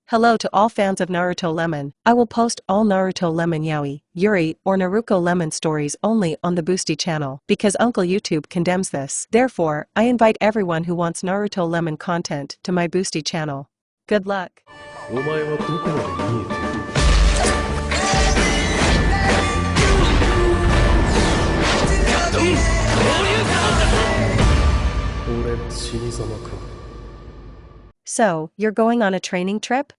Hello to all fans of Naruto Lemon. I will post all Naruto Lemon Yaoi, Yuri, or Naruto Lemon stories only on the Boosty channel because Uncle YouTube condemns this. Therefore, I invite everyone who wants Naruto Lemon content to my Boosty channel. Good luck. お前はどこまで見えている。俺死に様か。 So, you're going on a training trip?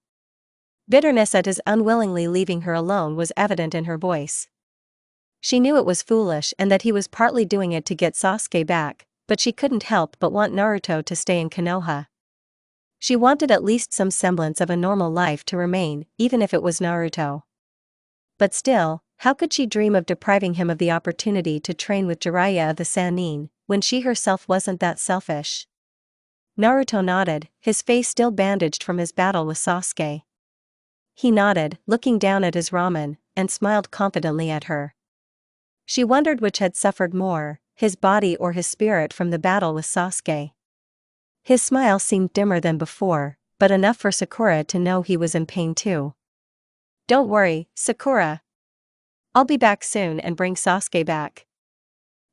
Bitterness at his unwillingly leaving her alone was evident in her voice. She knew it was foolish and that he was partly doing it to get Sasuke back, but she couldn't help but want Naruto to stay in Konoha. She wanted at least some semblance of a normal life to remain, even if it was Naruto. But still, how could she dream of depriving him of the opportunity to train with Jiraiya of the Sannin, when she herself wasn't that selfish? Naruto nodded, his face still bandaged from his battle with Sasuke. He nodded, looking down at his ramen, and smiled confidently at her. She wondered which had suffered more, his body or his spirit from the battle with Sasuke. His smile seemed dimmer than before, but enough for Sakura to know he was in pain too. Don't worry, Sakura. I'll be back soon and bring Sasuke back.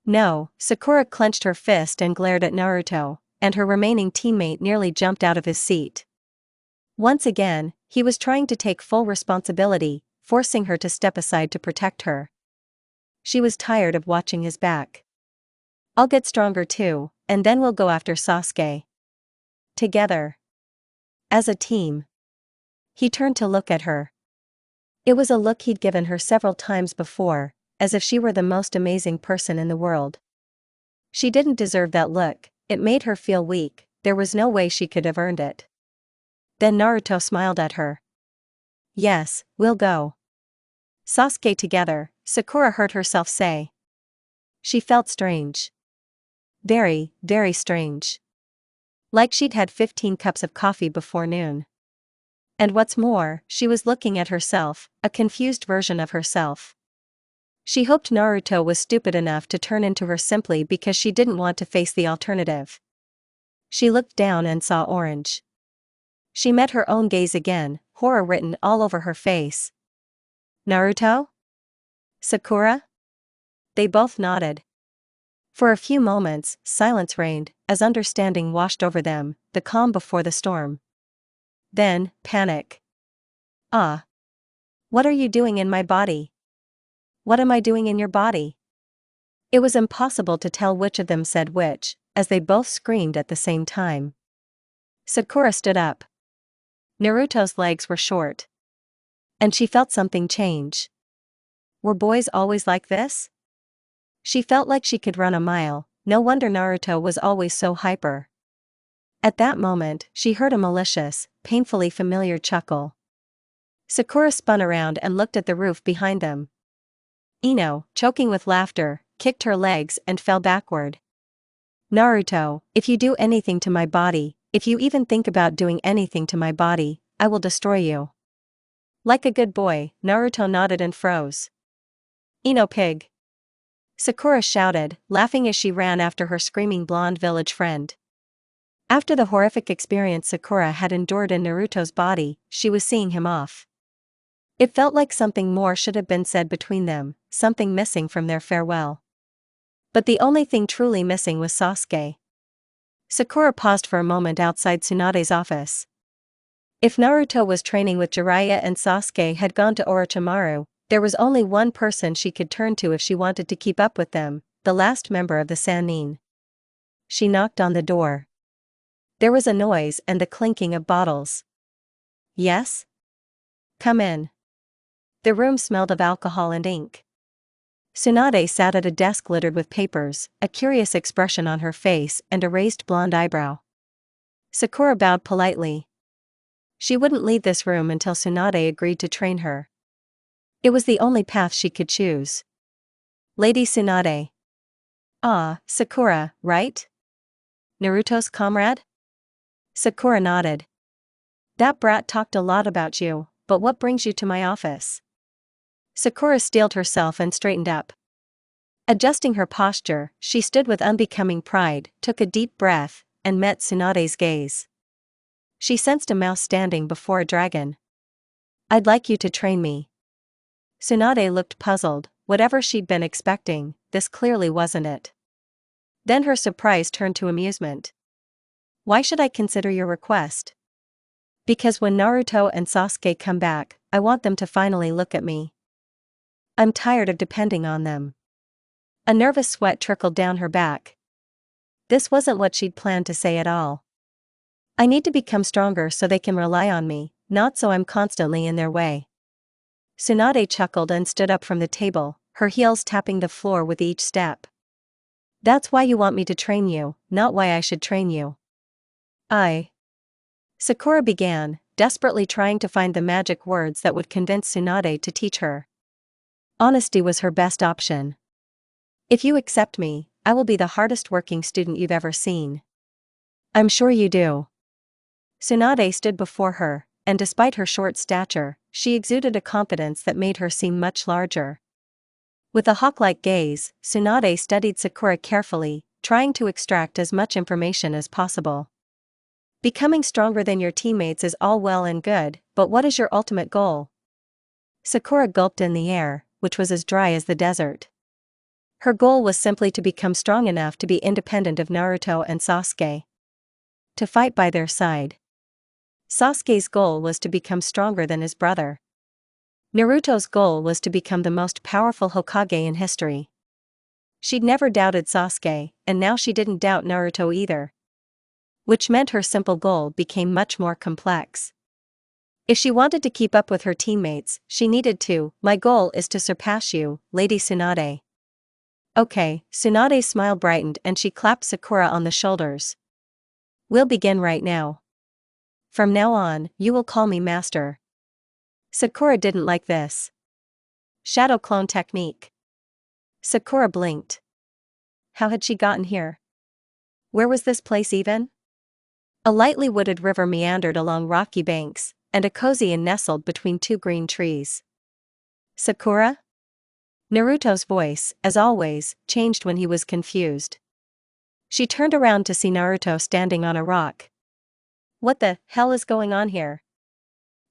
No, Sakura clenched her fist and glared at Naruto, and her remaining teammate nearly jumped out of his seat. Once again, he was trying to take full responsibility, forcing her to step aside to protect her. She was tired of watching his back. I'll get stronger too, and then we'll go after Sasuke. Together. As a team. He turned to look at her. It was a look he'd given her several times before, as if she were the most amazing person in the world. She didn't deserve that look, it made her feel weak, there was no way she could have earned it. Then Naruto smiled at her. Yes, we'll go. Sasuke together, Sakura heard herself say. She felt strange. Very, very strange. Like she'd had 15 cups of coffee before noon. And what's more, she was looking at herself, a confused version of herself. She hoped Naruto was stupid enough to turn into her simply because she didn't want to face the alternative. She looked down and saw orange. She met her own gaze again, horror written all over her face. Naruto? Sakura? They both nodded. For a few moments, silence reigned, as understanding washed over them, the calm before the storm. Then, panic. Ah. What are you doing in my body? What am I doing in your body? It was impossible to tell which of them said which, as they both screamed at the same time. Sakura stood up. Naruto's legs were short. And she felt something change. Were boys always like this? She felt like she could run a mile, no wonder Naruto was always so hyper. At that moment, she heard a malicious, painfully familiar chuckle. Sakura spun around and looked at the roof behind them. Ino, choking with laughter, kicked her legs and fell backward. Naruto, if you do anything to my body, if you even think about doing anything to my body, I will destroy you. Like a good boy, Naruto nodded and froze. Ino pig. Sakura shouted, laughing as she ran after her screaming blonde village friend. After the horrific experience Sakura had endured in Naruto's body, she was seeing him off. It felt like something more should have been said between them, something missing from their farewell. But the only thing truly missing was Sasuke. Sakura paused for a moment outside Tsunade's office. If Naruto was training with Jiraiya and Sasuke had gone to Orochimaru, there was only one person she could turn to if she wanted to keep up with them, the last member of the Sannin. She knocked on the door. There was a noise and the clinking of bottles. Yes? Come in. The room smelled of alcohol and ink. Tsunade sat at a desk littered with papers, a curious expression on her face and a raised blonde eyebrow. Sakura bowed politely. She wouldn't leave this room until Tsunade agreed to train her. It was the only path she could choose. Lady Tsunade. Ah, Sakura, right? Naruto's comrade? Sakura nodded. That brat talked a lot about you, but what brings you to my office? Sakura steeled herself and straightened up. Adjusting her posture, she stood with unbecoming pride, took a deep breath, and met Tsunade's gaze. She sensed a mouse standing before a dragon. "I'd like you to train me." Tsunade looked puzzled. Whatever she'd been expecting, this clearly wasn't it. Then her surprise turned to amusement. "Why should I consider your request?" "Because when Naruto and Sasuke come back, I want them to finally look at me. I'm tired of depending on them." A nervous sweat trickled down her back. This wasn't what she'd planned to say at all. "I need to become stronger so they can rely on me, not so I'm constantly in their way." Tsunade chuckled and stood up from the table, her heels tapping the floor with each step. "That's why you want me to train you, not why I should train you." Sakura began, desperately trying to find the magic words that would convince Tsunade to teach her. Honesty was her best option. "If you accept me, I will be the hardest working student you've ever seen." "I'm sure you do." Tsunade stood before her, and despite her short stature, she exuded a confidence that made her seem much larger. With a hawk-like gaze, Tsunade studied Sakura carefully, trying to extract as much information as possible. "Becoming stronger than your teammates is all well and good, but what is your ultimate goal?" Sakura gulped in the air, which was as dry as the desert. Her goal was simply to become strong enough to be independent of Naruto and Sasuke. To fight by their side. Sasuke's goal was to become stronger than his brother. Naruto's goal was to become the most powerful Hokage in history. She'd never doubted Sasuke, and now she didn't doubt Naruto either. Which meant her simple goal became much more complex. If she wanted to keep up with her teammates, she needed to. "My goal is to surpass you, Lady Tsunade." "Okay." Tsunade's smile brightened and she clapped Sakura on the shoulders. "We'll begin right now. From now on, you will call me Master." Sakura didn't like this. Shadow clone technique. Sakura blinked. How had she gotten here? Where was this place even? A lightly wooded river meandered along rocky banks, and a cozy inn nestled between two green trees. "Sakura?" Naruto's voice, as always, changed when he was confused. She turned around to see Naruto standing on a rock. What the hell is going on here?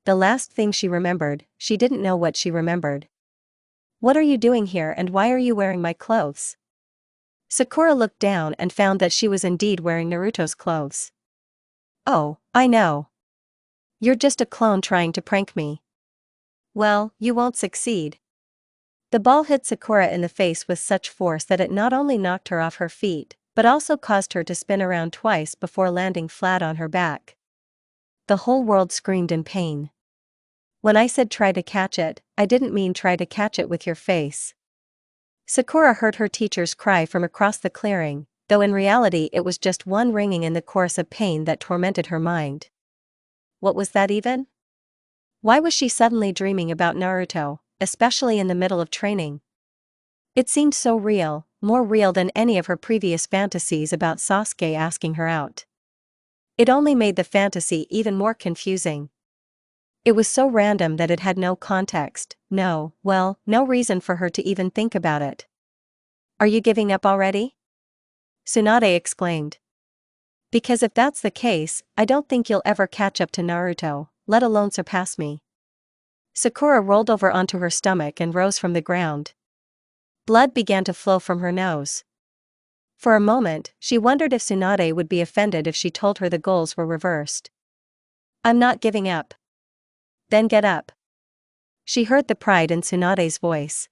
The last thing she remembered, she didn't know what she remembered. "What are you doing here and why are you wearing my clothes?" Sakura looked down and found that she was indeed wearing Naruto's clothes. "Oh, I know. You're just a clone trying to prank me. Well, you won't succeed." The ball hit Sakura in the face with such force that it not only knocked her off her feet, but also caused her to spin around twice before landing flat on her back. The whole world screamed in pain. "When I said try to catch it, I didn't mean try to catch it with your face." Sakura heard her teacher's cry from across the clearing, though in reality it was just one ringing in the chorus of pain that tormented her mind. What was that even? Why was she suddenly dreaming about Naruto, especially in the middle of training? It seemed so real, more real than any of her previous fantasies about Sasuke asking her out. It only made the fantasy even more confusing. It was so random that it had no context, no reason for her to even think about it. "Are you giving up already?" Tsunade exclaimed. "Because if that's the case, I don't think you'll ever catch up to Naruto, let alone surpass me." Sakura rolled over onto her stomach and rose from the ground. Blood began to flow from her nose. For a moment, she wondered if Tsunade would be offended if she told her the goals were reversed. "I'm not giving up." "Then get up." She heard the pride in Tsunade's voice.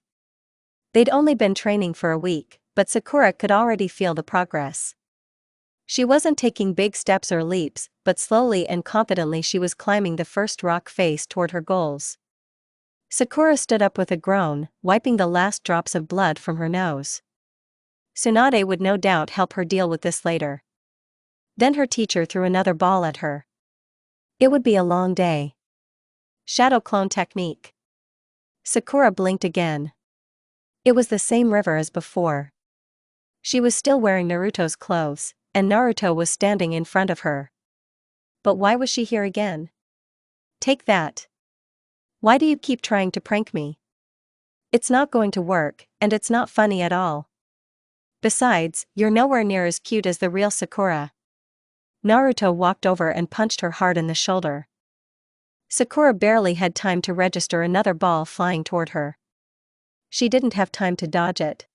They'd only been training for a week, but Sakura could already feel the progress. She wasn't taking big steps or leaps, but slowly and confidently she was climbing the first rock face toward her goals. Sakura stood up with a groan, wiping the last drops of blood from her nose. Tsunade would no doubt help her deal with this later. Then her teacher threw another ball at her. It would be a long day. Shadow clone technique. Sakura blinked again. It was the same river as before. She was still wearing Naruto's clothes, and Naruto was standing in front of her. But why was she here again? "Take that. Why do you keep trying to prank me? It's not going to work, and it's not funny at all. Besides, you're nowhere near as cute as the real Sakura." Naruto walked over and punched her hard in the shoulder. Sakura barely had time to register another ball flying toward her. She didn't have time to dodge it.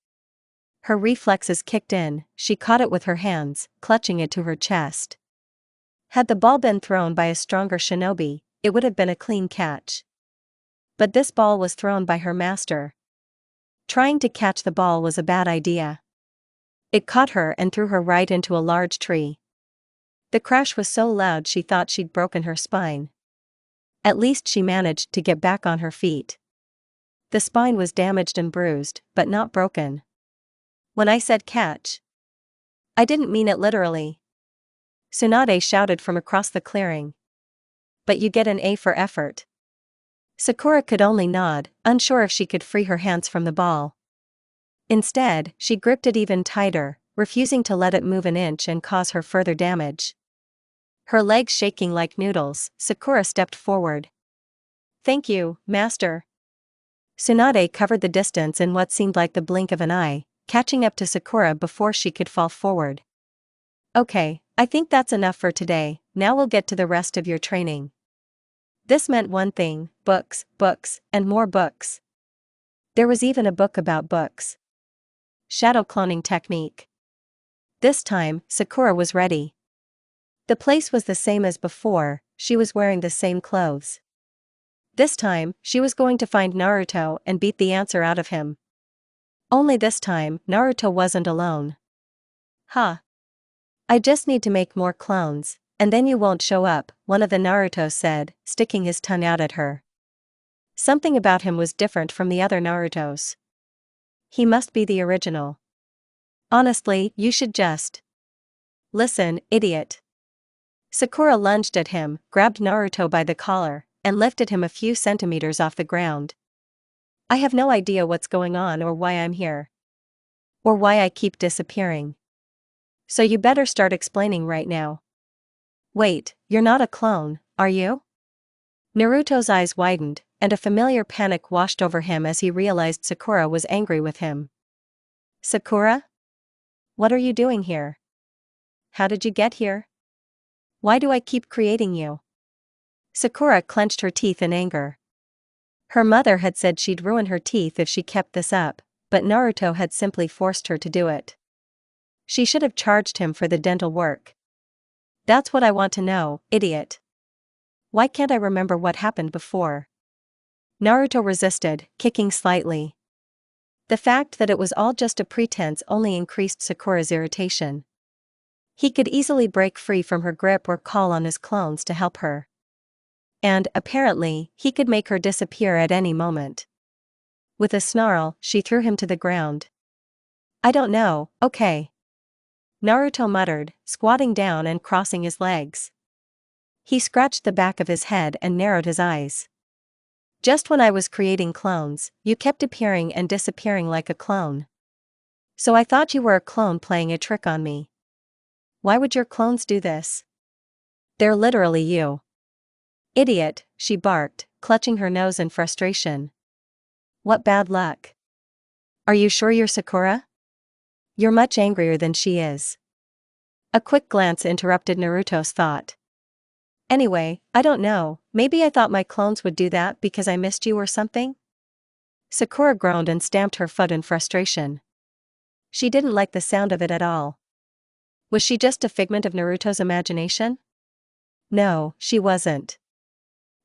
Her reflexes kicked in, she caught it with her hands, clutching it to her chest. Had the ball been thrown by a stronger shinobi, it would have been a clean catch. But this ball was thrown by her master. Trying to catch the ball was a bad idea. It caught her and threw her right into a large tree. The crash was so loud she thought she'd broken her spine. At least she managed to get back on her feet. The spine was damaged and bruised, but not broken. When I said catch, I didn't mean it literally. Tsunade shouted from across the clearing. But you get an A for effort. Sakura could only nod, unsure if she could free her hands from the ball. Instead, she gripped it even tighter, refusing to let it move an inch and cause her further damage. Her legs shaking like noodles, Sakura stepped forward. "Thank you, master." Tsunade covered the distance in what seemed like the blink of an eye, catching up to Sakura before she could fall forward. "Okay, I think that's enough for today, now we'll get to the rest of your training." This meant one thing: books, books, and more books. There was even a book about books. Shadow cloning technique. This time, Sakura was ready. The place was the same as before, she was wearing the same clothes. This time, she was going to find Naruto and beat the answer out of him. Only this time, Naruto wasn't alone. "Huh. I just need to make more clones, and then you won't show up," one of the Narutos said, sticking his tongue out at her. Something about him was different from the other Narutos. He must be the original. "Honestly, you should just listen, idiot." Sakura lunged at him, grabbed Naruto by the collar, and lifted him a few centimeters off the ground. "I have no idea what's going on or why I'm here. Or why I keep disappearing. So you better start explaining right now." "Wait, you're not a clone, are you?" Naruto's eyes widened, and a familiar panic washed over him as he realized Sakura was angry with him. "Sakura? What are you doing here? How did you get here? Why do I keep creating you?" Sakura clenched her teeth in anger. Her mother had said she'd ruin her teeth if she kept this up, but Naruto had simply forced her to do it. She should have charged him for the dental work. "That's what I want to know, idiot. Why can't I remember what happened before?" Naruto resisted, kicking slightly. The fact that it was all just a pretense only increased Sakura's irritation. He could easily break free from her grip or call on his clones to help her. And, apparently, he could make her disappear at any moment. With a snarl, she threw him to the ground. "I don't know, okay," Naruto muttered, squatting down and crossing his legs. He scratched the back of his head and narrowed his eyes. "Just when I was creating clones, you kept appearing and disappearing like a clone. So I thought you were a clone playing a trick on me. Why would your clones do this? They're literally you." "Idiot," she barked, clutching her nose in frustration. "What bad luck. Are you sure you're Sakura? You're much angrier than she is." A quick glance interrupted Naruto's thought. "Anyway, I don't know, maybe I thought my clones would do that because I missed you or something?" Sakura groaned and stamped her foot in frustration. She didn't like the sound of it at all. Was she just a figment of Naruto's imagination? No, she wasn't.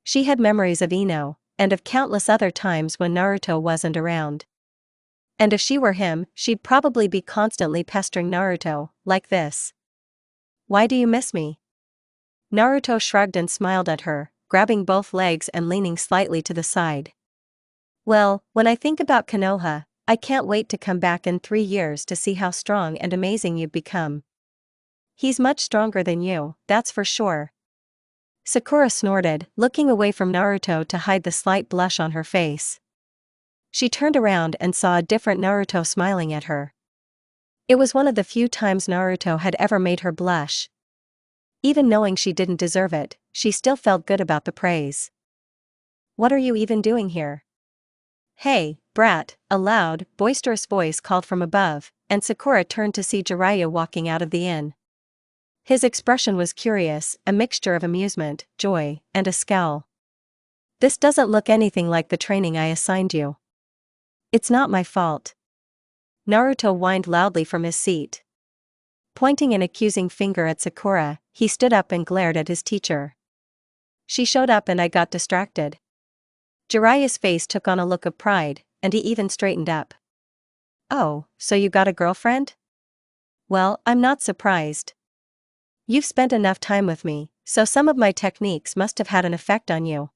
She had memories of Ino, and of countless other times when Naruto wasn't around. And if she were him, she'd probably be constantly pestering Naruto, like this. "Why do you miss me?" Naruto shrugged and smiled at her, grabbing both legs and leaning slightly to the side. "Well, when I think about Konoha, I can't wait to come back in 3 years to see how strong and amazing you've become. He's much stronger than you, that's for sure." Sakura snorted, looking away from Naruto to hide the slight blush on her face. She turned around and saw a different Naruto smiling at her. It was one of the few times Naruto had ever made her blush. Even knowing she didn't deserve it, she still felt good about the praise. "What are you even doing here?" "Hey, brat," a loud, boisterous voice called from above, and Sakura turned to see Jiraiya walking out of the inn. His expression was curious, a mixture of amusement, joy, and a scowl. This doesn't look anything like the training I assigned you. It's not my fault. Naruto whined loudly from his seat. Pointing an accusing finger at Sakura, he stood up and glared at his teacher. She showed up and I got distracted. Jiraiya's face took on a look of pride, and he even straightened up. Oh, so you got a girlfriend? Well, I'm not surprised. You've spent enough time with me, so some of my techniques must have had an effect on you.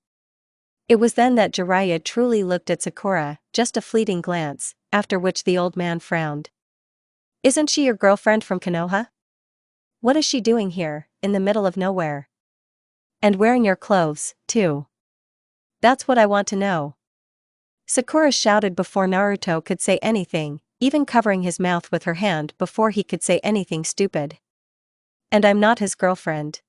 It was then that Jiraiya truly looked at Sakura, just a fleeting glance, after which the old man frowned. Isn't she your girlfriend from Konoha? What is she doing here, in the middle of nowhere? And wearing your clothes, too. That's what I want to know. Sakura shouted before Naruto could say anything, even covering his mouth with her hand before he could say anything stupid. And I'm not his girlfriend.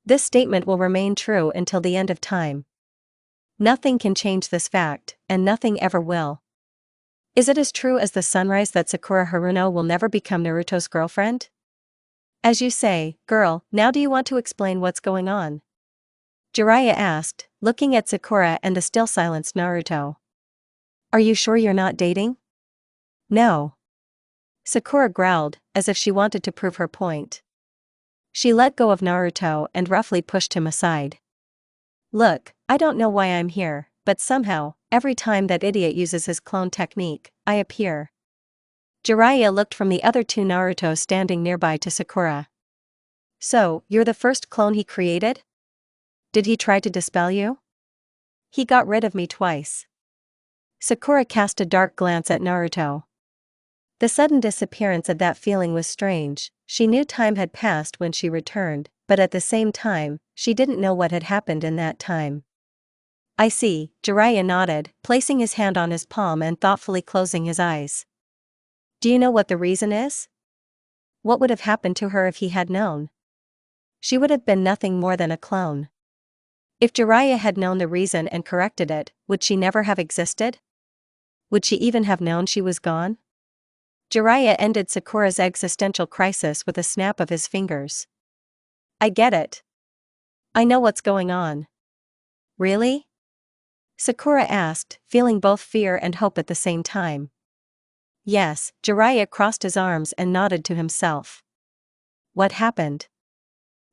This statement will remain true until the end of time. Nothing can change this fact, and nothing ever will. Is it as true as the sunrise that Sakura Haruno will never become Naruto's girlfriend? As you say, girl, now do you want to explain what's going on? Jiraiya asked, looking at Sakura and the still silenced Naruto. Are you sure you're not dating? No. Sakura growled, as if she wanted to prove her point. She let go of Naruto and roughly pushed him aside. Look, I don't know why I'm here, but somehow, every time that idiot uses his clone technique, I appear. Jiraiya looked from the other two Narutos standing nearby to Sakura. So, you're the first clone he created? Did he try to dispel you? He got rid of me twice. Sakura cast a dark glance at Naruto. The sudden disappearance of that feeling was strange. She knew time had passed when she returned, but at the same time, she didn't know what had happened in that time. I see, Jiraiya nodded, placing his hand on his palm and thoughtfully closing his eyes. Do you know what the reason is? What would have happened to her if he had known? She would have been nothing more than a clone. If Jiraiya had known the reason and corrected it, would she never have existed? Would she even have known she was gone? Jiraiya ended Sakura's existential crisis with a snap of his fingers. I get it. I know what's going on. Really? Sakura asked, feeling both fear and hope at the same time. Yes, Jiraiya crossed his arms and nodded to himself. What happened?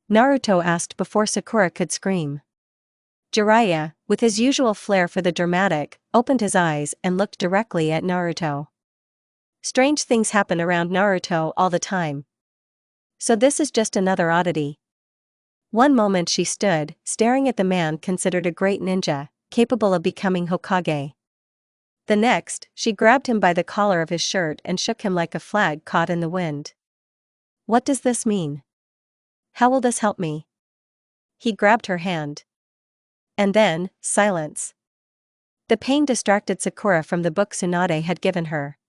Naruto asked before Sakura could scream. Jiraiya, with his usual flair for the dramatic, opened his eyes and looked directly at Naruto. Strange things happen around Naruto all the time. So this is just another oddity. One moment she stood, staring at the man considered a great ninja, capable of becoming Hokage. The next, she grabbed him by the collar of his shirt and shook him like a flag caught in the wind. What does this mean? How will this help me? He grabbed her hand. And then, silence. The pain distracted Sakura from the book Tsunade had given her.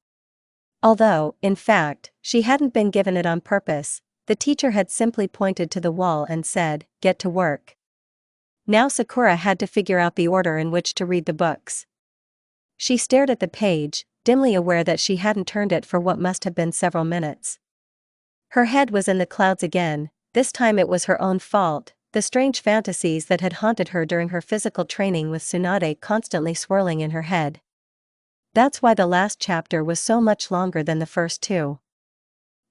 Although, in fact, she hadn't been given it on purpose, the teacher had simply pointed to the wall and said, "Get to work." Now Sakura had to figure out the order in which to read the books. She stared at the page, dimly aware that she hadn't turned it for what must have been several minutes. Her head was in the clouds again. This time it was her own fault, the strange fantasies that had haunted her during her physical training with Tsunade constantly swirling in her head. That's why the last chapter was so much longer than the first two.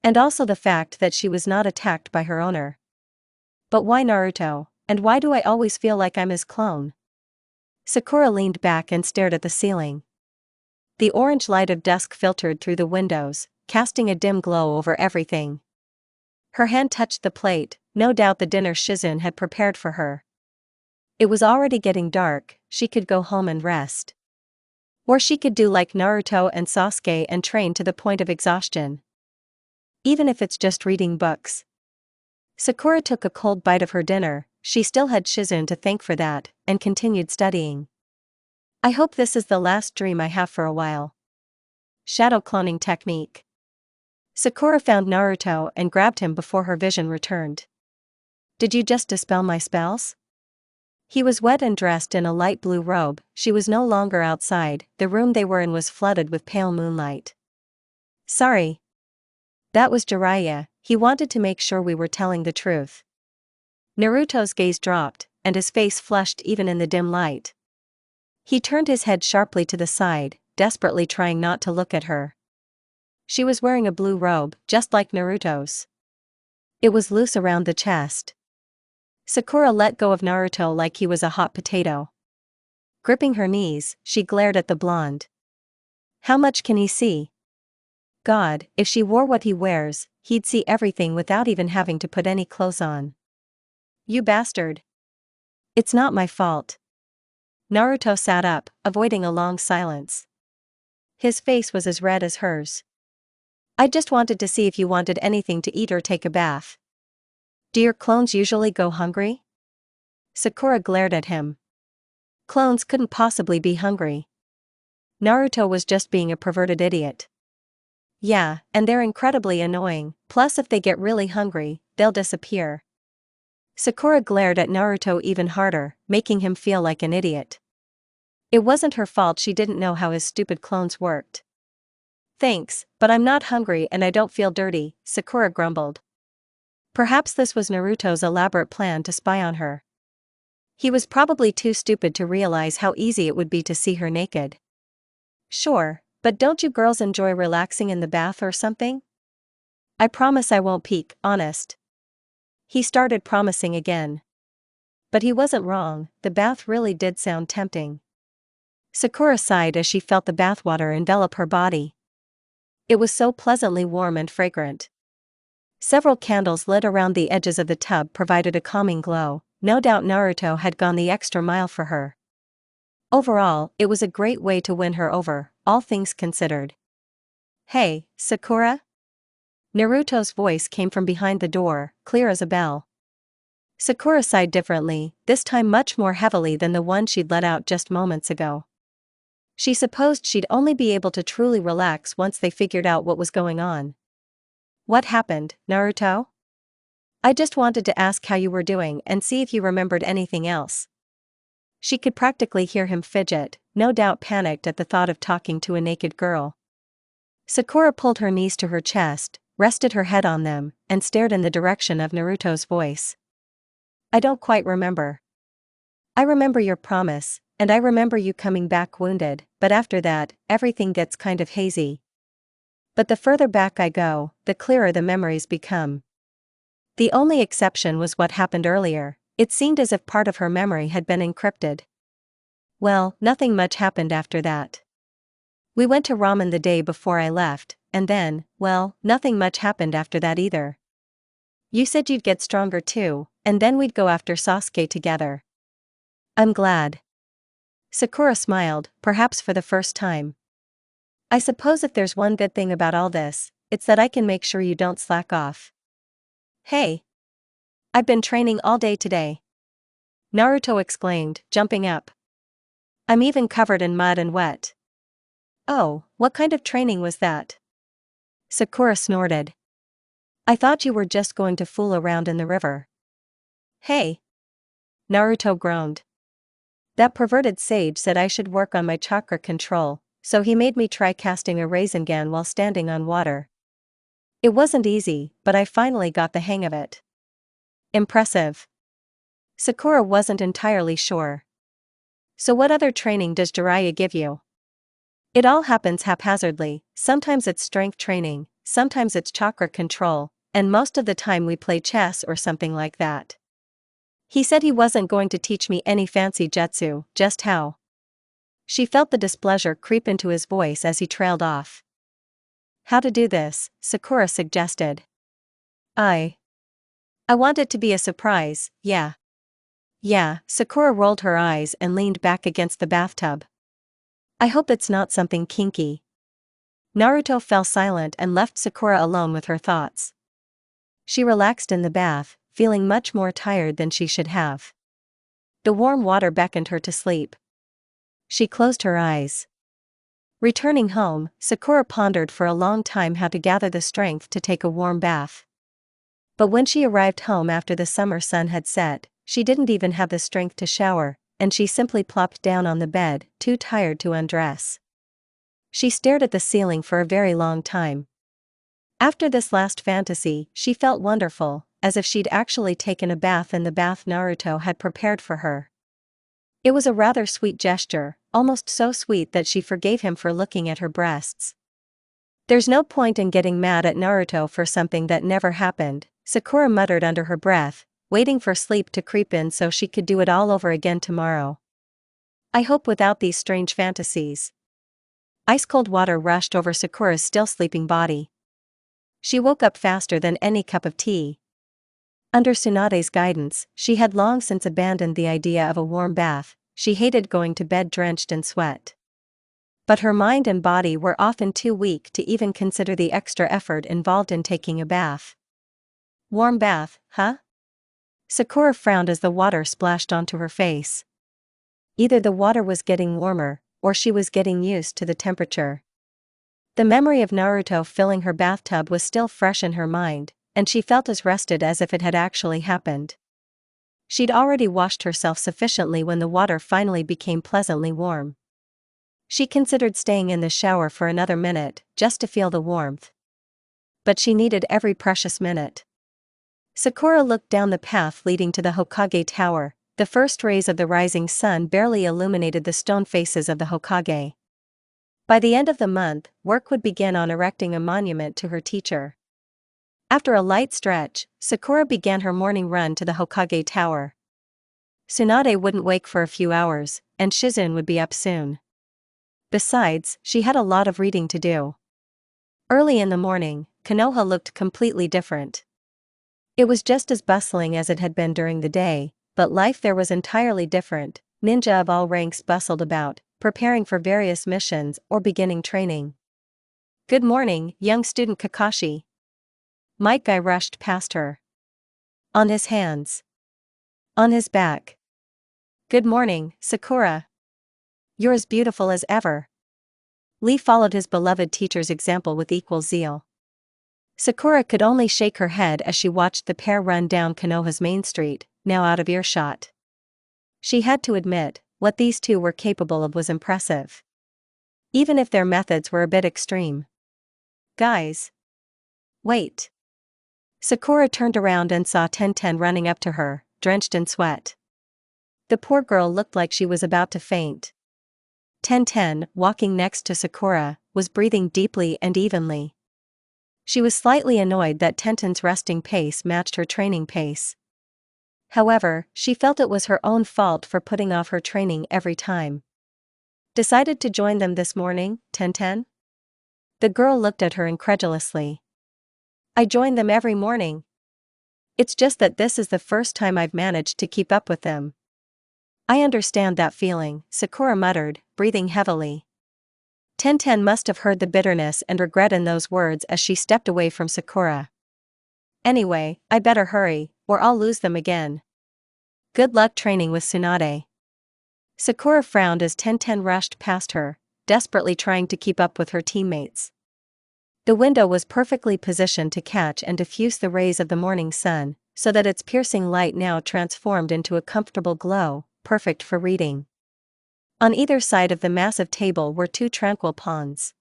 And also the fact that she was not attacked by her owner. But why Naruto, and why do I always feel like I'm his clone? Sakura leaned back and stared at the ceiling. The orange light of dusk filtered through the windows, casting a dim glow over everything. Her hand touched the plate, no doubt the dinner Shizune had prepared for her. It was already getting dark, she could go home and rest. Or she could do like Naruto and Sasuke and train to the point of exhaustion. Even if it's just reading books. Sakura took a cold bite of her dinner, she still had Shizune to thank for that, and continued studying. I hope this is the last dream I have for a while. Shadow cloning technique. Sakura found Naruto and grabbed him before her vision returned. Did you just dispel my spells? He was wet and dressed in a light blue robe. She was no longer outside, the room they were in was flooded with pale moonlight. Sorry. That was Jiraiya, he wanted to make sure we were telling the truth. Naruto's gaze dropped, and his face flushed even in the dim light. He turned his head sharply to the side, desperately trying not to look at her. She was wearing a blue robe, just like Naruto's. It was loose around the chest. Sakura let go of Naruto like he was a hot potato. Gripping her knees, she glared at the blonde. How much can he see? God, if she wore what he wears, he'd see everything without even having to put any clothes on. You bastard. It's not my fault. Naruto sat up, avoiding a long silence. His face was as red as hers. I just wanted to see if you wanted anything to eat or take a bath. Do your clones usually go hungry? Sakura glared at him. Clones couldn't possibly be hungry. Naruto was just being a perverted idiot. Yeah, and they're incredibly annoying, plus if they get really hungry, they'll disappear. Sakura glared at Naruto even harder, making him feel like an idiot. It wasn't her fault she didn't know how his stupid clones worked. Thanks, but I'm not hungry and I don't feel dirty, Sakura grumbled. Perhaps this was Naruto's elaborate plan to spy on her. He was probably too stupid to realize how easy it would be to see her naked. Sure, but don't you girls enjoy relaxing in the bath or something? I promise I won't peek, honest. He started promising again. But he wasn't wrong, the bath really did sound tempting. Sakura sighed as she felt the bathwater envelop her body. It was so pleasantly warm and fragrant. Several candles lit around the edges of the tub provided a calming glow. No doubt Naruto had gone the extra mile for her. Overall, it was a great way to win her over, all things considered. Hey, Sakura? Naruto's voice came from behind the door, clear as a bell. Sakura sighed differently, this time much more heavily than the one she'd let out just moments ago. She supposed she'd only be able to truly relax once they figured out what was going on. What happened, Naruto? I just wanted to ask how you were doing and see if you remembered anything else. She could practically hear him fidget, no doubt panicked at the thought of talking to a naked girl. Sakura pulled her knees to her chest, rested her head on them, and stared in the direction of Naruto's voice. I don't quite remember. I remember your promise, and I remember you coming back wounded, but after that, everything gets kind of hazy. But the further back I go, the clearer the memories become. The only exception was what happened earlier. It seemed as if part of her memory had been encrypted. Well, nothing much happened after that. We went to ramen the day before I left, and then, well, nothing much happened after that either. You said you'd get stronger too, and then we'd go after Sasuke together. I'm glad. Sakura smiled, perhaps for the first time. I suppose if there's one good thing about all this, it's that I can make sure you don't slack off. Hey! I've been training all day today. Naruto exclaimed, jumping up. I'm even covered in mud and wet. Oh, what kind of training was that? Sakura snorted. I thought you were just going to fool around in the river. Hey! Naruto groaned. That perverted sage said I should work on my chakra control, so he made me try casting a Rasengan while standing on water. It wasn't easy, but I finally got the hang of it. Impressive. Sakura wasn't entirely sure. So what other training does Jiraiya give you? It all happens haphazardly, sometimes it's strength training, sometimes it's chakra control, and most of the time we play chess or something like that. He said he wasn't going to teach me any fancy jutsu, just how. She felt the displeasure creep into his voice as he trailed off. How to do this, Sakura suggested. I want it to be a surprise, yeah. Yeah, Sakura rolled her eyes and leaned back against the bathtub. I hope it's not something kinky. Naruto fell silent and left Sakura alone with her thoughts. She relaxed in the bath, feeling much more tired than she should have. The warm water beckoned her to sleep. She closed her eyes. Returning home, Sakura pondered for a long time how to gather the strength to take a warm bath. But when she arrived home after the summer sun had set, she didn't even have the strength to shower, and she simply plopped down on the bed, too tired to undress. She stared at the ceiling for a very long time. After this last fantasy, she felt wonderful, as if she'd actually taken a bath in the bath Naruto had prepared for her. It was a rather sweet gesture, almost so sweet that she forgave him for looking at her breasts. There's no point in getting mad at Naruto for something that never happened, Sakura muttered under her breath, waiting for sleep to creep in so she could do it all over again tomorrow. I hope without these strange fantasies. Ice-cold water rushed over Sakura's still sleeping body. She woke up faster than any cup of tea. Under Tsunade's guidance, she had long since abandoned the idea of a warm bath. She hated going to bed drenched in sweat. But her mind and body were often too weak to even consider the extra effort involved in taking a bath. Warm bath, huh? Sakura frowned as the water splashed onto her face. Either the water was getting warmer, or she was getting used to the temperature. The memory of Naruto filling her bathtub was still fresh in her mind, and she felt as rested as if it had actually happened. She'd already washed herself sufficiently when the water finally became pleasantly warm. She considered staying in the shower for another minute, just to feel the warmth. But she needed every precious minute. Sakura looked down the path leading to the Hokage Tower. The first rays of the rising sun barely illuminated the stone faces of the Hokage. By the end of the month, work would begin on erecting a monument to her teacher. After a light stretch, Sakura began her morning run to the Hokage Tower. Tsunade wouldn't wake for a few hours, and Shizune would be up soon. Besides, she had a lot of reading to do. Early in the morning, Konoha looked completely different. It was just as bustling as it had been during the day, but life there was entirely different. Ninja of all ranks bustled about, preparing for various missions or beginning training. "Good morning, young student Kakashi." Might Guy rushed past her. On his hands. On his back. "Good morning, Sakura. You're as beautiful as ever." Lee followed his beloved teacher's example with equal zeal. Sakura could only shake her head as she watched the pair run down Konoha's main street, now out of earshot. She had to admit, what these two were capable of was impressive. Even if their methods were a bit extreme. "Guys. Wait." Sakura turned around and saw Tenten running up to her, drenched in sweat. The poor girl looked like she was about to faint. Tenten, walking next to Sakura, was breathing deeply and evenly. She was slightly annoyed that Tenten's resting pace matched her training pace. However, she felt it was her own fault for putting off her training every time. "Decided to join them this morning, Tenten?" The girl looked at her incredulously. "I join them every morning. It's just that this is the first time I've managed to keep up with them." "I understand that feeling," Sakura muttered, breathing heavily. Tenten must have heard the bitterness and regret in those words as she stepped away from Sakura. "Anyway, I better hurry, or I'll lose them again. Good luck training with Tsunade." Sakura frowned as Tenten rushed past her, desperately trying to keep up with her teammates. The window was perfectly positioned to catch and diffuse the rays of the morning sun, so that its piercing light now transformed into a comfortable glow, perfect for reading. On either side of the massive table were two tranquil ponds.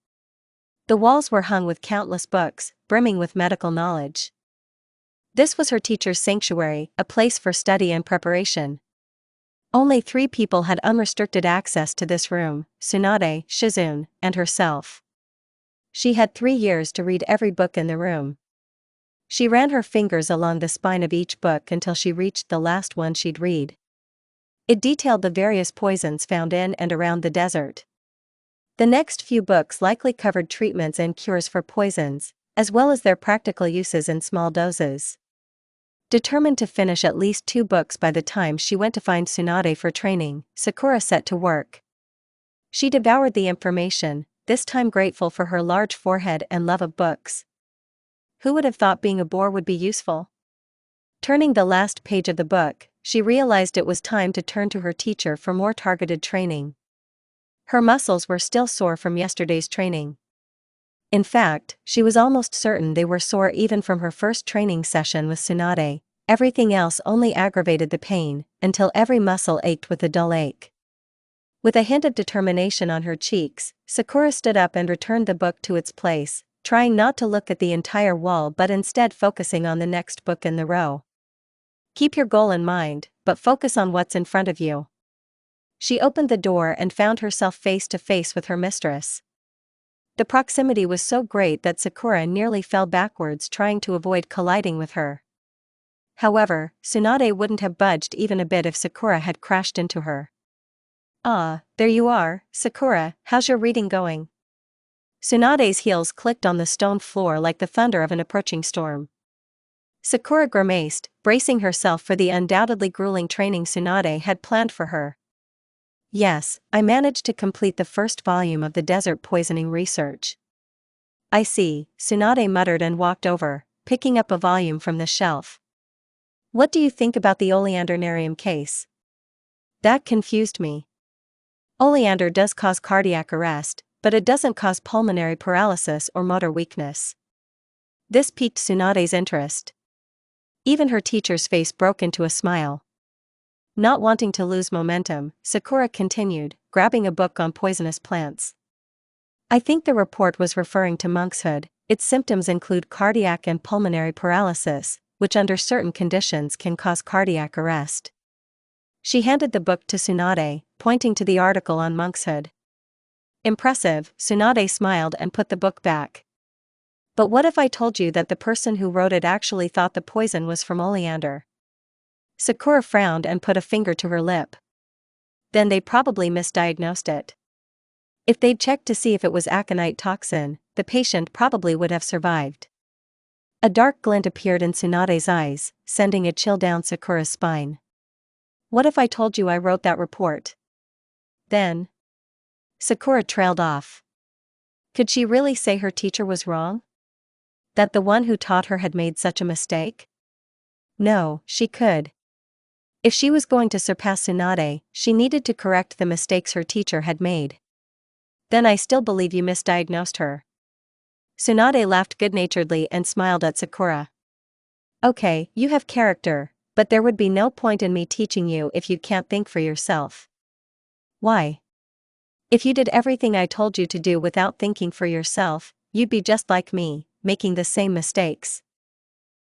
The walls were hung with countless books, brimming with medical knowledge. This was her teacher's sanctuary, a place for study and preparation. Only 3 people had unrestricted access to this room: Tsunade, Shizune, and herself. She had 3 years to read every book in the room. She ran her fingers along the spine of each book until she reached the last one she'd read. It detailed the various poisons found in and around the desert. The next few books likely covered treatments and cures for poisons, as well as their practical uses in small doses. Determined to finish at least 2 books by the time she went to find Tsunade for training, Sakura set to work. She devoured the information, this time grateful for her large forehead and love of books. Who would have thought being a bore would be useful? Turning the last page of the book, she realized it was time to turn to her teacher for more targeted training. Her muscles were still sore from yesterday's training. In fact, she was almost certain they were sore even from her first training session with Tsunade. Everything else only aggravated the pain, until every muscle ached with a dull ache. With a hint of determination on her cheeks, Sakura stood up and returned the book to its place, trying not to look at the entire wall but instead focusing on the next book in the row. Keep your goal in mind, but focus on what's in front of you. She opened the door and found herself face to face with her mistress. The proximity was so great that Sakura nearly fell backwards trying to avoid colliding with her. However, Tsunade wouldn't have budged even a bit if Sakura had crashed into her. "Ah, there you are, Sakura, how's your reading going?" Tsunade's heels clicked on the stone floor like the thunder of an approaching storm. Sakura grimaced, bracing herself for the undoubtedly grueling training Tsunade had planned for her. "Yes, I managed to complete the first volume of the desert poisoning research." "I see," Tsunade muttered and walked over, picking up a volume from the shelf. "What do you think about the oleandernarium case?" "That confused me. Oleander does cause cardiac arrest, but it doesn't cause pulmonary paralysis or motor weakness." This piqued Tsunade's interest. Even her teacher's face broke into a smile. Not wanting to lose momentum, Sakura continued, grabbing a book on poisonous plants. "I think the report was referring to monkshood. Its symptoms include cardiac and pulmonary paralysis, which under certain conditions can cause cardiac arrest." She handed the book to Tsunade, pointing to the article on monkshood. "Impressive," Tsunade smiled and put the book back. "But what if I told you that the person who wrote it actually thought the poison was from oleander?" Sakura frowned and put a finger to her lip. "Then they probably misdiagnosed it. If they'd checked to see if it was aconite toxin, the patient probably would have survived." A dark glint appeared in Tsunade's eyes, sending a chill down Sakura's spine. "What if I told you I wrote that report? Then?" Sakura trailed off. Could she really say her teacher was wrong? That the one who taught her had made such a mistake? No, she could. If she was going to surpass Tsunade, she needed to correct the mistakes her teacher had made. "Then I still believe you misdiagnosed her." Tsunade laughed good-naturedly and smiled at Sakura. "Okay, you have character, but there would be no point in me teaching you if you can't think for yourself." "Why?" "If you did everything I told you to do without thinking for yourself, you'd be just like me, making the same mistakes."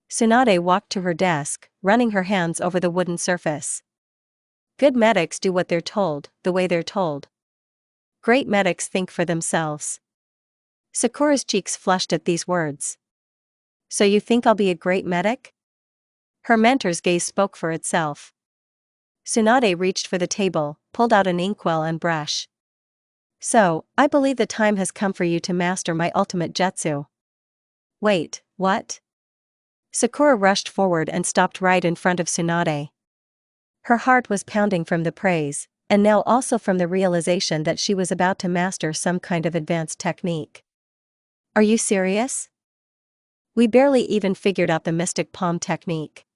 Tsunade walked to her desk, running her hands over the wooden surface. "Good medics do what they're told, the way they're told. Great medics think for themselves." Sakura's cheeks flushed at these words. "So you think I'll be a great medic?" Her mentor's gaze spoke for itself. Tsunade reached for the table, pulled out an inkwell and brush. "So, I believe the time has come for you to master my ultimate jutsu." "Wait, what?" Sakura rushed forward and stopped right in front of Tsunade. Her heart was pounding from the praise, and now also from the realization that she was about to master some kind of advanced technique. "Are you serious? We barely even figured out the mystic palm technique."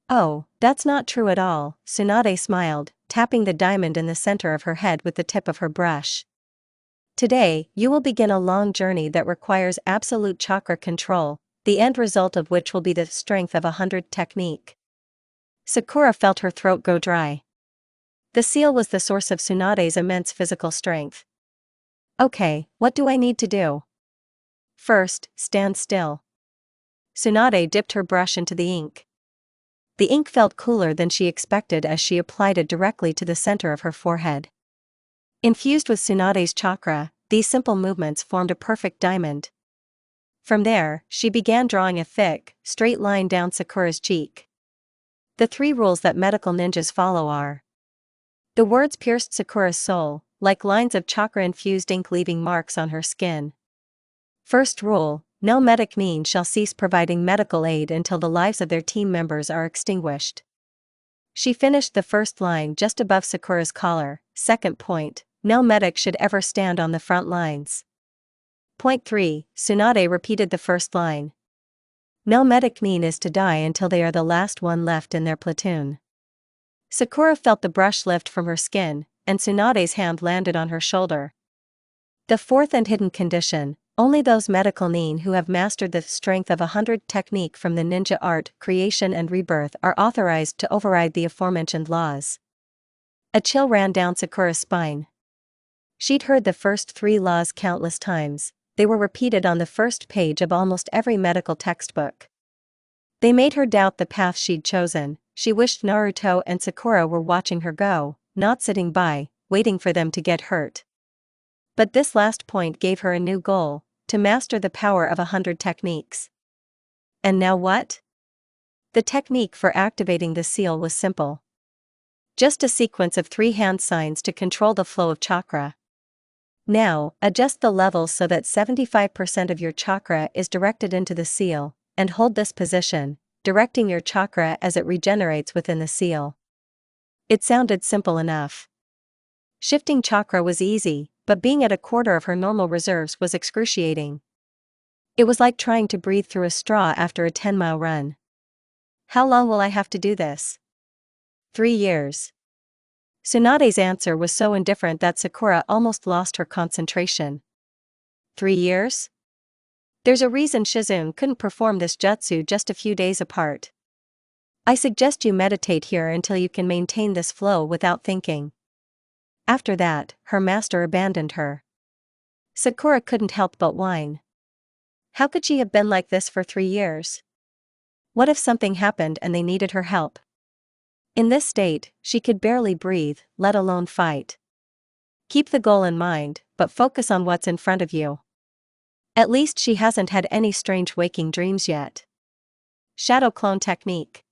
"Oh, that's not true at all," Tsunade smiled, tapping the diamond in the center of her head with the tip of her brush. "Today, you will begin a long journey that requires absolute chakra control, the end result of which will be the strength of 100 technique." Sakura felt her throat go dry. The seal was the source of Tsunade's immense physical strength. "Okay, what do I need to do?" "First, stand still." Tsunade dipped her brush into the ink. The ink felt cooler than she expected as she applied it directly to the center of her forehead. Infused with Tsunade's chakra, these simple movements formed a perfect diamond. From there, she began drawing a thick, straight line down Sakura's cheek. The 3 rules that medical ninjas follow are. The words pierced Sakura's soul, like lines of chakra-infused ink leaving marks on her skin. First rule: no medic nin shall cease providing medical aid until the lives of their team members are extinguished. She finished the first line just above Sakura's collar. Second point: no medic should ever stand on the front lines. Point 3, Tsunade repeated the first line. No medic nin is to die until they are the last one left in their platoon. Sakura felt the brush lift from her skin, and Tsunade's hand landed on her shoulder. The fourth and hidden condition: only those medical nin who have mastered the strength of 100 technique from the ninja art, creation and rebirth are authorized to override the aforementioned laws. A chill ran down Sakura's spine. She'd heard the first 3 laws countless times, they were repeated on the first page of almost every medical textbook. They made her doubt the path she'd chosen. She wished Naruto and Sakura were watching her go, not sitting by, waiting for them to get hurt. But this last point gave her a new goal: to master the power of 100 techniques. And now what? The technique for activating the seal was simple. Just a sequence of 3 hand signs to control the flow of chakra. Now, adjust the levels so that 75% of your chakra is directed into the seal, and hold this position, directing your chakra as it regenerates within the seal. It sounded simple enough. Shifting chakra was easy, but being at a quarter of her normal reserves was excruciating. It was like trying to breathe through a straw after a 10-mile run. How long will I have to do this? 3 years. Tsunade's answer was so indifferent that Sakura almost lost her concentration. 3 years? There's a reason Shizune couldn't perform this jutsu just a few days apart. I suggest you meditate here until you can maintain this flow without thinking. After that, her master abandoned her. Sakura couldn't help but whine. How could she have been like this for 3 years? What if something happened and they needed her help? In this state, she could barely breathe, let alone fight. Keep the goal in mind, but focus on what's in front of you. At least she hasn't had any strange waking dreams yet. Shadow clone technique.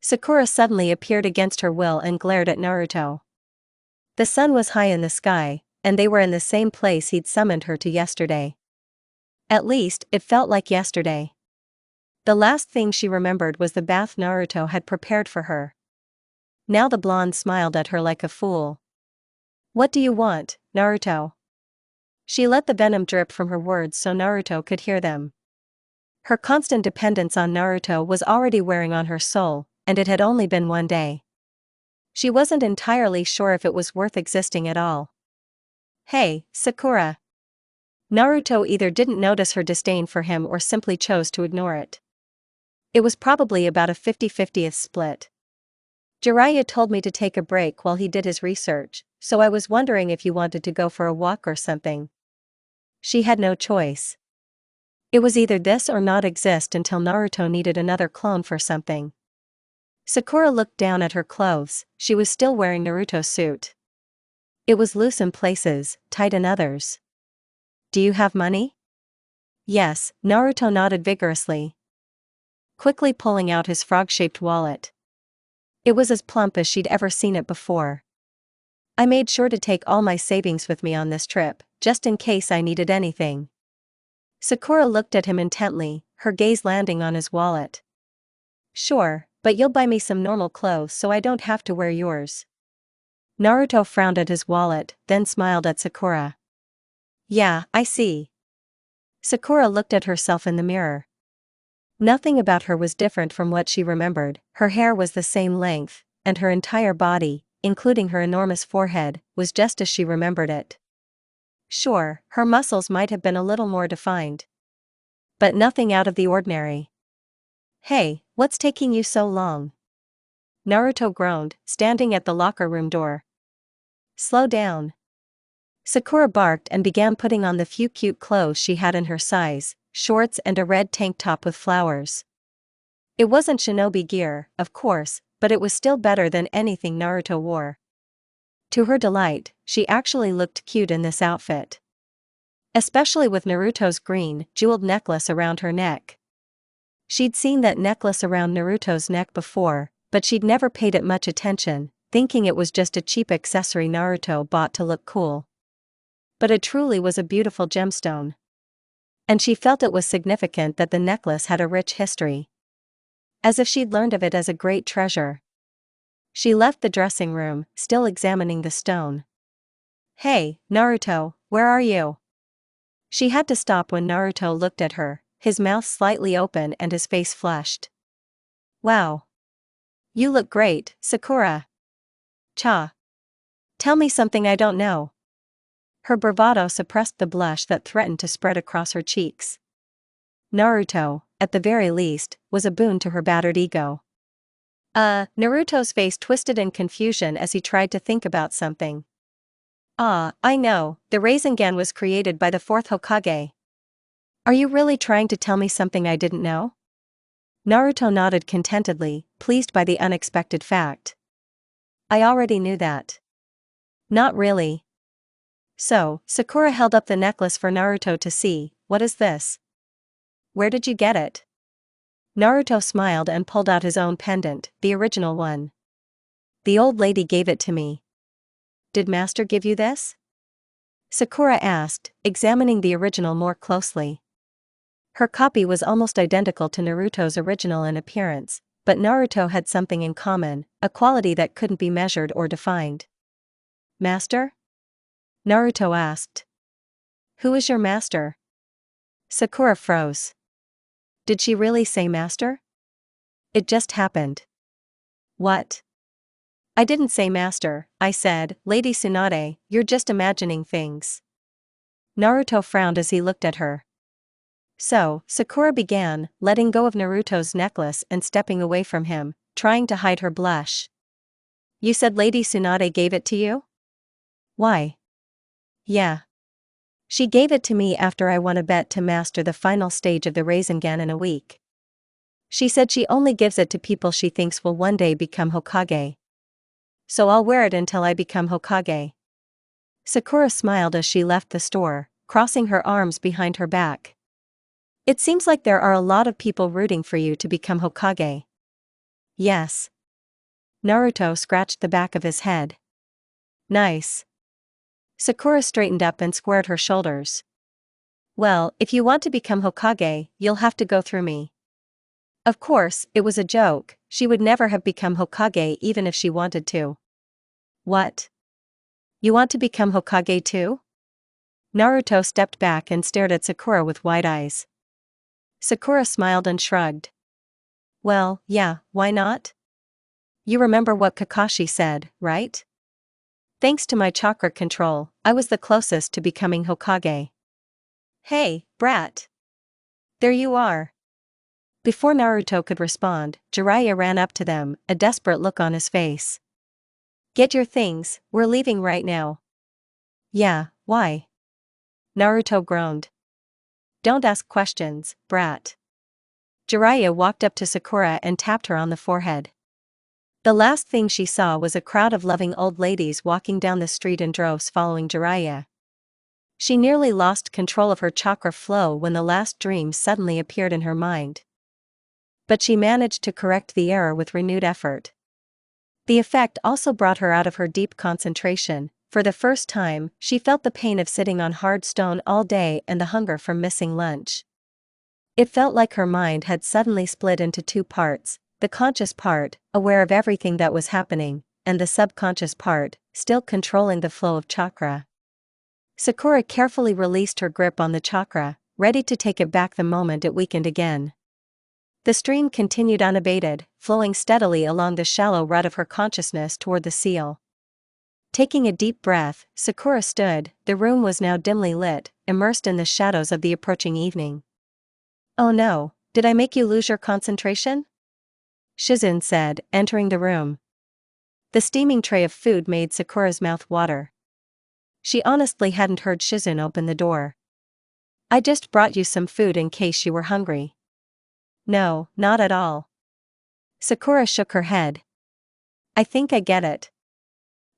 Sakura suddenly appeared against her will and glared at Naruto. The sun was high in the sky, and they were in the same place he'd summoned her to yesterday. At least, it felt like yesterday. The last thing she remembered was the bath Naruto had prepared for her. Now the blonde smiled at her like a fool. What do you want, Naruto? She let the venom drip from her words so Naruto could hear them. Her constant dependence on Naruto was already wearing on her soul, and it had only been 1 day. She wasn't entirely sure if it was worth existing at all. Hey, Sakura. Naruto either didn't notice her disdain for him or simply chose to ignore it. It was probably about a 50-50 split. Jiraiya told me to take a break while he did his research, so I was wondering if you wanted to go for a walk or something. She had no choice. It was either this or not exist until Naruto needed another clone for something. Sakura looked down at her clothes. She was still wearing Naruto's suit. It was loose in places, tight in others. Do you have money? Yes, Naruto nodded vigorously, quickly pulling out his frog-shaped wallet. It was as plump as she'd ever seen it before. I made sure to take all my savings with me on this trip, just in case I needed anything. Sakura looked at him intently, her gaze landing on his wallet. Sure, but you'll buy me some normal clothes so I don't have to wear yours. Naruto frowned at his wallet, then smiled at Sakura. Yeah, I see. Sakura looked at herself in the mirror. Nothing about her was different from what she remembered. Her hair was the same length, and her entire body, including her enormous forehead, was just as she remembered it. Sure, her muscles might have been a little more defined, but nothing out of the ordinary. Hey, what's taking you so long? Naruto groaned, standing at the locker room door. Slow down. Sakura barked and began putting on the few cute clothes she had in her size, shorts and a red tank top with flowers. It wasn't shinobi gear, of course, but it was still better than anything Naruto wore. To her delight, she actually looked cute in this outfit. Especially with Naruto's green, jeweled necklace around her neck. She'd seen that necklace around Naruto's neck before, but she'd never paid it much attention, thinking it was just a cheap accessory Naruto bought to look cool. But it truly was a beautiful gemstone. And she felt it was significant that the necklace had a rich history. As if she'd learned of it as a great treasure. She left the dressing room, still examining the stone. Hey, Naruto, where are you? She had to stop when Naruto looked at her, his mouth slightly open and his face flushed. Wow. You look great, Sakura. Cha. Tell me something I don't know. Her bravado suppressed the blush that threatened to spread across her cheeks. Naruto, at the very least, was a boon to her battered ego. Naruto's face twisted in confusion as he tried to think about something. Ah, I know, the Rasengan was created by the fourth Hokage. Are you really trying to tell me something I didn't know? Naruto nodded contentedly, pleased by the unexpected fact. I already knew that. Not really. So, Sakura held up the necklace for Naruto to see. What is this? Where did you get it? Naruto smiled and pulled out his own pendant, the original one. The old lady gave it to me. Did Master give you this? Sakura asked, examining the original more closely. Her copy was almost identical to Naruto's original in appearance, but Naruto had something in common, a quality that couldn't be measured or defined. Master? Naruto asked. Who is your master? Sakura froze. Did she really say master? It just happened. What? I didn't say master, I said, Lady Tsunade, you're just imagining things. Naruto frowned as he looked at her. So, Sakura began, letting go of Naruto's necklace and stepping away from him, trying to hide her blush. You said Lady Tsunade gave it to you? Why? Yeah. She gave it to me after I won a bet to master the final stage of the Rasengan in a week. She said she only gives it to people she thinks will one day become Hokage. So I'll wear it until I become Hokage. Sakura smiled as she left the store, crossing her arms behind her back. It seems like there are a lot of people rooting for you to become Hokage. Yes. Naruto scratched the back of his head. Nice. Sakura straightened up and squared her shoulders. Well, if you want to become Hokage, you'll have to go through me. Of course, it was a joke, she would never have become Hokage even if she wanted to. What? You want to become Hokage too? Naruto stepped back and stared at Sakura with wide eyes. Sakura smiled and shrugged. Well, yeah, why not? You remember what Kakashi said, right? Thanks to my chakra control, I was the closest to becoming Hokage. Hey, brat! There you are! Before Naruto could respond, Jiraiya ran up to them, a desperate look on his face. Get your things, we're leaving right now. Yeah, why? Naruto groaned. Don't ask questions, brat. Jiraiya walked up to Sakura and tapped her on the forehead. The last thing she saw was a crowd of loving old ladies walking down the street in droves following Jiraiya. She nearly lost control of her chakra flow when the last dream suddenly appeared in her mind. But she managed to correct the error with renewed effort. The effect also brought her out of her deep concentration. For the first time, she felt the pain of sitting on hard stone all day and the hunger from missing lunch. It felt like her mind had suddenly split into two parts, the conscious part, aware of everything that was happening, and the subconscious part, still controlling the flow of chakra. Sakura carefully released her grip on the chakra, ready to take it back the moment it weakened again. The stream continued unabated, flowing steadily along the shallow rut of her consciousness toward the seal. Taking a deep breath, Sakura stood. The room was now dimly lit, immersed in the shadows of the approaching evening. Oh no, did I make you lose your concentration? Shizune said, entering the room. The steaming tray of food made Sakura's mouth water. She honestly hadn't heard Shizune open the door. I just brought you some food in case you were hungry. No, not at all. Sakura shook her head. I think I get it.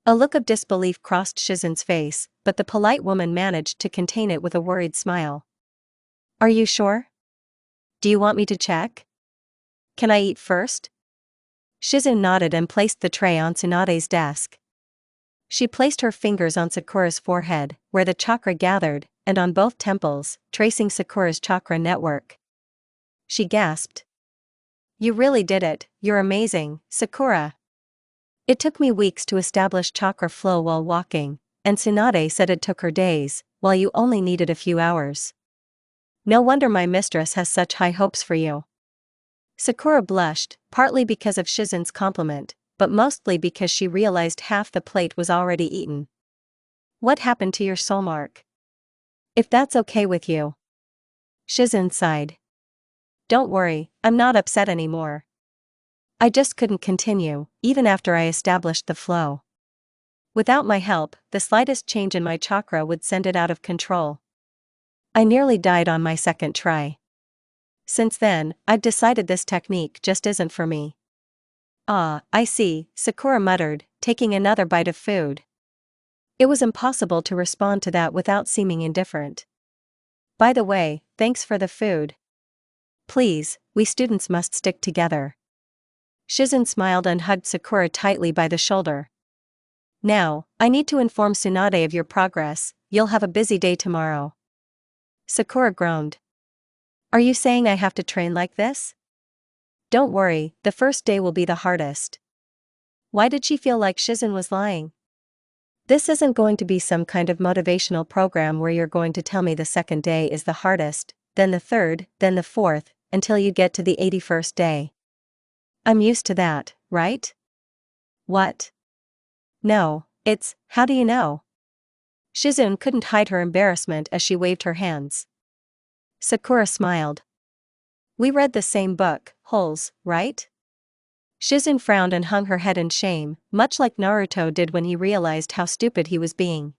A look of disbelief crossed Shizune's face, but the polite woman managed to contain it with a worried smile. Are you sure? Do you want me to check? Can I eat first? Shizune nodded and placed the tray on Tsunade's desk. She placed her fingers on Sakura's forehead, where the chakra gathered, and on both temples, tracing Sakura's chakra network. She gasped. You really did it, you're amazing, Sakura. It took me weeks to establish chakra flow while walking, and Tsunade said it took her days, while you only needed a few hours. No wonder my mistress has such high hopes for you. Sakura blushed, partly because of Shizune's compliment, but mostly because she realized half the plate was already eaten. What happened to your soul mark? If that's okay with you. Shizune sighed. Don't worry, I'm not upset anymore. I just couldn't continue, even after I established the flow. Without my help, the slightest change in my chakra would send it out of control. I nearly died on my second try. Since then, I've decided this technique just isn't for me. Ah, I see, Sakura muttered, taking another bite of food. It was impossible to respond to that without seeming indifferent. By the way, thanks for the food. Please, we students must stick together. Shizen smiled and hugged Sakura tightly by the shoulder. Now, I need to inform Tsunade of your progress, you'll have a busy day tomorrow. Sakura groaned. Are you saying I have to train like this? Don't worry, the first day will be the hardest. Why did she feel like Shizen was lying? This isn't going to be some kind of motivational program where you're going to tell me the second day is the hardest, then the third, then the fourth, until you get to the 81st day. I'm used to that, right? What? No, how do you know? Shizune couldn't hide her embarrassment as she waved her hands. Sakura smiled. We read the same book, Holes, right? Shizune frowned and hung her head in shame, much like Naruto did when he realized how stupid he was being.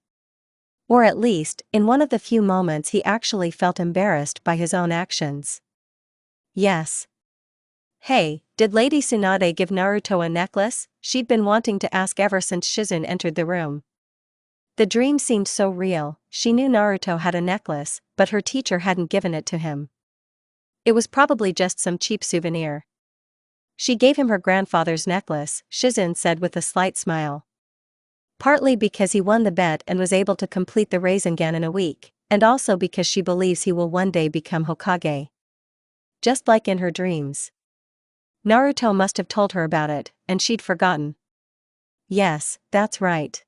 Or at least, in one of the few moments he actually felt embarrassed by his own actions. Yes. Hey, did Lady Tsunade give Naruto a necklace? She'd been wanting to ask ever since Shizune entered the room. The dream seemed so real. She knew Naruto had a necklace, but her teacher hadn't given it to him. It was probably just some cheap souvenir. She gave him her grandfather's necklace, Shizune said with a slight smile. Partly because he won the bet and was able to complete the Rasengan in a week, and also because she believes he will one day become Hokage. Just like in her dreams. Naruto must have told her about it, and she'd forgotten. Yes, that's right.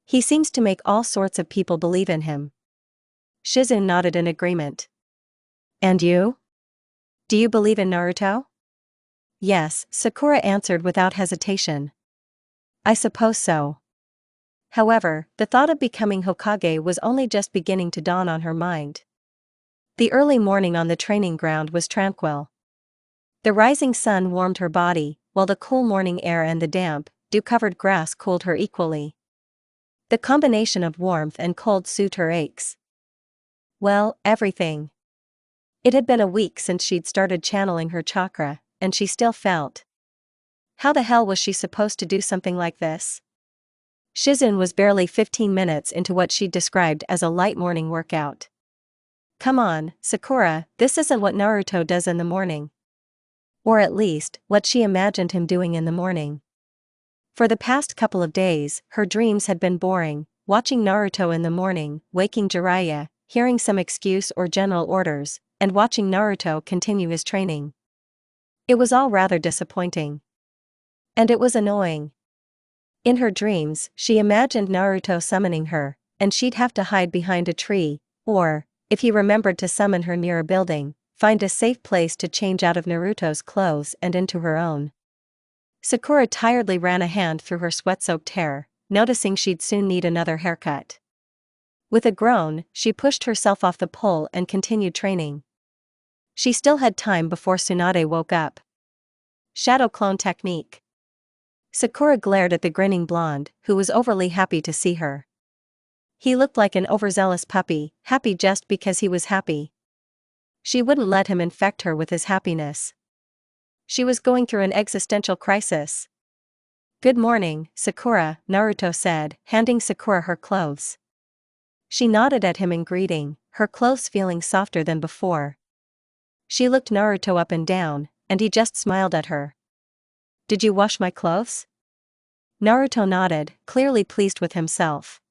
He seems to make all sorts of people believe in him. Shizune nodded in agreement. And you? Do you believe in Naruto? Yes, Sakura answered without hesitation. I suppose so. However, the thought of becoming Hokage was only just beginning to dawn on her mind. The early morning on the training ground was tranquil. The rising sun warmed her body, while the cool morning air and the damp, dew-covered grass cooled her equally. The combination of warmth and cold soothed her aches. Well, everything. It had been a week since she'd started channeling her chakra, and she still felt. How the hell was she supposed to do something like this? Shizune was barely 15 minutes into what she'd described as a light morning workout. Come on, Sakura, this isn't what Naruto does in the morning. Or at least, what she imagined him doing in the morning. For the past couple of days, her dreams had been boring, watching Naruto in the morning, waking Jiraiya, hearing some excuse or general orders, and watching Naruto continue his training. It was all rather disappointing. And it was annoying. In her dreams, she imagined Naruto summoning her, and she'd have to hide behind a tree, or, if he remembered to summon her near a building, find a safe place to change out of Naruto's clothes and into her own. Sakura tiredly ran a hand through her sweat-soaked hair, noticing she'd soon need another haircut. With a groan, she pushed herself off the pole and continued training. She still had time before Tsunade woke up. Shadow clone technique. Sakura glared at the grinning blonde, who was overly happy to see her. He looked like an overzealous puppy, happy just because he was happy. She wouldn't let him infect her with his happiness. She was going through an existential crisis. Good morning, Sakura, Naruto said, handing Sakura her clothes. She nodded at him in greeting, her clothes feeling softer than before. She looked Naruto up and down, and he just smiled at her. Did you wash my clothes? Naruto nodded, clearly pleased with himself.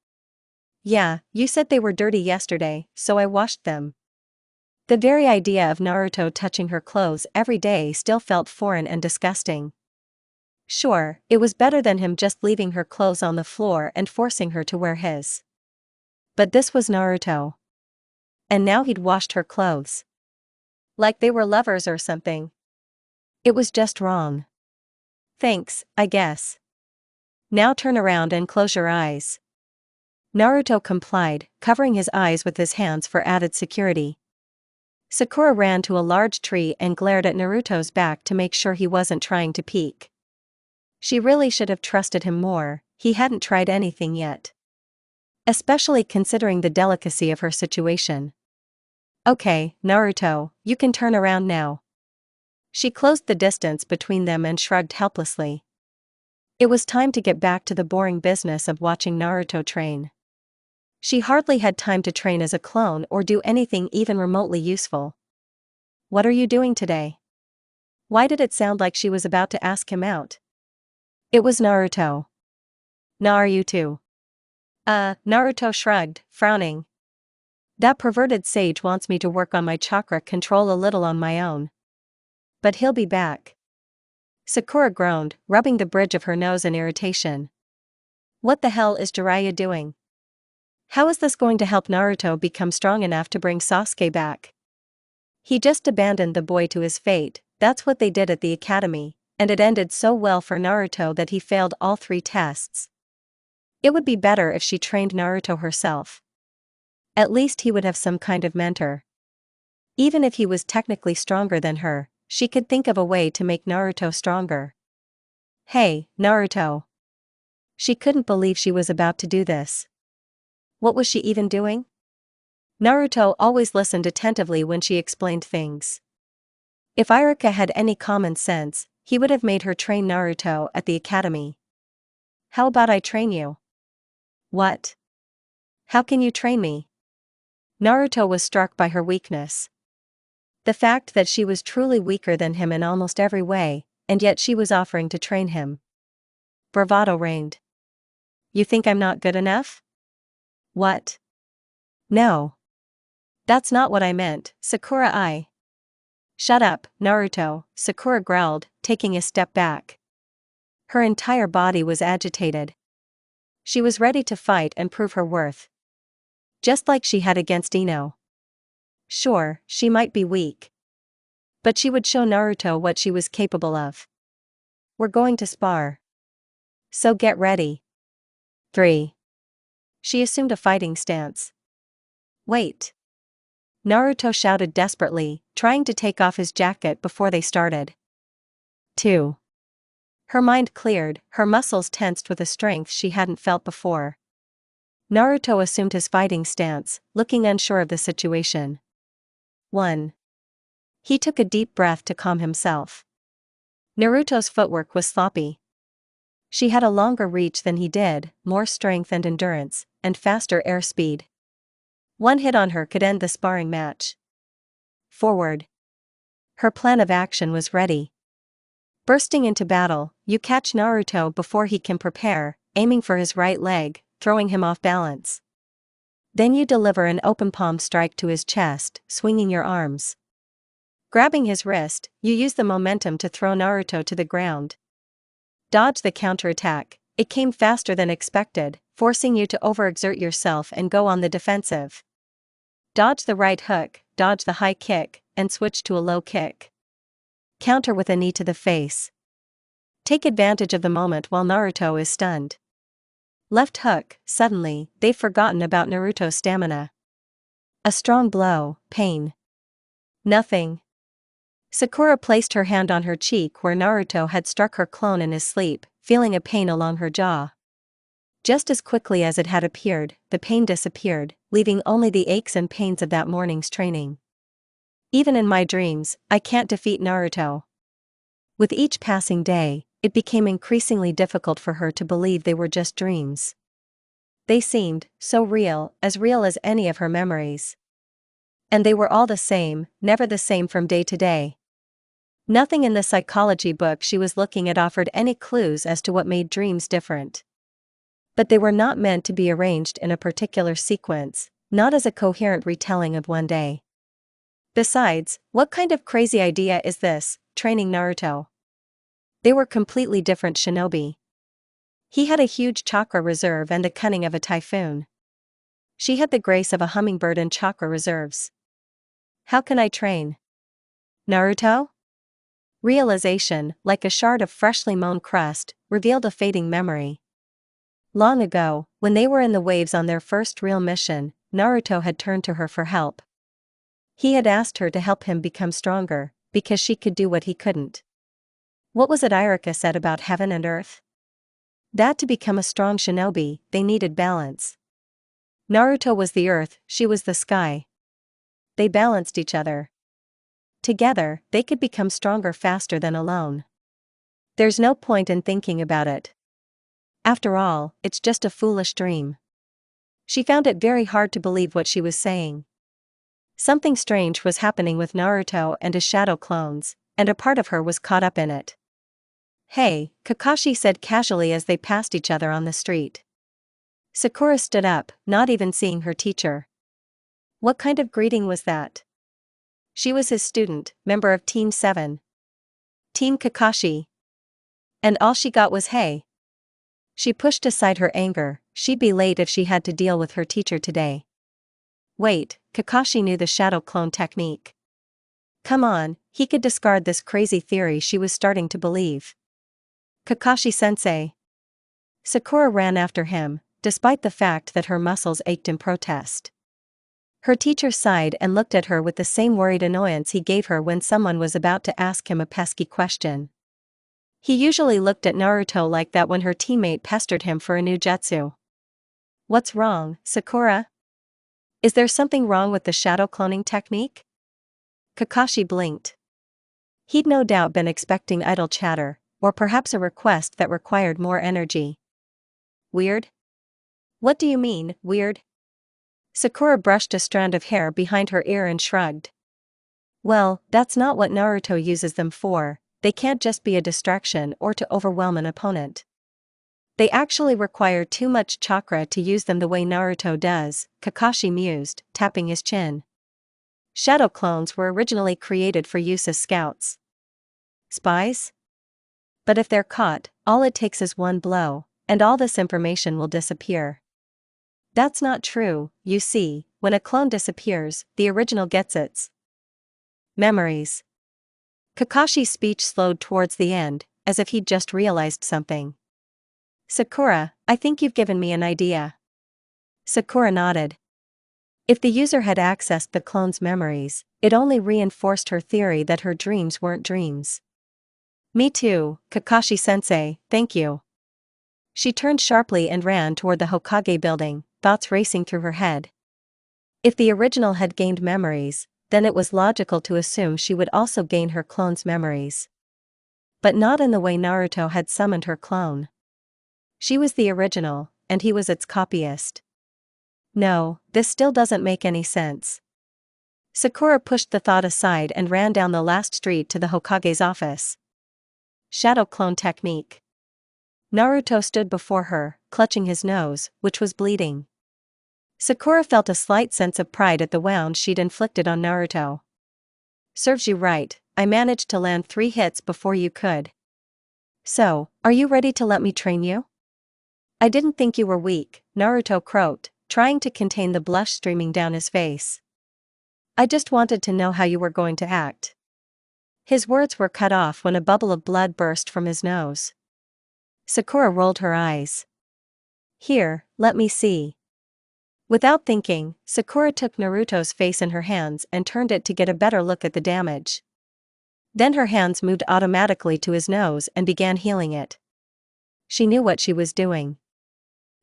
Yeah, you said they were dirty yesterday, so I washed them. The very idea of Naruto touching her clothes every day still felt foreign and disgusting. Sure, it was better than him just leaving her clothes on the floor and forcing her to wear his. But this was Naruto. And now he'd washed her clothes. Like they were lovers or something. It was just wrong. Thanks, I guess. Now turn around and close your eyes. Naruto complied, covering his eyes with his hands for added security. Sakura ran to a large tree and glared at Naruto's back to make sure he wasn't trying to peek. She really should have trusted him more, he hadn't tried anything yet. Especially considering the delicacy of her situation. Okay, Naruto, you can turn around now. She closed the distance between them and shrugged helplessly. It was time to get back to the boring business of watching Naruto train. She hardly had time to train as a clone or do anything even remotely useful. What are you doing today? Why did it sound like she was about to ask him out? It was Naruto. Are you too? Naruto shrugged, frowning. That perverted sage wants me to work on my chakra control a little on my own. But he'll be back. Sakura groaned, rubbing the bridge of her nose in irritation. What the hell is Jiraiya doing? How is this going to help Naruto become strong enough to bring Sasuke back? He just abandoned the boy to his fate. That's what they did at the academy, and it ended so well for Naruto that he failed all 3 tests. It would be better if she trained Naruto herself. At least he would have some kind of mentor. Even if he was technically stronger than her, she could think of a way to make Naruto stronger. Hey, Naruto. She couldn't believe she was about to do this. What was she even doing? Naruto always listened attentively when she explained things. If Iruka had any common sense, he would have made her train Naruto at the academy. How about I train you? What? How can you train me? Naruto was struck by her weakness. The fact that she was truly weaker than him in almost every way, and yet she was offering to train him. Bravado reigned. You think I'm not good enough? What? No. That's not what I meant, Sakura. Shut up, Naruto, Sakura growled, taking a step back. Her entire body was agitated. She was ready to fight and prove her worth. Just like she had against Ino. Sure, she might be weak. But she would show Naruto what she was capable of. We're going to spar. So get ready. 3. She assumed a fighting stance. Wait. Naruto shouted desperately, trying to take off his jacket before they started. 2. Her mind cleared, her muscles tensed with a strength she hadn't felt before. Naruto assumed his fighting stance, looking unsure of the situation. 1. He took a deep breath to calm himself. Naruto's footwork was sloppy. She had a longer reach than he did, more strength and endurance, and faster air speed. One hit on her could end the sparring match. Forward. Her plan of action was ready. Bursting into battle, you catch Naruto before he can prepare, aiming for his right leg, throwing him off balance. Then you deliver an open palm strike to his chest, swinging your arms. Grabbing his wrist, you use the momentum to throw Naruto to the ground. Dodge the counterattack. It came faster than expected, forcing you to overexert yourself and go on the defensive. Dodge the right hook, dodge the high kick, and switch to a low kick. Counter with a knee to the face. Take advantage of the moment while Naruto is stunned. Left hook. Suddenly, they've forgotten about Naruto's stamina. A strong blow, pain. Nothing. Sakura placed her hand on her cheek where Naruto had struck her clone in his sleep, feeling a pain along her jaw. Just as quickly as it had appeared, the pain disappeared, leaving only the aches and pains of that morning's training. Even in my dreams, I can't defeat Naruto. With each passing day, it became increasingly difficult for her to believe they were just dreams. They seemed so real as any of her memories. And they were all the same, never the same from day to day. Nothing in the psychology book she was looking at offered any clues as to what made dreams different. But they were not meant to be arranged in a particular sequence, not as a coherent retelling of one day. Besides, what kind of crazy idea is this, training Naruto? They were completely different shinobi. He had a huge chakra reserve and the cunning of a typhoon. She had the grace of a hummingbird and chakra reserves. How can I train Naruto? Realization, like a shard of freshly mown crust, revealed a fading memory. Long ago, when they were in the waves on their first real mission, Naruto had turned to her for help. He had asked her to help him become stronger, because she could do what he couldn't. What was it Iruka said about heaven and earth? That to become a strong shinobi, they needed balance. Naruto was the earth, she was the sky. They balanced each other. Together, they could become stronger faster than alone. There's no point in thinking about it. After all, it's just a foolish dream. She found it very hard to believe what she was saying. Something strange was happening with Naruto and his shadow clones, and a part of her was caught up in it. "Hey," Kakashi said casually as they passed each other on the street. Sakura stood up, not even seeing her teacher. What kind of greeting was that? She was his student, member of Team 7. Team Kakashi. And all she got was hey. She pushed aside her anger, she'd be late if she had to deal with her teacher today. Wait, Kakashi knew the shadow clone technique. Come on, he could discard this crazy theory she was starting to believe. Kakashi-sensei. Sakura ran after him, despite the fact that her muscles ached in protest. Her teacher sighed and looked at her with the same worried annoyance he gave her when someone was about to ask him a pesky question. He usually looked at Naruto like that when her teammate pestered him for a new jutsu. What's wrong, Sakura? Is there something wrong with the shadow cloning technique? Kakashi blinked. He'd no doubt been expecting idle chatter, or perhaps a request that required more energy. Weird? What do you mean, weird? Sakura brushed a strand of hair behind her ear and shrugged. Well, that's not what Naruto uses them for, they can't just be a distraction or to overwhelm an opponent. They actually require too much chakra to use them the way Naruto does, Kakashi mused, tapping his chin. Shadow clones were originally created for use as scouts. Spies? But if they're caught, all it takes is one blow, and all this information will disappear. That's not true, you see, when a clone disappears, the original gets its memories. Kakashi's speech slowed towards the end, as if he'd just realized something. Sakura, I think you've given me an idea. Sakura nodded. If the user had accessed the clone's memories, it only reinforced her theory that her dreams weren't dreams. Me too, Kakashi-sensei, thank you. She turned sharply and ran toward the Hokage building, thoughts racing through her head. If the original had gained memories, then it was logical to assume she would also gain her clone's memories. But not in the way Naruto had summoned her clone. She was the original, and he was its copyist. No, this still doesn't make any sense. Sakura pushed the thought aside and ran down the last street to the Hokage's office. Shadow clone technique. Naruto stood before her, clutching his nose, which was bleeding. Sakura felt a slight sense of pride at the wound she'd inflicted on Naruto. Serves you right, I managed to land 3 hits before you could. So, are you ready to let me train you? I didn't think you were weak, Naruto croaked, trying to contain the blush streaming down his face. I just wanted to know how you were going to act. His words were cut off when a bubble of blood burst from his nose. Sakura rolled her eyes. Here, let me see. Without thinking, Sakura took Naruto's face in her hands and turned it to get a better look at the damage. Then her hands moved automatically to his nose and began healing it. She knew what she was doing.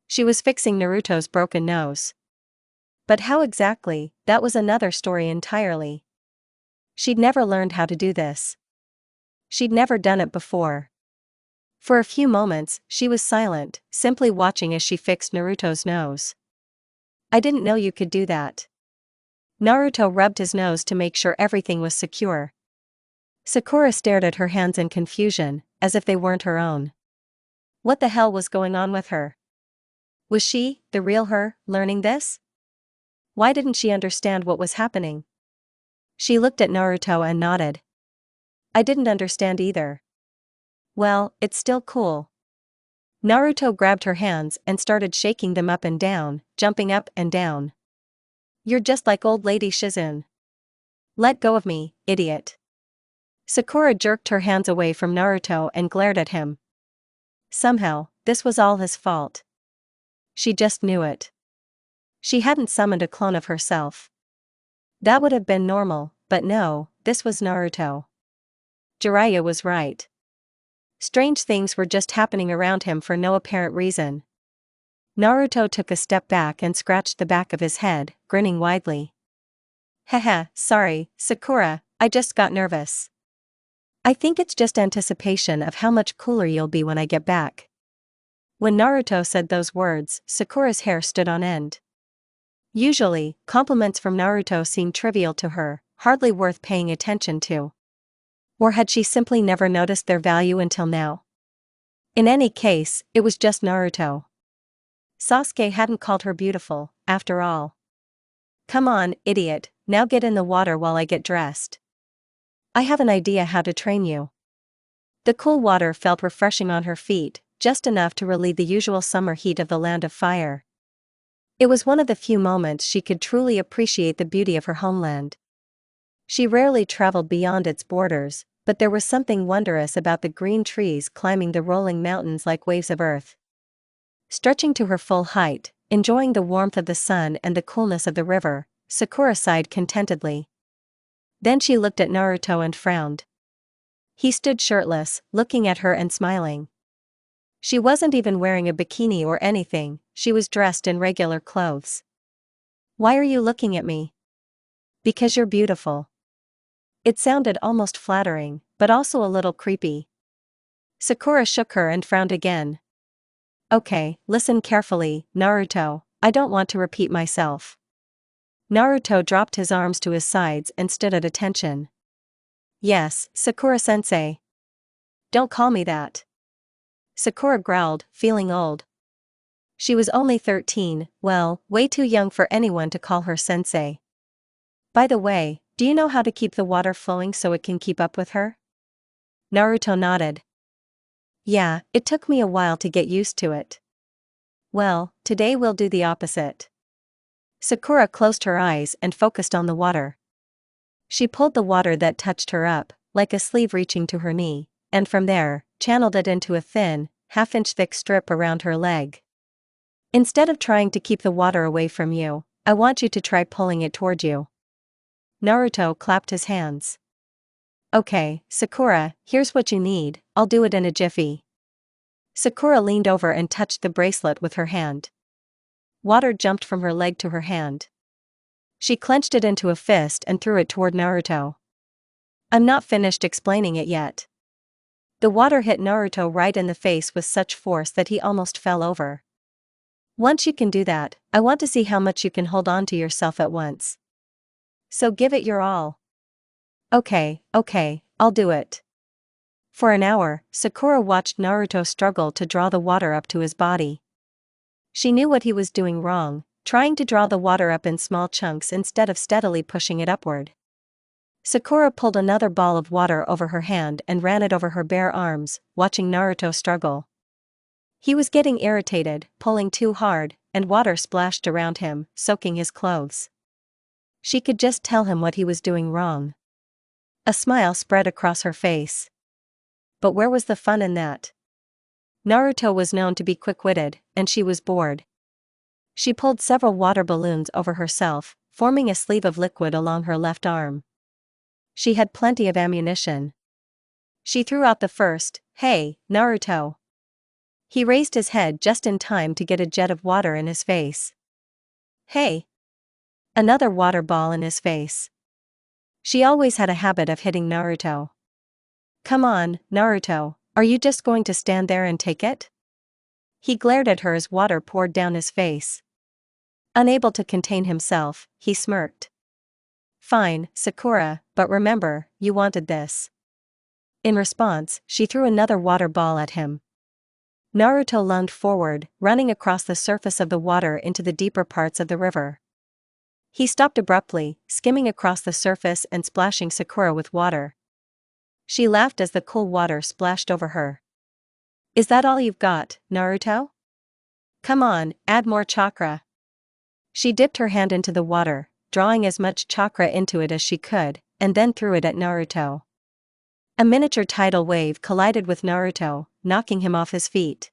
She was fixing Naruto's broken nose. But how exactly, that was another story entirely. She'd never learned how to do this. She'd never done it before. For a few moments, she was silent, simply watching as she fixed Naruto's nose. I didn't know you could do that. Naruto rubbed his nose to make sure everything was secure. Sakura stared at her hands in confusion, as if they weren't her own. What the hell was going on with her? Was she, the real her, learning this? Why didn't she understand what was happening? She looked at Naruto and nodded. I didn't understand either. Well, it's still cool. Naruto grabbed her hands and started shaking them up and down, jumping up and down. You're just like old lady Shizune. Let go of me, idiot. Sakura jerked her hands away from Naruto and glared at him. Somehow, this was all his fault. She just knew it. She hadn't summoned a clone of herself. That would have been normal, but no, this was Naruto. Jiraiya was right. Strange things were just happening around him for no apparent reason. Naruto took a step back and scratched the back of his head, grinning widely. Haha, sorry, Sakura, I just got nervous. I think it's just anticipation of how much cooler you'll be when I get back. When Naruto said those words, Sakura's hair stood on end. Usually, compliments from Naruto seemed trivial to her, hardly worth paying attention to. Or had she simply never noticed their value until now? In any case, it was just Naruto. Sasuke hadn't called her beautiful, after all. Come on, idiot, now get in the water while I get dressed. I have an idea how to train you. The cool water felt refreshing on her feet, just enough to relieve the usual summer heat of the Land of Fire. It was one of the few moments she could truly appreciate the beauty of her homeland. She rarely traveled beyond its borders, but there was something wondrous about the green trees climbing the rolling mountains like waves of earth. Stretching to her full height, enjoying the warmth of the sun and the coolness of the river, Sakura sighed contentedly. Then she looked at Naruto and frowned. He stood shirtless, looking at her and smiling. She wasn't even wearing a bikini or anything, she was dressed in regular clothes. Why are you looking at me? Because you're beautiful. It sounded almost flattering, but also a little creepy. Sakura shook her and frowned again. Okay, listen carefully, Naruto, I don't want to repeat myself. Naruto dropped his arms to his sides and stood at attention. Yes, Sakura-sensei. Don't call me that. Sakura growled, feeling old. She was only 13, well, way too young for anyone to call her sensei. By the way, do you know how to keep the water flowing so it can keep up with her? Naruto nodded. Yeah, it took me a while to get used to it. Well, today we'll do the opposite. Sakura closed her eyes and focused on the water. She pulled the water that touched her up, like a sleeve reaching to her knee, and from there, channeled it into a thin, half-inch thick strip around her leg. Instead of trying to keep the water away from you, I want you to try pulling it toward you. Naruto clapped his hands. Okay, Sakura, here's what you need, I'll do it in a jiffy. Sakura leaned over and touched the bracelet with her hand. Water jumped from her leg to her hand. She clenched it into a fist and threw it toward Naruto. I'm not finished explaining it yet. The water hit Naruto right in the face with such force that he almost fell over. Once you can do that, I want to see how much you can hold on to yourself at once. So give it your all. Okay, I'll do it. For an hour, Sakura watched Naruto struggle to draw the water up to his body. She knew what he was doing wrong, trying to draw the water up in small chunks instead of steadily pushing it upward. Sakura pulled another ball of water over her hand and ran it over her bare arms, watching Naruto struggle. He was getting irritated, pulling too hard, and water splashed around him, soaking his clothes. She could just tell him what he was doing wrong. A smile spread across her face. But where was the fun in that? Naruto was known to be quick-witted, and she was bored. She pulled several water balloons over herself, forming a sleeve of liquid along her left arm. She had plenty of ammunition. She threw out the first, "Hey, Naruto." He raised his head just in time to get a jet of water in his face. "Hey." Another water ball in his face. She always had a habit of hitting Naruto. Come on, Naruto, are you just going to stand there and take it? He glared at her as water poured down his face. Unable to contain himself, he smirked. Fine, Sakura, but remember, you wanted this. In response, she threw another water ball at him. Naruto lunged forward, running across the surface of the water into the deeper parts of the river. He stopped abruptly, skimming across the surface and splashing Sakura with water. She laughed as the cool water splashed over her. Is that all you've got, Naruto? Come on, add more chakra. She dipped her hand into the water, drawing as much chakra into it as she could, and then threw it at Naruto. A miniature tidal wave collided with Naruto, knocking him off his feet.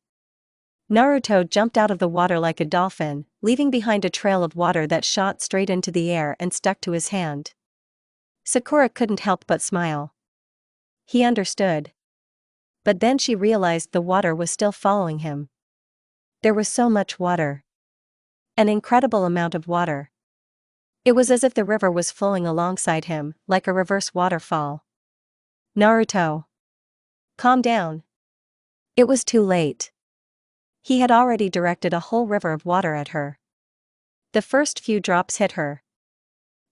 Naruto jumped out of the water like a dolphin, leaving behind a trail of water that shot straight into the air and stuck to his hand. Sakura couldn't help but smile. He understood. But then she realized the water was still following him. There was so much water. An incredible amount of water. It was as if the river was flowing alongside him, like a reverse waterfall. Naruto. Calm down. It was too late. He had already directed a whole river of water at her. The first few drops hit her.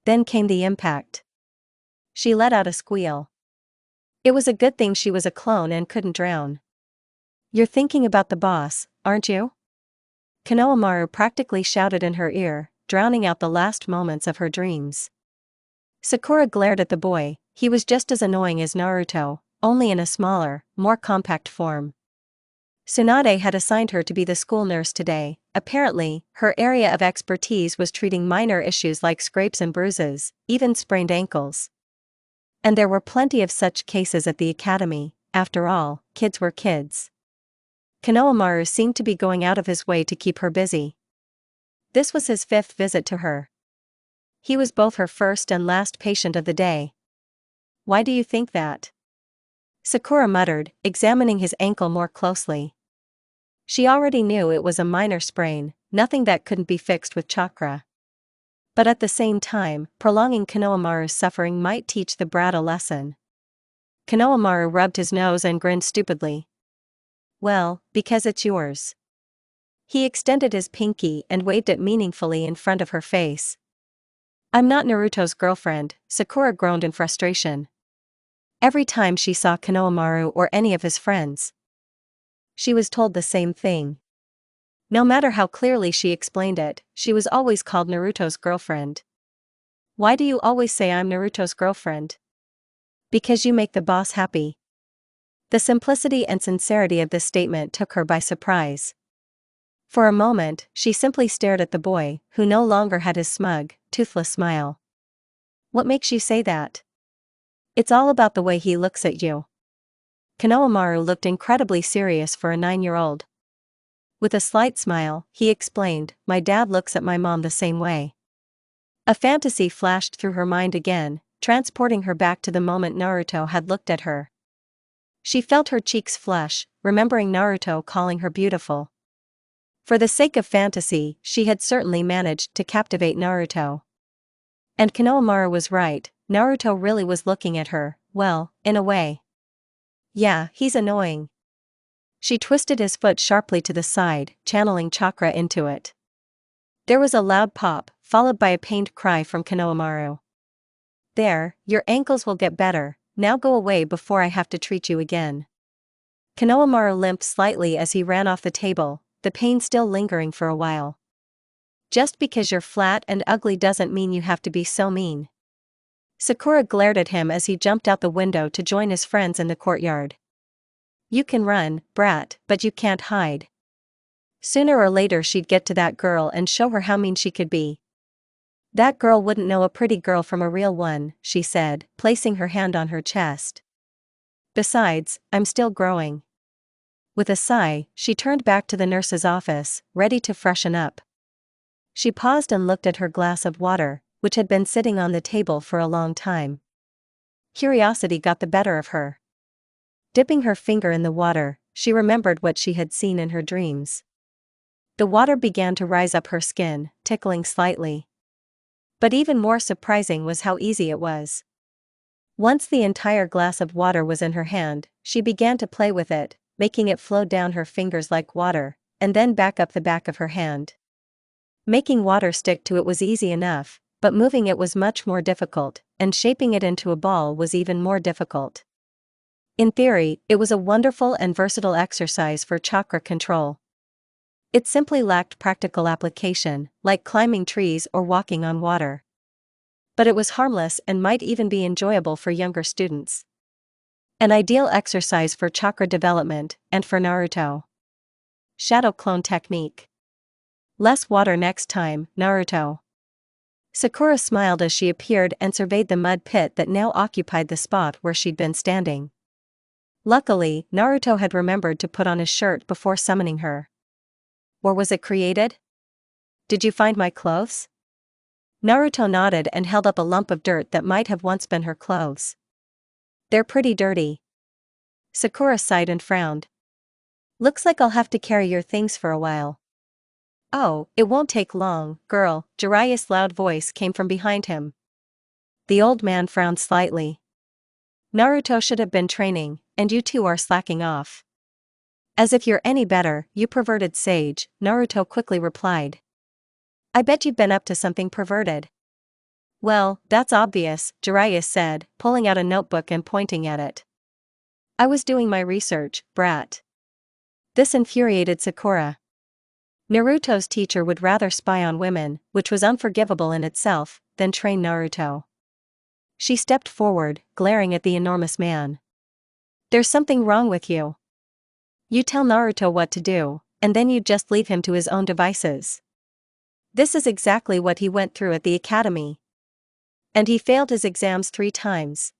Then came the impact. She let out a squeal. It was a good thing she was a clone and couldn't drown. You're thinking about the boss, aren't you? Konohamaru practically shouted in her ear, drowning out the last moments of her dreams. Sakura glared at the boy. He was just as annoying as Naruto, only in a smaller, more compact form. Tsunade had assigned her to be the school nurse today. Apparently, her area of expertise was treating minor issues like scrapes and bruises, even sprained ankles. And there were plenty of such cases at the academy. After all, kids were kids. Konohamaru seemed to be going out of his way to keep her busy. This was his 5th visit to her. He was both her first and last patient of the day. Why do you think that? Sakura muttered, examining his ankle more closely. She already knew it was a minor sprain, nothing that couldn't be fixed with chakra. But at the same time, prolonging Konohamaru's suffering might teach the brat a lesson. Konohamaru rubbed his nose and grinned stupidly. Well, because it's yours. He extended his pinky and waved it meaningfully in front of her face. I'm not Naruto's girlfriend, Sakura groaned in frustration. Every time she saw Konohamaru or any of his friends, she was told the same thing. No matter how clearly she explained it, she was always called Naruto's girlfriend. Why do you always say I'm Naruto's girlfriend? Because you make the boss happy. The simplicity and sincerity of this statement took her by surprise. For a moment, she simply stared at the boy, who no longer had his smug, toothless smile. What makes you say that? It's all about the way he looks at you. Konohamaru looked incredibly serious for a 9-year-old. With a slight smile, he explained, my dad looks at my mom the same way. A fantasy flashed through her mind again, transporting her back to the moment Naruto had looked at her. She felt her cheeks flush, remembering Naruto calling her beautiful. For the sake of fantasy, she had certainly managed to captivate Naruto. And Konohamaru was right, Naruto really was looking at her, well, in a way. Yeah, he's annoying. She twisted his foot sharply to the side, channeling chakra into it. There was a loud pop, followed by a pained cry from Konohamaru. There, your ankles will get better, now go away before I have to treat you again. Konohamaru limped slightly as he ran off the table, the pain still lingering for a while. Just because you're flat and ugly doesn't mean you have to be so mean. Sakura glared at him as he jumped out the window to join his friends in the courtyard. You can run, brat, but you can't hide. Sooner or later she'd get to that girl and show her how mean she could be. That girl wouldn't know a pretty girl from a real one, she said, placing her hand on her chest. Besides, I'm still growing. With a sigh, she turned back to the nurse's office, ready to freshen up. She paused and looked at her glass of water, which had been sitting on the table for a long time. Curiosity got the better of her. Dipping her finger in the water, she remembered what she had seen in her dreams. The water began to rise up her skin, tickling slightly. But even more surprising was how easy it was. Once the entire glass of water was in her hand, she began to play with it, making it flow down her fingers like water, and then back up the back of her hand. Making water stick to it was easy enough, but moving it was much more difficult, and shaping it into a ball was even more difficult. In theory, it was a wonderful and versatile exercise for chakra control. It simply lacked practical application, like climbing trees or walking on water. But it was harmless and might even be enjoyable for younger students. An ideal exercise for chakra development, and for Naruto. Shadow clone technique. Less water next time, Naruto. Sakura smiled as she appeared and surveyed the mud pit that now occupied the spot where she'd been standing. Luckily, Naruto had remembered to put on his shirt before summoning her. Or was it created? Did you find my clothes? Naruto nodded and held up a lump of dirt that might have once been her clothes. They're pretty dirty. Sakura sighed and frowned. Looks like I'll have to carry your things for a while. Oh, it won't take long, girl, Jiraiya's loud voice came from behind him. The old man frowned slightly. Naruto should have been training, and you two are slacking off. As if you're any better, you perverted sage, Naruto quickly replied. I bet you've been up to something perverted. Well, that's obvious, Jiraiya said, pulling out a notebook and pointing at it. I was doing my research, brat. This infuriated Sakura. Naruto's teacher would rather spy on women, which was unforgivable in itself, than train Naruto. She stepped forward, glaring at the enormous man. There's something wrong with you. You tell Naruto what to do, and then you just leave him to his own devices. This is exactly what he went through at the academy. And he failed his exams 3 times.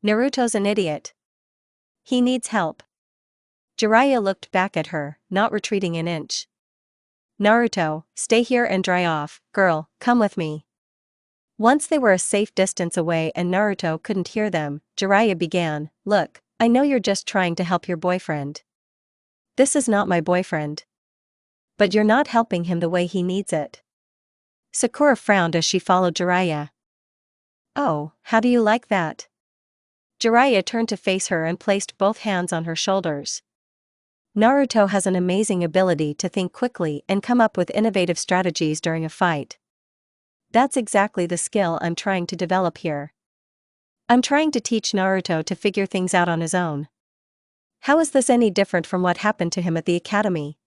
Naruto's an idiot. He needs help. Jiraiya looked back at her, not retreating an inch. Naruto, stay here and dry off, girl, come with me. Once they were a safe distance away and Naruto couldn't hear them, Jiraiya began, look, I know you're just trying to help your boyfriend. This is not my boyfriend. But you're not helping him the way he needs it. Sakura frowned as she followed Jiraiya. Oh, how do you like that? Jiraiya turned to face her and placed both hands on her shoulders. Naruto has an amazing ability to think quickly and come up with innovative strategies during a fight. That's exactly the skill I'm trying to develop here. I'm trying to teach Naruto to figure things out on his own. How is this any different from what happened to him at the academy?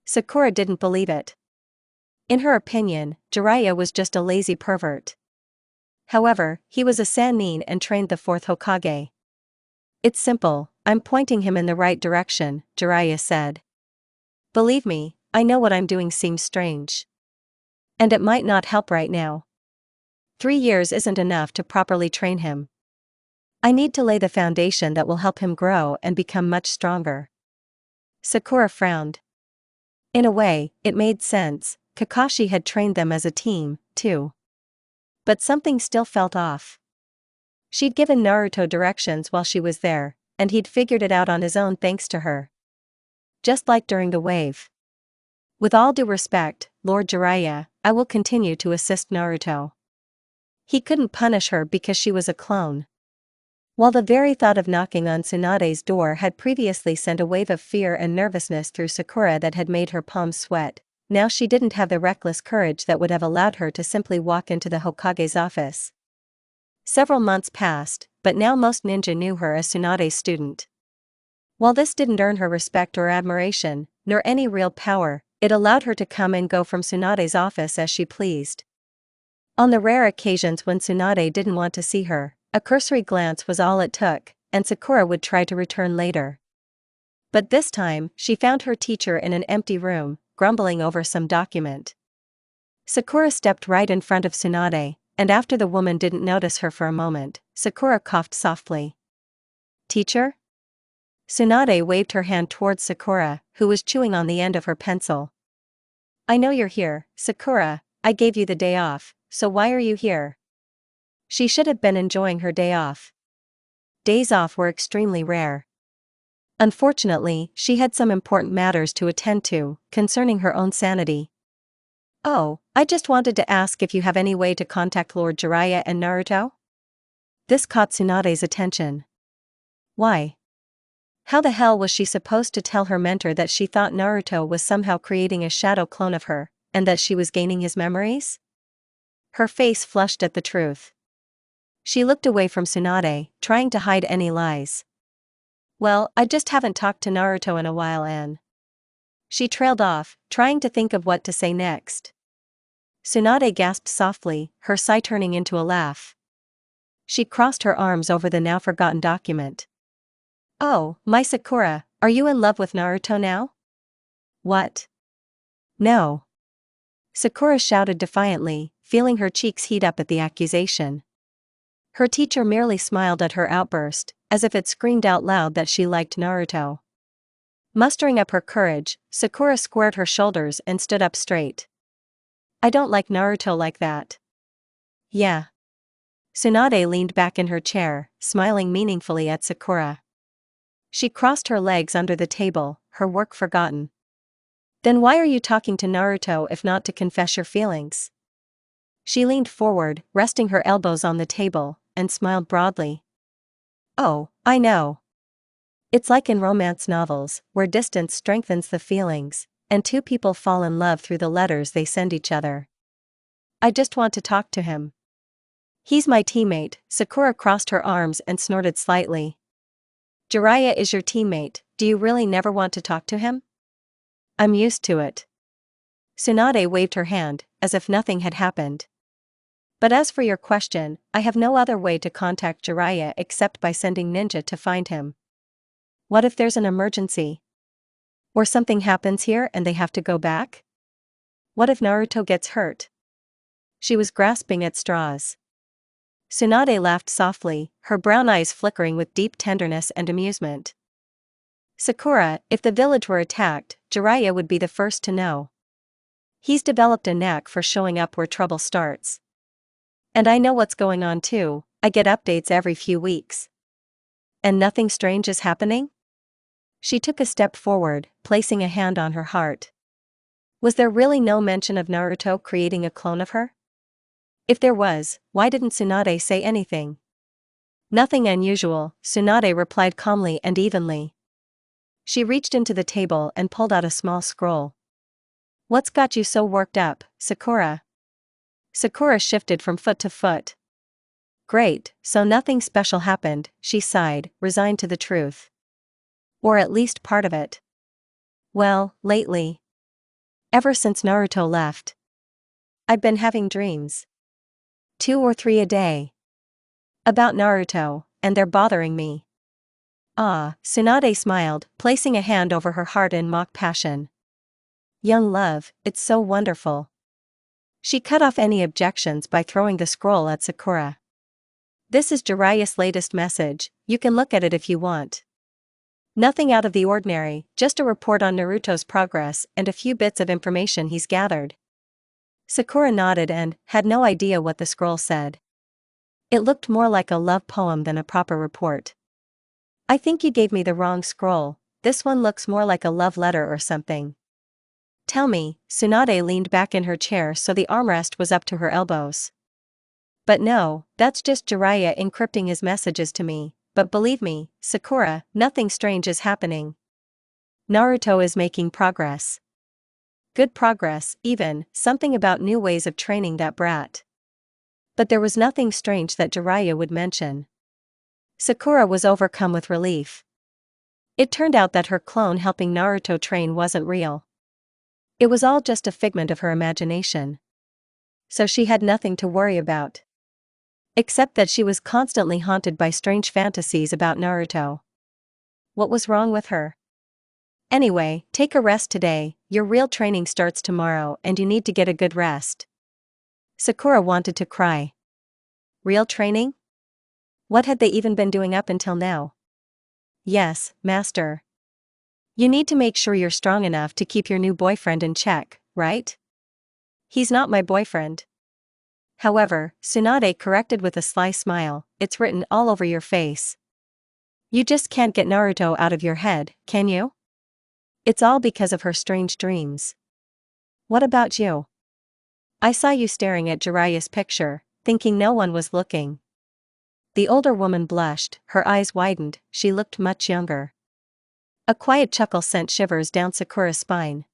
Sakura didn't believe it. In her opinion, Jiraiya was just a lazy pervert. However, he was a Sannin and trained the 4th Hokage. It's simple, I'm pointing him in the right direction, Jiraiya said. Believe me, I know what I'm doing seems strange. And it might not help right now. 3 years isn't enough to properly train him. I need to lay the foundation that will help him grow and become much stronger. Sakura frowned. In a way, it made sense, Kakashi had trained them as a team, too. But something still felt off. She'd given Naruto directions while she was there, and he'd figured it out on his own thanks to her. Just like during the wave. With all due respect, Lord Jiraiya, I will continue to assist Naruto. He couldn't punish her because she was a clone. While the very thought of knocking on Tsunade's door had previously sent a wave of fear and nervousness through Sakura that had made her palms sweat, now she didn't have the reckless courage that would have allowed her to simply walk into the Hokage's office. Several months passed, but now most ninja knew her as Tsunade's student. While this didn't earn her respect or admiration, nor any real power, it allowed her to come and go from Tsunade's office as she pleased. On the rare occasions when Tsunade didn't want to see her, a cursory glance was all it took, and Sakura would try to return later. But this time, she found her teacher in an empty room, grumbling over some document. Sakura stepped right in front of Tsunade, and after the woman didn't notice her for a moment, Sakura coughed softly. Teacher? Tsunade waved her hand towards Sakura, who was chewing on the end of her pencil. I know you're here, Sakura, I gave you the day off, so why are you here? She should have been enjoying her day off. Days off were extremely rare. Unfortunately, she had some important matters to attend to, concerning her own sanity. Oh, I just wanted to ask if you have any way to contact Lord Jiraiya and Naruto? This caught Tsunade's attention. Why? How the hell was she supposed to tell her mentor that she thought Naruto was somehow creating a shadow clone of her, and that she was gaining his memories? Her face flushed at the truth. She looked away from Tsunade, trying to hide any lies. Well, I just haven't talked to Naruto in a while and... She trailed off, trying to think of what to say next. Tsunade gasped softly, her sigh turning into a laugh. She crossed her arms over the now-forgotten document. Oh, my Sakura, are you in love with Naruto now? What? No. Sakura shouted defiantly, feeling her cheeks heat up at the accusation. Her teacher merely smiled at her outburst, as if it screamed out loud that she liked Naruto. Mustering up her courage, Sakura squared her shoulders and stood up straight. I don't like Naruto like that. Yeah. Tsunade leaned back in her chair, smiling meaningfully at Sakura. She crossed her legs under the table, her work forgotten. Then why are you talking to Naruto if not to confess your feelings? She leaned forward, resting her elbows on the table, and smiled broadly. Oh, I know. It's like in romance novels, where distance strengthens the feelings, and two people fall in love through the letters they send each other. I just want to talk to him. He's my teammate. Sakura crossed her arms and snorted slightly. Jiraiya is your teammate, do you really never want to talk to him? I'm used to it. Tsunade waved her hand, as if nothing had happened. But as for your question, I have no other way to contact Jiraiya except by sending ninja to find him. What if there's an emergency? Or something happens here and they have to go back? What if Naruto gets hurt? She was grasping at straws. Tsunade laughed softly, her brown eyes flickering with deep tenderness and amusement. Sakura, if the village were attacked, Jiraiya would be the first to know. He's developed a knack for showing up where trouble starts. And I know what's going on too, I get updates every few weeks. And nothing strange is happening? She took a step forward, placing a hand on her heart. Was there really no mention of Naruto creating a clone of her? If there was, why didn't Tsunade say anything? Nothing unusual, Tsunade replied calmly and evenly. She reached into the table and pulled out a small scroll. What's got you so worked up, Sakura? Sakura shifted from foot to foot. Great, so nothing special happened, she sighed, resigned to the truth. Or at least part of it. Well, lately. Ever since Naruto left. I've been having dreams. 2 or 3 a day. About Naruto, and they're bothering me. Ah, Tsunade smiled, placing a hand over her heart in mock passion. Young love, it's so wonderful. She cut off any objections by throwing the scroll at Sakura. This is Jiraiya's latest message, you can look at it if you want. Nothing out of the ordinary, just a report on Naruto's progress and a few bits of information he's gathered. Sakura nodded and had no idea what the scroll said. It looked more like a love poem than a proper report. I think you gave me the wrong scroll, this one looks more like a love letter or something. Tell me, Tsunade leaned back in her chair so the armrest was up to her elbows. But no, that's just Jiraiya encrypting his messages to me, but believe me, Sakura, nothing strange is happening. Naruto is making progress. Good progress, even, something about new ways of training that brat. But there was nothing strange that Jiraiya would mention. Sakura was overcome with relief. It turned out that her clone helping Naruto train wasn't real. It was all just a figment of her imagination. So she had nothing to worry about. Except that she was constantly haunted by strange fantasies about Naruto. What was wrong with her? Anyway, take a rest today, your real training starts tomorrow and you need to get a good rest. Sakura wanted to cry. Real training? What had they even been doing up until now? Yes, master. You need to make sure you're strong enough to keep your new boyfriend in check, right? He's not my boyfriend. However, Tsunade corrected with a sly smile, it's written all over your face. You just can't get Naruto out of your head, can you? It's all because of her strange dreams. What about you? I saw you staring at Jiraiya's picture, thinking no one was looking. The older woman blushed, her eyes widened, she looked much younger. A quiet chuckle sent shivers down Sakura's spine.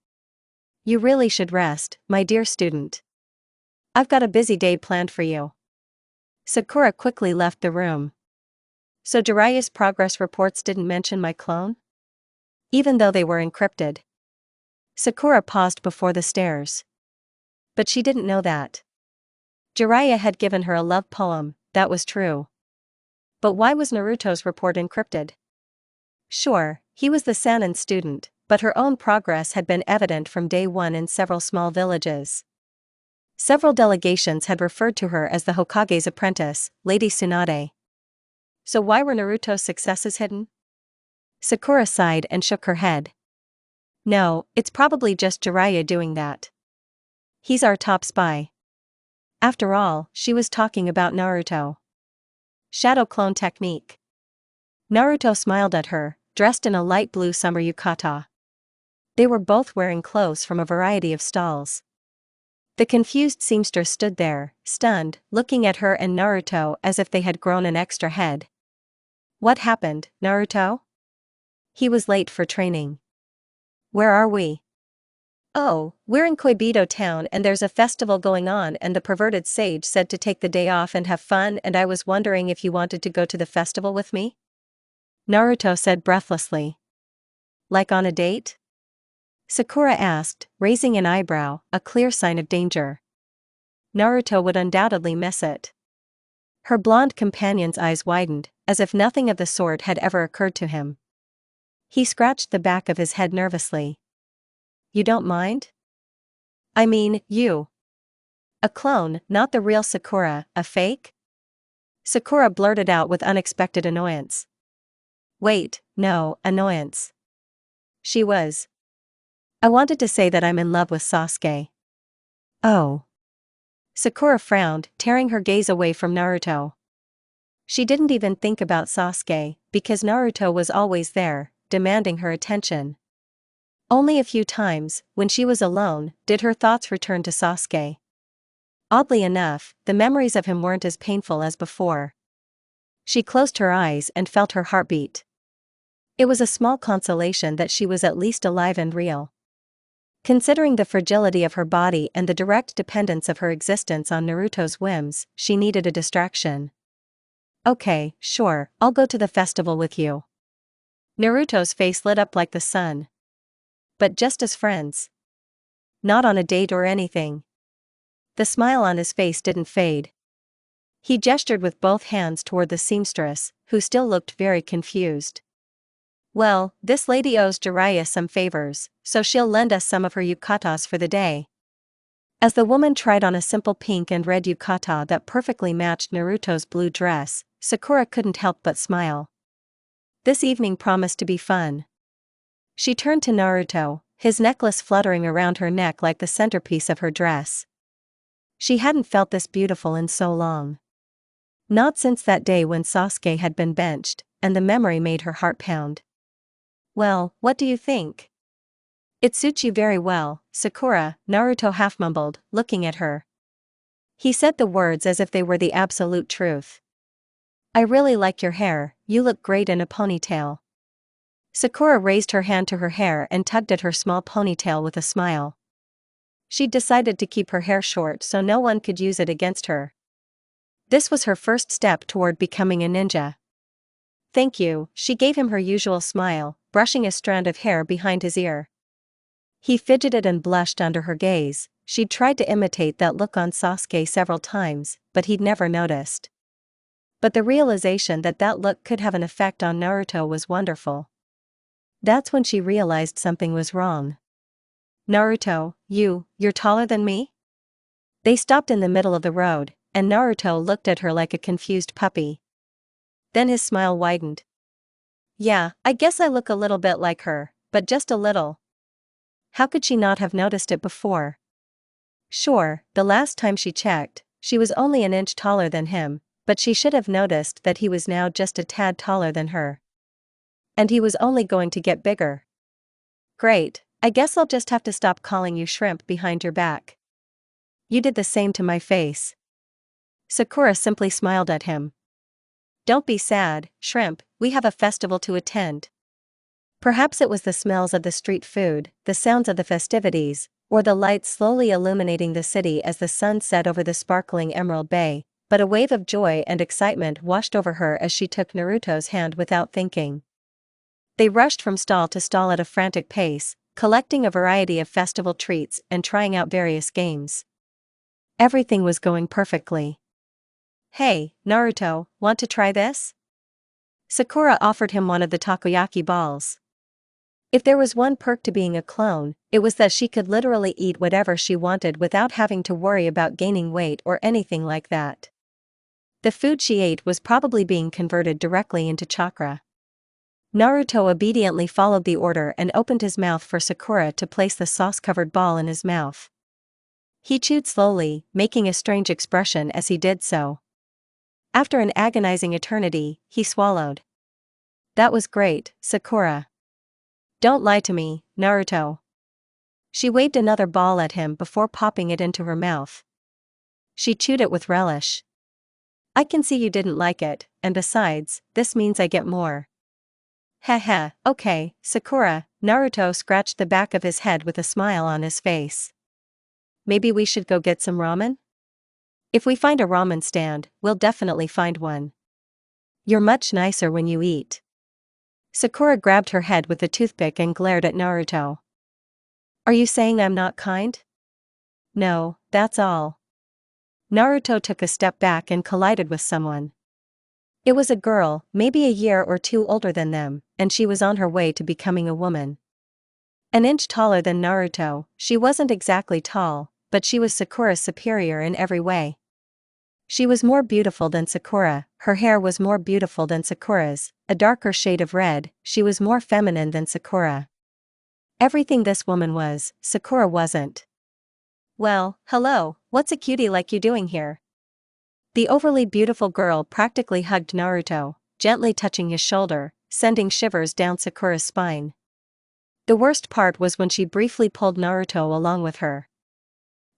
You really should rest, my dear student. I've got a busy day planned for you. Sakura quickly left the room. So Jiraiya's progress reports didn't mention my clone? Even though they were encrypted. Sakura paused before the stairs. But she didn't know that. Jiraiya had given her a love poem, that was true. But why was Naruto's report encrypted? Sure, he was the Sannin student, but her own progress had been evident from day one in several small villages. Several delegations had referred to her as the Hokage's apprentice, Lady Tsunade. So why were Naruto's successes hidden? Sakura sighed and shook her head. No, it's probably just Jiraiya doing that. He's our top spy. After all, she was talking about Naruto. Shadow clone technique. Naruto smiled at her, dressed in a light blue summer yukata. They were both wearing clothes from a variety of stalls. The confused seamstress stood there, stunned, looking at her and Naruto as if they had grown an extra head. What happened, Naruto? He was late for training. Where are we? Oh, we're in Koibito town and there's a festival going on and the perverted sage said to take the day off and have fun and I was wondering if you wanted to go to the festival with me? Naruto said breathlessly. Like on a date? Sakura asked, raising an eyebrow, a clear sign of danger. Naruto would undoubtedly miss it. Her blonde companion's eyes widened, as if nothing of the sort had ever occurred to him. He scratched the back of his head nervously. You don't mind? I mean, you. A clone, not the real Sakura, a fake? Sakura blurted out with unexpected annoyance. Wait, no, annoyance. She was. I wanted to say that I'm in love with Sasuke. Oh. Sakura frowned, tearing her gaze away from Naruto. She didn't even think about Sasuke, because Naruto was always there, demanding her attention. Only a few times, when she was alone, did her thoughts return to Sasuke. Oddly enough, the memories of him weren't as painful as before. She closed her eyes and felt her heartbeat. It was a small consolation that she was at least alive and real. Considering the fragility of her body and the direct dependence of her existence on Naruto's whims, she needed a distraction. Okay, sure, I'll go to the festival with you. Naruto's face lit up like the sun. But just as friends. Not on a date or anything. The smile on his face didn't fade. He gestured with both hands toward the seamstress, who still looked very confused. Well, this lady owes Jiraiya some favors, so she'll lend us some of her yukatas for the day. As the woman tried on a simple pink and red yukata that perfectly matched Naruto's blue dress, Sakura couldn't help but smile. This evening promised to be fun. She turned to Naruto, his necklace fluttering around her neck like the centerpiece of her dress. She hadn't felt this beautiful in so long. Not since that day when Sasuke had been benched, and the memory made her heart pound. Well, what do you think? It suits you very well, Sakura, Naruto half mumbled, looking at her. He said the words as if they were the absolute truth. I really like your hair, you look great in a ponytail. Sakura raised her hand to her hair and tugged at her small ponytail with a smile. She'd decided to keep her hair short so no one could use it against her. This was her first step toward becoming a ninja. Thank you, she gave him her usual smile, brushing a strand of hair behind his ear. He fidgeted and blushed under her gaze. She'd tried to imitate that look on Sasuke several times, but he'd never noticed. But the realization that that look could have an effect on Naruto was wonderful. That's when she realized something was wrong. Naruto, you're taller than me? They stopped in the middle of the road, and Naruto looked at her like a confused puppy. Then his smile widened. Yeah, I guess I look a little bit like her, but just a little. How could she not have noticed it before? Sure, the last time she checked, she was only an inch taller than him, but she should have noticed that he was now just a tad taller than her. And he was only going to get bigger. Great, I guess I'll just have to stop calling you shrimp behind your back. You did the same to my face. Sakura simply smiled at him. Don't be sad, shrimp, we have a festival to attend. Perhaps it was the smells of the street food, the sounds of the festivities, or the lights slowly illuminating the city as the sun set over the sparkling Emerald Bay, but a wave of joy and excitement washed over her as she took Naruto's hand without thinking. They rushed from stall to stall at a frantic pace, collecting a variety of festival treats and trying out various games. Everything was going perfectly. Hey, Naruto, want to try this? Sakura offered him one of the takoyaki balls. If there was one perk to being a clone, it was that she could literally eat whatever she wanted without having to worry about gaining weight or anything like that. The food she ate was probably being converted directly into chakra. Naruto obediently followed the order and opened his mouth for Sakura to place the sauce-covered ball in his mouth. He chewed slowly, making a strange expression as he did so. After an agonizing eternity, he swallowed. That was great, Sakura. Don't lie to me, Naruto. She waved another ball at him before popping it into her mouth. She chewed it with relish. I can see you didn't like it, and besides, this means I get more. Heh, okay, Sakura. Naruto scratched the back of his head with a smile on his face. Maybe we should go get some ramen? If we find a ramen stand, we'll definitely find one. You're much nicer when you eat. Sakura grabbed her head with a toothpick and glared at Naruto. Are you saying I'm not kind? No, that's all. Naruto took a step back and collided with someone. It was a girl, maybe a year or two older than them, and she was on her way to becoming a woman. An inch taller than Naruto, she wasn't exactly tall, but she was Sakura's superior in every way. She was more beautiful than Sakura, her hair was more beautiful than Sakura's, a darker shade of red, she was more feminine than Sakura. Everything this woman was, Sakura wasn't. Well, hello, what's a cutie like you doing here? The overly beautiful girl practically hugged Naruto, gently touching his shoulder, sending shivers down Sakura's spine. The worst part was when she briefly pulled Naruto along with her.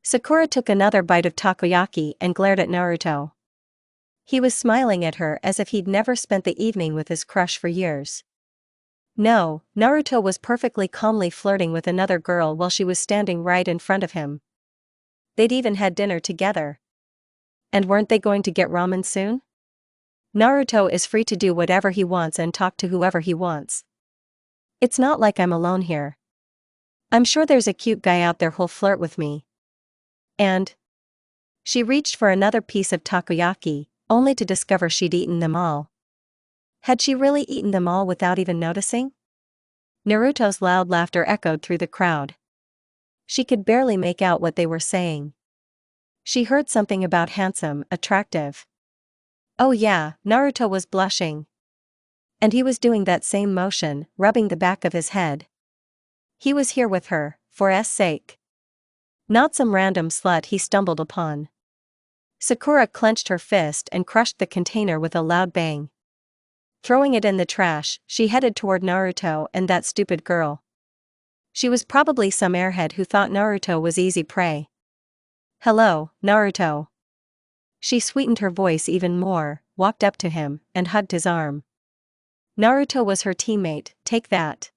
Sakura took another bite of takoyaki and glared at Naruto. He was smiling at her as if he'd never spent the evening with his crush for years. No, Naruto was perfectly calmly flirting with another girl while she was standing right in front of him. They'd even had dinner together. And weren't they going to get ramen soon? Naruto is free to do whatever he wants and talk to whoever he wants. It's not like I'm alone here. I'm sure there's a cute guy out there who'll flirt with me. And she reached for another piece of takoyaki, only to discover she'd eaten them all. Had she really eaten them all without even noticing? Naruto's loud laughter echoed through the crowd. She could barely make out what they were saying. She heard something about handsome, attractive. Oh yeah, Naruto was blushing. And he was doing that same motion, rubbing the back of his head. He was here with her, for S sake. Not some random slut he stumbled upon. Sakura clenched her fist and crushed the container with a loud bang. Throwing it in the trash, she headed toward Naruto and that stupid girl. She was probably some airhead who thought Naruto was easy prey. Hello, Naruto. She sweetened her voice even more, walked up to him, and hugged his arm. Naruto was her teammate, take that.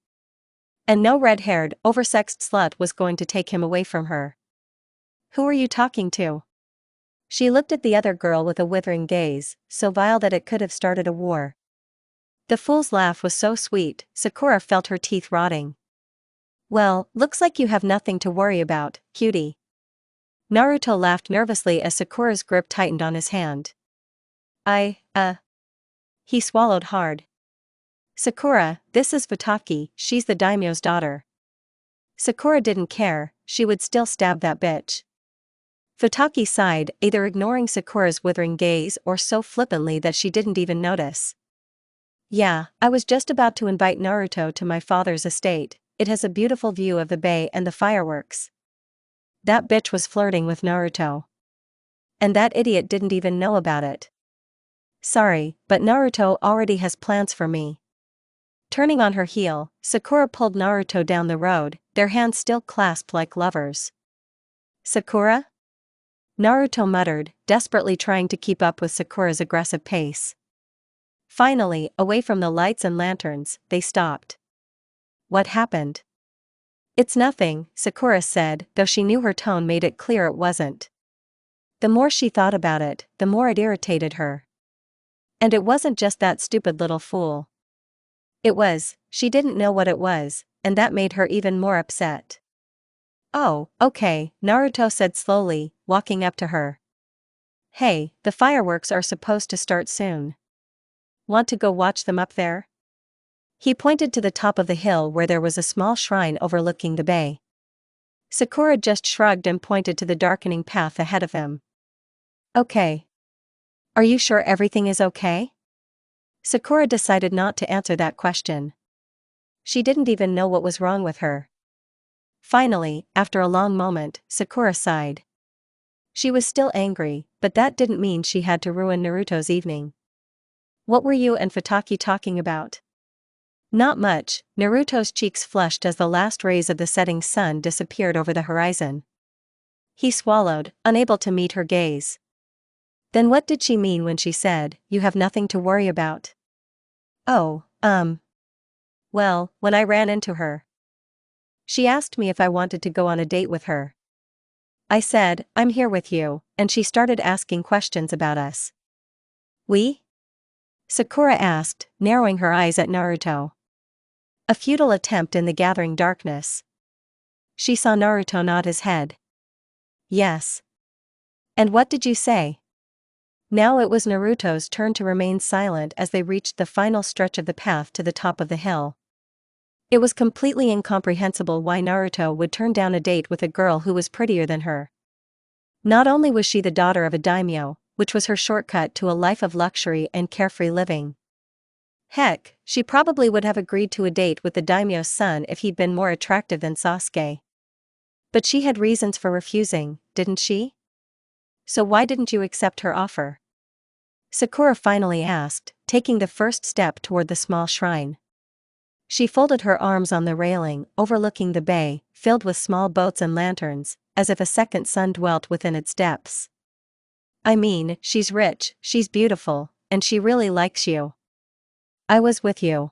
And no red-haired, oversexed slut was going to take him away from her. Who are you talking to? She looked at the other girl with a withering gaze, so vile that it could have started a war. The fool's laugh was so sweet, Sakura felt her teeth rotting. Well, looks like you have nothing to worry about, cutie. Naruto laughed nervously as Sakura's grip tightened on his hand. He swallowed hard. Sakura, this is Futaki, she's the daimyo's daughter. Sakura didn't care, she would still stab that bitch. Futaki sighed, either ignoring Sakura's withering gaze or so flippantly that she didn't even notice. Yeah, I was just about to invite Naruto to my father's estate, it has a beautiful view of the bay and the fireworks. That bitch was flirting with Naruto. And that idiot didn't even know about it. Sorry, but Naruto already has plans for me. Turning on her heel, Sakura pulled Naruto down the road, their hands still clasped like lovers. Sakura? Naruto muttered, desperately trying to keep up with Sakura's aggressive pace. Finally, away from the lights and lanterns, they stopped. What happened? It's nothing, Sakura said, though she knew her tone made it clear it wasn't. The more she thought about it, the more it irritated her. And it wasn't just that stupid little fool. It was, she didn't know what it was, and that made her even more upset. Oh, okay, Naruto said slowly, walking up to her. Hey, the fireworks are supposed to start soon. Want to go watch them up there? He pointed to the top of the hill where there was a small shrine overlooking the bay. Sakura just shrugged and pointed to the darkening path ahead of him. Okay. Are you sure everything is okay? Sakura decided not to answer that question. She didn't even know what was wrong with her. Finally, after a long moment, Sakura sighed. She was still angry, but that didn't mean she had to ruin Naruto's evening. What were you and Futaki talking about? Not much. Naruto's cheeks flushed as the last rays of the setting sun disappeared over the horizon. He swallowed, unable to meet her gaze. Then what did she mean when she said, "You have nothing to worry about"? Oh, well, when I ran into her. She asked me if I wanted to go on a date with her. I said, "I'm here with you," and she started asking questions about us. We? Sakura asked, narrowing her eyes at Naruto. A futile attempt in the gathering darkness. She saw Naruto nod his head. Yes. And what did you say? Now it was Naruto's turn to remain silent as they reached the final stretch of the path to the top of the hill. It was completely incomprehensible why Naruto would turn down a date with a girl who was prettier than her. Not only was she the daughter of a daimyo, which was her shortcut to a life of luxury and carefree living. Heck, she probably would have agreed to a date with the daimyo's son if he'd been more attractive than Sasuke. But she had reasons for refusing, didn't she? So why didn't you accept her offer? Sakura finally asked, taking the first step toward the small shrine. She folded her arms on the railing, overlooking the bay, filled with small boats and lanterns, as if a second sun dwelt within its depths. I mean, she's rich, she's beautiful, and she really likes you. I was with you.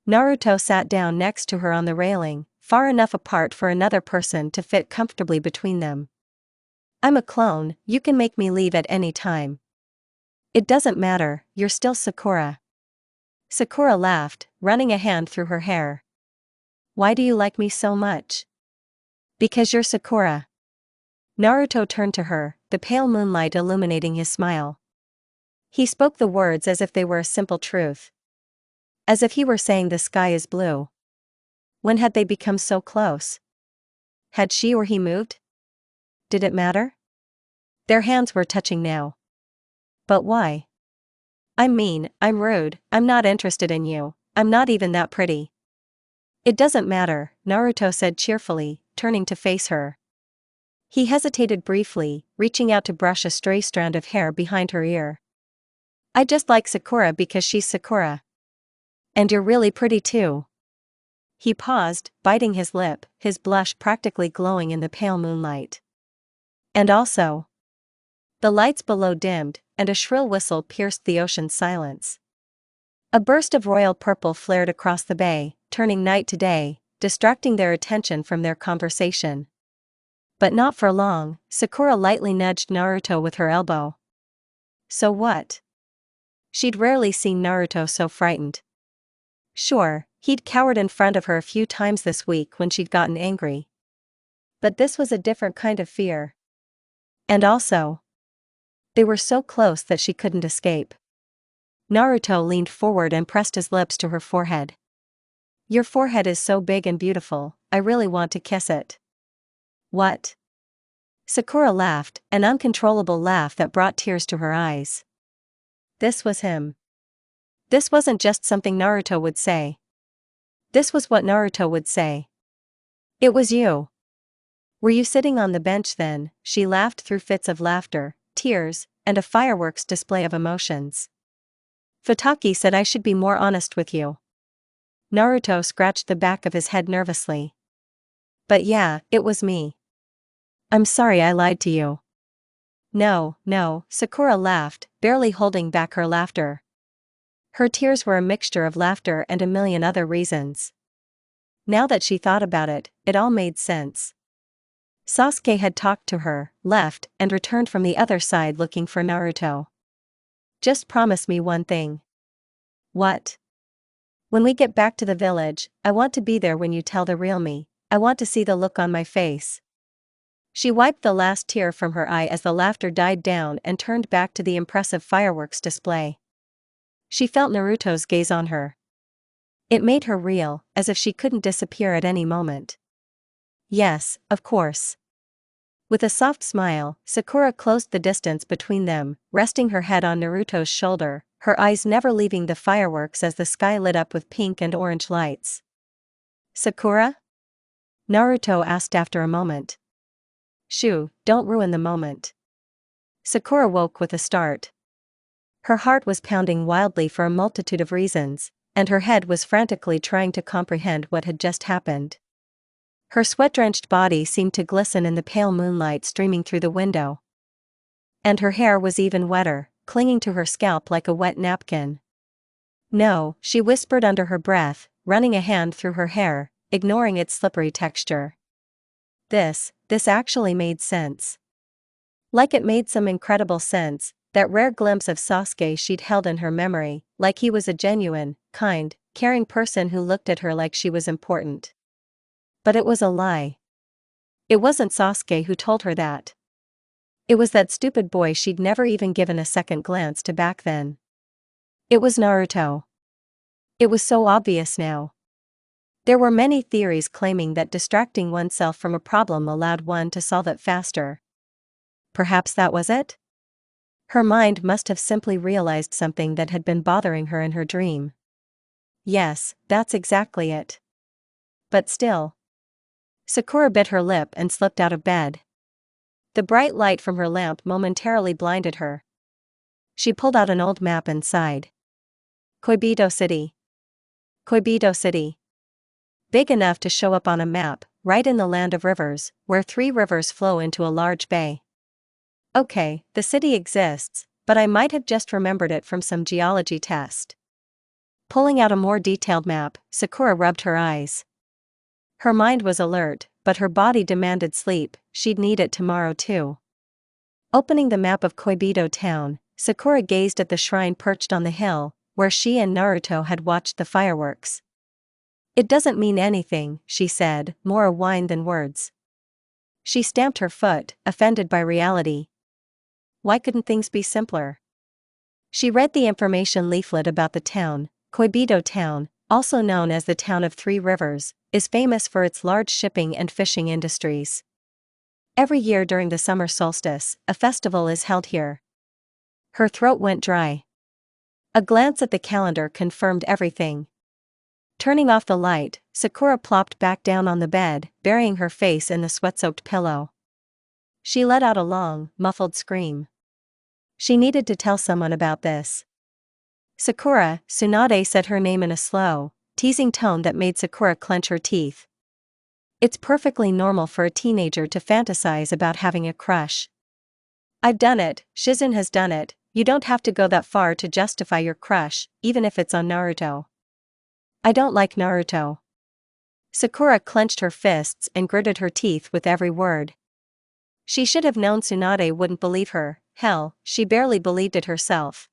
Naruto sat down next to her on the railing, far enough apart for another person to fit comfortably between them. I'm a clone, you can make me leave at any time. It doesn't matter, you're still Sakura. Sakura laughed, running a hand through her hair. Why do you like me so much? Because you're Sakura. Naruto turned to her, the pale moonlight illuminating his smile. He spoke the words as if they were a simple truth. As if he were saying the sky is blue. When had they become so close? Had she or he moved? Did it matter? Their hands were touching now. But why? I'm mean, I'm rude, I'm not interested in you, I'm not even that pretty. It doesn't matter, Naruto said cheerfully, turning to face her. He hesitated briefly, reaching out to brush a stray strand of hair behind her ear. I just like Sakura because she's Sakura. And you're really pretty too. He paused, biting his lip, his blush practically glowing in the pale moonlight. And also. The lights below dimmed, and a shrill whistle pierced the ocean's silence. A burst of royal purple flared across the bay, turning night to day, distracting their attention from their conversation. But not for long, Sakura lightly nudged Naruto with her elbow. So what? She'd rarely seen Naruto so frightened. Sure, he'd cowered in front of her a few times this week when she'd gotten angry. But this was a different kind of fear. And also, they were so close that she couldn't escape. Naruto leaned forward and pressed his lips to her forehead. Your forehead is so big and beautiful, I really want to kiss it. What? Sakura laughed, an uncontrollable laugh that brought tears to her eyes. This was him. This wasn't just something Naruto would say. This was what Naruto would say. It was you. Were you sitting on the bench then? She laughed through fits of laughter, tears, and a fireworks display of emotions. Futaki said I should be more honest with you. Naruto scratched the back of his head nervously. But yeah, it was me. I'm sorry I lied to you. No, Sakura laughed, barely holding back her laughter. Her tears were a mixture of laughter and a million other reasons. Now that she thought about it, it all made sense. Sasuke had talked to her, left, and returned from the other side looking for Naruto. Just promise me one thing. What? When we get back to the village, I want to be there when you tell the real me. I want to see the look on my face. She wiped the last tear from her eye as the laughter died down and turned back to the impressive fireworks display. She felt Naruto's gaze on her. It made her reel, as if she couldn't disappear at any moment. Yes, of course. With a soft smile, Sakura closed the distance between them, resting her head on Naruto's shoulder, her eyes never leaving the fireworks as the sky lit up with pink and orange lights. Sakura? Naruto asked after a moment. Shoo, don't ruin the moment. Sakura woke with a start. Her heart was pounding wildly for a multitude of reasons, and her head was frantically trying to comprehend what had just happened. Her sweat-drenched body seemed to glisten in the pale moonlight streaming through the window. And her hair was even wetter, clinging to her scalp like a wet napkin. "No," she whispered under her breath, running a hand through her hair, ignoring its slippery texture. This actually made sense. Like it made some incredible sense, that rare glimpse of Sasuke she'd held in her memory, like he was a genuine, kind, caring person who looked at her like she was important. But it was a lie. It wasn't Sasuke who told her that. It was that stupid boy she'd never even given a second glance to back then. It was Naruto. It was so obvious now. There were many theories claiming that distracting oneself from a problem allowed one to solve it faster. Perhaps that was it? Her mind must have simply realized something that had been bothering her in her dream. Yes, that's exactly it. But still. Sakura bit her lip and slipped out of bed. The bright light from her lamp momentarily blinded her. She pulled out an old map and sighed. Koibito City. Koibito City. Big enough to show up on a map, right in the land of rivers, where 3 rivers flow into a large bay. Okay, the city exists, but I might have just remembered it from some geology test. Pulling out a more detailed map, Sakura rubbed her eyes. Her mind was alert, but her body demanded sleep. She'd need it tomorrow too. Opening the map of Koibito town, Sakura gazed at the shrine perched on the hill, where she and Naruto had watched the fireworks. "It doesn't mean anything," she said, more a whine than words. She stamped her foot, offended by reality. Why couldn't things be simpler? She read the information leaflet about the town. Koibito town, also known as the town of 3 rivers, is famous for its large shipping and fishing industries. Every year during the summer solstice, a festival is held here. Her throat went dry. A glance at the calendar confirmed everything. Turning off the light, Sakura plopped back down on the bed, burying her face in the sweat-soaked pillow. She let out a long, muffled scream. She needed to tell someone about this. "Sakura," Tsunade said her name in a slow, teasing tone that made Sakura clench her teeth. It's perfectly normal for a teenager to fantasize about having a crush. "I've done it, Shizun has done it, you don't have to go that far to justify your crush, even if it's on Naruto." "I don't like Naruto." Sakura clenched her fists and gritted her teeth with every word. She should have known Tsunade wouldn't believe her. Hell, she barely believed it herself.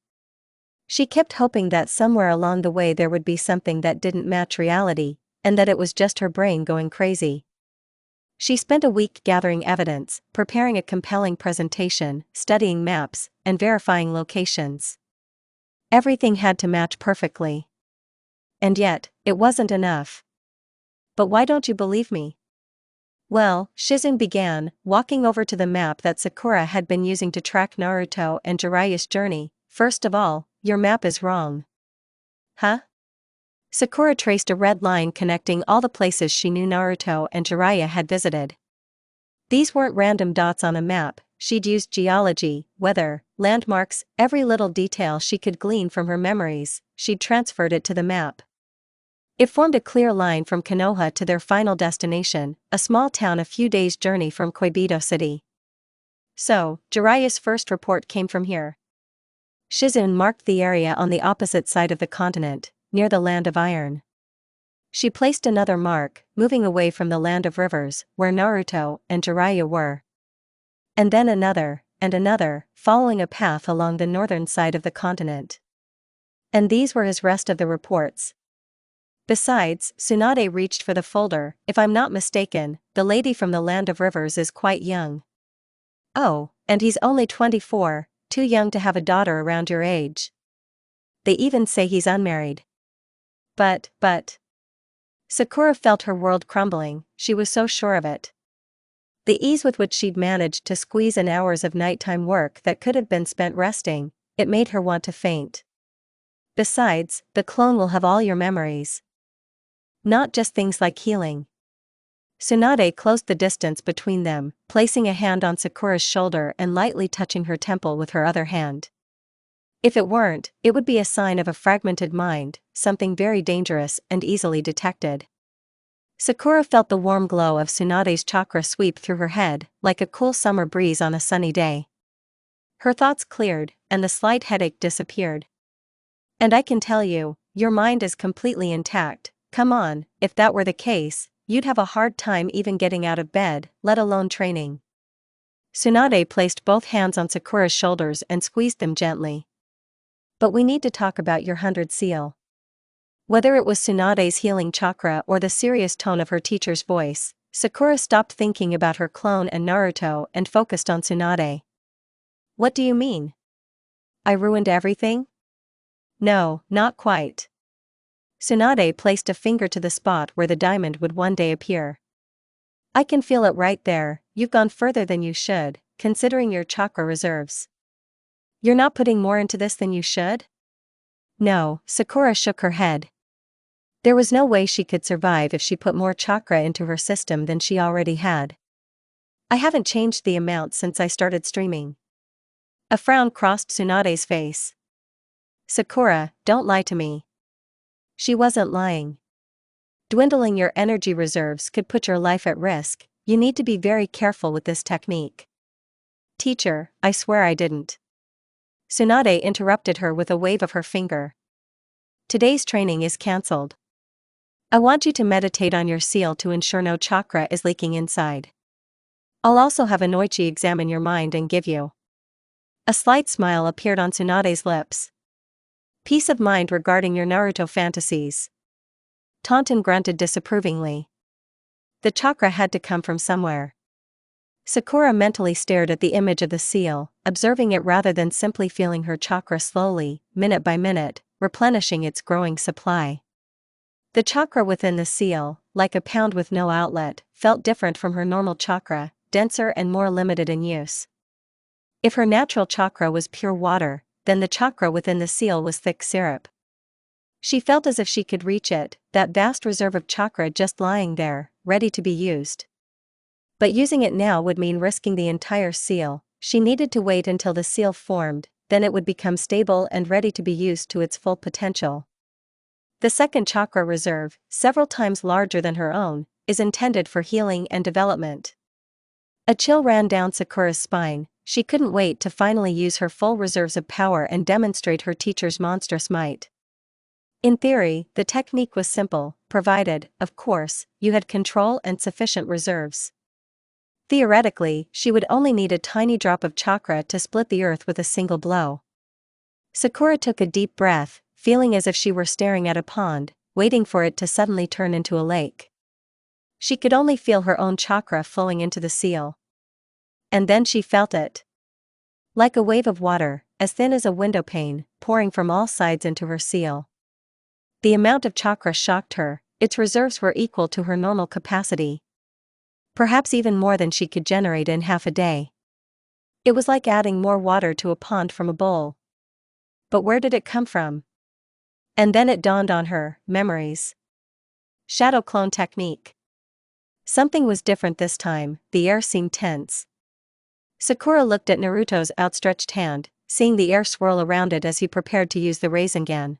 She kept hoping that somewhere along the way there would be something that didn't match reality, and that it was just her brain going crazy. She spent a week gathering evidence, preparing a compelling presentation, studying maps, and verifying locations. Everything had to match perfectly. And yet, it wasn't enough. "But why don't you believe me?" "Well," Shizun began, walking over to the map that Sakura had been using to track Naruto and Jiraiya's journey. "First of all, your map is wrong." "Huh?" Sakura traced a red line connecting all the places she knew Naruto and Jiraiya had visited. These weren't random dots on a map. She'd used geology, weather, landmarks, every little detail she could glean from her memories. She'd transferred it to the map. It formed a clear line from Konoha to their final destination, a small town a few days' journey from Koibito City. So, Jiraiya's first report came from here. Shizun marked the area on the opposite side of the continent, near the land of iron. She placed another mark, moving away from the land of rivers, where Naruto and Jiraiya were. And then another, and another, following a path along the northern side of the continent. And these were his rest of the reports. Besides, Tsunade reached for the folder. "If I'm not mistaken, the lady from the land of rivers is quite young." "Oh, and he's only 24, too young to have a daughter around your age. They even say he's unmarried." But. Sakura felt her world crumbling. She was so sure of it. The ease with which she'd managed to squeeze in hours of nighttime work that could have been spent resting, it made her want to faint. Besides, the clone will have all your memories. Not just things like healing. Tsunade closed the distance between them, placing a hand on Sakura's shoulder and lightly touching her temple with her other hand. If it weren't, it would be a sign of a fragmented mind, something very dangerous and easily detected. Sakura felt the warm glow of Tsunade's chakra sweep through her head, like a cool summer breeze on a sunny day. Her thoughts cleared, and the slight headache disappeared. And I can tell you, your mind is completely intact. Come on, if that were the case, you'd have a hard time even getting out of bed, let alone training. Tsunade placed both hands on Sakura's shoulders and squeezed them gently. But we need to talk about your 100 seal. Whether it was Tsunade's healing chakra or the serious tone of her teacher's voice, Sakura stopped thinking about her clone and Naruto and focused on Tsunade. What do you mean? I ruined everything? No, not quite. Tsunade placed a finger to the spot where the diamond would one day appear. I can feel it right there. You've gone further than you should, considering your chakra reserves. You're not putting more into this than you should? No, Sakura shook her head. There was no way she could survive if she put more chakra into her system than she already had. I haven't changed the amount since I started streaming. A frown crossed Tsunade's face. Sakura, don't lie to me. She wasn't lying. Dwindling your energy reserves could put your life at risk. You need to be very careful with this technique. Teacher, I swear I didn't. Tsunade interrupted her with a wave of her finger. Today's training is cancelled. I want you to meditate on your seal to ensure no chakra is leaking inside. I'll also have Anoichi examine your mind and give you. A slight smile appeared on Tsunade's lips. Peace of mind regarding your Naruto fantasies. Taunton grunted disapprovingly. The chakra had to come from somewhere. Sakura mentally stared at the image of the seal, observing it rather than simply feeling her chakra slowly, minute by minute, replenishing its growing supply. The chakra within the seal, like a pound with no outlet, felt different from her normal chakra, denser and more limited in use. If her natural chakra was pure water, then the chakra within the seal was thick syrup. She felt as if she could reach it, that vast reserve of chakra just lying there, ready to be used. But using it now would mean risking the entire seal. She needed to wait until the seal formed, then it would become stable and ready to be used to its full potential. The second chakra reserve, several times larger than her own, is intended for healing and development. A chill ran down Sakura's spine. She couldn't wait to finally use her full reserves of power and demonstrate her teacher's monstrous might. In theory, the technique was simple, provided, of course, you had control and sufficient reserves. Theoretically, she would only need a tiny drop of chakra to split the earth with a single blow. Sakura took a deep breath, feeling as if she were staring at a pond, waiting for it to suddenly turn into a lake. She could only feel her own chakra flowing into the seal. And then she felt it. Like a wave of water, as thin as a window pane, pouring from all sides into her seal. The amount of chakra shocked her. Its reserves were equal to her normal capacity. Perhaps even more than she could generate in half a day. It was like adding more water to a pond from a bowl. But where did it come from? And then it dawned on her, memories. Shadow clone technique. Something was different this time, the air seemed tense. Sakura looked at Naruto's outstretched hand, seeing the air swirl around it as he prepared to use the Rasengan.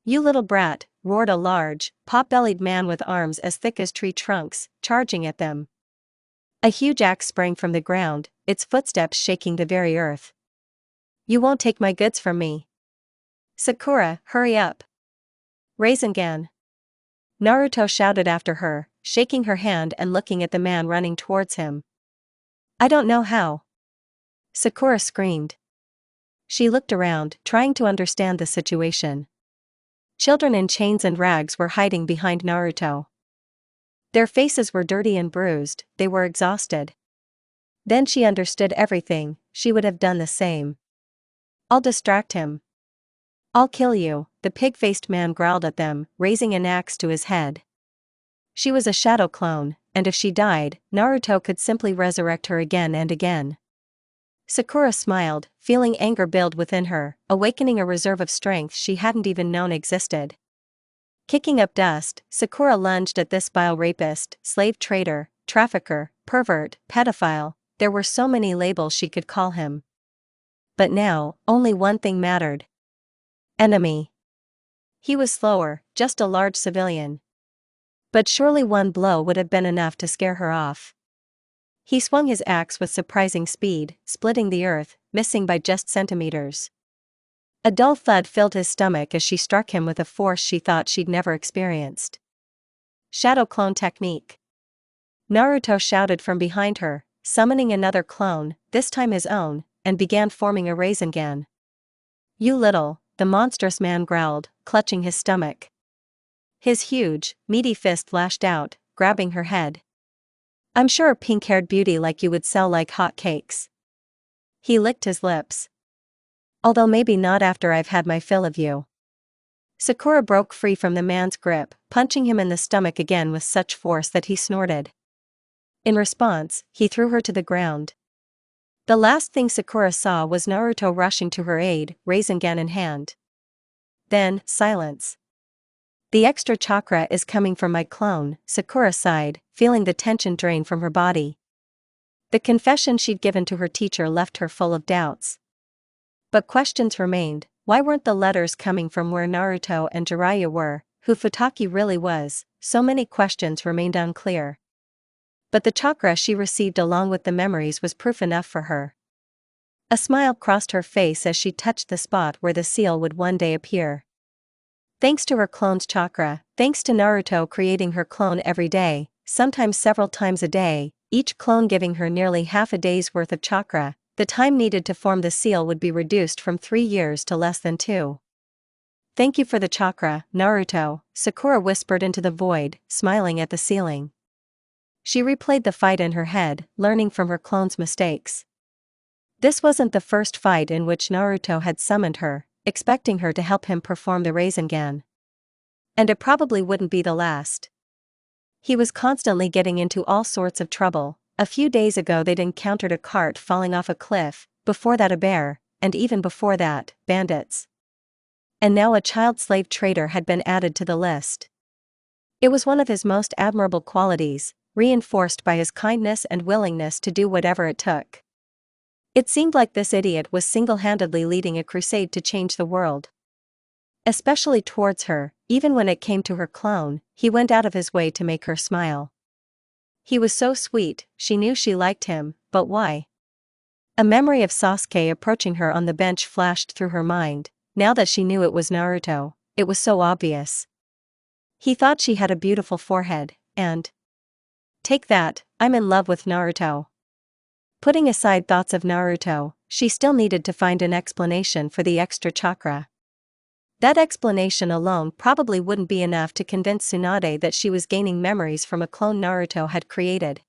You little brat, roared a large, pot-bellied man with arms as thick as tree trunks, charging at them. A huge axe sprang from the ground, its footsteps shaking the very earth. You won't take my goods from me. Sakura, hurry up. Rasengan. Naruto shouted after her, shaking her hand and looking at the man running towards him. I don't know how. Sakura screamed. She looked around, trying to understand the situation. Children in chains and rags were hiding behind Naruto. Their faces were dirty and bruised, they were exhausted. Then she understood everything, she would have done the same. I'll distract him. I'll kill you, the pig-faced man growled at them, raising an axe to his head. She was a shadow clone, and if she died, Naruto could simply resurrect her again and again. Sakura smiled, feeling anger build within her, awakening a reserve of strength she hadn't even known existed. Kicking up dust, Sakura lunged at this vile rapist, slave trader, trafficker, pervert, pedophile. There were so many labels she could call him. but now, only one thing mattered. Enemy. He was slower, just a large civilian. But surely one blow would have been enough to scare her off. He swung his axe with surprising speed, splitting the earth, missing by just centimeters. A dull thud filled his stomach as she struck him with a force she thought she'd never experienced. Shadow clone technique. Naruto shouted from behind her, summoning another clone, this time his own, and began forming a Rasengan. "You little," the monstrous man growled, clutching his stomach. His huge, meaty fist lashed out, grabbing her head. "I'm sure a pink-haired beauty like you would sell like hot cakes." He licked his lips. "Although maybe not after I've had my fill of you." Sakura broke free from the man's grip, punching him in the stomach again with such force that he snorted. In response, he threw her to the ground. The last thing Sakura saw was Naruto rushing to her aid, Rasengan in hand. Then, silence. "The extra chakra is coming from my clone," Sakura sighed, feeling the tension drain from her body. The confession she'd given to her teacher left her full of doubts. But questions remained. Why weren't the letters coming from where Naruto and Jiraiya were, who Futaki really was? So many questions remained unclear. But the chakra she received along with the memories was proof enough for her. A smile crossed her face as she touched the spot where the seal would one day appear. Thanks to her clone's chakra, thanks to Naruto creating her clone every day, sometimes several times a day, each clone giving her nearly half a day's worth of chakra, the time needed to form the seal would be reduced from 3 years to less than 2. "Thank you for the chakra, Naruto," Sakura whispered into the void, smiling at the ceiling. She replayed the fight in her head, learning from her clone's mistakes. This wasn't the first fight in which Naruto had summoned her, expecting her to help him perform the Rasengan. And it probably wouldn't be the last. He was constantly getting into all sorts of trouble. A few days ago they'd encountered a cart falling off a cliff, before that a bear, and even before that, bandits. And now a child slave trader had been added to the list. It was one of his most admirable qualities, reinforced by his kindness and willingness to do whatever it took. It seemed like this idiot was single-handedly leading a crusade to change the world. Especially towards her, even when it came to her clone, he went out of his way to make her smile. He was so sweet, she knew she liked him, but why? A memory of Sasuke approaching her on the bench flashed through her mind. Now that she knew it was Naruto, it was so obvious. He thought she had a beautiful forehead, and... Take that, I'm in love with Naruto. Putting aside thoughts of Naruto, she still needed to find an explanation for the extra chakra. That explanation alone probably wouldn't be enough to convince Tsunade that she was gaining memories from a clone Naruto had created.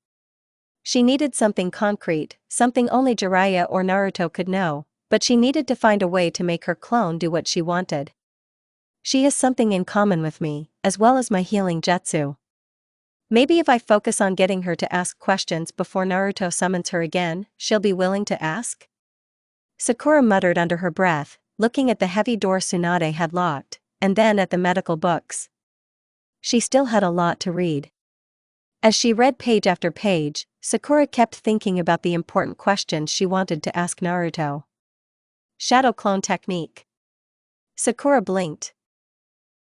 She needed something concrete, something only Jiraiya or Naruto could know, but she needed to find a way to make her clone do what she wanted. She has something in common with me, as well as my healing jutsu. Maybe if I focus on getting her to ask questions before Naruto summons her again, she'll be willing to ask? Sakura muttered under her breath, looking at the heavy door Tsunade had locked, and then at the medical books. She still had a lot to read. As she read page after page, Sakura kept thinking about the important questions she wanted to ask Naruto. Shadow clone technique. Sakura blinked.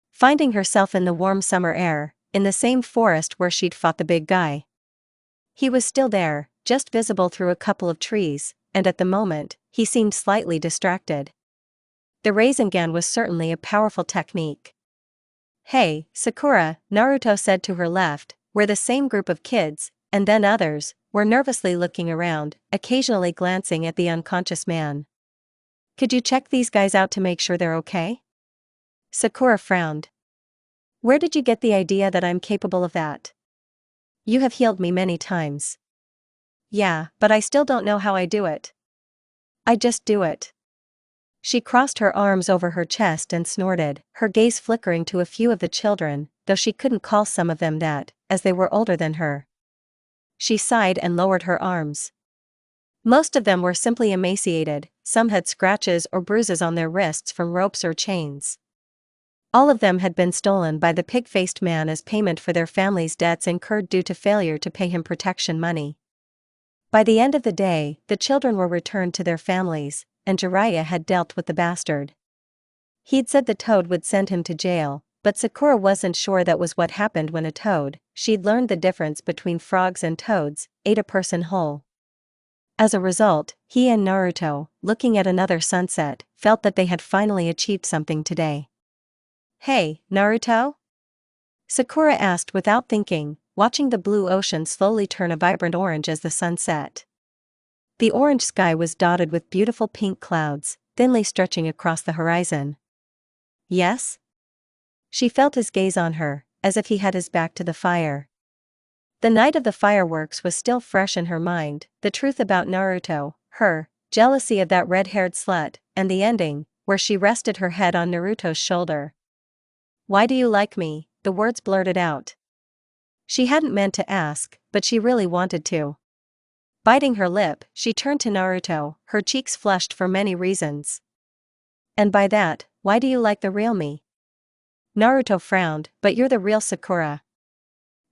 Finding herself in the warm summer air, in the same forest where she'd fought the big guy. He was still there, just visible through a couple of trees, and at the moment, he seemed slightly distracted. The Rasengan was certainly a powerful technique. "Hey, Sakura," Naruto said to her left, where the same group of kids, and then others, were nervously looking around, occasionally glancing at the unconscious man. "Could you check these guys out to make sure they're okay?" Sakura frowned. "Where did you get the idea that I'm capable of that? You have healed me many times." "Yeah, but I still don't know how I do it. I just do it." She crossed her arms over her chest and snorted, her gaze flickering to a few of the children, though she couldn't call some of them that, as they were older than her. She sighed and lowered her arms. Most of them were simply emaciated, some had scratches or bruises on their wrists from ropes or chains. All of them had been stolen by the pig-faced man as payment for their families' debts incurred due to failure to pay him protection money. By the end of the day, the children were returned to their families, and Jiraiya had dealt with the bastard. He'd said the toad would send him to jail, but Sakura wasn't sure that was what happened when a toad, she'd learned the difference between frogs and toads, ate a person whole. As a result, he and Naruto, looking at another sunset, felt that they had finally achieved something today. "Hey, Naruto?" Sakura asked without thinking, watching the blue ocean slowly turn a vibrant orange as the sun set. The orange sky was dotted with beautiful pink clouds, thinly stretching across the horizon. "Yes?" She felt his gaze on her, as if he had his back to the fire. The night of the fireworks was still fresh in her mind, the truth about Naruto, her jealousy of that red-haired slut, and the ending, where she rested her head on Naruto's shoulder. "Why do you like me?" the words blurted out. She hadn't meant to ask, but she really wanted to. Biting her lip, she turned to Naruto, her cheeks flushed for many reasons. "And by that, why do you like the real me?" Naruto frowned, "But you're the real Sakura."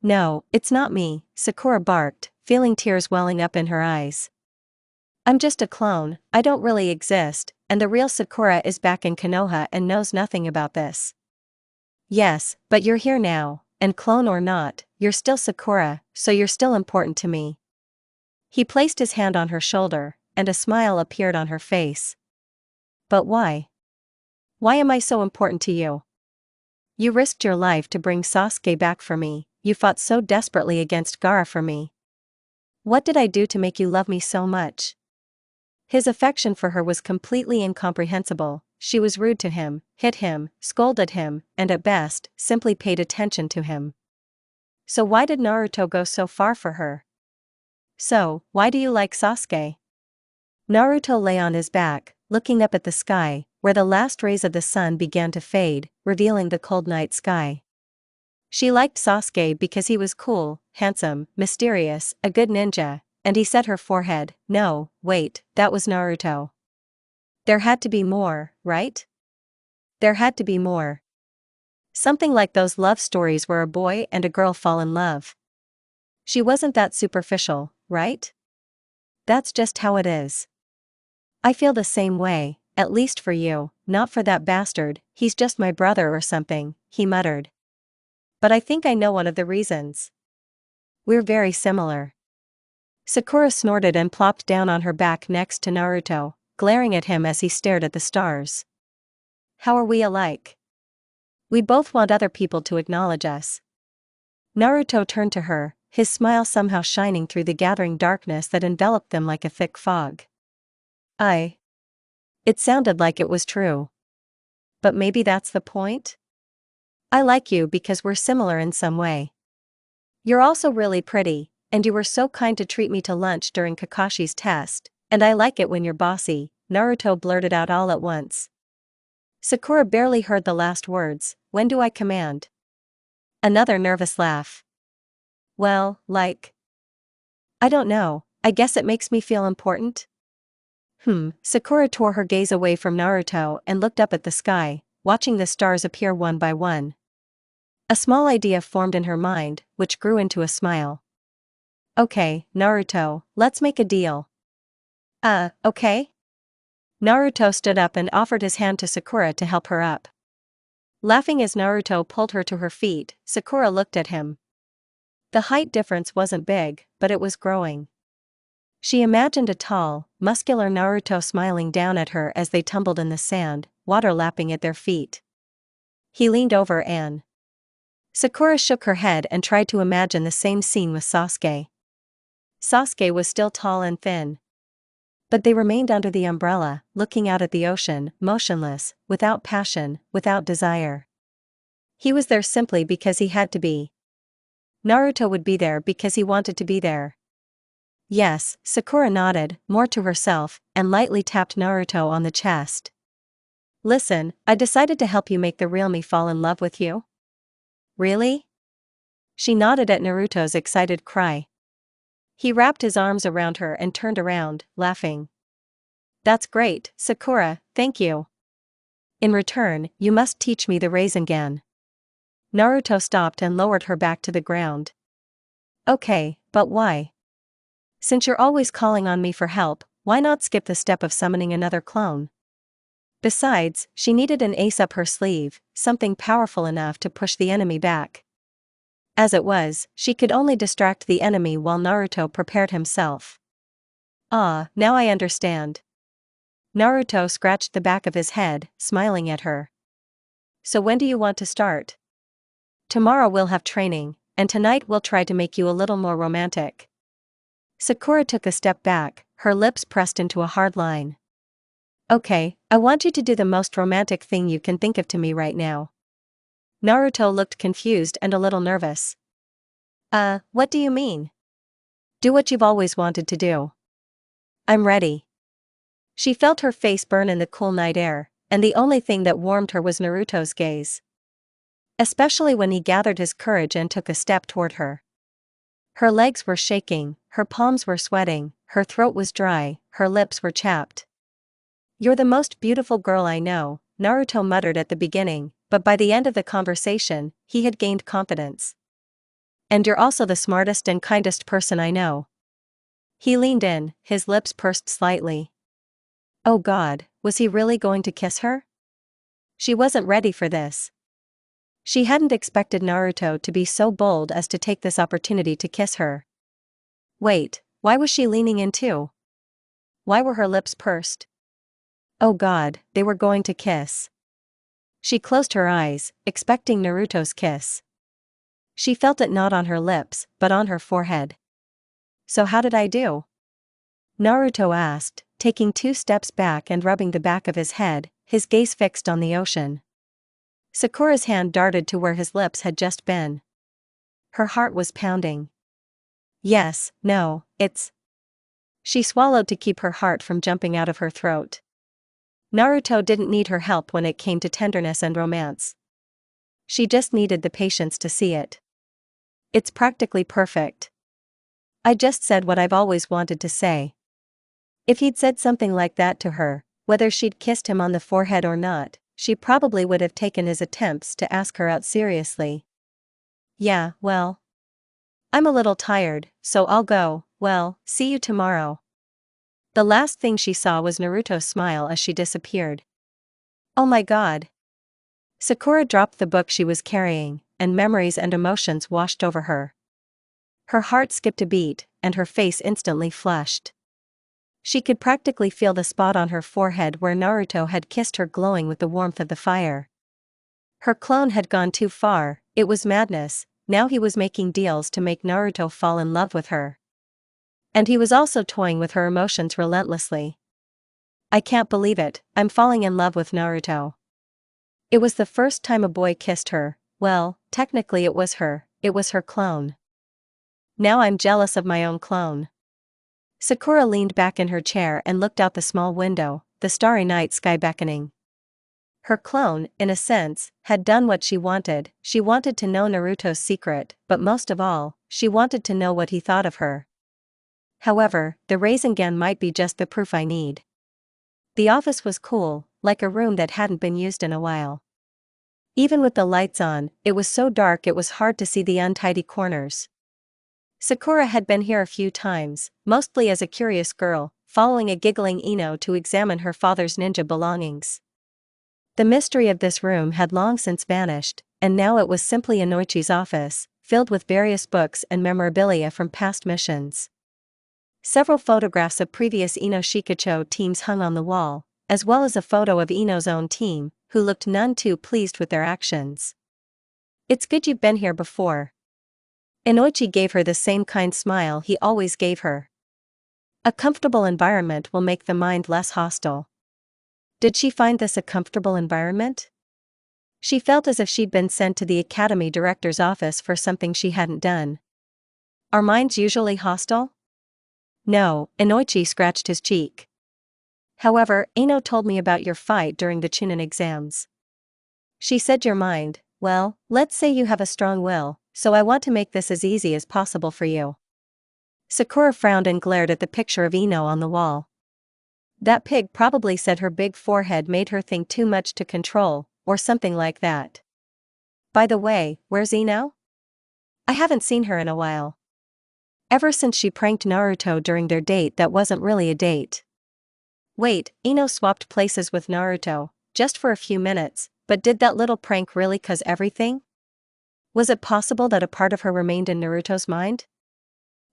"No, it's not me," Sakura barked, feeling tears welling up in her eyes. "I'm just a clone, I don't really exist, and the real Sakura is back in Konoha and knows nothing about this." "Yes, but you're here now, and clone or not, you're still Sakura, so you're still important to me." He placed his hand on her shoulder, and a smile appeared on her face. "But why? Why am I so important to you? You risked your life to bring Sasuke back for me, you fought so desperately against Gaara for me. What did I do to make you love me so much?" His affection for her was completely incomprehensible. She was rude to him, hit him, scolded him, and at best, simply paid attention to him. So why did Naruto go so far for her? "So, why do you like Sasuke?" Naruto lay on his back, looking up at the sky, where the last rays of the sun began to fade, revealing the cold night sky. She liked Sasuke because he was cool, handsome, mysterious, a good ninja, and he set her forehead. No, wait, that was Naruto. There had to be more, right? There had to be more. Something like those love stories where a boy and a girl fall in love. She wasn't that superficial, right? That's just how it is. I feel the same way, at least for you, not for that bastard, he's just my brother or something, he muttered. But I think I know one of the reasons. We're very similar. Sakura snorted and plopped down on her back next to Naruto, glaring at him as he stared at the stars. How are we alike? We both want other people to acknowledge us. Naruto turned to her, his smile somehow shining through the gathering darkness that enveloped them like a thick fog. It sounded like it was true. But maybe that's the point? I like you because we're similar in some way. You're also really pretty, and you were so kind to treat me to lunch during Kakashi's test, and I like it when you're bossy, Naruto blurted out all at once. Sakura barely heard the last words. When do I command? Another nervous laugh. Well, I don't know, I guess it makes me feel important? Sakura tore her gaze away from Naruto and looked up at the sky, watching the stars appear one by one. A small idea formed in her mind, which grew into a smile. Okay, Naruto, let's make a deal. Okay? Naruto stood up and offered his hand to Sakura to help her up. Laughing as Naruto pulled her to her feet, Sakura looked at him. The height difference wasn't big, but it was growing. She imagined a tall, muscular Naruto smiling down at her as they tumbled in the sand, water lapping at their feet. He leaned over and Sakura shook her head and tried to imagine the same scene with Sasuke. Sasuke was still tall and thin. But they remained under the umbrella, looking out at the ocean, motionless, without passion, without desire. He was there simply because he had to be. Naruto would be there because he wanted to be there. Yes, Sakura nodded, more to herself, and lightly tapped Naruto on the chest. Listen, I decided to help you make the real me fall in love with you. Really? She nodded at Naruto's excited cry. He wrapped his arms around her and turned around, laughing. That's great, Sakura, thank you. In return, you must teach me the Rasengan. Naruto stopped and lowered her back to the ground. Okay, but why? Since you're always calling on me for help, why not skip the step of summoning another clone? Besides, she needed an ace up her sleeve, something powerful enough to push the enemy back. As it was, she could only distract the enemy while Naruto prepared himself. Ah, now I understand. Naruto scratched the back of his head, smiling at her. So when do you want to start? Tomorrow we'll have training, and tonight we'll try to make you a little more romantic. Sakura took a step back, her lips pressed into a hard line. Okay, I want you to do the most romantic thing you can think of to me right now. Naruto looked confused and a little nervous. What do you mean? Do what you've always wanted to do. I'm ready. She felt her face burn in the cool night air, and the only thing that warmed her was Naruto's gaze. Especially when he gathered his courage and took a step toward her. Her legs were shaking, her palms were sweating, her throat was dry, her lips were chapped. You're the most beautiful girl I know, Naruto muttered at the beginning, but by the end of the conversation, he had gained confidence. And you're also the smartest and kindest person I know. He leaned in, his lips pursed slightly. Oh God, was he really going to kiss her? She wasn't ready for this. She hadn't expected Naruto to be so bold as to take this opportunity to kiss her. Wait, why was she leaning in too? Why were her lips pursed? Oh God, they were going to kiss. She closed her eyes, expecting Naruto's kiss. She felt it not on her lips, but on her forehead. So how did I do? Naruto asked, taking 2 steps back and rubbing the back of his head, his gaze fixed on the ocean. Sakura's hand darted to where his lips had just been. Her heart was pounding. Yes, no, it's... She swallowed to keep her heart from jumping out of her throat. Naruto didn't need her help when it came to tenderness and romance. She just needed the patience to see it. It's practically perfect. I just said what I've always wanted to say. If he'd said something like that to her, whether she'd kissed him on the forehead or not, she probably would have taken his attempts to ask her out seriously. Yeah, well. I'm a little tired, so I'll go, well, see you tomorrow. The last thing she saw was Naruto's smile as she disappeared. Oh my God. Sakura dropped the book she was carrying, and memories and emotions washed over her. Her heart skipped a beat, and her face instantly flushed. She could practically feel the spot on her forehead where Naruto had kissed her glowing with the warmth of the fire. Her clone had gone too far, it was madness, now he was making deals to make Naruto fall in love with her. And he was also toying with her emotions relentlessly. I can't believe it, I'm falling in love with Naruto. It was the first time a boy kissed her, well, technically it was her clone. Now I'm jealous of my own clone. Sakura leaned back in her chair and looked out the small window, the starry night sky beckoning. Her clone, in a sense, had done what she wanted to know Naruto's secret, but most of all, she wanted to know what he thought of her. However, the Rasengan might be just the proof I need. The office was cool, like a room that hadn't been used in a while. Even with the lights on, it was so dark it was hard to see the untidy corners. Sakura had been here a few times, mostly as a curious girl, following a giggling Ino to examine her father's ninja belongings. The mystery of this room had long since vanished, and now it was simply Inoichi's office, filled with various books and memorabilia from past missions. Several photographs of previous Ino Shikacho teams hung on the wall, as well as a photo of Ino's own team, who looked none too pleased with their actions. It's good you've been here before. Inoichi gave her the same kind smile he always gave her. A comfortable environment will make the mind less hostile. Did she find this a comfortable environment? She felt as if she'd been sent to the academy director's office for something she hadn't done. Are minds usually hostile? No, Inoichi scratched his cheek. However, Ino told me about your fight during the Chunin exams. She said your mind, well, let's say you have a strong will, so I want to make this as easy as possible for you. Sakura frowned and glared at the picture of Ino on the wall. That pig probably said her big forehead made her think too much to control, or something like that. By the way, where's Ino? I haven't seen her in a while. Ever since she pranked Naruto during their date that wasn't really a date. Wait, Ino swapped places with Naruto, just for a few minutes, but did that little prank really cause everything? Was it possible that a part of her remained in Naruto's mind?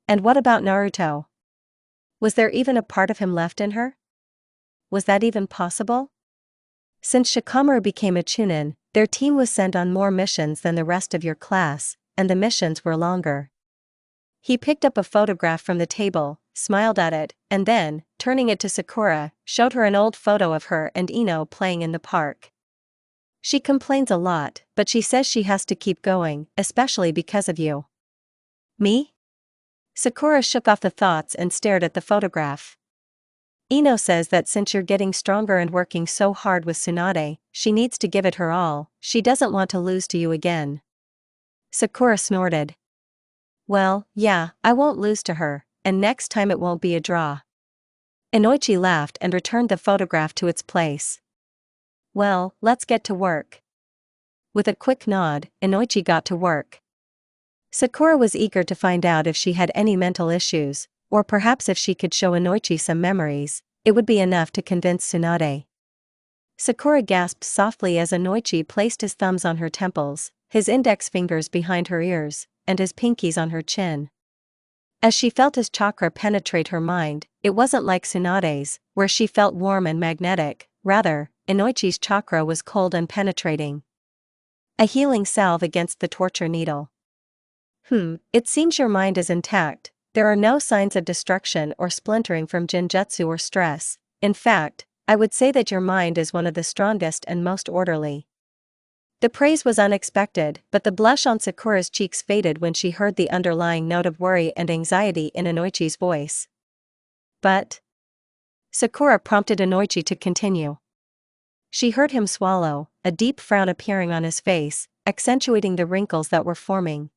And what about Naruto? Was there even a part of him left in her? Was that even possible? Since Shikamaru became a Chunin, their team was sent on more missions than the rest of your class, and the missions were longer. He picked up a photograph from the table, smiled at it, and then, turning it to Sakura, showed her an old photo of her and Ino playing in the park. She complains a lot, but she says she has to keep going, especially because of you. Me? Sakura shook off the thoughts and stared at the photograph. Ino says that since you're getting stronger and working so hard with Tsunade, she needs to give it her all, she doesn't want to lose to you again. Sakura snorted. Well, yeah, I won't lose to her, and next time it won't be a draw. Inoichi laughed and returned the photograph to its place. Well, let's get to work. With a quick nod, Inoichi got to work. Sakura was eager to find out if she had any mental issues, or perhaps if she could show Inoichi some memories, it would be enough to convince Tsunade. Sakura gasped softly as Inoichi placed his thumbs on her temples, his index fingers behind her ears, and his pinkies on her chin. As she felt his chakra penetrate her mind, it wasn't like Tsunade's, where she felt warm and magnetic, rather, Inoichi's chakra was cold and penetrating. A healing salve against the torture needle. It seems your mind is intact, there are no signs of destruction or splintering from jinjutsu or stress. In fact, I would say that your mind is one of the strongest and most orderly. The praise was unexpected, but the blush on Sakura's cheeks faded when she heard the underlying note of worry and anxiety in Inoichi's voice. But Sakura prompted Inoichi to continue. She heard him swallow, a deep frown appearing on his face, accentuating the wrinkles that were forming.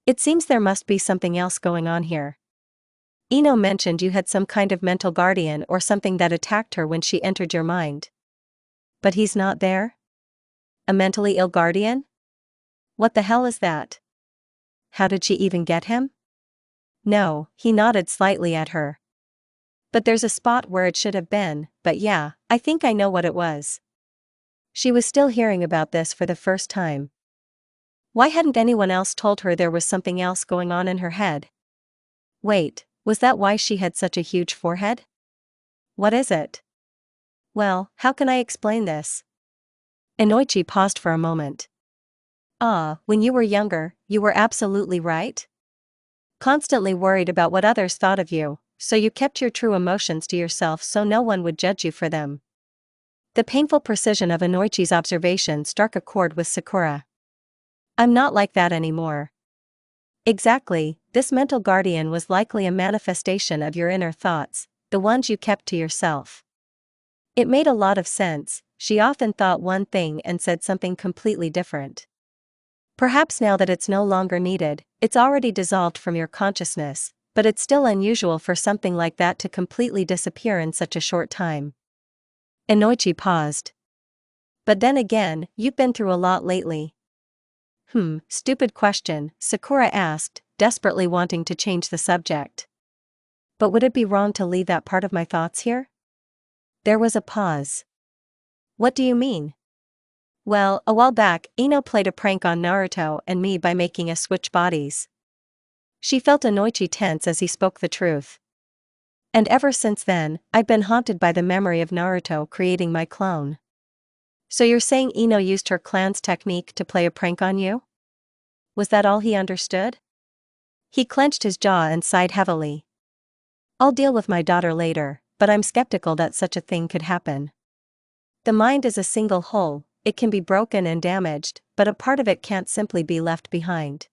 It seems there must be something else going on here. Ino mentioned you had some kind of mental guardian or something that attacked her when she entered your mind. But he's not there? A mentally ill guardian? What the hell is that? How did she even get him? No, he nodded slightly at her. But there's a spot where it should have been, but yeah, I think I know what it was. She was still hearing about this for the first time. Why hadn't anyone else told her there was something else going on in her head? Wait, was that why she had such a huge forehead? What is it? Well, how can I explain this? Inoichi paused for a moment. When you were younger, you were absolutely right? Constantly worried about what others thought of you, so you kept your true emotions to yourself so no one would judge you for them. The painful precision of Inoichi's observation struck a chord with Sakura. I'm not like that anymore. Exactly, this mental guardian was likely a manifestation of your inner thoughts, the ones you kept to yourself. It made a lot of sense, she often thought one thing and said something completely different. Perhaps now that it's no longer needed, it's already dissolved from your consciousness, but it's still unusual for something like that to completely disappear in such a short time. Inoichi paused. But then again, you've been through a lot lately. Stupid question, Sakura asked, desperately wanting to change the subject. But would it be wrong to leave that part of my thoughts here? There was a pause. What do you mean? Well, a while back, Ino played a prank on Naruto and me by making us switch bodies. She felt Inoichi tense as he spoke the truth. And ever since then, I've been haunted by the memory of Naruto creating my clone. So you're saying Ino used her clan's technique to play a prank on you? Was that all he understood? He clenched his jaw and sighed heavily. I'll deal with my daughter later, but I'm skeptical that such a thing could happen. The mind is a single whole, it can be broken and damaged, but a part of it can't simply be left behind.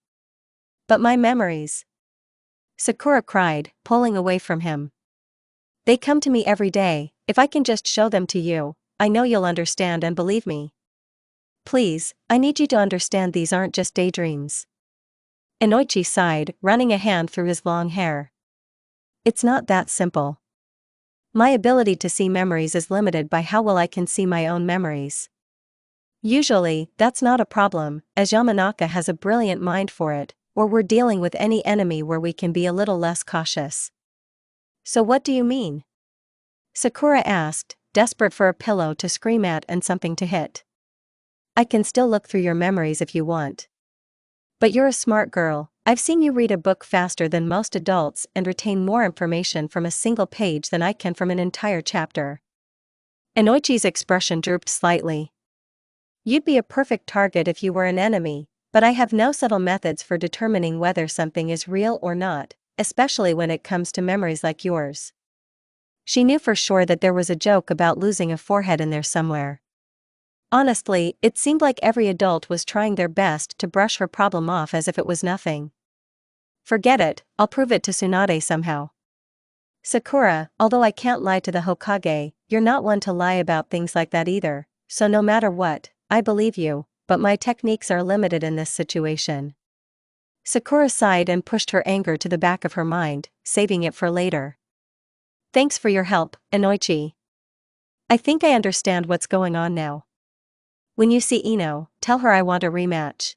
But my memories, Sakura cried, pulling away from him. They come to me every day, if I can just show them to you, I know you'll understand and believe me. Please, I need you to understand these aren't just daydreams. Inoichi sighed, running a hand through his long hair. It's not that simple. My ability to see memories is limited by how well I can see my own memories. Usually, that's not a problem, as Yamanaka has a brilliant mind for it, or we're dealing with any enemy where we can be a little less cautious. So what do you mean? Sakura asked, desperate for a pillow to scream at and something to hit. I can still look through your memories if you want. But you're a smart girl. I've seen you read a book faster than most adults and retain more information from a single page than I can from an entire chapter. Inoichi's expression drooped slightly. You'd be a perfect target if you were an enemy, but I have no subtle methods for determining whether something is real or not, especially when it comes to memories like yours. She knew for sure that there was a joke about losing a forehead in there somewhere. Honestly, it seemed like every adult was trying their best to brush her problem off as if it was nothing. Forget it, I'll prove it to Tsunade somehow. Sakura, although I can't lie to the Hokage, you're not one to lie about things like that either, so no matter what, I believe you, but my techniques are limited in this situation. Sakura sighed and pushed her anger to the back of her mind, saving it for later. Thanks for your help, Inoichi. I think I understand what's going on now. When you see Ino, tell her I want a rematch.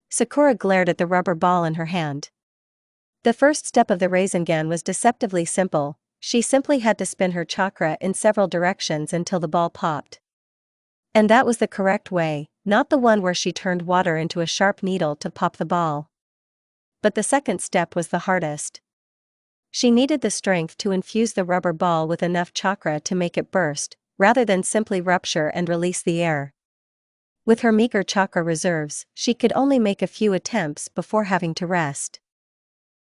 Sakura glared at the rubber ball in her hand. The first step of the Rasengan was deceptively simple. She simply had to spin her chakra in several directions until the ball popped. And that was the correct way, not the one where she turned water into a sharp needle to pop the ball. But the second step was the hardest. She needed the strength to infuse the rubber ball with enough chakra to make it burst, rather than simply rupture and release the air. With her meager chakra reserves, she could only make a few attempts before having to rest.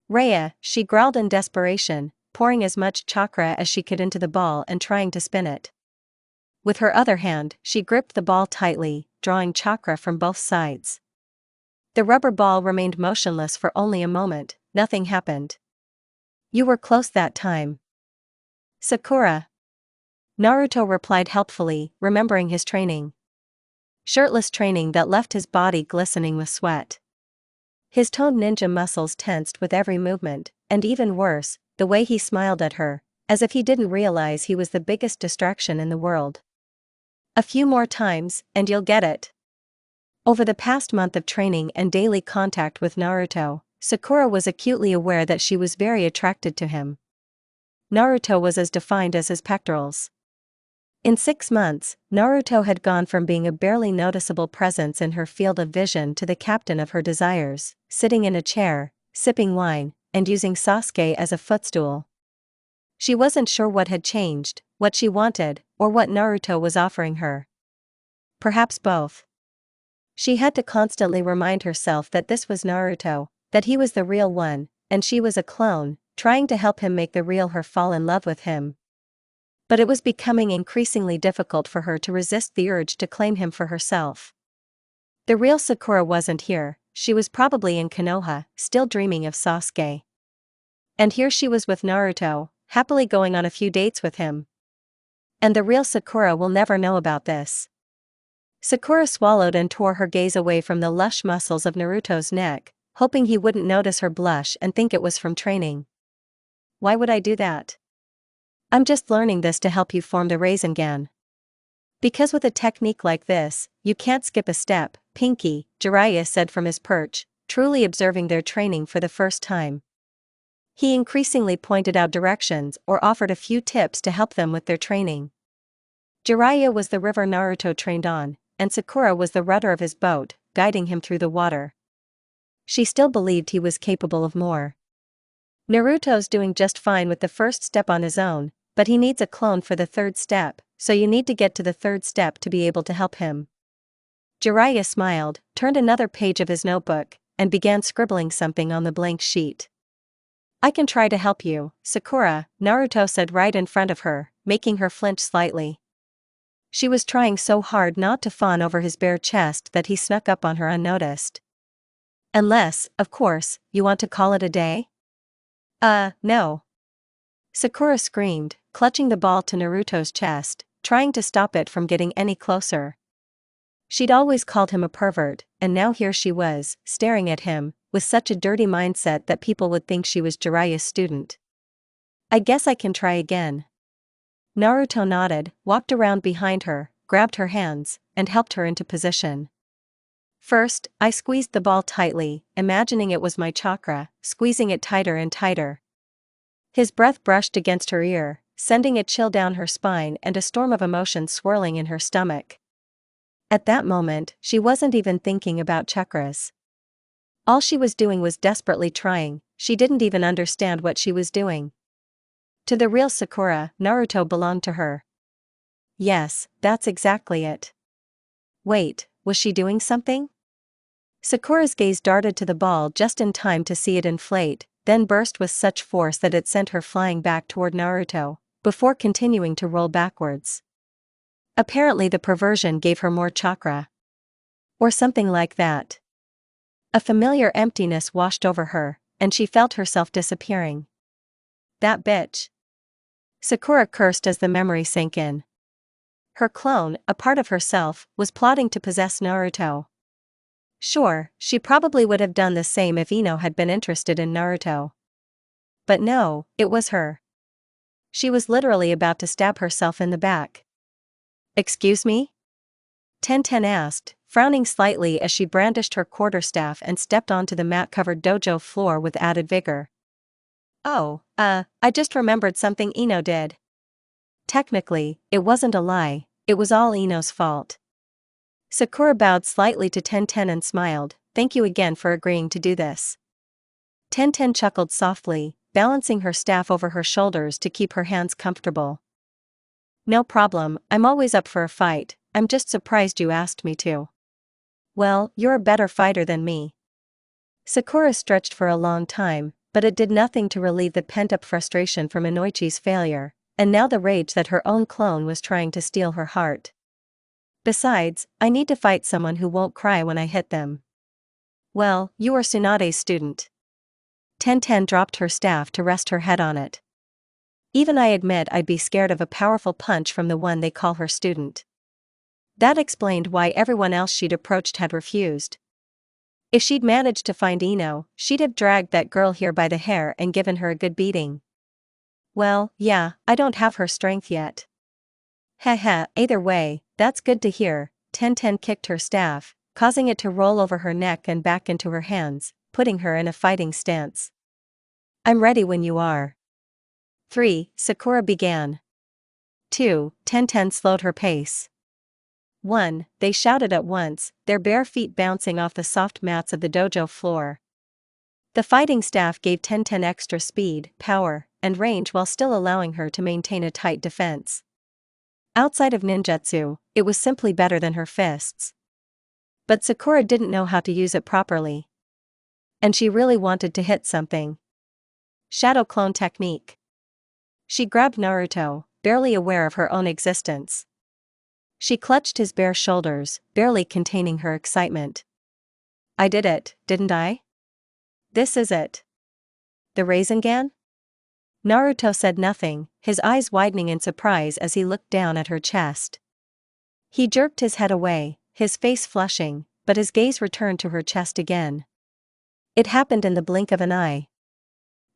Rhea, she growled in desperation, pouring as much chakra as she could into the ball and trying to spin it. With her other hand, she gripped the ball tightly, drawing chakra from both sides. The rubber ball remained motionless for only a moment. Nothing happened. You were close that time. Sakura. Naruto replied helpfully, remembering his training. Shirtless training that left his body glistening with sweat. His toned ninja muscles tensed with every movement, and even worse, the way he smiled at her, as if he didn't realize he was the biggest distraction in the world. A few more times, and you'll get it. Over the past month of training and daily contact with Naruto, Sakura was acutely aware that she was very attracted to him. Naruto was as defined as his pectorals. In 6 months, Naruto had gone from being a barely noticeable presence in her field of vision to the captain of her desires, sitting in a chair, sipping wine, and using Sasuke as a footstool. She wasn't sure what had changed, what she wanted, or what Naruto was offering her. Perhaps both. She had to constantly remind herself that this was Naruto, that he was the real one, and she was a clone, trying to help him make the real her fall in love with him. But it was becoming increasingly difficult for her to resist the urge to claim him for herself. The real Sakura wasn't here, she was probably in Konoha, still dreaming of Sasuke. And here she was with Naruto, happily going on a few dates with him. And the real Sakura will never know about this. Sakura swallowed and tore her gaze away from the lush muscles of Naruto's neck, hoping he wouldn't notice her blush and think it was from training. Why would I do that? I'm just learning this to help you form the Rasengan. Because with a technique like this, you can't skip a step, Pinky, Jiraiya said from his perch, truly observing their training for the first time. He increasingly pointed out directions or offered a few tips to help them with their training. Jiraiya was the river Naruto trained on, and Sakura was the rudder of his boat, guiding him through the water. She still believed he was capable of more. Naruto's doing just fine with the first step on his own, but he needs a clone for the third step, so you need to get to the third step to be able to help him. Jiraiya smiled, turned another page of his notebook, and began scribbling something on the blank sheet. I can try to help you, Sakura, Naruto said right in front of her, making her flinch slightly. She was trying so hard not to fawn over his bare chest that he snuck up on her unnoticed. Unless, of course, you want to call it a day? No. Sakura screamed, clutching the ball to Naruto's chest, trying to stop it from getting any closer. She'd always called him a pervert, and now here she was, staring at him, with such a dirty mindset that people would think she was Jiraiya's student. I guess I can try again. Naruto nodded, walked around behind her, grabbed her hands, and helped her into position. First, I squeezed the ball tightly, imagining it was my chakra, squeezing it tighter and tighter. His breath brushed against her ear, sending a chill down her spine and a storm of emotion swirling in her stomach. At that moment, she wasn't even thinking about chakras. All she was doing was desperately trying. She didn't even understand what she was doing. To the real Sakura, Naruto belonged to her. Yes, that's exactly it. Wait, was she doing something? Sakura's gaze darted to the ball just in time to see it inflate, then burst with such force that it sent her flying back toward Naruto, before continuing to roll backwards. Apparently the perversion gave her more chakra. Or something like that. A familiar emptiness washed over her, and she felt herself disappearing. That bitch. Sakura cursed as the memory sank in. Her clone, a part of herself, was plotting to possess Naruto. Sure, she probably would have done the same if Ino had been interested in Naruto. But no, it was her. She was literally about to stab herself in the back. Excuse me? Tenten asked, frowning slightly as she brandished her quarterstaff and stepped onto the mat-covered dojo floor with added vigor. Oh, I just remembered something Ino did. Technically, it wasn't a lie, it was all Ino's fault. Sakura bowed slightly to Tenten and smiled, "Thank you again for agreeing to do this." Tenten chuckled softly, balancing her staff over her shoulders to keep her hands comfortable. "No problem, I'm always up for a fight, I'm just surprised you asked me to." "Well, you're a better fighter than me." Sakura stretched for a long time, but it did nothing to relieve the pent-up frustration from Inoichi's failure, and now the rage that her own clone was trying to steal her heart. "Besides, I need to fight someone who won't cry when I hit them." "Well, you are Tsunade's student." Tenten dropped her staff to rest her head on it. "Even I admit I'd be scared of a powerful punch from the one they call her student." That explained why everyone else she'd approached had refused. If she'd managed to find Ino, she'd have dragged that girl here by the hair and given her a good beating. "Well, yeah, I don't have her strength yet." "Heh, either way, that's good to hear." Tenten kicked her staff, causing it to roll over her neck and back into her hands, putting her in a fighting stance. "I'm ready when you are." 3. Sakura began. 2. Tenten slowed her pace. 1. They shouted at once, their bare feet bouncing off the soft mats of the dojo floor. The fighting staff gave Tenten extra speed, power, and range while still allowing her to maintain a tight defense. Outside of ninjutsu, it was simply better than her fists. But Sakura didn't know how to use it properly. And she really wanted to hit something. Shadow clone technique. She grabbed Naruto, barely aware of her own existence. She clutched his bare shoulders, barely containing her excitement. "I did it, didn't I? This is it. The Rasengan?" Naruto said nothing, his eyes widening in surprise as he looked down at her chest. He jerked his head away, his face flushing, but his gaze returned to her chest again. It happened in the blink of an eye.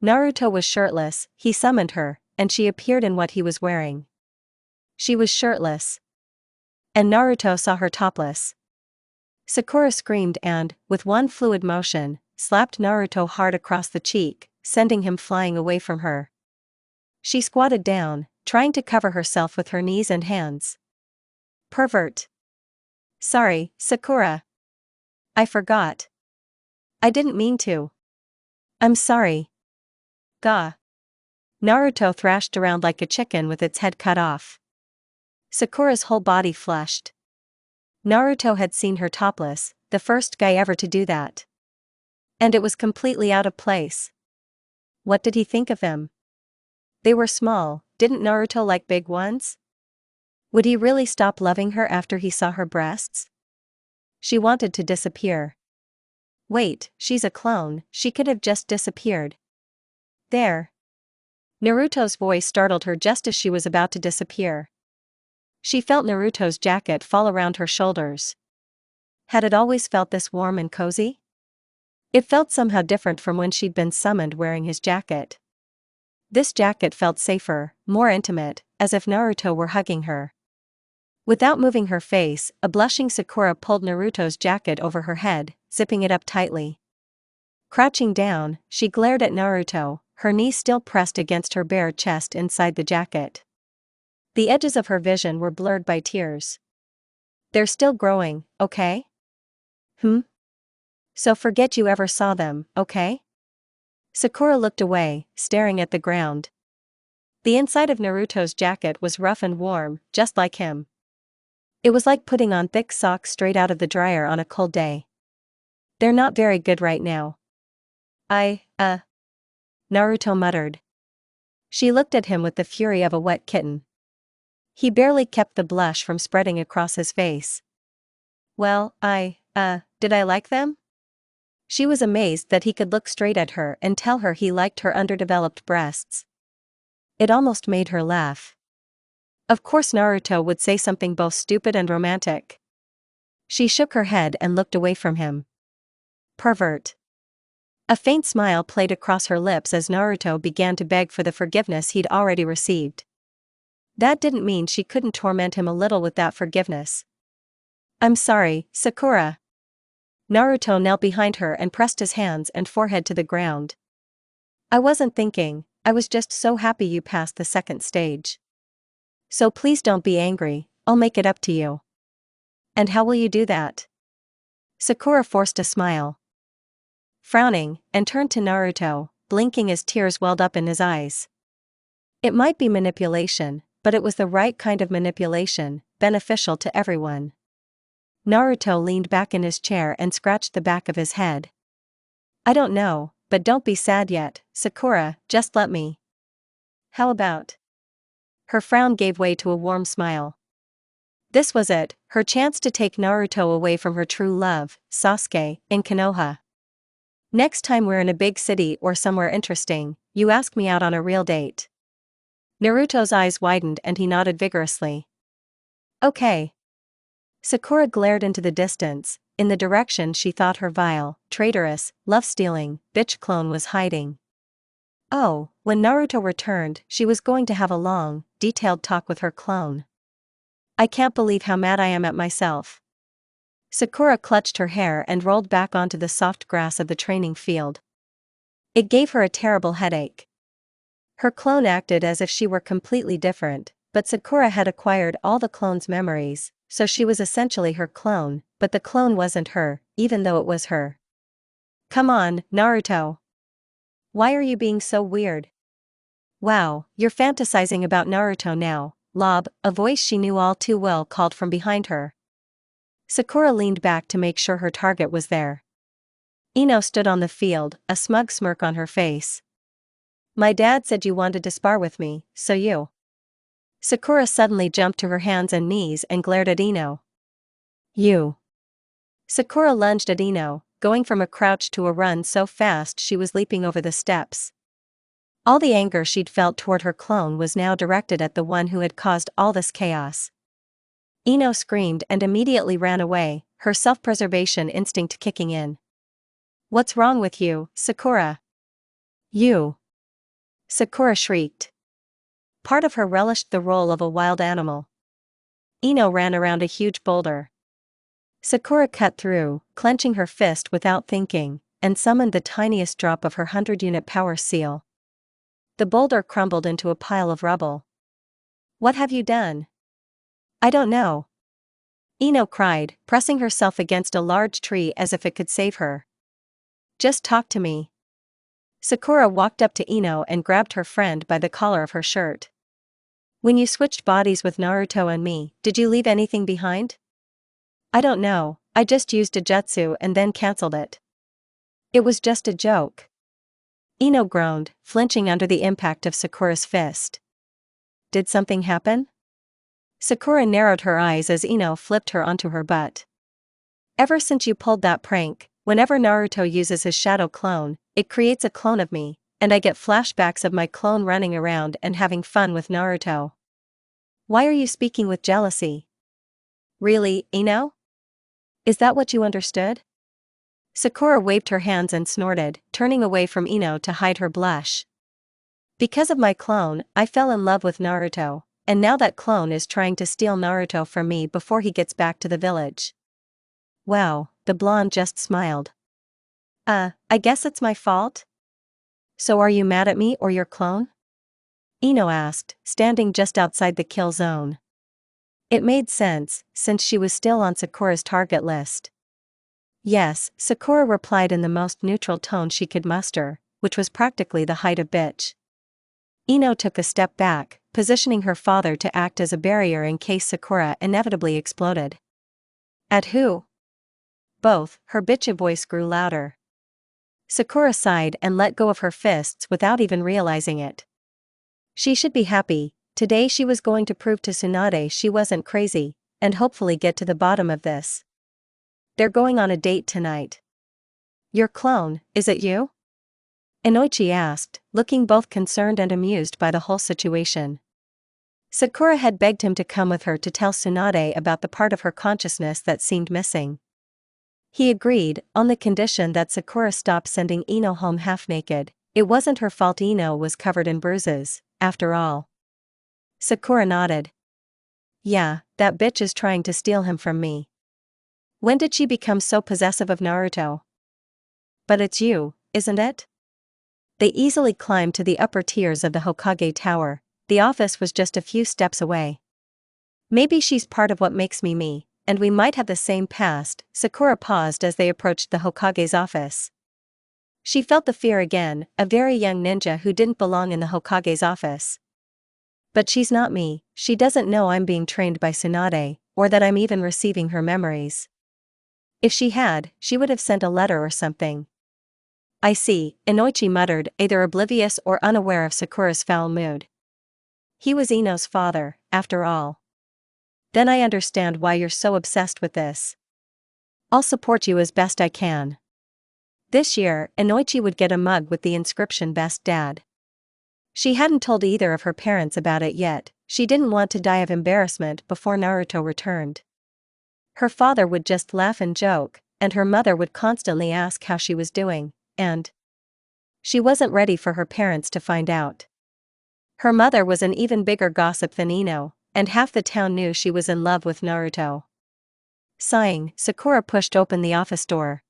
Naruto was shirtless, he summoned her, and she appeared in what he was wearing. She was shirtless. And Naruto saw her topless. Sakura screamed and, with one fluid motion, slapped Naruto hard across the cheek, sending him flying away from her. She squatted down, trying to cover herself with her knees and hands. "Pervert. Sorry, Sakura. I forgot. I didn't mean to. I'm sorry." "Gah." Naruto thrashed around like a chicken with its head cut off. Sakura's whole body flushed. Naruto had seen her topless, the first guy ever to do that. And it was completely out of place. What did he think of him? They were small, didn't Naruto like big ones? Would he really stop loving her after he saw her breasts? She wanted to disappear. Wait, she's a clone, she could have just disappeared. There. Naruto's voice startled her just as she was about to disappear. She felt Naruto's jacket fall around her shoulders. Had it always felt this warm and cozy? It felt somehow different from when she'd been summoned wearing his jacket. This jacket felt safer, more intimate, as if Naruto were hugging her. Without moving her face, a blushing Sakura pulled Naruto's jacket over her head, zipping it up tightly. Crouching down, she glared at Naruto, her knees still pressed against her bare chest inside the jacket. The edges of her vision were blurred by tears. They're still growing, okay? So forget you ever saw them, okay? Sakura looked away, staring at the ground. The inside of Naruto's jacket was rough and warm, just like him. It was like putting on thick socks straight out of the dryer on a cold day. They're not very good right now. Naruto muttered. She looked at him with the fury of a wet kitten. He barely kept the blush from spreading across his face. Well, did I like them? She was amazed that he could look straight at her and tell her he liked her underdeveloped breasts. It almost made her laugh. Of course Naruto would say something both stupid and romantic. She shook her head and looked away from him. Pervert. A faint smile played across her lips as Naruto began to beg for the forgiveness he'd already received. That didn't mean she couldn't torment him a little with that forgiveness. I'm sorry, Sakura. Naruto knelt behind her and pressed his hands and forehead to the ground. I wasn't thinking, I was just so happy you passed the second stage. So please don't be angry, I'll make it up to you. And how will you do that? Sakura forced a smile. Frowning, and turned to Naruto, blinking as tears welled up in his eyes. It might be manipulation, but it was the right kind of manipulation, beneficial to everyone. Naruto leaned back in his chair and scratched the back of his head. I don't know, but don't be sad yet, Sakura, just let me. How about? Her frown gave way to a warm smile. This was it, her chance to take Naruto away from her true love, Sasuke, in Konoha. Next time we're in a big city or somewhere interesting, you ask me out on a real date. Naruto's eyes widened and he nodded vigorously. Okay. Sakura glared into the distance, in the direction she thought her vile, traitorous, love-stealing, bitch clone was hiding. Oh, when Naruto returned, she was going to have a long, detailed talk with her clone. I can't believe how mad I am at myself. Sakura clutched her hair and rolled back onto the soft grass of the training field. It gave her a terrible headache. Her clone acted as if she were completely different, but Sakura had acquired all the clone's memories, so she was essentially her clone, but the clone wasn't her, even though it was her. Come on, Naruto. Why are you being so weird? Wow, you're fantasizing about Naruto now, Lob, a voice she knew all too well called from behind her. Sakura leaned back to make sure her target was there. Ino stood on the field, a smug smirk on her face. My dad said you wanted to spar with me, so you. Sakura suddenly jumped to her hands and knees and glared at Ino. You. Sakura lunged at Ino, going from a crouch to a run so fast she was leaping over the steps. All the anger she'd felt toward her clone was now directed at the one who had caused all this chaos. Ino screamed and immediately ran away, her self-preservation instinct kicking in. What's wrong with you, Sakura? You. Sakura shrieked. Part of her relished the role of a wild animal. Ino ran around a huge boulder. Sakura cut through, clenching her fist without thinking, and summoned the tiniest drop of her 100-unit power seal. The boulder crumbled into a pile of rubble. What have you done? I don't know. Ino cried, pressing herself against a large tree as if it could save her. Just talk to me. Sakura walked up to Ino and grabbed her friend by the collar of her shirt. When you switched bodies with Naruto and me, did you leave anything behind? I don't know, I just used a jutsu and then cancelled it. It was just a joke. Ino groaned, flinching under the impact of Sakura's fist. Did something happen? Sakura narrowed her eyes as Ino flipped her onto her butt. Ever since you pulled that prank, whenever Naruto uses his shadow clone, it creates a clone of me, and I get flashbacks of my clone running around and having fun with Naruto. Why are you speaking with jealousy? Really, Ino? Is that what you understood? Sakura waved her hands and snorted, turning away from Ino to hide her blush. Because of my clone, I fell in love with Naruto, and now that clone is trying to steal Naruto from me before he gets back to the village. Wow, the blonde just smiled. I guess it's my fault? So are you mad at me or your clone? Ino asked, standing just outside the kill zone. It made sense, since she was still on Sakura's target list. Yes, Sakura replied in the most neutral tone she could muster, which was practically the height of bitch. Ino took a step back, positioning her father to act as a barrier in case Sakura inevitably exploded. At who? Both, her bitchy voice grew louder. Sakura sighed and let go of her fists without even realizing it. She should be happy, today she was going to prove to Tsunade she wasn't crazy, and hopefully get to the bottom of this. They're going on a date tonight. Your clone, is it you? Inoichi asked, looking both concerned and amused by the whole situation. Sakura had begged him to come with her to tell Tsunade about the part of her consciousness that seemed missing. He agreed, on the condition that Sakura stop sending Ino home half-naked. It wasn't her fault Ino was covered in bruises, after all. Sakura nodded. Yeah, that bitch is trying to steal him from me. When did she become so possessive of Naruto? But it's you, isn't it? They easily climbed to the upper tiers of the Hokage Tower. The office was just a few steps away. Maybe she's part of what makes me me, and we might have the same past. Sakura paused as they approached the Hokage's office. She felt the fear again, a very young ninja who didn't belong in the Hokage's office. But she's not me, she doesn't know I'm being trained by Tsunade, or that I'm even receiving her memories. If she had, she would have sent a letter or something. I see, Inoichi muttered, either oblivious or unaware of Sakura's foul mood. He was Ino's father, after all. Then I understand why you're so obsessed with this. I'll support you as best I can. This year, Inoichi would get a mug with the inscription Best Dad. She hadn't told either of her parents about it yet. She didn't want to die of embarrassment before Naruto returned. Her father would just laugh and joke, and her mother would constantly ask how she was doing, and she wasn't ready for her parents to find out. Her mother was an even bigger gossip than Ino, and half the town knew she was in love with Naruto. Sighing, Sakura pushed open the office door.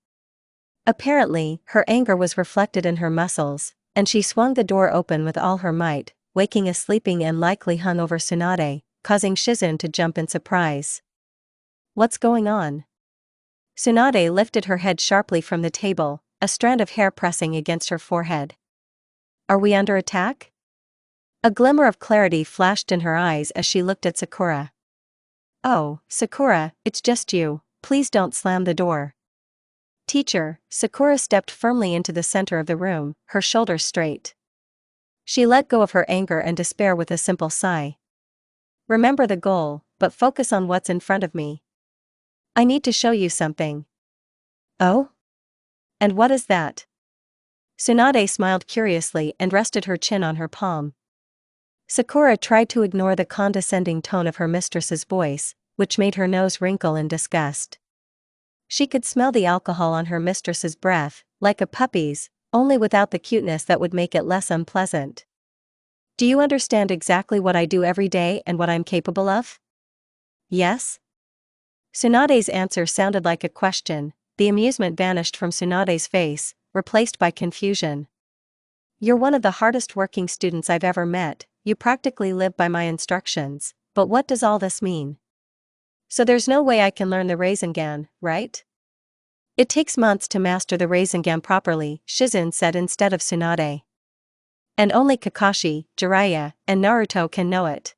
Apparently, her anger was reflected in her muscles, and she swung the door open with all her might, waking a sleeping and likely hungover Tsunade, causing Shizune to jump in surprise. What's going on? Tsunade lifted her head sharply from the table, a strand of hair pressing against her forehead. Are we under attack? A glimmer of clarity flashed in her eyes as she looked at Sakura. Oh, Sakura, it's just you, please don't slam the door. Teacher, Sakura stepped firmly into the center of the room, her shoulders straight. She let go of her anger and despair with a simple sigh. Remember the goal, but focus on what's in front of me. I need to show you something. Oh? And what is that? Tsunade smiled curiously and rested her chin on her palm. Sakura tried to ignore the condescending tone of her mistress's voice, which made her nose wrinkle in disgust. She could smell the alcohol on her mistress's breath, like a puppy's, only without the cuteness that would make it less unpleasant. Do you understand exactly what I do every day and what I'm capable of? Yes? Tsunade's answer sounded like a question. The amusement vanished from Tsunade's face, replaced by confusion. You're one of the hardest working students I've ever met, you practically live by my instructions, but what does all this mean? So there's no way I can learn the Rasengan, right? It takes months to master the Rasengan properly, Shizune said instead of Tsunade. And only Kakashi, Jiraiya, and Naruto can know it.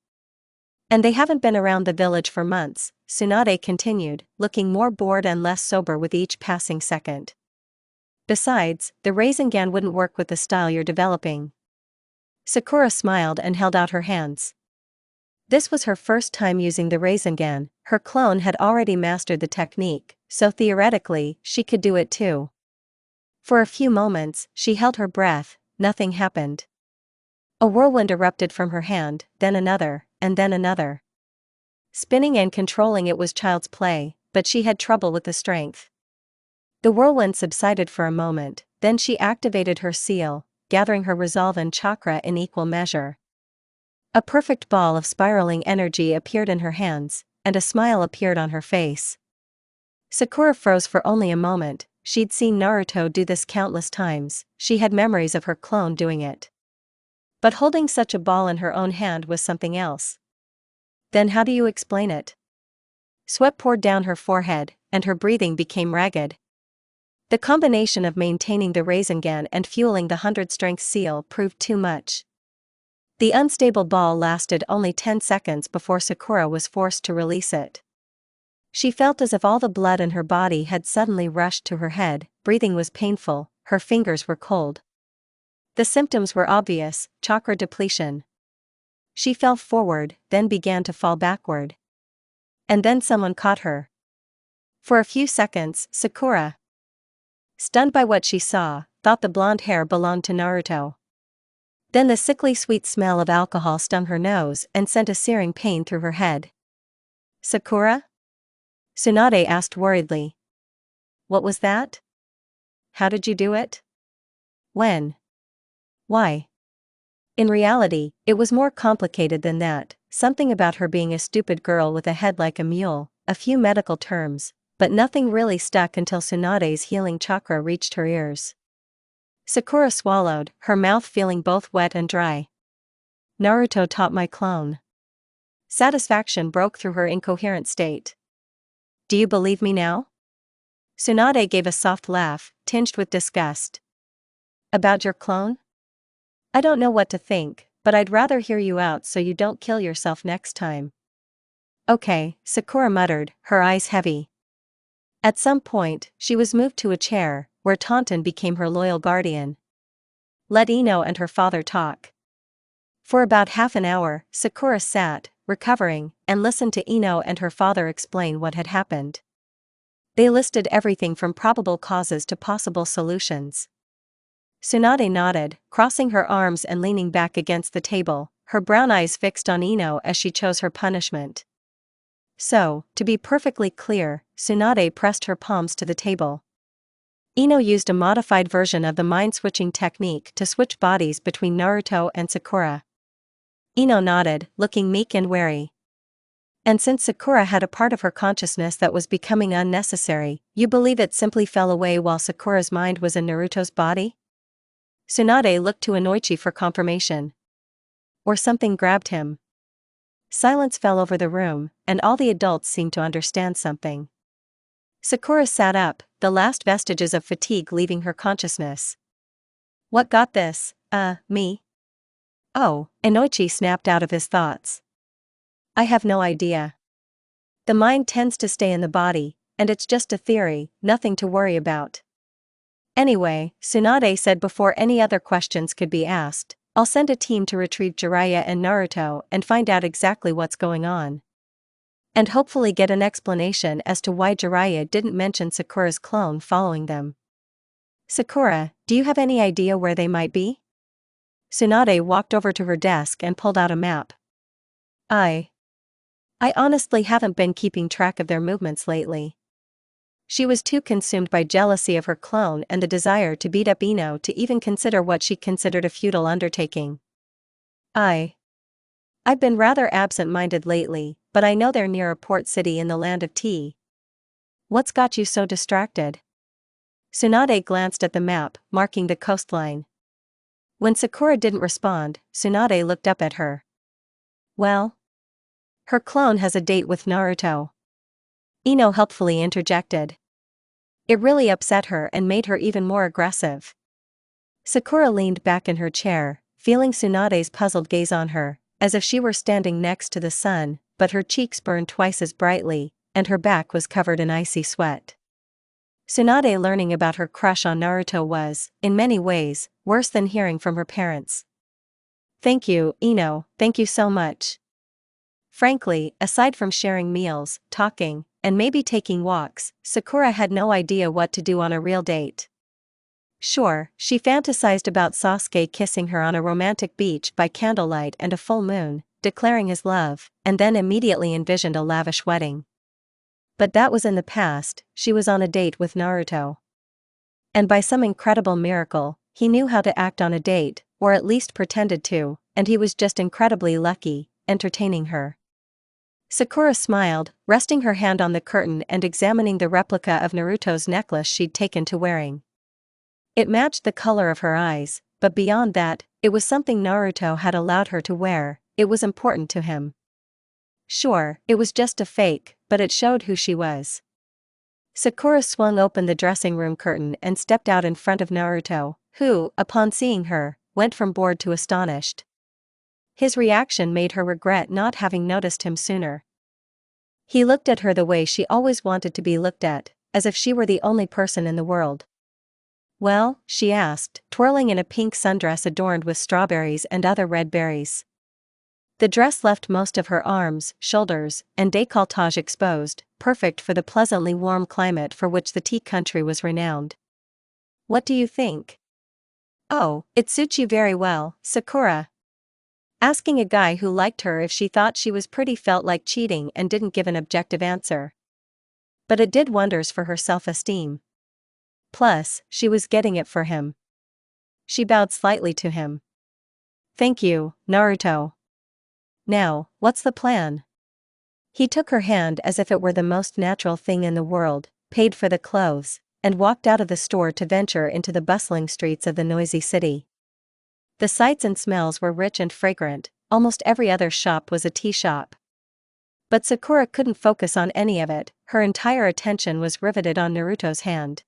And they haven't been around the village for months, Tsunade continued, looking more bored and less sober with each passing second. Besides, the Rasengan wouldn't work with the style you're developing. Sakura smiled and held out her hands. This was her first time using the Rasengan. Her clone had already mastered the technique, so theoretically, she could do it too. For a few moments, she held her breath. Nothing happened. A whirlwind erupted from her hand, then another, and then another. Spinning and controlling it was child's play, but she had trouble with the strength. The whirlwind subsided for a moment, then she activated her seal, gathering her resolve and chakra in equal measure. A perfect ball of spiraling energy appeared in her hands, and a smile appeared on her face. Sakura froze for only a moment, she'd seen Naruto do this countless times, she had memories of her clone doing it. But holding such a ball in her own hand was something else. Then how do you explain it? Sweat poured down her forehead, and her breathing became ragged. The combination of maintaining the Rasengan and fueling the 100-strength seal proved too much. The unstable ball lasted only 10 seconds before Sakura was forced to release it. She felt as if all the blood in her body had suddenly rushed to her head, breathing was painful, her fingers were cold. The symptoms were obvious: chakra depletion. She fell forward, then began to fall backward. And then someone caught her. For a few seconds, Sakura, stunned by what she saw, thought the blonde hair belonged to Naruto. Then the sickly sweet smell of alcohol stung her nose and sent a searing pain through her head. Sakura? Tsunade asked worriedly. What was that? How did you do it? When? Why? In reality, it was more complicated than that, something about her being a stupid girl with a head like a mule, a few medical terms, but nothing really stuck until Tsunade's healing chakra reached her ears. Sakura swallowed, her mouth feeling both wet and dry. Naruto taught my clone. Satisfaction broke through her incoherent state. Do you believe me now? Tsunade gave a soft laugh, tinged with disgust. About your clone? I don't know what to think, but I'd rather hear you out so you don't kill yourself next time. Okay, Sakura muttered, her eyes heavy. At some point, she was moved to a chair, where Taunton became her loyal guardian. Let Ino and her father talk. For about half an hour, Sakura sat, recovering, and listened to Ino and her father explain what had happened. They listed everything from probable causes to possible solutions. Tsunade nodded, crossing her arms and leaning back against the table, her brown eyes fixed on Ino as she chose her punishment. So, to be perfectly clear, Tsunade pressed her palms to the table. Ino used a modified version of the mind-switching technique to switch bodies between Naruto and Sakura. Ino nodded, looking meek and wary. And since Sakura had a part of her consciousness that was becoming unnecessary, you believe it simply fell away while Sakura's mind was in Naruto's body? Tsunade looked to Inoichi for confirmation. Or something grabbed him. Silence fell over the room, and all the adults seemed to understand something. Sakura sat up, the last vestiges of fatigue leaving her consciousness. What got this, me? Oh, Inoichi snapped out of his thoughts. I have no idea. The mind tends to stay in the body, and it's just a theory, nothing to worry about. Anyway, Tsunade said before any other questions could be asked, I'll send a team to retrieve Jiraiya and Naruto and find out exactly what's going on. And hopefully get an explanation as to why Jiraiya didn't mention Sakura's clone following them. Sakura, do you have any idea where they might be? Tsunade walked over to her desk and pulled out a map. I honestly haven't been keeping track of their movements lately. She was too consumed by jealousy of her clone and the desire to beat up Ino to even consider what she considered a futile undertaking. I've been rather absent-minded lately, but I know they're near a port city in the land of tea. What's got you so distracted? Tsunade glanced at the map, marking the coastline. When Sakura didn't respond, Tsunade looked up at her. Well? Her clone has a date with Naruto. Ino helpfully interjected. It really upset her and made her even more aggressive. Sakura leaned back in her chair, feeling Tsunade's puzzled gaze on her, as if she were standing next to the sun, but her cheeks burned twice as brightly, and her back was covered in icy sweat. Tsunade learning about her crush on Naruto was, in many ways, worse than hearing from her parents. Thank you, Ino, thank you so much. Frankly, aside from sharing meals, talking, and maybe taking walks, Sakura had no idea what to do on a real date. Sure, she fantasized about Sasuke kissing her on a romantic beach by candlelight and a full moon, declaring his love, and then immediately envisioned a lavish wedding. But that was in the past, she was on a date with Naruto. And by some incredible miracle, he knew how to act on a date, or at least pretended to, and he was just incredibly lucky, entertaining her. Sakura smiled, resting her hand on the curtain and examining the replica of Naruto's necklace she'd taken to wearing. It matched the color of her eyes, but beyond that, it was something Naruto had allowed her to wear. It was important to him. Sure, it was just a fake, but it showed who she was. Sakura swung open the dressing room curtain and stepped out in front of Naruto, who, upon seeing her, went from bored to astonished. His reaction made her regret not having noticed him sooner. He looked at her the way she always wanted to be looked at, as if she were the only person in the world. "Well?" she asked, twirling in a pink sundress adorned with strawberries and other red berries. The dress left most of her arms, shoulders, and décolletage exposed, perfect for the pleasantly warm climate for which the tea country was renowned. "What do you think?" "Oh, it suits you very well, Sakura." Asking a guy who liked her if she thought she was pretty felt like cheating and didn't give an objective answer. But it did wonders for her self-esteem. Plus, she was getting it for him. She bowed slightly to him. "Thank you, Naruto. Now, what's the plan?" He took her hand as if it were the most natural thing in the world, paid for the clothes, and walked out of the store to venture into the bustling streets of the noisy city. The sights and smells were rich and fragrant, almost every other shop was a tea shop. But Sakura couldn't focus on any of it, her entire attention was riveted on Naruto's hand.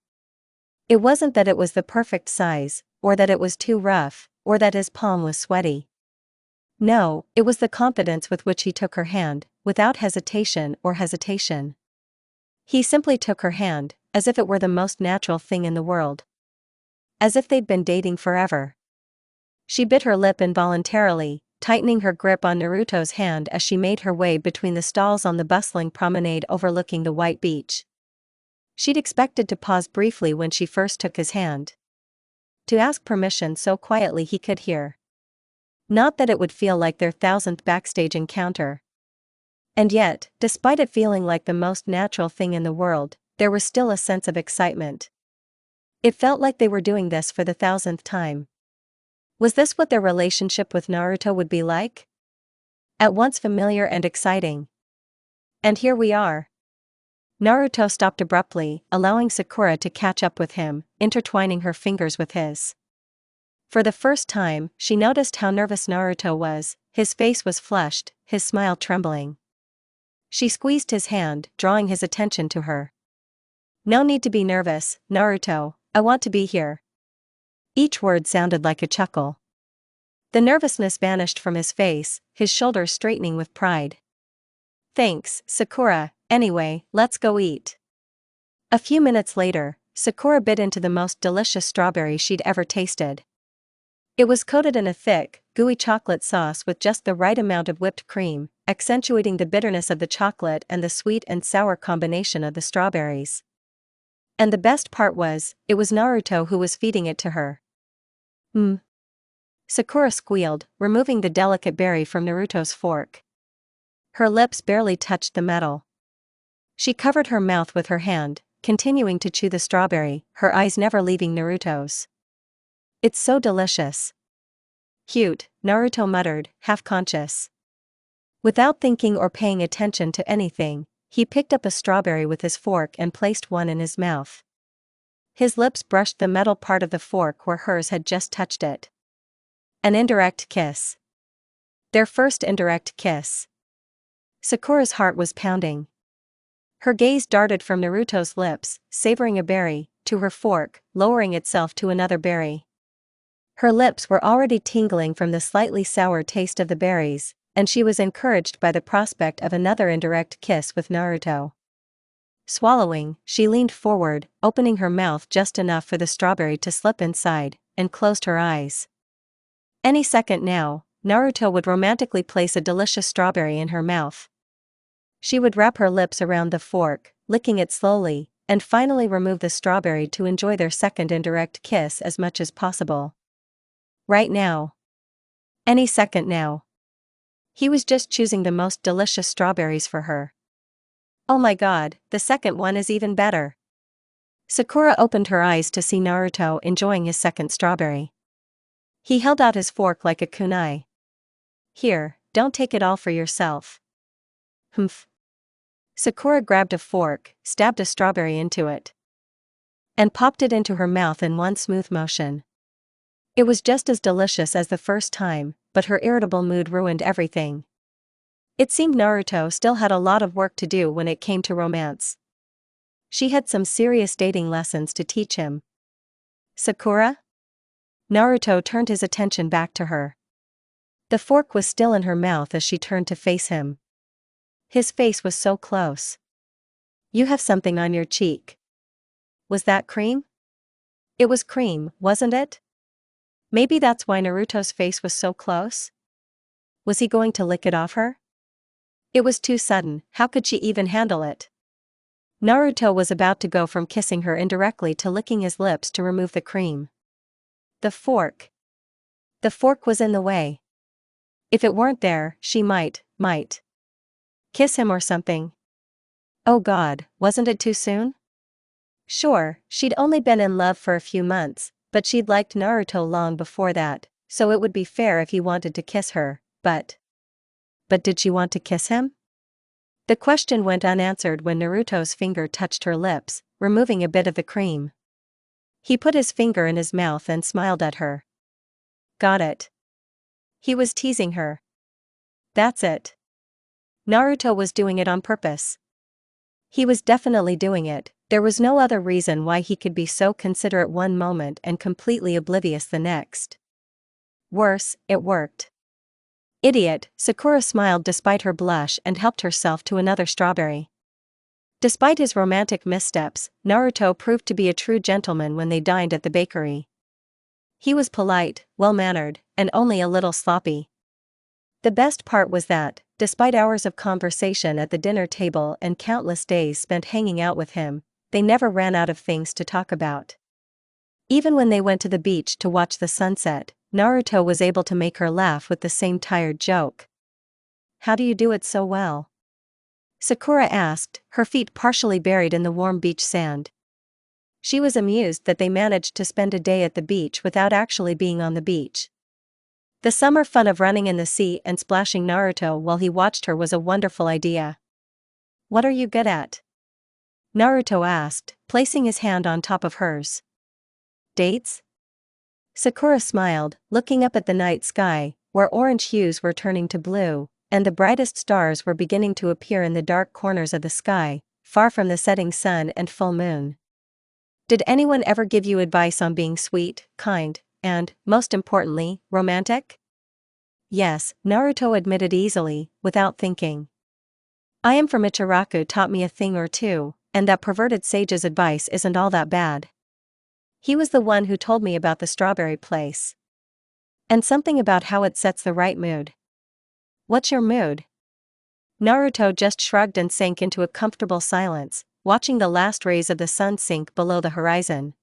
It wasn't that it was the perfect size, or that it was too rough, or that his palm was sweaty. No, it was the confidence with which he took her hand, without hesitation. He simply took her hand, as if it were the most natural thing in the world. As if they'd been dating forever. She bit her lip involuntarily, tightening her grip on Naruto's hand as she made her way between the stalls on the bustling promenade overlooking the white beach. She'd expected to pause briefly when she first took his hand. To ask permission so quietly he could hear. Not that it would feel like their 1000th backstage encounter. And yet, despite it feeling like the most natural thing in the world, there was still a sense of excitement. It felt like they were doing this for the 1000th time. Was this what their relationship with Naruto would be like? At once familiar and exciting. And here we are. Naruto stopped abruptly, allowing Sakura to catch up with him, intertwining her fingers with his. For the first time, she noticed how nervous Naruto was, his face was flushed, his smile trembling. She squeezed his hand, drawing his attention to her. "No need to be nervous, Naruto, I want to be here." Each word sounded like a chuckle. The nervousness vanished from his face, his shoulders straightening with pride. "Thanks, Sakura, anyway, let's go eat." A few minutes later, Sakura bit into the most delicious strawberry she'd ever tasted. It was coated in a thick, gooey chocolate sauce with just the right amount of whipped cream, accentuating the bitterness of the chocolate and the sweet and sour combination of the strawberries. And the best part was, it was Naruto who was feeding it to her. Sakura squealed, removing the delicate berry from Naruto's fork. Her lips barely touched the metal. She covered her mouth with her hand, continuing to chew the strawberry, her eyes never leaving Naruto's. "It's so delicious." "Cute," Naruto muttered, half-conscious. Without thinking or paying attention to anything, he picked up a strawberry with his fork and placed one in his mouth. His lips brushed the metal part of the fork where hers had just touched it. An indirect kiss. Their first indirect kiss. Sakura's heart was pounding. Her gaze darted from Naruto's lips, savoring a berry, to her fork, lowering itself to another berry. Her lips were already tingling from the slightly sour taste of the berries, and she was encouraged by the prospect of another indirect kiss with Naruto. Swallowing, she leaned forward, opening her mouth just enough for the strawberry to slip inside, and closed her eyes. Any second now, Naruto would romantically place a delicious strawberry in her mouth. She would wrap her lips around the fork, licking it slowly, and finally remove the strawberry to enjoy their second indirect kiss as much as possible. Right now. Any second now. He was just choosing the most delicious strawberries for her. Oh my god, the second one is even better. Sakura opened her eyes to see Naruto enjoying his second strawberry. He held out his fork like a kunai. "Here, don't take it all for yourself." Humph. Sakura grabbed a fork, stabbed a strawberry into it, and popped it into her mouth in one smooth motion. It was just as delicious as the first time, but her irritable mood ruined everything. It seemed Naruto still had a lot of work to do when it came to romance. She had some serious dating lessons to teach him. Sakura? Naruto turned his attention back to her. The fork was still in her mouth as she turned to face him. His face was so close. You have something on your cheek. Was that cream? It was cream, wasn't it? Maybe that's why Naruto's face was so close? Was he going to lick it off her? It was too sudden, how could she even handle it? Naruto was about to go from kissing her indirectly to licking his lips to remove the cream. The fork. The fork was in the way. If it weren't there, she might kiss him or something. Oh God, wasn't it too soon? Sure, she'd only been in love for a few months, but she'd liked Naruto long before that, so it would be fair if he wanted to kiss her, but did she want to kiss him? The question went unanswered when Naruto's finger touched her lips, removing a bit of the cream. He put his finger in his mouth and smiled at her. Got it. He was teasing her. That's it. Naruto was doing it on purpose. He was definitely doing it, there was no other reason why he could be so considerate one moment and completely oblivious the next. Worse, it worked. Idiot, Sakura smiled despite her blush and helped herself to another strawberry. Despite his romantic missteps, Naruto proved to be a true gentleman when they dined at the bakery. He was polite, well-mannered, and only a little sloppy. The best part was that, despite hours of conversation at the dinner table and countless days spent hanging out with him, they never ran out of things to talk about. Even when they went to the beach to watch the sunset, Naruto was able to make her laugh with the same tired joke. How do you do it so well? Sakura asked, her feet partially buried in the warm beach sand. She was amused that they managed to spend a day at the beach without actually being on the beach. The summer fun of running in the sea and splashing Naruto while he watched her was a wonderful idea. What are you good at? Naruto asked, placing his hand on top of hers. Dates? Sakura smiled, looking up at the night sky, where orange hues were turning to blue, and the brightest stars were beginning to appear in the dark corners of the sky, far from the setting sun and full moon. Did anyone ever give you advice on being sweet, kind, and, most importantly, romantic? Yes, Naruto admitted easily, without thinking. I am from Ichiraku taught me a thing or two, and that perverted sage's advice isn't all that bad. He was the one who told me about the strawberry place. And something about how it sets the right mood. What's your mood? Naruto just shrugged and sank into a comfortable silence, watching the last rays of the sun sink below the horizon.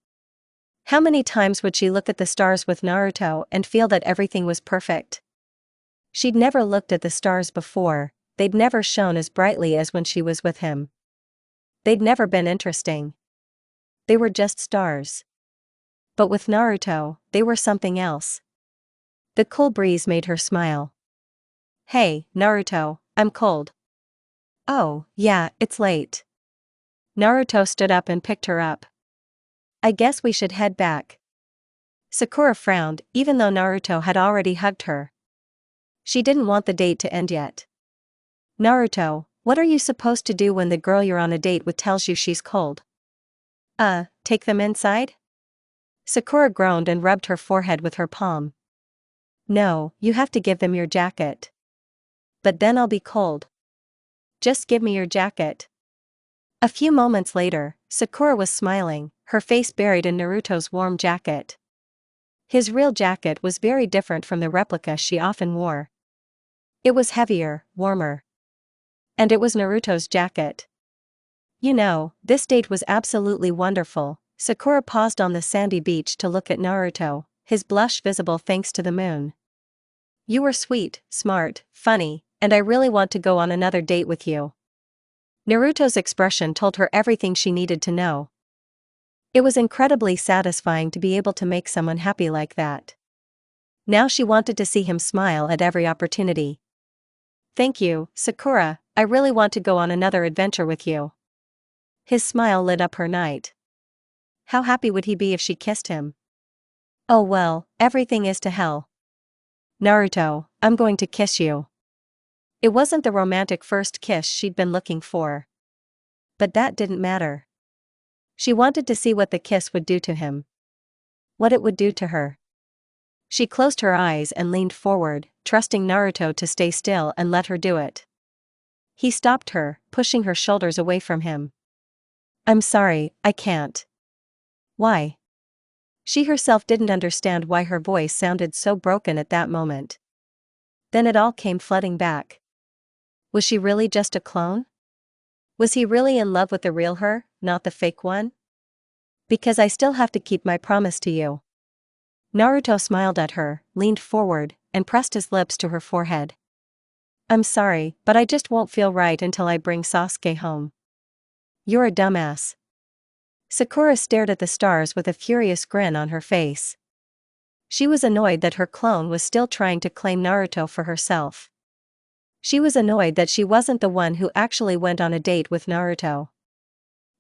How many times would she look at the stars with Naruto and feel that everything was perfect? She'd never looked at the stars before, they'd never shone as brightly as when she was with him. They'd never been interesting. They were just stars. But with Naruto, they were something else. The cool breeze made her smile. Hey, Naruto, I'm cold. Oh, yeah, it's late. Naruto stood up and picked her up. I guess we should head back. Sakura frowned, even though Naruto had already hugged her. She didn't want the date to end yet. Naruto, what are you supposed to do when the girl you're on a date with tells you she's cold? Take them inside? Sakura groaned and rubbed her forehead with her palm. No, you have to give them your jacket. But then I'll be cold. Just give me your jacket. A few moments later, Sakura was smiling, her face buried in Naruto's warm jacket. His real jacket was very different from the replica she often wore. It was heavier, warmer. And it was Naruto's jacket. You know, this date was absolutely wonderful. Sakura paused on the sandy beach to look at Naruto, his blush visible thanks to the moon. You were sweet, smart, funny, and I really want to go on another date with you. Naruto's expression told her everything she needed to know. It was incredibly satisfying to be able to make someone happy like that. Now she wanted to see him smile at every opportunity. Thank you, Sakura, I really want to go on another adventure with you. His smile lit up her night. How happy would he be if she kissed him? Oh well, everything is to hell. Naruto, I'm going to kiss you. It wasn't the romantic first kiss she'd been looking for. But that didn't matter. She wanted to see what the kiss would do to him. What it would do to her. She closed her eyes and leaned forward, trusting Naruto to stay still and let her do it. He stopped her, pushing her shoulders away from him. I'm sorry, I can't. Why? She herself didn't understand why her voice sounded so broken at that moment. Then it all came flooding back. Was she really just a clone? Was he really in love with the real her, not the fake one? Because I still have to keep my promise to you. Naruto smiled at her, leaned forward, and pressed his lips to her forehead. I'm sorry, but I just won't feel right until I bring Sasuke home. You're a dumbass. Sakura stared at the stars with a furious grin on her face. She was annoyed that her clone was still trying to claim Naruto for herself. She was annoyed that she wasn't the one who actually went on a date with Naruto.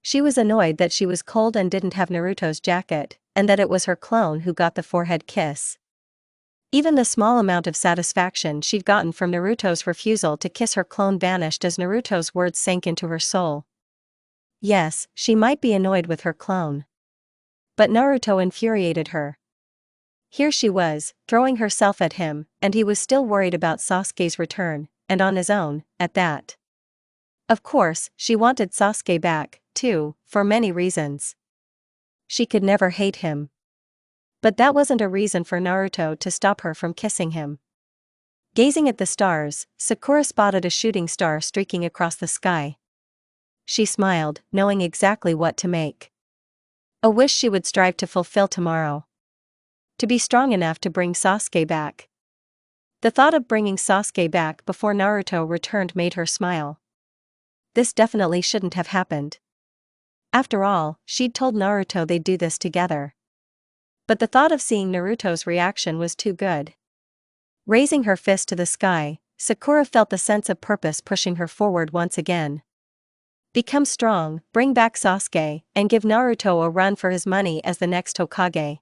She was annoyed that she was cold and didn't have Naruto's jacket, and that it was her clone who got the forehead kiss. Even the small amount of satisfaction she'd gotten from Naruto's refusal to kiss her clone vanished as Naruto's words sank into her soul. Yes, she might be annoyed with her clone. But Naruto infuriated her. Here she was, throwing herself at him, and he was still worried about Sasuke's return, and on his own, at that. Of course, she wanted Sasuke back, too, for many reasons. She could never hate him. But that wasn't a reason for Naruto to stop her from kissing him. Gazing at the stars, Sakura spotted a shooting star streaking across the sky. She smiled, knowing exactly what to make. A wish she would strive to fulfill tomorrow. To be strong enough to bring Sasuke back. The thought of bringing Sasuke back before Naruto returned made her smile. This definitely shouldn't have happened. After all, she'd told Naruto they'd do this together. But the thought of seeing Naruto's reaction was too good. Raising her fist to the sky, Sakura felt the sense of purpose pushing her forward once again. Become strong, bring back Sasuke, and give Naruto a run for his money as the next Hokage.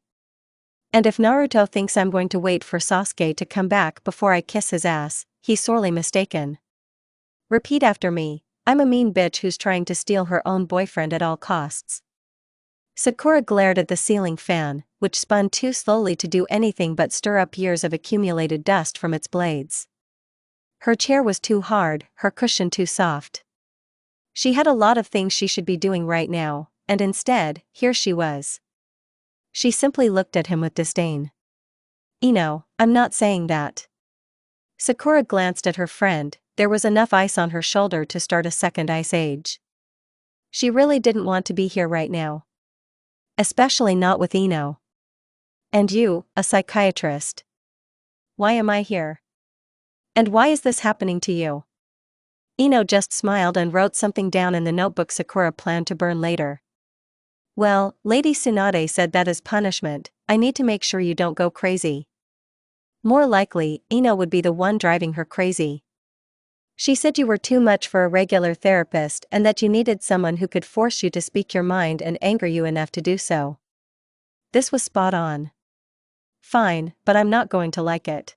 And if Naruto thinks I'm going to wait for Sasuke to come back before I kiss his ass, he's sorely mistaken. Repeat after me, I'm a mean bitch who's trying to steal her own boyfriend at all costs. Sakura glared at the ceiling fan, which spun too slowly to do anything but stir up years of accumulated dust from its blades. Her chair was too hard, her cushion too soft. She had a lot of things she should be doing right now, and instead, here she was. She simply looked at him with disdain. I'm not saying that. Sakura glanced at her friend, there was enough ice on her shoulder to start a second ice age. She really didn't want to be here right now. Especially not with Ino. And you, a psychiatrist. Why am I here? And why is this happening to you? Ino just smiled and wrote something down in the notebook Sakura planned to burn later. Well, Lady Tsunade said that as punishment, I need to make sure you don't go crazy. More likely, Ino would be the one driving her crazy. She said you were too much for a regular therapist and that you needed someone who could force you to speak your mind and anger you enough to do so. This was spot on. Fine, but I'm not going to like it.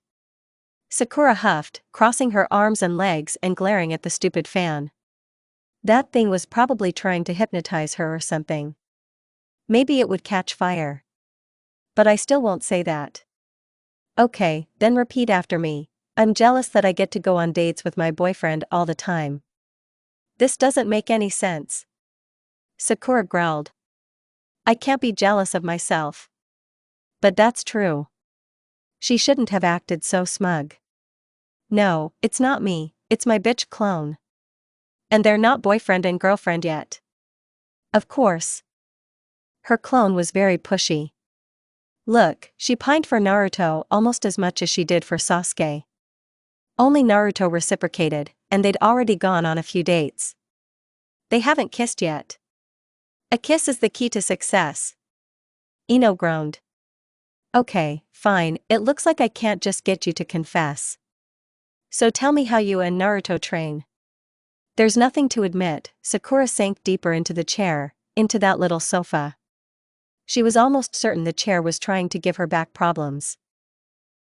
Sakura huffed, crossing her arms and legs and glaring at the stupid fan. That thing was probably trying to hypnotize her or something. Maybe it would catch fire. But I still won't say that. Okay, then repeat after me. I'm jealous that I get to go on dates with my boyfriend all the time. This doesn't make any sense. Sakura growled. I can't be jealous of myself. But that's true. She shouldn't have acted so smug. No, it's not me, it's my bitch clone. And they're not boyfriend and girlfriend yet. Of course. Her clone was very pushy. Look, she pined for Naruto almost as much as she did for Sasuke. Only Naruto reciprocated, and they'd already gone on a few dates. They haven't kissed yet. A kiss is the key to success. Ino groaned. Okay, fine, it looks like I can't just get you to confess. So tell me how you and Naruto train. There's nothing to admit, Sakura sank deeper into the chair, into that little sofa. She was almost certain the chair was trying to give her back problems.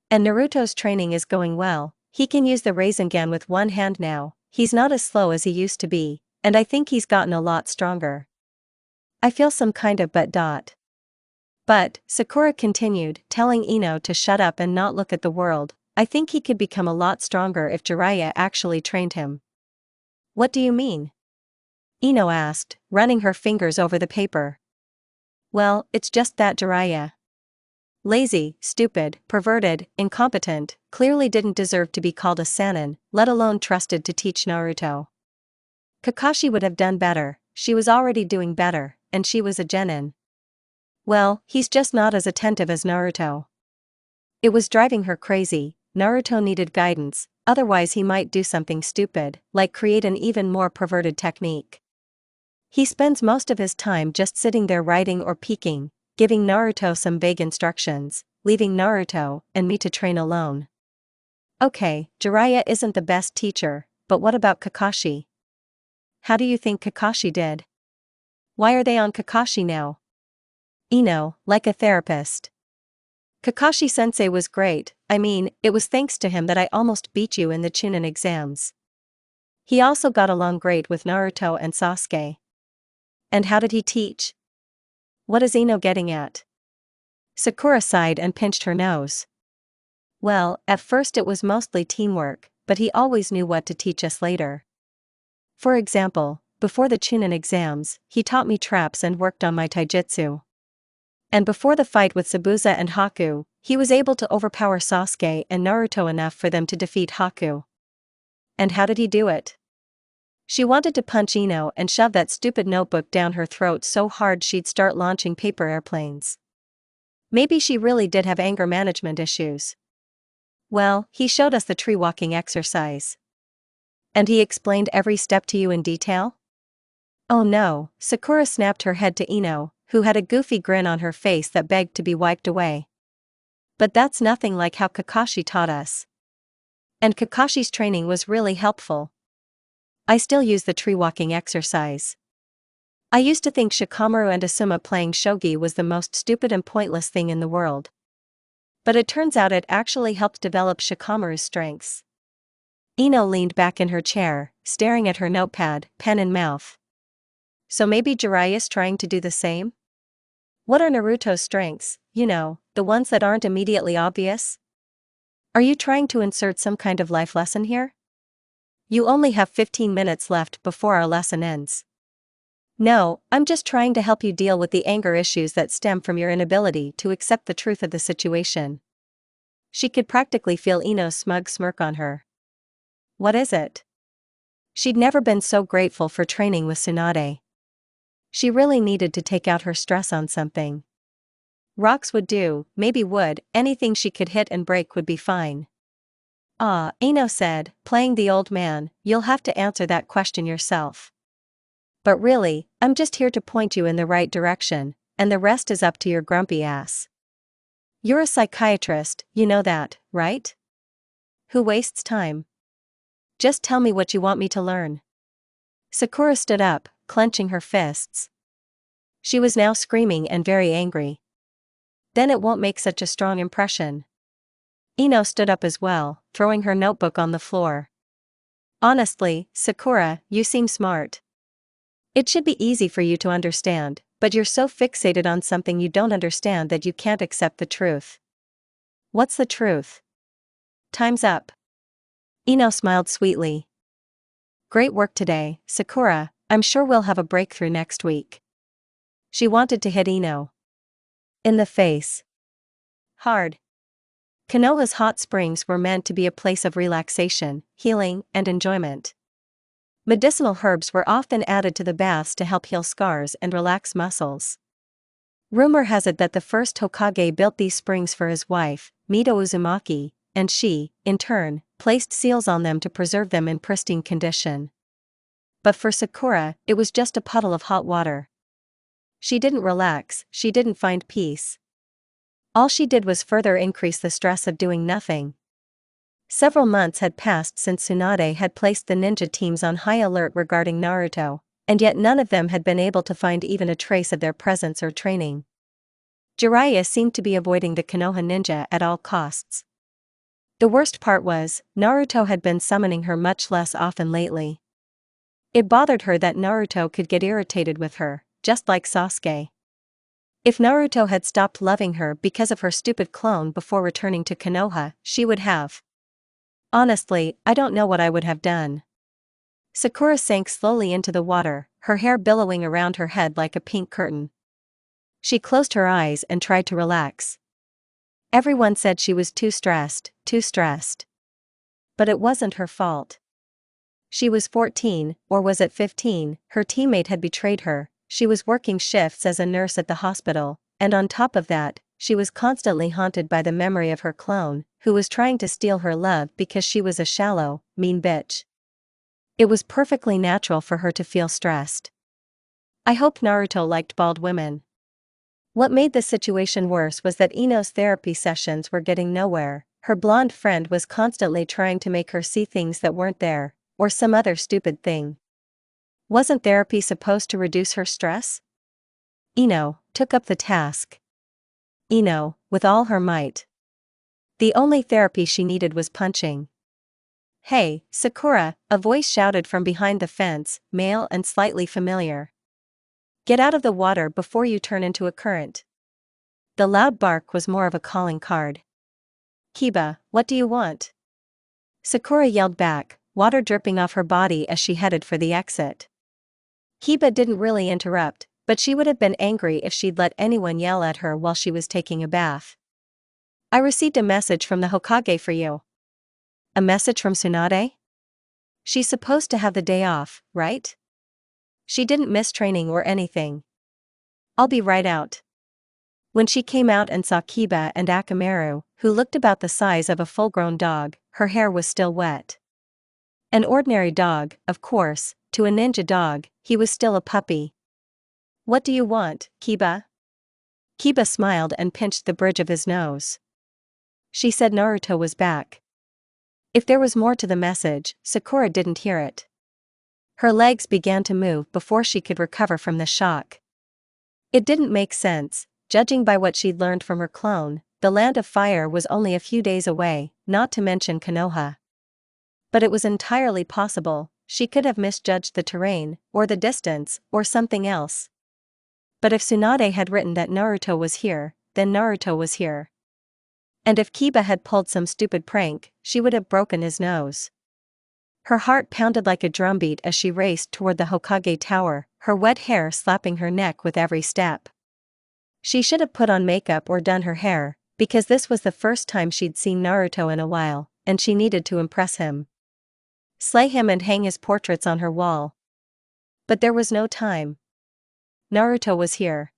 And Naruto's training is going well, he can use the Rasengan with one hand now, he's not as slow as he used to be, and I think he's gotten a lot stronger. I feel some kind of But, Sakura continued, telling Ino to shut up and not look at the world, I think he could become a lot stronger if Jiraiya actually trained him. What do you mean? Ino asked, running her fingers over the paper. Well, it's just that Jiraiya. Lazy, stupid, perverted, incompetent, clearly didn't deserve to be called a Sannin, let alone trusted to teach Naruto. Kakashi would have done better, she was already doing better, and she was a genin. Well, he's just not as attentive as Naruto. It was driving her crazy, Naruto needed guidance, otherwise he might do something stupid, like create an even more perverted technique. He spends most of his time just sitting there writing or peeking, giving Naruto some vague instructions, leaving Naruto and me to train alone. Okay, Jiraiya isn't the best teacher, but what about Kakashi? How do you think Kakashi did? Why are they on Kakashi now? Ino, like a therapist. Kakashi-sensei was great, I mean, it was thanks to him that I almost beat you in the Chunin exams. He also got along great with Naruto and Sasuke. And how did he teach? What is Ino getting at? Sakura sighed and pinched her nose. Well, at first it was mostly teamwork, but he always knew what to teach us later. For example, before the Chunin exams, he taught me traps and worked on my taijutsu. And before the fight with Zabuza and Haku, he was able to overpower Sasuke and Naruto enough for them to defeat Haku. And how did he do it? She wanted to punch Ino and shove that stupid notebook down her throat so hard she'd start launching paper airplanes. Maybe she really did have anger management issues. Well, he showed us the tree walking exercise. And he explained every step to you in detail? Oh no, Sakura snapped her head to Ino, who had a goofy grin on her face that begged to be wiped away. But that's nothing like how Kakashi taught us. And Kakashi's training was really helpful. I still use the tree walking exercise. I used to think Shikamaru and Asuma playing shogi was the most stupid and pointless thing in the world. But it turns out it actually helped develop Shikamaru's strengths. Ino leaned back in her chair, staring at her notepad, pen in mouth. So maybe Jiraiya's trying to do the same? What are Naruto's strengths, you know, the ones that aren't immediately obvious? Are you trying to insert some kind of life lesson here? You only have 15 minutes left before our lesson ends. No, I'm just trying to help you deal with the anger issues that stem from your inability to accept the truth of the situation. She could practically feel Ino's smug smirk on her. What is it? She'd never been so grateful for training with Tsunade. She really needed to take out her stress on something. Rocks would do, maybe wood, anything she could hit and break would be fine. Ah, Ino said, playing the old man, you'll have to answer that question yourself. But really, I'm just here to point you in the right direction, and the rest is up to your grumpy ass. You're a psychiatrist, you know that, right? Who wastes time? Just tell me what you want me to learn. Sakura stood up, clenching her fists. She was now screaming and very angry. Then it won't make such a strong impression. Ino stood up as well, throwing her notebook on the floor. Honestly, Sakura, you seem smart. It should be easy for you to understand, but you're so fixated on something you don't understand that you can't accept the truth. What's the truth? Time's up. Ino smiled sweetly. Great work today, Sakura, I'm sure we'll have a breakthrough next week. She wanted to hit Ino in the face. Hard. Konoha's hot springs were meant to be a place of relaxation, healing, and enjoyment. Medicinal herbs were often added to the baths to help heal scars and relax muscles. Rumor has it that the first Hokage built these springs for his wife, Mito Uzumaki, and she, in turn, placed seals on them to preserve them in pristine condition. But for Sakura, it was just a puddle of hot water. She didn't relax, she didn't find peace. All she did was further increase the stress of doing nothing. Several months had passed since Tsunade had placed the ninja teams on high alert regarding Naruto, and yet none of them had been able to find even a trace of their presence or training. Jiraiya seemed to be avoiding the Konoha ninja at all costs. The worst part was, Naruto had been summoning her much less often lately. It bothered her that Naruto could get irritated with her, just like Sasuke. If Naruto had stopped loving her because of her stupid clone before returning to Konoha, she would have. Honestly, I don't know what I would have done. Sakura sank slowly into the water, her hair billowing around her head like a pink curtain. She closed her eyes and tried to relax. Everyone said she was too stressed, too stressed. But it wasn't her fault. She was 14, or was it 15, her teammate had betrayed her, she was working shifts as a nurse at the hospital, and on top of that, she was constantly haunted by the memory of her clone, who was trying to steal her love because she was a shallow, mean bitch. It was perfectly natural for her to feel stressed. I hope Naruto liked bald women. What made the situation worse was that Ino's therapy sessions were getting nowhere. Her blonde friend was constantly trying to make her see things that weren't there, or some other stupid thing. Wasn't therapy supposed to reduce her stress? Ino took up the task. Ino, with all her might. The only therapy she needed was punching. "Hey, Sakura," a voice shouted from behind the fence, male and slightly familiar. "Get out of the water before you turn into a current." The loud bark was more of a calling card. "Kiba, what do you want?" Sakura yelled back, water dripping off her body as she headed for the exit. Kiba didn't really interrupt, but she would have been angry if she'd let anyone yell at her while she was taking a bath. "I received a message from the Hokage for you." A message from Tsunade? She's supposed to have the day off, right? She didn't miss training or anything. "I'll be right out." When she came out and saw Kiba and Akamaru, who looked about the size of a full-grown dog, her hair was still wet. An ordinary dog, of course, to a ninja dog, he was still a puppy. "What do you want, Kiba?" Kiba smiled and pinched the bridge of his nose. She said Naruto was back. If there was more to the message, Sakura didn't hear it. Her legs began to move before she could recover from the shock. It didn't make sense, judging by what she'd learned from her clone. The Land of Fire was only a few days away, not to mention Konoha. But it was entirely possible, she could have misjudged the terrain, or the distance, or something else. But if Tsunade had written that Naruto was here, then Naruto was here. And if Kiba had pulled some stupid prank, she would have broken his nose. Her heart pounded like a drumbeat as she raced toward the Hokage Tower, her wet hair slapping her neck with every step. She should have put on makeup or done her hair, because this was the first time she'd seen Naruto in a while, and she needed to impress him. Slay him and hang his portraits on her wall. But there was no time. Naruto was here.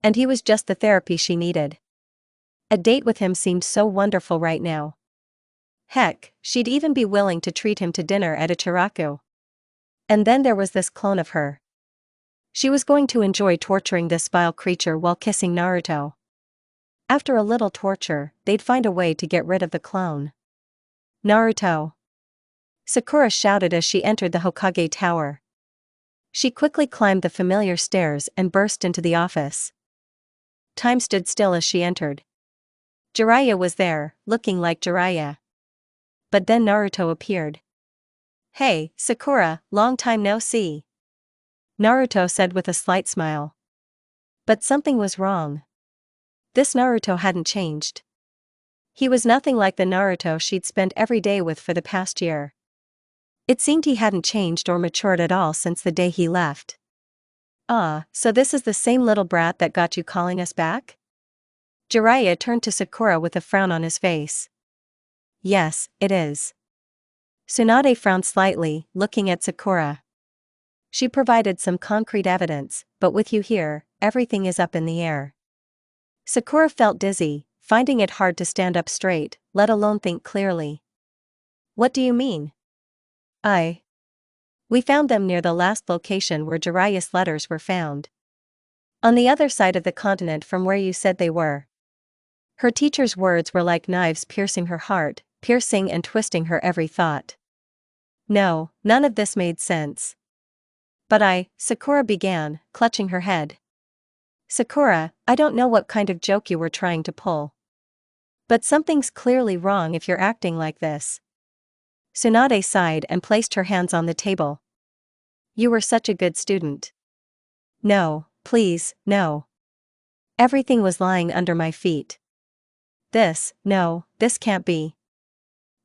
And he was just the therapy she needed. A date with him seemed so wonderful right now. Heck, she'd even be willing to treat him to dinner at Ichiraku. And then there was this clone of her. She was going to enjoy torturing this vile creature while kissing Naruto. After a little torture, they'd find a way to get rid of the clone. "Naruto!" Sakura shouted as she entered the Hokage Tower. She quickly climbed the familiar stairs and burst into the office. Time stood still as she entered. Jiraiya was there, looking like Jiraiya. But then Naruto appeared. "Hey, Sakura, long time no see," Naruto said with a slight smile. But something was wrong. This Naruto hadn't changed. He was nothing like the Naruto she'd spent every day with for the past year. It seemed he hadn't changed or matured at all since the day he left. "Ah, so this is the same little brat that got you calling us back?" Jiraiya turned to Sakura with a frown on his face. "Yes, it is." Tsunade frowned slightly, looking at Sakura. She provided some concrete evidence, but with you here, everything is up in the air. Sakura felt dizzy, finding it hard to stand up straight, let alone think clearly. "What do you mean?" We found them near the last location where Jiraiya's letters were found. On the other side of the continent from where you said they were." Her teacher's words were like knives piercing her heart, piercing and twisting her every thought. No, none of this made sense. But Sakura began, clutching her head. Sakura, I don't know what kind of joke you were trying to pull. But something's clearly wrong if you're acting like this. Tsunade sighed and placed her hands on the table. You were such a good student. No, please, no. Everything was lying under my feet. This can't be.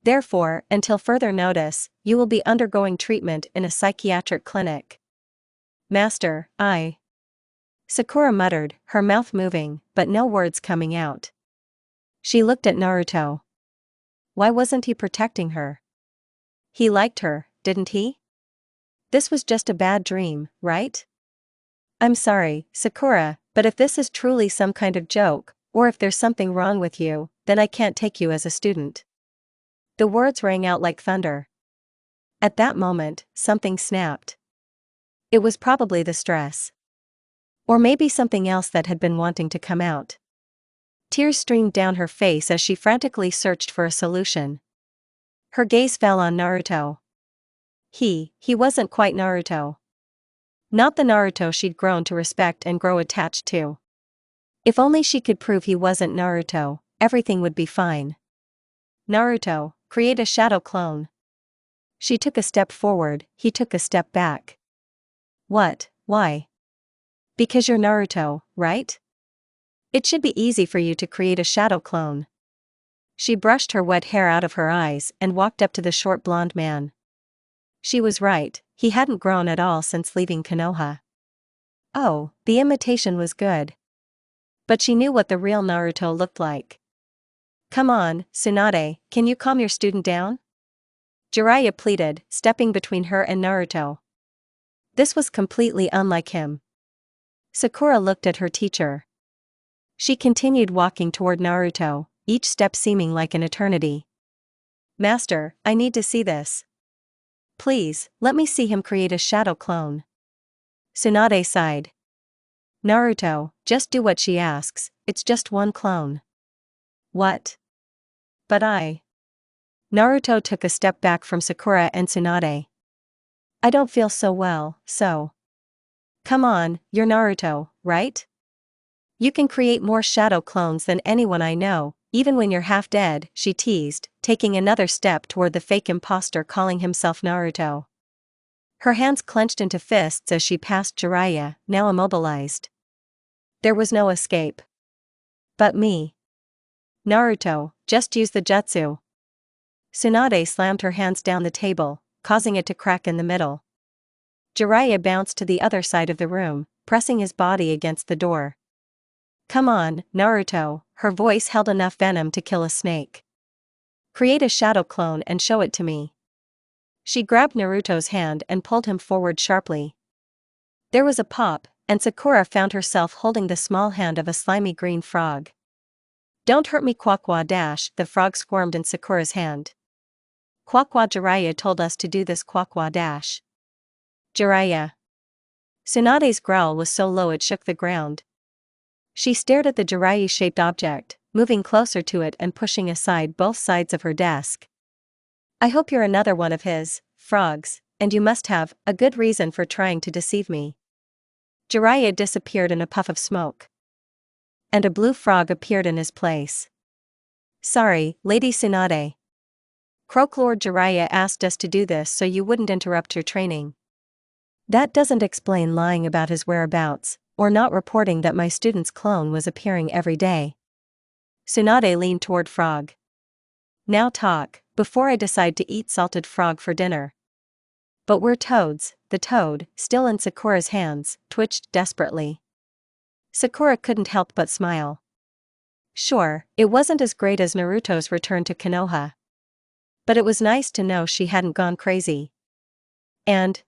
Therefore, until further notice, you will be undergoing treatment in a psychiatric clinic. Master, Sakura muttered, her mouth moving, but no words coming out. She looked at Naruto. Why wasn't he protecting her? He liked her, didn't he? This was just a bad dream, right? I'm sorry, Sakura, but if this is truly some kind of joke, or if there's something wrong with you, then I can't take you as a student. The words rang out like thunder. At that moment, something snapped. It was probably the stress. Or maybe something else that had been wanting to come out. Tears streamed down her face as she frantically searched for a solution. Her gaze fell on Naruto. He wasn't quite Naruto. Not the Naruto she'd grown to respect and grow attached to. If only she could prove he wasn't Naruto, everything would be fine. Naruto, create a shadow clone. She took a step forward, he took a step back. What? Why? Because you're Naruto, right? It should be easy for you to create a shadow clone. She brushed her wet hair out of her eyes and walked up to the short blonde man. She was right, he hadn't grown at all since leaving Konoha. Oh, the imitation was good. But she knew what the real Naruto looked like. Come on, Tsunade, can you calm your student down? Jiraiya pleaded, stepping between her and Naruto. This was completely unlike him. Sakura looked at her teacher. She continued walking toward Naruto, each step seeming like an eternity. Master, I need to see this. Please, let me see him create a shadow clone. Tsunade sighed. Naruto, just do what she asks, it's just one clone. What? But Naruto took a step back from Sakura and Tsunade. I don't feel so well, so. Come on, you're Naruto, right? You can create more shadow clones than anyone I know, even when you're half dead, she teased, taking another step toward the fake imposter calling himself Naruto. Her hands clenched into fists as she passed Jiraiya, now immobilized. There was no escape. But me. Naruto, just use the jutsu. Tsunade slammed her hands down the table, causing it to crack in the middle. Jiraiya bounced to the other side of the room, pressing his body against the door. Come on, Naruto, her voice held enough venom to kill a snake. Create a shadow clone and show it to me. She grabbed Naruto's hand and pulled him forward sharply. There was a pop, and Sakura found herself holding the small hand of a slimy green frog. Don't hurt me, Kwakwa dash, the frog squirmed in Sakura's hand. Kwakwa, Jiraiya told us to do this, Kwakwa dash. Jiraiya. Tsunade's growl was so low it shook the ground. She stared at the Jiraiya-shaped object, moving closer to it and pushing aside both sides of her desk. I hope you're another one of his frogs, and you must have a good reason for trying to deceive me. Jiraiya disappeared in a puff of smoke. And a blue frog appeared in his place. Sorry, Lady Tsunade. Croaklord Jiraiya asked us to do this so you wouldn't interrupt your training. That doesn't explain lying about his whereabouts, or not reporting that my student's clone was appearing every day. Tsunade leaned toward Frog. Now talk, before I decide to eat salted frog for dinner. But we're toads. The toad, still in Sakura's hands, twitched desperately. Sakura couldn't help but smile. Sure, it wasn't as great as Naruto's return to Konoha. But it was nice to know she hadn't gone crazy. And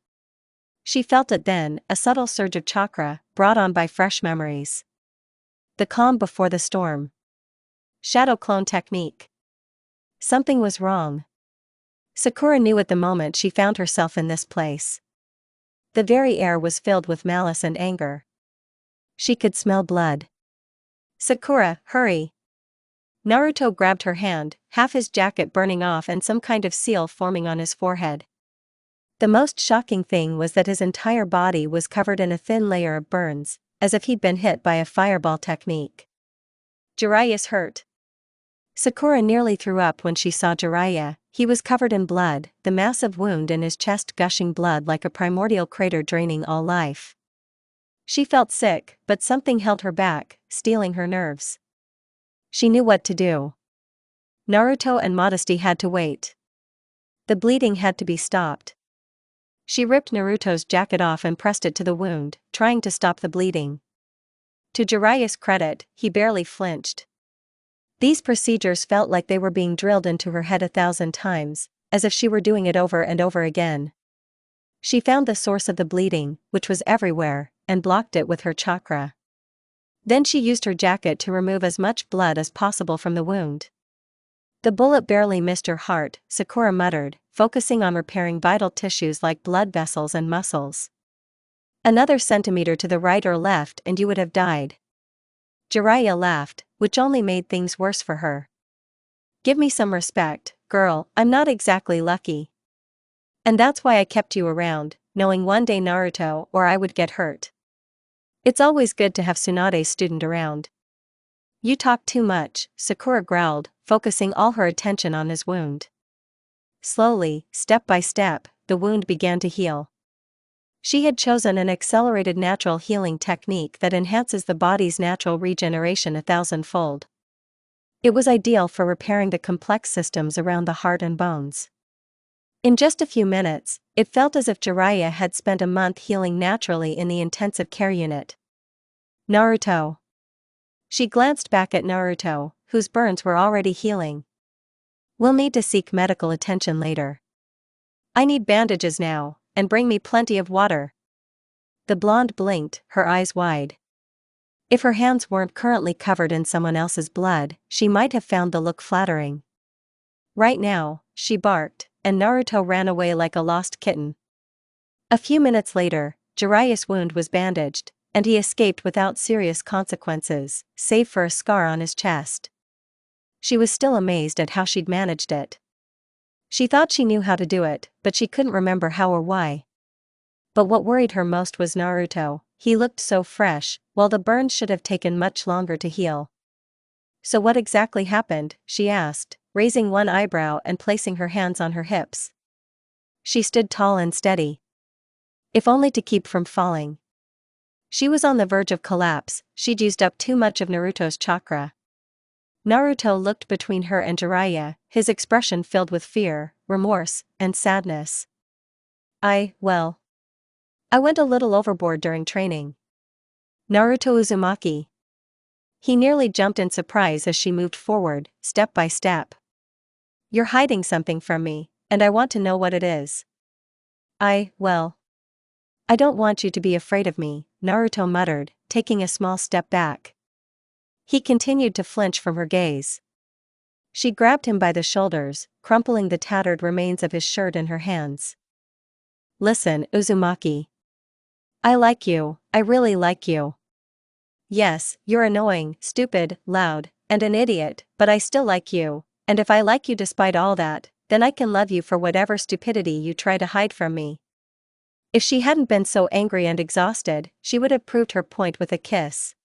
she felt it then, a subtle surge of chakra, brought on by fresh memories. The calm before the storm. Shadow clone technique. Something was wrong. Sakura knew at the moment she found herself in this place. The very air was filled with malice and anger. She could smell blood. Sakura, hurry! Naruto grabbed her hand, half his jacket burning off and some kind of seal forming on his forehead. The most shocking thing was that his entire body was covered in a thin layer of burns, as if he'd been hit by a fireball technique. Jiraiya's hurt. Sakura nearly threw up when she saw Jiraiya. He was covered in blood, the massive wound in his chest gushing blood like a primordial crater draining all life. She felt sick, but something held her back, stealing her nerves. She knew what to do. Naruto and Modesty had to wait. The bleeding had to be stopped. She ripped Naruto's jacket off and pressed it to the wound, trying to stop the bleeding. To Jiraiya's credit, he barely flinched. These procedures felt like they were being drilled into her head 1,000 times, as if she were doing it over and over again. She found the source of the bleeding, which was everywhere, and blocked it with her chakra. Then she used her jacket to remove as much blood as possible from the wound. The bullet barely missed her heart, Sakura muttered, focusing on repairing vital tissues like blood vessels and muscles. Another centimeter to the right or left and you would have died. Jiraiya laughed, which only made things worse for her. Give me some respect, girl, I'm not exactly lucky. And that's why I kept you around, knowing one day Naruto or I would get hurt. It's always good to have Tsunade's student around. You talk too much, Sakura growled, focusing all her attention on his wound. Slowly, step by step, the wound began to heal. She had chosen an accelerated natural healing technique that enhances the body's natural regeneration 1,000-fold. It was ideal for repairing the complex systems around the heart and bones. In just a few minutes, it felt as if Jiraiya had spent a month healing naturally in the intensive care unit. Naruto. She glanced back at Naruto, whose burns were already healing. We'll need to seek medical attention later. I need bandages now, and bring me plenty of water. The blonde blinked, her eyes wide. If her hands weren't currently covered in someone else's blood, she might have found the look flattering. Right now, she barked, and Naruto ran away like a lost kitten. A few minutes later, Jiraiya's wound was bandaged, and he escaped without serious consequences, save for a scar on his chest. She was still amazed at how she'd managed it. She thought she knew how to do it, but she couldn't remember how or why. But what worried her most was Naruto. He looked so fresh, while the burns should have taken much longer to heal. So what exactly happened? She asked, raising one eyebrow and placing her hands on her hips. She stood tall and steady. If only to keep from falling. She was on the verge of collapse, she'd used up too much of Naruto's chakra. Naruto looked between her and Jiraiya, his expression filled with fear, remorse, and sadness. I went a little overboard during training. Naruto Uzumaki. He nearly jumped in surprise as she moved forward, step by step. You're hiding something from me, and I want to know what it is. I don't want you to be afraid of me, Naruto muttered, taking a small step back. He continued to flinch from her gaze. She grabbed him by the shoulders, crumpling the tattered remains of his shirt in her hands. Listen, Uzumaki. I like you, I really like you. Yes, you're annoying, stupid, loud, and an idiot, but I still like you, and if I like you despite all that, then I can love you for whatever stupidity you try to hide from me. If she hadn't been so angry and exhausted, she would have proved her point with a kiss.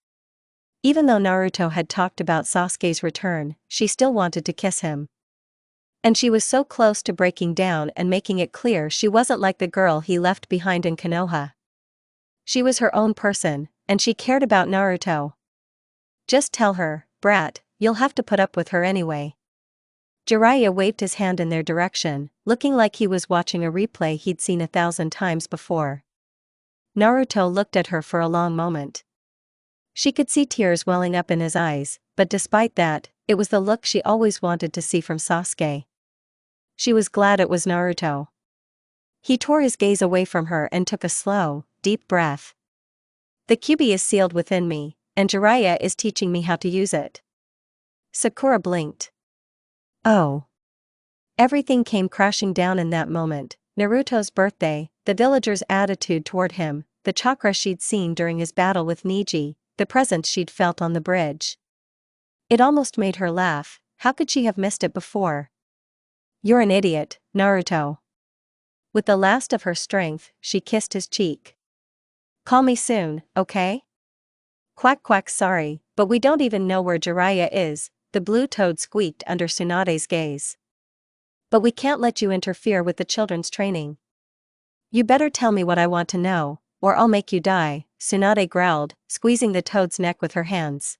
Even though Naruto had talked about Sasuke's return, she still wanted to kiss him. And she was so close to breaking down and making it clear she wasn't like the girl he left behind in Konoha. She was her own person, and she cared about Naruto. Just tell her, brat, you'll have to put up with her anyway. Jiraiya waved his hand in their direction, looking like he was watching a replay he'd seen 1,000 times before. Naruto looked at her for a long moment. She could see tears welling up in his eyes, but despite that, it was the look she always wanted to see from Sasuke. She was glad it was Naruto. He tore his gaze away from her and took a slow, deep breath. The Kyuubi is sealed within me, and Jiraiya is teaching me how to use it. Sakura blinked. Oh. Everything came crashing down in that moment. Naruto's birthday, the villagers' attitude toward him, the chakra she'd seen during his battle with Neji, the presence she'd felt on the bridge. It almost made her laugh. How could she have missed it before? You're an idiot, Naruto. With the last of her strength, she kissed his cheek. Call me soon, okay? Quack quack, sorry, but we don't even know where Jiraiya is, the blue toad squeaked under Tsunade's gaze. But we can't let you interfere with the children's training. You better tell me what I want to know, or I'll make you die, Tsunade growled, squeezing the toad's neck with her hands.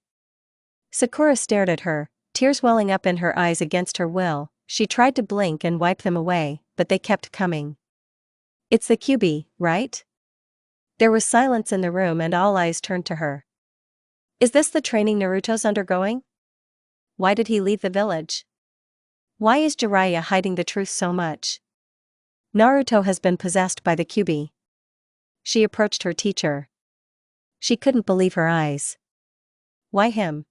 Sakura stared at her, tears welling up in her eyes against her will. She tried to blink and wipe them away, but they kept coming. It's the Kyuubi, right? There was silence in the room and all eyes turned to her. Is this the training Naruto's undergoing? Why did he leave the village? Why is Jiraiya hiding the truth so much? Naruto has been possessed by the Kyuubi. She approached her teacher. She couldn't believe her eyes. Why him?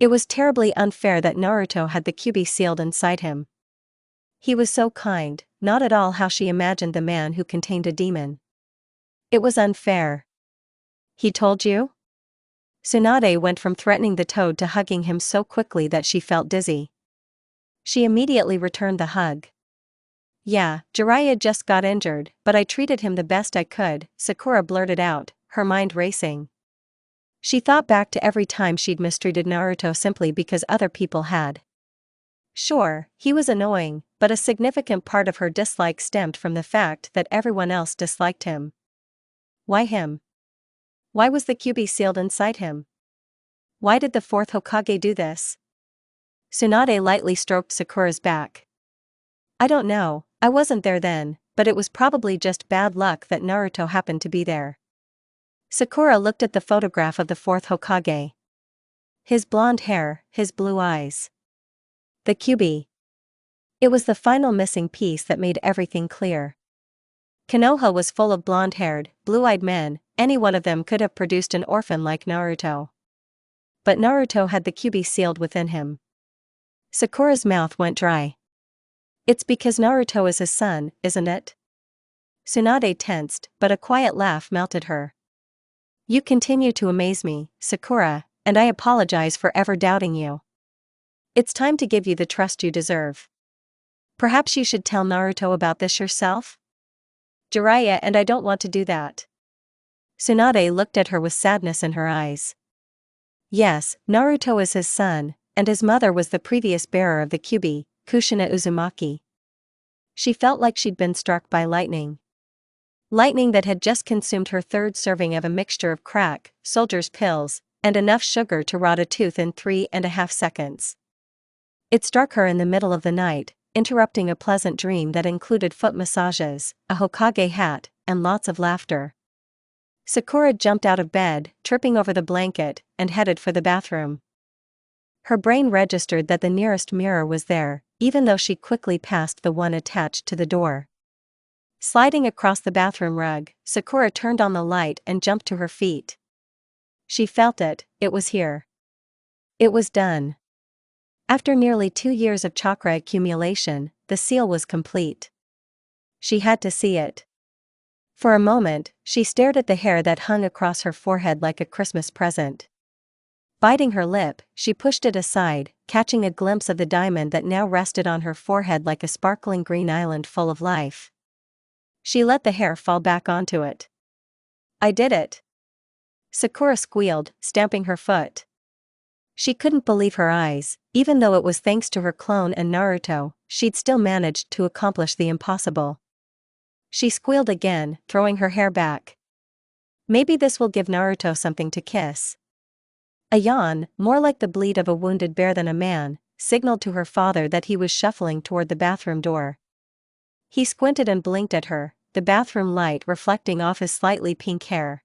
It was terribly unfair that Naruto had the Kyuubi sealed inside him. He was so kind, not at all how she imagined the man who contained a demon. It was unfair. He told you? Tsunade went from threatening the toad to hugging him so quickly that she felt dizzy. She immediately returned the hug. Yeah, Jiraiya just got injured, but I treated him the best I could, Sakura blurted out, her mind racing. She thought back to every time she'd mistreated Naruto simply because other people had. Sure, he was annoying, but a significant part of her dislike stemmed from the fact that everyone else disliked him. Why him? Why was the Kyuubi sealed inside him? Why did the fourth Hokage do this? Tsunade lightly stroked Sakura's back. I don't know, I wasn't there then, but it was probably just bad luck that Naruto happened to be there. Sakura looked at the photograph of the fourth Hokage. His blonde hair, his blue eyes. The Kyuubi. It was the final missing piece that made everything clear. Konoha was full of blonde-haired, blue-eyed men, any one of them could have produced an orphan like Naruto. But Naruto had the Kyuubi sealed within him. Sakura's mouth went dry. It's because Naruto is his son, isn't it? Tsunade tensed, but a quiet laugh melted her. You continue to amaze me, Sakura, and I apologize for ever doubting you. It's time to give you the trust you deserve. Perhaps you should tell Naruto about this yourself? Jiraiya and I don't want to do that. Tsunade looked at her with sadness in her eyes. Yes, Naruto is his son, and his mother was the previous bearer of the Kyuubi, Kushina Uzumaki. She felt like she'd been struck by lightning. Lightning that had just consumed her third serving of a mixture of crack, soldier's pills, and enough sugar to rot a tooth in 3.5 seconds. It struck her in the middle of the night, interrupting a pleasant dream that included foot massages, a Hokage hat, and lots of laughter. Sakura jumped out of bed, tripping over the blanket, and headed for the bathroom. Her brain registered that the nearest mirror was there, even though she quickly passed the one attached to the door. Sliding across the bathroom rug, Sakura turned on the light and jumped to her feet. She felt it, it was here. It was done. After nearly 2 years of chakra accumulation, the seal was complete. She had to see it. For a moment, she stared at the hair that hung across her forehead like a Christmas present. Biting her lip, she pushed it aside, catching a glimpse of the diamond that now rested on her forehead like a sparkling green island full of life. She let the hair fall back onto it. I did it. Sakura squealed, stamping her foot. She couldn't believe her eyes, even though it was thanks to her clone and Naruto, she'd still managed to accomplish the impossible. She squealed again, throwing her hair back. Maybe this will give Naruto something to kiss. A yawn, more like the bleat of a wounded bear than a man, signaled to her father that he was shuffling toward the bathroom door. He squinted and blinked at her, the bathroom light reflecting off his slightly pink hair.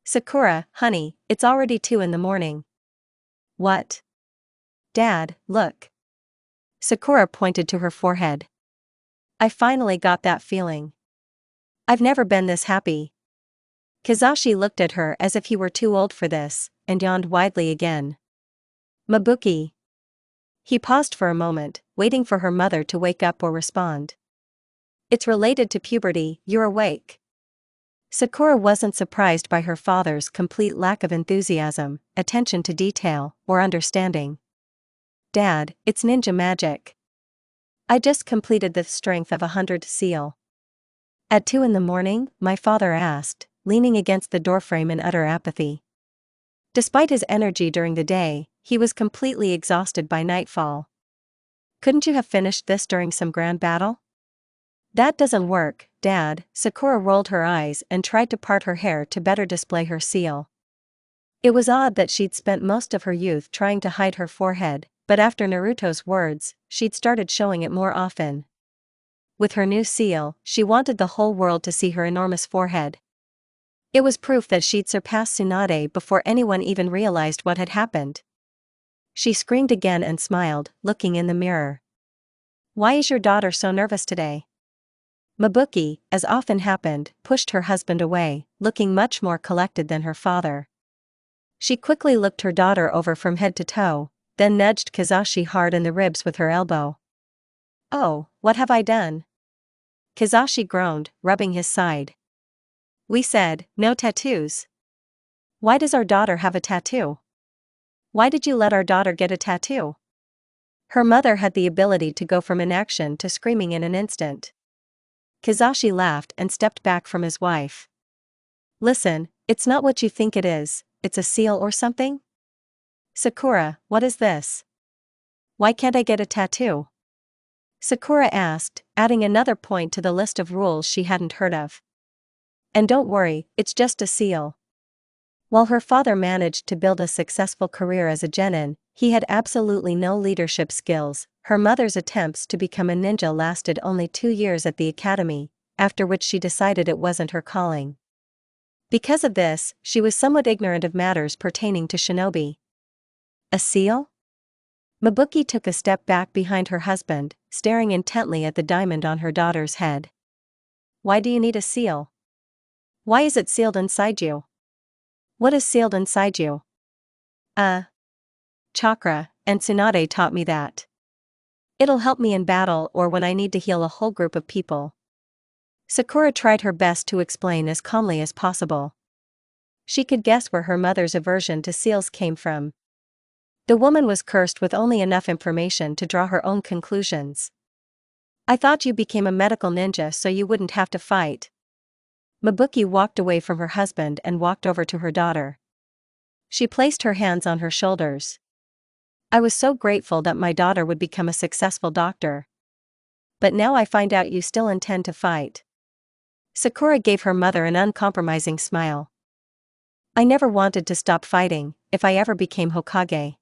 Sakura, honey, it's already 2 in the morning. What? Dad, look. Sakura pointed to her forehead. I finally got that feeling. I've never been this happy. Kizashi looked at her as if he were too old for this, and yawned widely again. Mabuki. He paused for a moment, waiting for her mother to wake up or respond. It's related to puberty, you're awake. Sakura wasn't surprised by her father's complete lack of enthusiasm, attention to detail, or understanding. "Dad, it's ninja magic. I just completed the strength of 100 seal." At 2 in the morning, my father asked, leaning against the doorframe in utter apathy. Despite his energy during the day, he was completely exhausted by nightfall. "Couldn't you have finished this during some grand battle?" "That doesn't work, Dad." Sakura rolled her eyes and tried to part her hair to better display her seal. It was odd that she'd spent most of her youth trying to hide her forehead, but after Naruto's words, she'd started showing it more often. With her new seal, she wanted the whole world to see her enormous forehead. It was proof that she'd surpassed Tsunade before anyone even realized what had happened. She screamed again and smiled, looking in the mirror. "Why is your daughter so nervous today?" Mabuki, as often happened, pushed her husband away, looking much more collected than her father. She quickly looked her daughter over from head to toe, then nudged Kizashi hard in the ribs with her elbow. "Oh, what have I done?" Kizashi groaned, rubbing his side. "We said, no tattoos. Why does our daughter have a tattoo? Why did you let our daughter get a tattoo?" Her mother had the ability to go from inaction to screaming in an instant. Kizashi laughed and stepped back from his wife. "Listen, it's not what you think it is, it's a seal or something?" "Sakura, what is this? Why can't I get a tattoo?" Sakura asked, adding another point to the list of rules she hadn't heard of. "And don't worry, it's just a seal." While her father managed to build a successful career as a genin, he had absolutely no leadership skills. Her mother's attempts to become a ninja lasted only 2 years at the academy, after which she decided it wasn't her calling. Because of this, she was somewhat ignorant of matters pertaining to shinobi. "A seal?" Mabuki took a step back behind her husband, staring intently at the diamond on her daughter's head. "Why do you need a seal? Why is it sealed inside you? What is sealed inside you?" Chakra, and Tsunade taught me that. It'll help me in battle or when I need to heal a whole group of people." Sakura tried her best to explain as calmly as possible. She could guess where her mother's aversion to seals came from. The woman was cursed with only enough information to draw her own conclusions. "I thought you became a medical ninja so you wouldn't have to fight." Mabuki walked away from her husband and walked over to her daughter. She placed her hands on her shoulders. "I was so grateful that my daughter would become a successful doctor. But now I find out you still intend to fight." Sakura gave her mother an uncompromising smile. "I never wanted to stop fighting, if I ever became Hokage."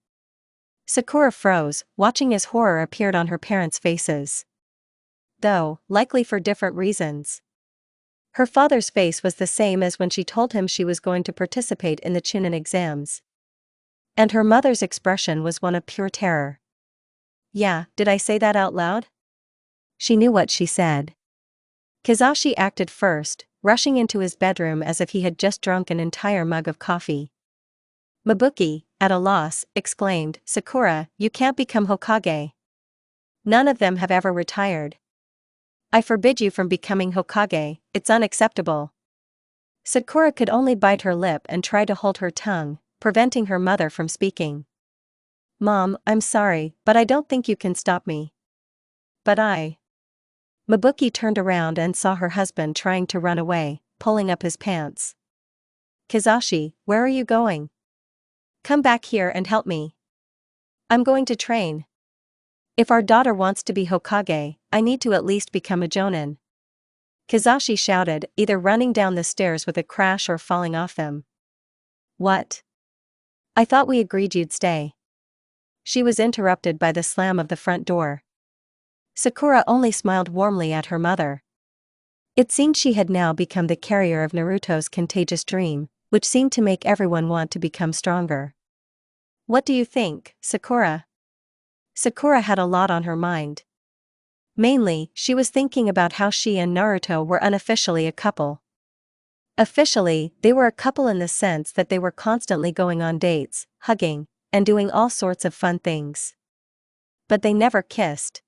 Sakura froze, watching as horror appeared on her parents' faces. Though, likely for different reasons. Her father's face was the same as when she told him she was going to participate in the Chunin exams. And her mother's expression was one of pure terror. "Yeah, did I say that out loud?" She knew what she said. Kizashi acted first, rushing into his bedroom as if he had just drunk an entire mug of coffee. Mabuki, at a loss, exclaimed, "Sakura, you can't become Hokage. None of them have ever retired. I forbid you from becoming Hokage, it's unacceptable." Sakura could only bite her lip and try to hold her tongue, preventing her mother from speaking. "Mom, I'm sorry, but I don't think you can stop me." "But I..." Mabuki turned around and saw her husband trying to run away, pulling up his pants. "Kizashi, where are you going? Come back here and help me. I'm going to train. If our daughter wants to be Hokage, I need to at least become a jonin." Kizashi shouted, either running down the stairs with a crash or falling off them. "What? I thought we agreed you'd stay." She was interrupted by the slam of the front door. Sakura only smiled warmly at her mother. It seemed she had now become the carrier of Naruto's contagious dream, which seemed to make everyone want to become stronger. "What do you think, Sakura?" Sakura had a lot on her mind. Mainly, she was thinking about how she and Naruto were unofficially a couple. Officially, they were a couple in the sense that they were constantly going on dates, hugging, and doing all sorts of fun things. But they never kissed.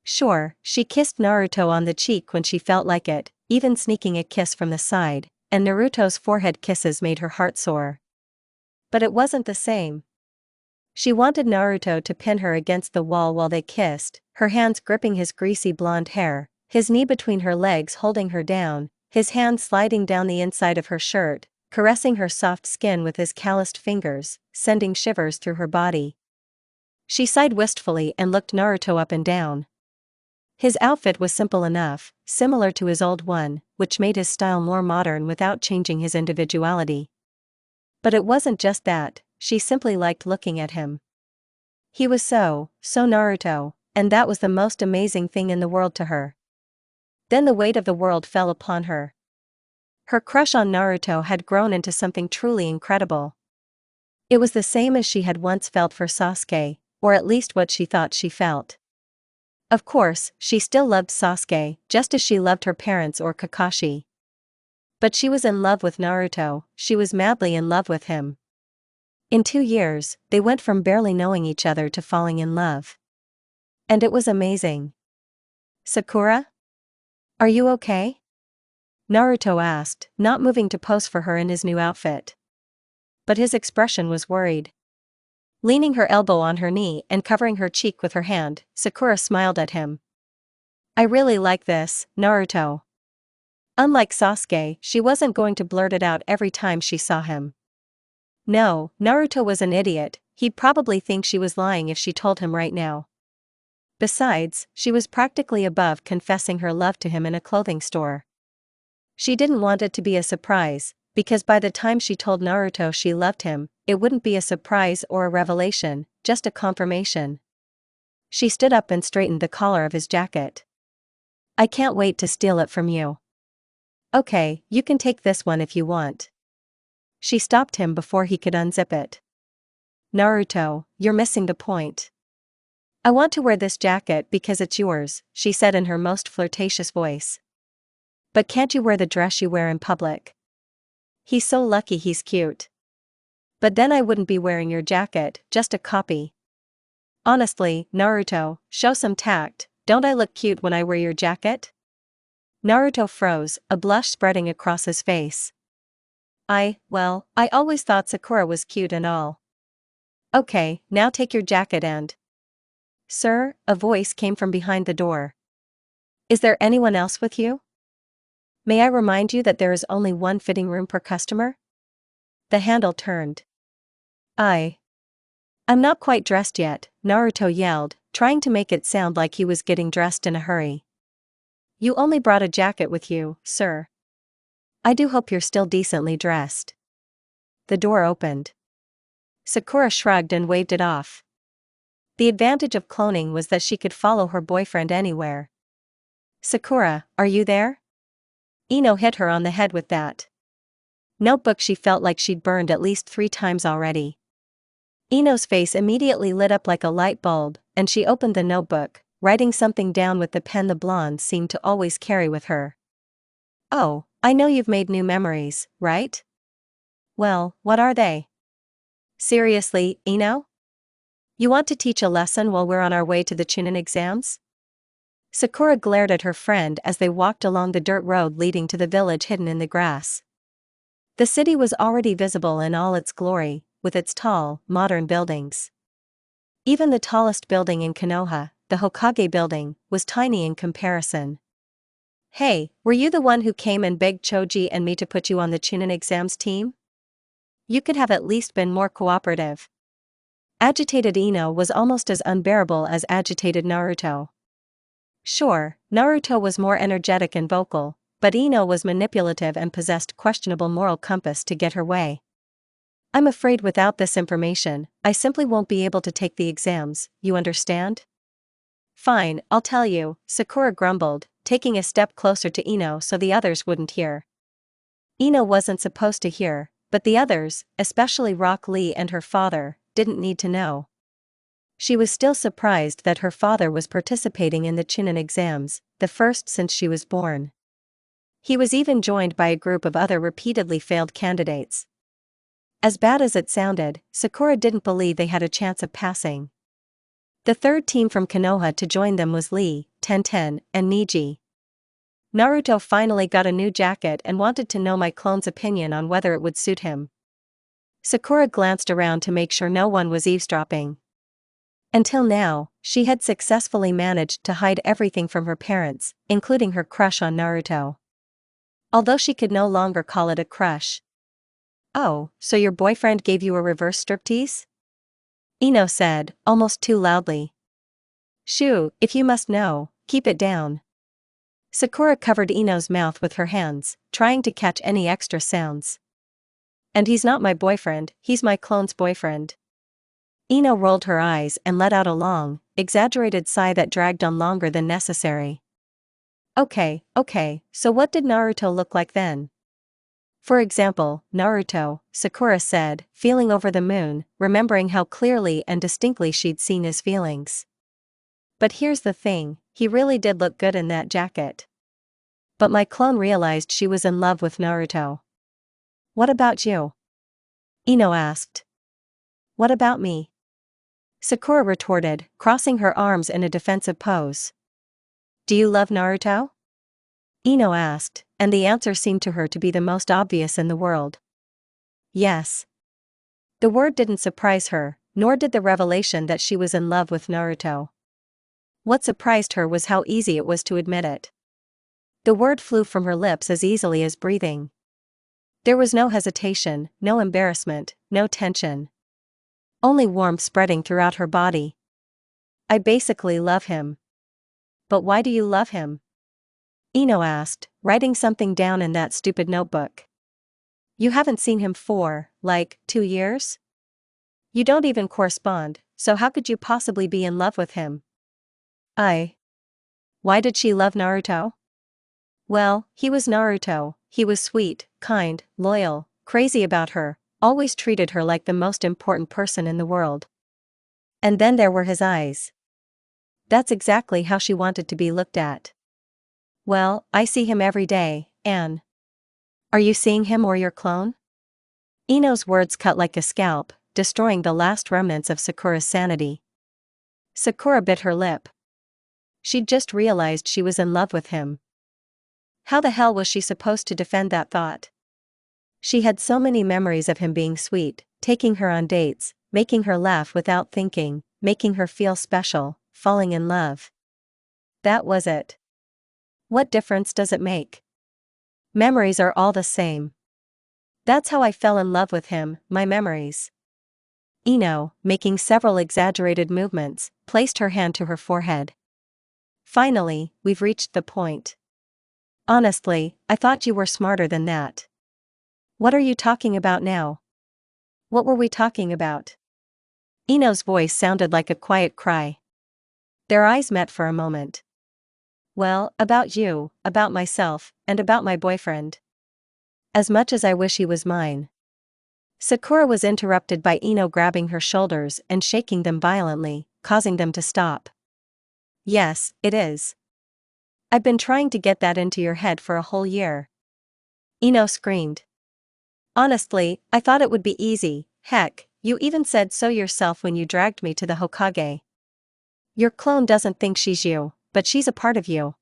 Sure, she kissed Naruto on the cheek when she felt like it, even sneaking a kiss from the side, and Naruto's forehead kisses made her heart soar. But it wasn't the same. She wanted Naruto to pin her against the wall while they kissed, her hands gripping his greasy blonde hair, his knee between her legs holding her down, his hand sliding down the inside of her shirt, caressing her soft skin with his calloused fingers, sending shivers through her body. She sighed wistfully and looked Naruto up and down. His outfit was simple enough, similar to his old one, which made his style more modern without changing his individuality. But it wasn't just that, she simply liked looking at him. He was so Naruto, and that was the most amazing thing in the world to her. Then the weight of the world fell upon her. Her crush on Naruto had grown into something truly incredible. It was the same as she had once felt for Sasuke, or at least what she thought she felt. Of course, she still loved Sasuke, just as she loved her parents or Kakashi. But she was in love with Naruto, she was madly in love with him. In 2 years, they went from barely knowing each other to falling in love. And it was amazing. "Sakura? Are you okay?" Naruto asked, not moving to pose for her in his new outfit. But his expression was worried. Leaning her elbow on her knee and covering her cheek with her hand, Sakura smiled at him. "I really like this, Naruto." Unlike Sasuke, she wasn't going to blurt it out every time she saw him. No, Naruto was an idiot, he'd probably think she was lying if she told him right now. Besides, she was practically above confessing her love to him in a clothing store. She didn't want it to be a surprise, because by the time she told Naruto she loved him, it wouldn't be a surprise or a revelation, just a confirmation. She stood up and straightened the collar of his jacket. "I can't wait to steal it from you." "Okay, you can take this one if you want." She stopped him before he could unzip it. "Naruto, you're missing the point." "I want to wear this jacket because it's yours," she said in her most flirtatious voice. "But can't you wear the dress you wear in public?" "He's so lucky he's cute." "But then I wouldn't be wearing your jacket, just a copy." "Honestly, Naruto, show some tact, don't I look cute when I wear your jacket?" Naruto froze, a blush spreading across his face. Well, I always thought Sakura was cute and all." "Okay, now take your jacket and—" "Sir," a voice came from behind the door. "Is there anyone else with you? May I remind you that there is only one fitting room per customer?" The handle turned. I'm not quite dressed yet," Naruto yelled, trying to make it sound like he was getting dressed in a hurry. "You only brought a jacket with you, sir. I do hope you're still decently dressed." The door opened. Sakura shrugged and waved it off. The advantage of cloning was that she could follow her boyfriend anywhere. "Sakura, are you there?" Ino hit her on the head with that notebook she felt like she'd burned at least 3 times already. Ino's face immediately lit up like a light bulb, and she opened the notebook, writing something down with the pen the blonde seemed to always carry with her. "Oh, I know you've made new memories, right? Well, what are they?" "Seriously, Ino? You want to teach a lesson while we're on our way to the Chunin exams?" Sakura glared at her friend as they walked along the dirt road leading to the village hidden in the grass. The city was already visible in all its glory, with its tall, modern buildings. Even the tallest building in Konoha, the Hokage building, was tiny in comparison. "Hey, were you the one who came and begged Choji and me to put you on the Chunin exams team? You could have at least been more cooperative." Agitated Ino was almost as unbearable as agitated Naruto. Sure, Naruto was more energetic and vocal, but Ino was manipulative and possessed questionable moral compass to get her way. "I'm afraid without this information, I simply won't be able to take the exams, you understand?" "Fine, I'll tell you," Sakura grumbled, taking a step closer to Ino so the others wouldn't hear. Ino wasn't supposed to hear, but the others, especially Rock Lee and her father, didn't need to know. She was still surprised that her father was participating in the Chunin exams, the first since she was born. He was even joined by a group of other repeatedly failed candidates. As bad as it sounded, Sakura didn't believe they had a chance of passing. The third team from Konoha to join them was Lee, Tenten, and Niji. Naruto finally got a new jacket and wanted to know my clone's opinion on whether it would suit him. Sakura glanced around to make sure no one was eavesdropping. Until now, she had successfully managed to hide everything from her parents, including her crush on Naruto. Although she could no longer call it a crush. "Oh, so your boyfriend gave you a reverse striptease?" Ino said, almost too loudly. "Shoo, if you must know, keep it down." Sakura covered Ino's mouth with her hands, trying to catch any extra sounds. "And he's not my boyfriend, he's my clone's boyfriend." Ino rolled her eyes and let out a long, exaggerated sigh that dragged on longer than necessary. Okay, so what did Naruto look like then?" "For example, Naruto," Sakura said, feeling over the moon, remembering how clearly and distinctly she'd seen his feelings. "But here's the thing, he really did look good in that jacket." But my clone realized she was in love with Naruto. "What about you?" Ino asked. "What about me?" Sakura retorted, crossing her arms in a defensive pose. "Do you love Naruto?" Ino asked, and the answer seemed to her to be the most obvious in the world. Yes. The word didn't surprise her, nor did the revelation that she was in love with Naruto. What surprised her was how easy it was to admit it. The word flew from her lips as easily as breathing. There was no hesitation, no embarrassment, no tension. Only warmth spreading throughout her body. "I basically love him." "But why do you love him?" Ino asked, writing something down in that stupid notebook. "You haven't seen him for, 2 years? You don't even correspond, so how could you possibly be in love with him?" Why did she love Naruto? Well, he was Naruto, he was sweet, kind, loyal, crazy about her, always treated her like the most important person in the world. And then there were his eyes. That's exactly how she wanted to be looked at. "Well, I see him every day, Anne." "Are you seeing him or your clone?" Ino's words cut like a scalp, destroying the last remnants of Sakura's sanity. Sakura bit her lip. She'd just realized she was in love with him. How the hell was she supposed to defend that thought? She had so many memories of him being sweet, taking her on dates, making her laugh without thinking, making her feel special, falling in love. That was it. What difference does it make? Memories are all the same. That's how I fell in love with him, my memories. Ino, making several exaggerated movements, placed her hand to her forehead. "Finally, we've reached the point. Honestly, I thought you were smarter than that." "What are you talking about now?" "What were we talking about?" Ino's voice sounded like a quiet cry. Their eyes met for a moment. "Well, about you, about myself, and about my boyfriend. As much as I wish he was mine." Sakura was interrupted by Ino grabbing her shoulders and shaking them violently, causing them to stop. "Yes, it is. I've been trying to get that into your head for a whole year." Ino screamed. "Honestly, I thought it would be easy, heck, you even said so yourself when you dragged me to the Hokage. Your clone doesn't think she's you, but she's a part of you.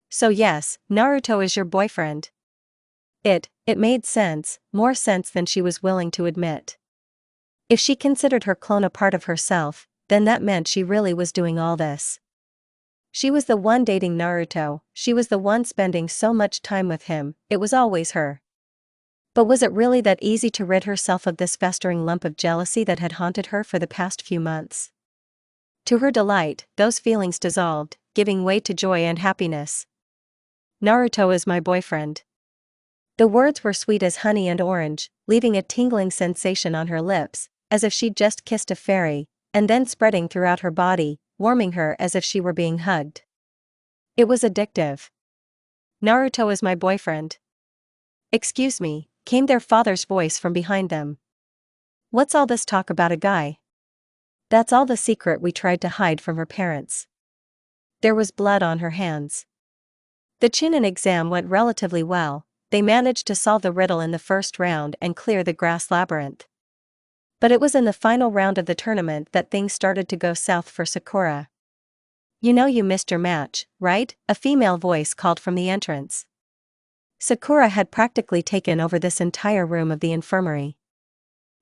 So yes, Naruto is your boyfriend." It made sense, more sense than she was willing to admit. If she considered her clone a part of herself, then that meant she really was doing all this. She was the one dating Naruto, she was the one spending so much time with him, it was always her. But was it really that easy to rid herself of this festering lump of jealousy that had haunted her for the past few months? To her delight, those feelings dissolved, giving way to joy and happiness. "Naruto is my boyfriend." The words were sweet as honey and orange, leaving a tingling sensation on her lips, as if she'd just kissed a fairy, and then spreading throughout her body, warming her as if she were being hugged. It was addictive. "Naruto is my boyfriend." "Excuse me," came their father's voice from behind them. "What's all this talk about a guy?" "That's all the secret we tried to hide from her parents." There was blood on her hands. The Chunin exam went relatively well. They managed to solve the riddle in the first round and clear the grass labyrinth. But it was in the final round of the tournament that things started to go south for Sakura. "You know you missed your match, right?" a female voice called from the entrance. Sakura had practically taken over this entire room of the infirmary.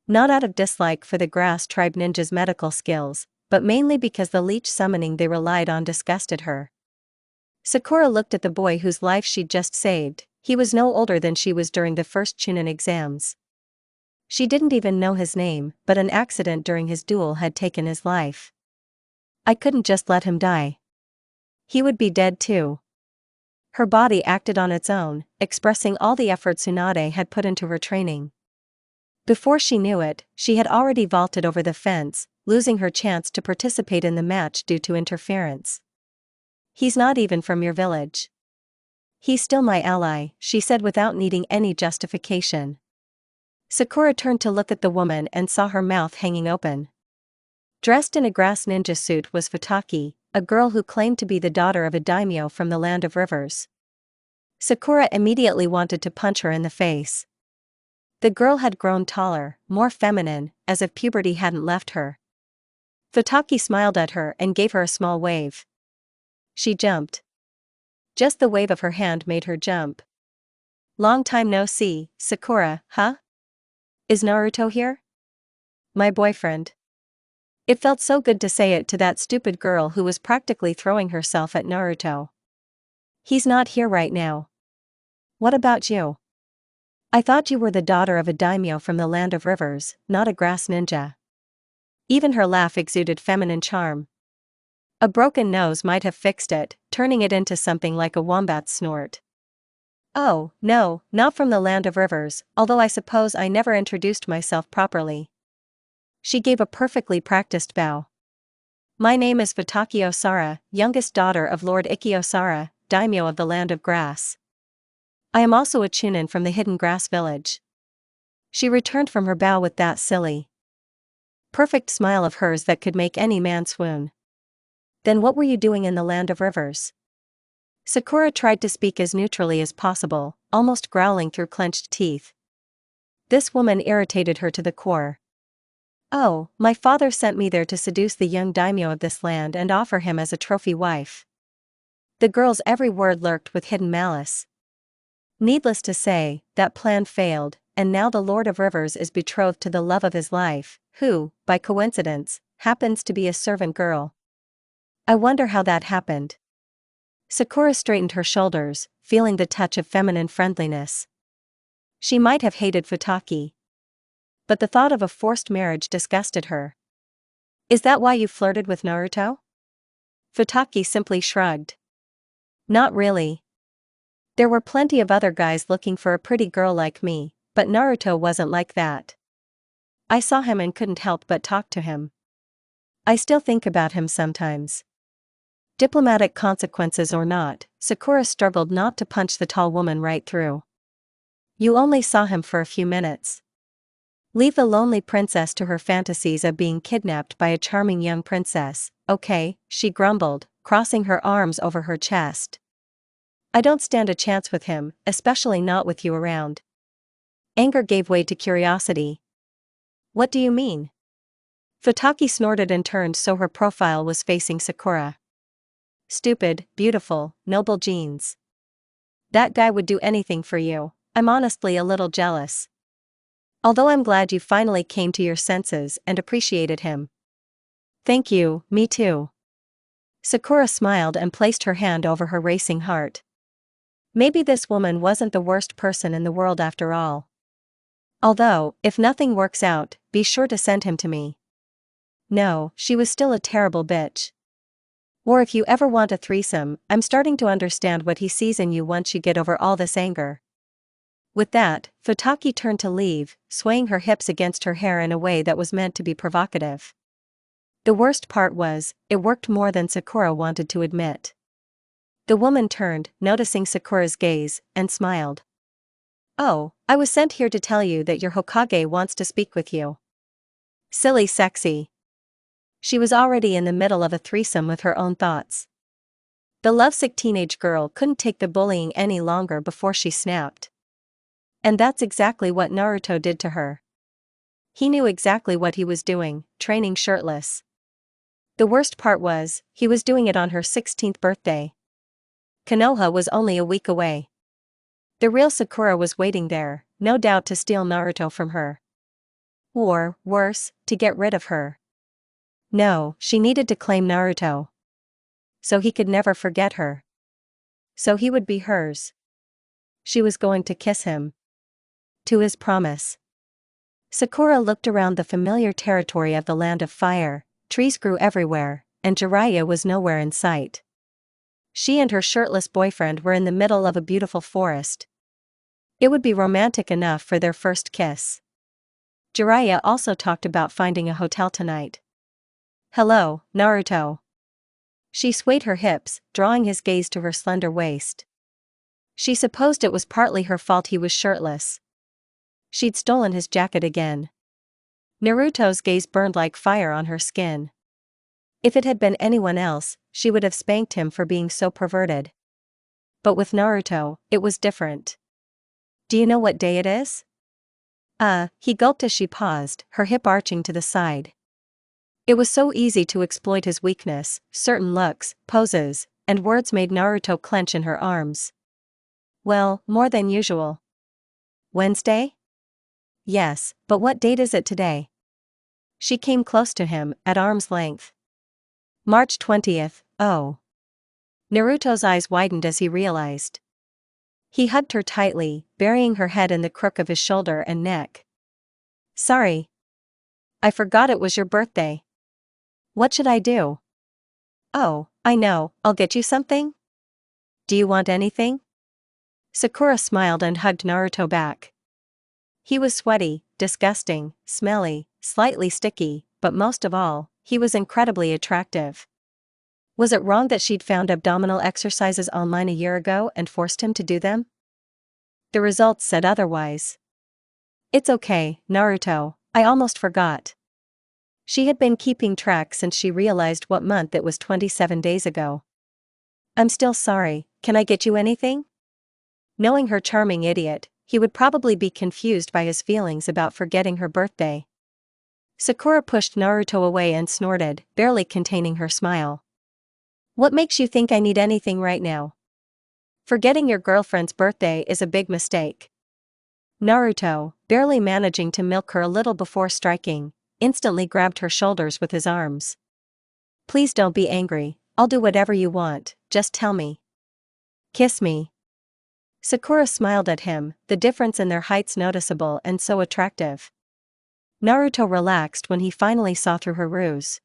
Not out of dislike for the Grass Tribe ninja's medical skills, but mainly because the leech summoning they relied on disgusted her. Sakura looked at the boy whose life she'd just saved. He was no older than she was during the first Chunin exams. She didn't even know his name, but an accident during his duel had taken his life. I couldn't just let him die. He would be dead too. Her body acted on its own, expressing all the effort Tsunade had put into her training. Before she knew it, she had already vaulted over the fence, losing her chance to participate in the match due to interference. "He's not even from your village. He's still my ally," she said without needing any justification. Sakura turned to look at the woman and saw her mouth hanging open. Dressed in a grass ninja suit was Futaki, a girl who claimed to be the daughter of a daimyo from the Land of Rivers. Sakura immediately wanted to punch her in the face. The girl had grown taller, more feminine, as if puberty hadn't left her. Futaki smiled at her and gave her a small wave. She jumped. Just the wave of her hand made her jump. "Long time no see, Sakura, huh? Is Naruto here? My boyfriend." It felt so good to say it to that stupid girl who was practically throwing herself at Naruto. "He's not here right now. What about you? I thought you were the daughter of a daimyo from the Land of Rivers, not a grass ninja." Even her laugh exuded feminine charm. A broken nose might have fixed it, turning it into something like a wombat's snort. "Oh, no, not from the Land of Rivers, although I suppose I never introduced myself properly." She gave a perfectly practiced bow. "My name is Futaki Osara, youngest daughter of Lord Ikki Osara, daimyo of the Land of Grass. I am also a Chunin from the Hidden Grass Village." She returned from her bow with that silly, perfect smile of hers that could make any man swoon. "Then what were you doing in the Land of Rivers?" Sakura tried to speak as neutrally as possible, almost growling through clenched teeth. This woman irritated her to the core. "Oh, my father sent me there to seduce the young daimyo of this land and offer him as a trophy wife." The girl's every word lurked with hidden malice. Needless to say, that plan failed, and now the Lord of Rivers is betrothed to the love of his life, who, by coincidence, happens to be a servant girl. I wonder how that happened. Sakura straightened her shoulders, feeling the touch of feminine friendliness. She might have hated Futaki, but the thought of a forced marriage disgusted her. "Is that why you flirted with Naruto?" Futaki simply shrugged. "Not really. There were plenty of other guys looking for a pretty girl like me, but Naruto wasn't like that. I saw him and couldn't help but talk to him. I still think about him sometimes." Diplomatic consequences or not, Sakura struggled not to punch the tall woman right through. "You only saw him for a few minutes. Leave the lonely princess to her fantasies of being kidnapped by a charming young princess, okay?" she grumbled, crossing her arms over her chest. "I don't stand a chance with him, especially not with you around." Anger gave way to curiosity. "What do you mean?" Futaki snorted and turned so her profile was facing Sakura. "Stupid, beautiful, noble genes. That guy would do anything for you. I'm honestly a little jealous. Although I'm glad you finally came to your senses and appreciated him." "Thank you, me too." Sakura smiled and placed her hand over her racing heart. Maybe this woman wasn't the worst person in the world after all. Although, if nothing works out, be sure to send him to me. No, she was still a terrible bitch. Or if you ever want a threesome, I'm starting to understand what he sees in you once you get over all this anger. With that, Futaki turned to leave, swaying her hips against her hair in a way that was meant to be provocative. The worst part was, it worked more than Sakura wanted to admit. The woman turned, noticing Sakura's gaze, and smiled. "Oh, I was sent here to tell you that your Hokage wants to speak with you." Silly sexy. She was already in the middle of a threesome with her own thoughts. The lovesick teenage girl couldn't take the bullying any longer before she snapped. And that's exactly what Naruto did to her. He knew exactly what he was doing, training shirtless. The worst part was, he was doing it on her 16th birthday. Konoha was only a week away. The real Sakura was waiting there, no doubt to steal Naruto from her. Or, worse, to get rid of her. No, she needed to claim Naruto. So he could never forget her. So he would be hers. She was going to kiss him. To his promise. Sakura looked around the familiar territory of the Land of Fire. Trees grew everywhere, and Jiraiya was nowhere in sight. She and her shirtless boyfriend were in the middle of a beautiful forest. It would be romantic enough for their first kiss. Jiraiya also talked about finding a hotel tonight. Hello, Naruto. She swayed her hips, drawing his gaze to her slender waist. She supposed it was partly her fault he was shirtless. She'd stolen his jacket again. Naruto's gaze burned like fire on her skin. If it had been anyone else, she would have spanked him for being so perverted. But with Naruto, it was different. Do you know what day it is? He gulped as she paused, her hip arching to the side. It was so easy to exploit his weakness. Certain looks, poses, and words made Naruto clench in her arms. Well, more than usual. Wednesday? Yes, but what date is it today? She came close to him, at arm's length. March 20th, oh. Naruto's eyes widened as he realized. He hugged her tightly, burying her head in the crook of his shoulder and neck. Sorry. I forgot it was your birthday. What should I do? Oh, I know, I'll get you something? Do you want anything? Sakura smiled and hugged Naruto back. He was sweaty, disgusting, smelly, slightly sticky, but most of all, he was incredibly attractive. Was it wrong that she'd found abdominal exercises online a year ago and forced him to do them? The results said otherwise. It's okay, Naruto, I almost forgot. She had been keeping track since she realized what month it was 27 days ago. I'm still sorry, can I get you anything? Knowing her charming idiot, he would probably be confused by his feelings about forgetting her birthday. Sakura pushed Naruto away and snorted, barely containing her smile. What makes you think I need anything right now? Forgetting your girlfriend's birthday is a big mistake. Naruto, barely managing to milk her a little before striking, instantly grabbed her shoulders with his arms. Please don't be angry, I'll do whatever you want, just tell me. Kiss me. Sakura smiled at him, the difference in their heights noticeable and so attractive. Naruto relaxed when he finally saw through her ruse.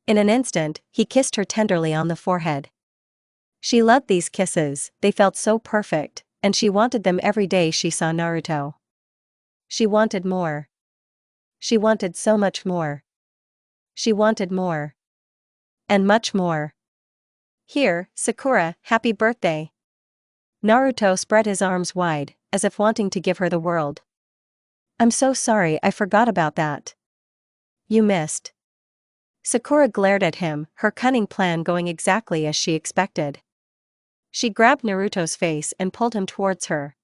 In an instant, he kissed her tenderly on the forehead. She loved these kisses, they felt so perfect, and she wanted them every day she saw Naruto. She wanted more. She wanted so much more. She wanted more. And much more. Here, Sakura, happy birthday. Naruto spread his arms wide, as if wanting to give her the world. I'm so sorry I forgot about that. You missed. Sakura glared at him, her cunning plan going exactly as she expected. She grabbed Naruto's face and pulled him towards her.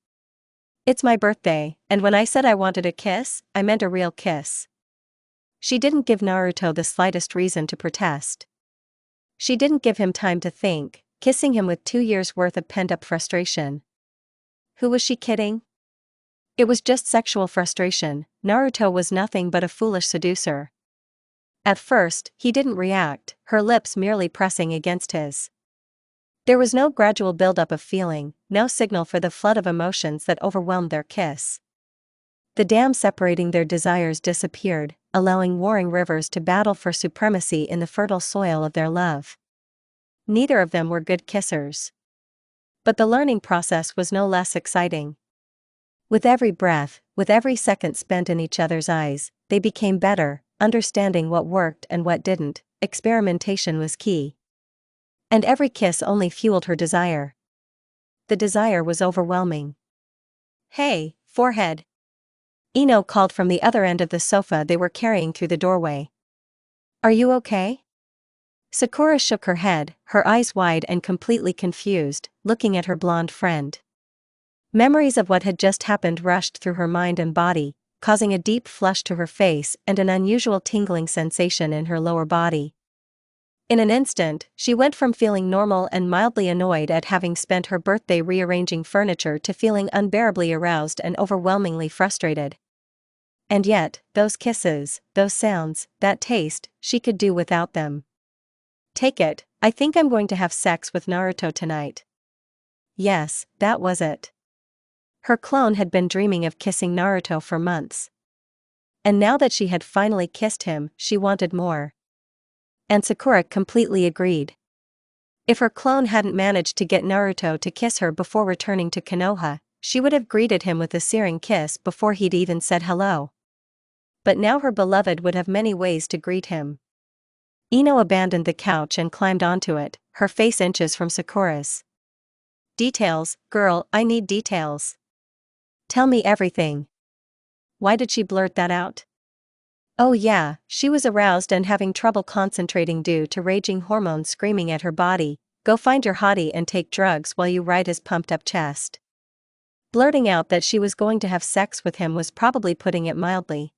It's my birthday, and when I said I wanted a kiss, I meant a real kiss. She didn't give Naruto the slightest reason to protest. She didn't give him time to think, kissing him with 2 years' worth of pent-up frustration. Who was she kidding? It was just sexual frustration. Naruto was nothing but a foolish seducer. At first, he didn't react, her lips merely pressing against his. There was no gradual buildup of feeling, no signal for the flood of emotions that overwhelmed their kiss. The dam separating their desires disappeared, allowing warring rivers to battle for supremacy in the fertile soil of their love. Neither of them were good kissers. But the learning process was no less exciting. With every breath, with every second spent in each other's eyes, they became better, understanding what worked and what didn't. Experimentation was key. And every kiss only fueled her desire. The desire was overwhelming. Hey, forehead. Ino called from the other end of the sofa they were carrying through the doorway. Are you okay? Sakura shook her head, her eyes wide and completely confused, looking at her blonde friend. Memories of what had just happened rushed through her mind and body, causing a deep flush to her face and an unusual tingling sensation in her lower body. In an instant, she went from feeling normal and mildly annoyed at having spent her birthday rearranging furniture to feeling unbearably aroused and overwhelmingly frustrated. And yet, those kisses, those sounds, that taste, she could do without them. Take it, I think I'm going to have sex with Naruto tonight. Yes, that was it. Her clone had been dreaming of kissing Naruto for months. And now that she had finally kissed him, she wanted more. And Sakura completely agreed. If her clone hadn't managed to get Naruto to kiss her before returning to Konoha, she would have greeted him with a searing kiss before he'd even said hello. But now her beloved would have many ways to greet him. Ino abandoned the couch and climbed onto it, her face inches from Sakura's. Details, girl, I need details. Tell me everything. Why did she blurt that out? Oh yeah, she was aroused and having trouble concentrating due to raging hormones screaming at her body, go find your hottie and take drugs while you ride his pumped-up chest. Blurting out that she was going to have sex with him was probably putting it mildly.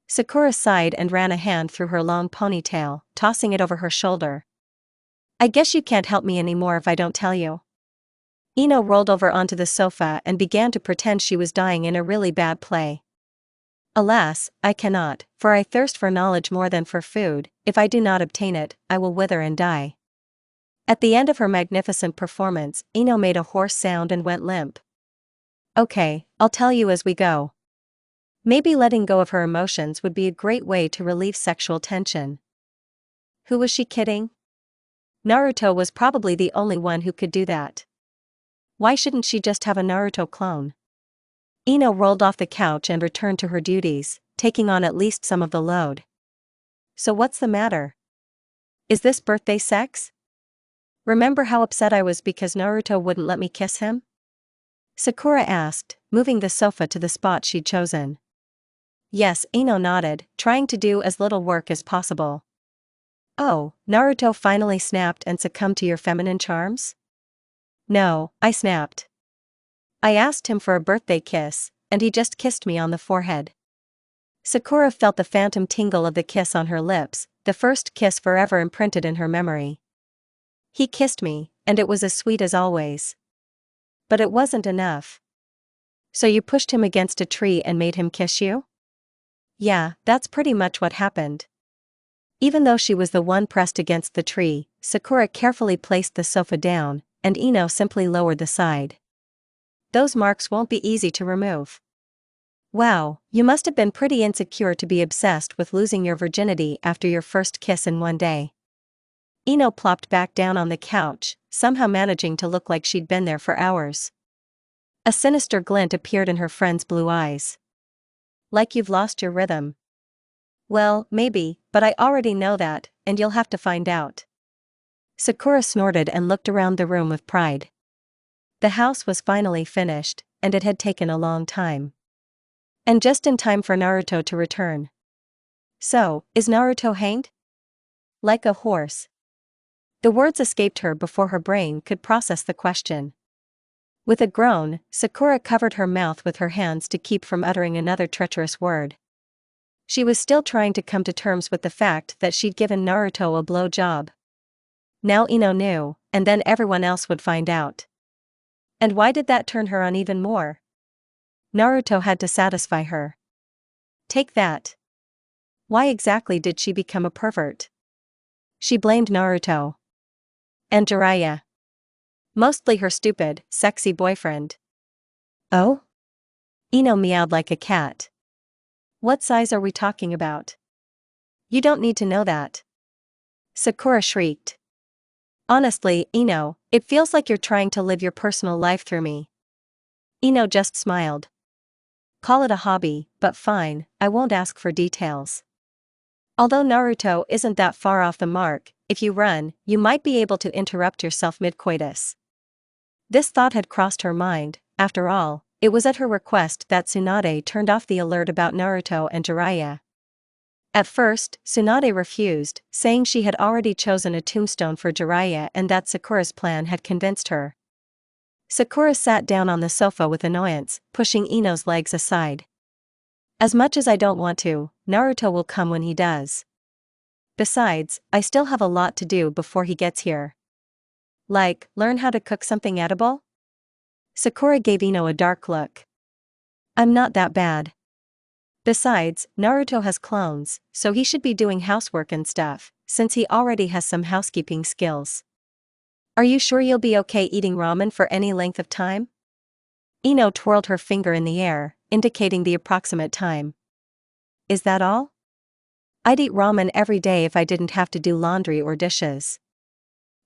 Sakura sighed and ran a hand through her long ponytail, tossing it over her shoulder. I guess you can't help me anymore if I don't tell you. Ino rolled over onto the sofa and began to pretend she was dying in a really bad play. Alas, I cannot, for I thirst for knowledge more than for food. If I do not obtain it, I will wither and die. At the end of her magnificent performance, Ino made a hoarse sound and went limp. Okay, I'll tell you as we go. Maybe letting go of her emotions would be a great way to relieve sexual tension. Who was she kidding? Naruto was probably the only one who could do that. Why shouldn't she just have a Naruto clone? Ino rolled off the couch and returned to her duties, taking on at least some of the load. So what's the matter? Is this birthday sex? Remember how upset I was because Naruto wouldn't let me kiss him? Sakura asked, moving the sofa to the spot she'd chosen. Yes, Ino nodded, trying to do as little work as possible. Oh, Naruto finally snapped and succumbed to your feminine charms? No, I snapped. I asked him for a birthday kiss, and he just kissed me on the forehead. Sakura felt the phantom tingle of the kiss on her lips, the first kiss forever imprinted in her memory. He kissed me, and it was as sweet as always. But it wasn't enough. So you pushed him against a tree and made him kiss you? Yeah, that's pretty much what happened. Even though she was the one pressed against the tree, Sakura carefully placed the sofa down, and Ino simply lowered the side. Those marks won't be easy to remove. Wow, you must have been pretty insecure to be obsessed with losing your virginity after your first kiss in one day. Ino plopped back down on the couch, somehow managing to look like she'd been there for hours. A sinister glint appeared in her friend's blue eyes. Like you've lost your rhythm. Well, maybe, but I already know that, and you'll have to find out. Sakura snorted and looked around the room with pride. The house was finally finished, and it had taken a long time. And just in time for Naruto to return. So, is Naruto hanged? Like a horse. The words escaped her before her brain could process the question. With a groan, Sakura covered her mouth with her hands to keep from uttering another treacherous word. She was still trying to come to terms with the fact that she'd given Naruto a blow job. Now Ino knew, and then everyone else would find out. And why did that turn her on even more? Naruto had to satisfy her. Take that. Why exactly did she become a pervert? She blamed Naruto. And Jiraiya. Mostly her stupid, sexy boyfriend. Oh? Ino meowed like a cat. What size are we talking about? You don't need to know that. Sakura shrieked. Honestly, Ino, it feels like you're trying to live your personal life through me. Ino just smiled. Call it a hobby, but fine, I won't ask for details. Although Naruto isn't that far off the mark, if you run, you might be able to interrupt yourself mid-coitus. This thought had crossed her mind. After all, it was at her request that Tsunade turned off the alert about Naruto and Jiraiya. At first, Tsunade refused, saying she had already chosen a tombstone for Jiraiya and that Sakura's plan had convinced her. Sakura sat down on the sofa with annoyance, pushing Ino's legs aside. As much as I don't want to, Naruto will come when he does. Besides, I still have a lot to do before he gets here. Like, learn how to cook something edible? Sakura gave Ino a dark look. I'm not that bad. Besides, Naruto has clones, so he should be doing housework and stuff, since he already has some housekeeping skills. Are you sure you'll be okay eating ramen for any length of time? Ino twirled her finger in the air, indicating the approximate time. Is that all? I'd eat ramen every day if I didn't have to do laundry or dishes.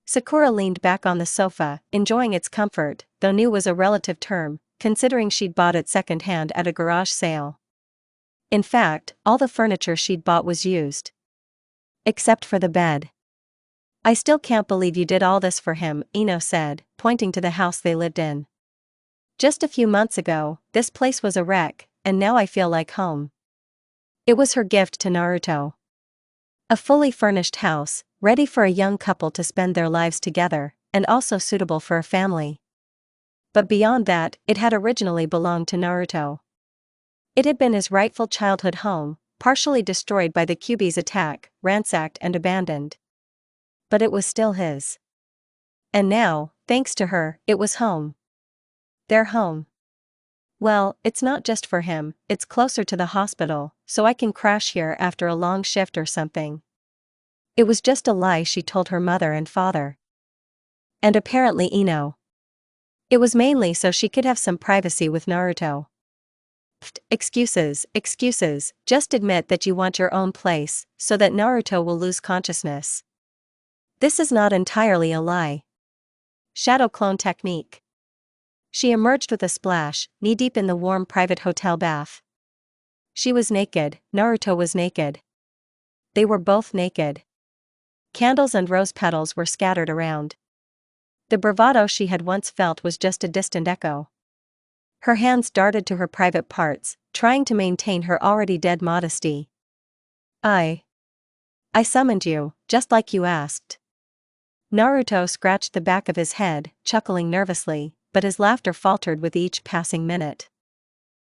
Sakura leaned back on the sofa, enjoying its comfort, though new was a relative term, considering she'd bought it second-hand at a garage sale. In fact, all the furniture she'd bought was used. Except for the bed. I still can't believe you did all this for him, Ino said, pointing to the house they lived in. Just a few months ago, this place was a wreck, and now I feel like home. It was her gift to Naruto. A fully furnished house, ready for a young couple to spend their lives together, and also suitable for a family. But beyond that, it had originally belonged to Naruto. It had been his rightful childhood home, partially destroyed by the Kyuubi's attack, ransacked and abandoned. But it was still his. And now, thanks to her, it was home. Their home. Well, it's not just for him, it's closer to the hospital, so I can crash here after a long shift or something. It was just a lie she told her mother and father. And apparently Ino. It was mainly so she could have some privacy with Naruto. Pfft, excuses, just admit that you want your own place, so that Naruto will lose consciousness. This is not entirely a lie. Shadow clone technique. She emerged with a splash, knee-deep in the warm private hotel bath. She was naked, Naruto was naked. They were both naked. Candles and rose petals were scattered around. The bravado she had once felt was just a distant echo. Her hands darted to her private parts, trying to maintain her already dead modesty. I summoned you, just like you asked. Naruto scratched the back of his head, chuckling nervously, but his laughter faltered with each passing minute.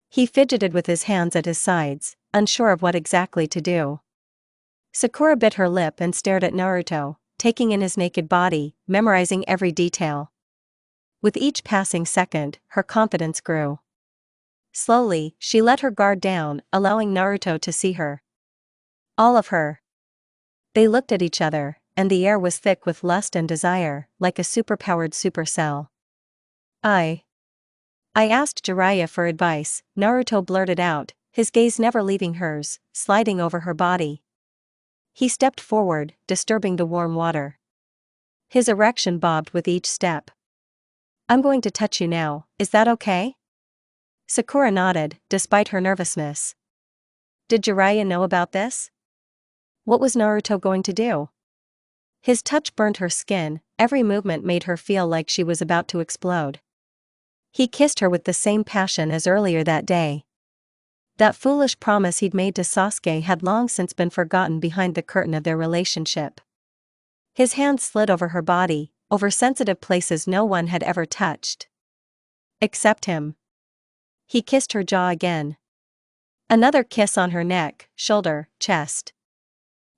He fidgeted with his hands at his sides, unsure of what exactly to do. Sakura bit her lip and stared at Naruto, taking in his naked body, memorizing every detail. With each passing second, her confidence grew. Slowly, she let her guard down, allowing Naruto to see her. All of her. They looked at each other, and the air was thick with lust and desire, like a superpowered supercell. I asked Jiraiya for advice, Naruto blurted out, his gaze never leaving hers, sliding over her body. He stepped forward, disturbing the warm water. His erection bobbed with each step. I'm going to touch you now, is that okay? Sakura nodded, despite her nervousness. Did Jiraiya know about this? What was Naruto going to do? His touch burned her skin, every movement made her feel like she was about to explode. He kissed her with the same passion as earlier that day. That foolish promise he'd made to Sasuke had long since been forgotten behind the curtain of their relationship. His hands slid over her body, over sensitive places no one had ever touched. Except him. He kissed her jaw again. Another kiss on her neck, shoulder, chest.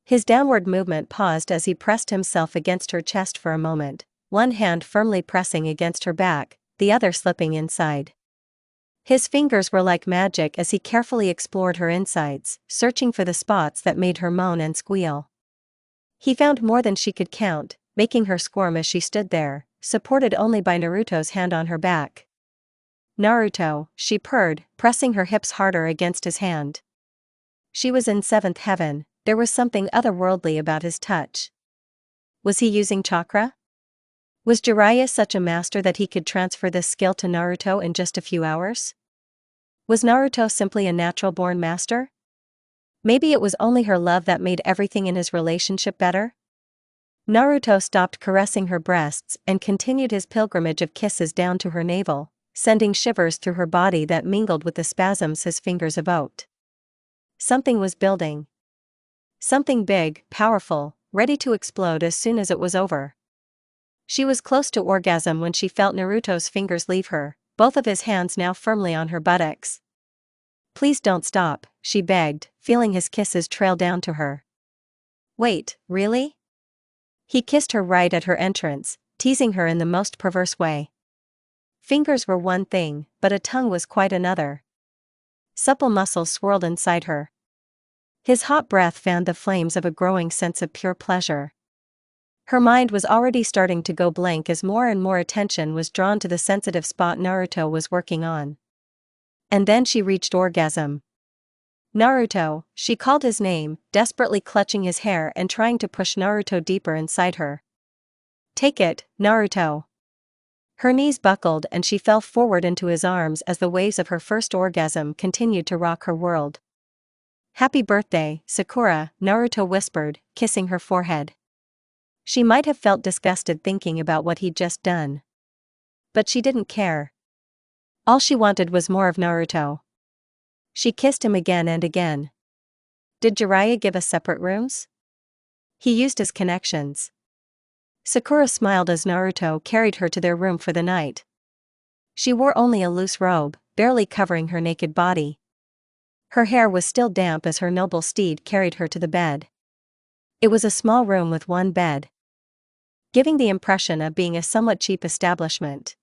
His downward movement paused as he pressed himself against her chest for a moment, one hand firmly pressing against her back, the other slipping inside. His fingers were like magic as he carefully explored her insides, searching for the spots that made her moan and squeal. He found more than she could count, making her squirm as she stood there, supported only by Naruto's hand on her back. Naruto, she purred, pressing her hips harder against his hand. She was in seventh heaven, there was something otherworldly about his touch. Was he using chakra? Was Jiraiya such a master that he could transfer this skill to Naruto in just a few hours? Was Naruto simply a natural-born master? Maybe it was only her love that made everything in his relationship better? Naruto stopped caressing her breasts and continued his pilgrimage of kisses down to her navel, sending shivers through her body that mingled with the spasms his fingers evoked. Something was building. Something big, powerful, ready to explode as soon as it was over. She was close to orgasm when she felt Naruto's fingers leave her, both of his hands now firmly on her buttocks. Please don't stop, she begged, feeling his kisses trail down to her. Wait, really? He kissed her right at her entrance, teasing her in the most perverse way. Fingers were one thing, but a tongue was quite another. Supple muscles swirled inside her. His hot breath fanned the flames of a growing sense of pure pleasure. Her mind was already starting to go blank as more and more attention was drawn to the sensitive spot Naruto was working on. And then she reached orgasm. Naruto, she called his name, desperately clutching his hair and trying to push Naruto deeper inside her. Take it, Naruto. Her knees buckled and she fell forward into his arms as the waves of her first orgasm continued to rock her world. Happy birthday, Sakura, Naruto whispered, kissing her forehead. She might have felt disgusted thinking about what he'd just done. But she didn't care. All she wanted was more of Naruto. She kissed him again and again. Did Jiraiya give us separate rooms? He used his connections. Sakura smiled as Naruto carried her to their room for the night. She wore only a loose robe, barely covering her naked body. Her hair was still damp as her noble steed carried her to the bed. It was a small room with one bed, giving the impression of being a somewhat cheap establishment.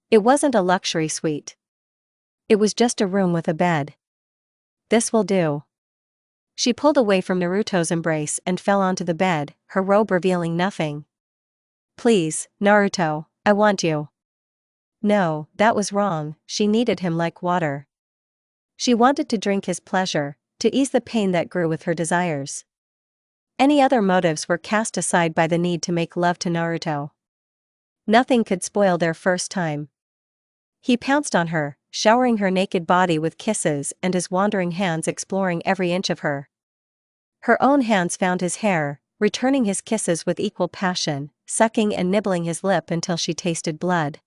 It wasn't a luxury suite. It was just a room with a bed. This will do. She pulled away from Naruto's embrace and fell onto the bed, her robe revealing nothing. Please, Naruto, I want you. No, that was wrong, she needed him like water. She wanted to drink his pleasure, to ease the pain that grew with her desires. Any other motives were cast aside by the need to make love to Naruto. Nothing could spoil their first time. He pounced on her, showering her naked body with kisses and his wandering hands exploring every inch of her. Her own hands found his hair, returning his kisses with equal passion, sucking and nibbling his lip until she tasted blood.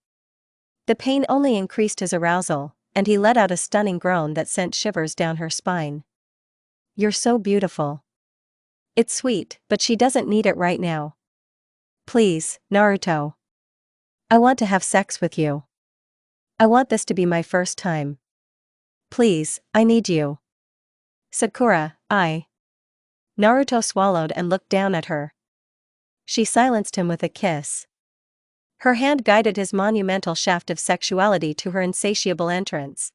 The pain only increased his arousal, and he let out a stunning groan that sent shivers down her spine. You're so beautiful. It's sweet, but she doesn't need it right now. Please, Naruto. I want to have sex with you. I want this to be my first time. Please, I need you. Sakura, Naruto swallowed and looked down at her. She silenced him with a kiss. Her hand guided his monumental shaft of sexuality to her insatiable entrance.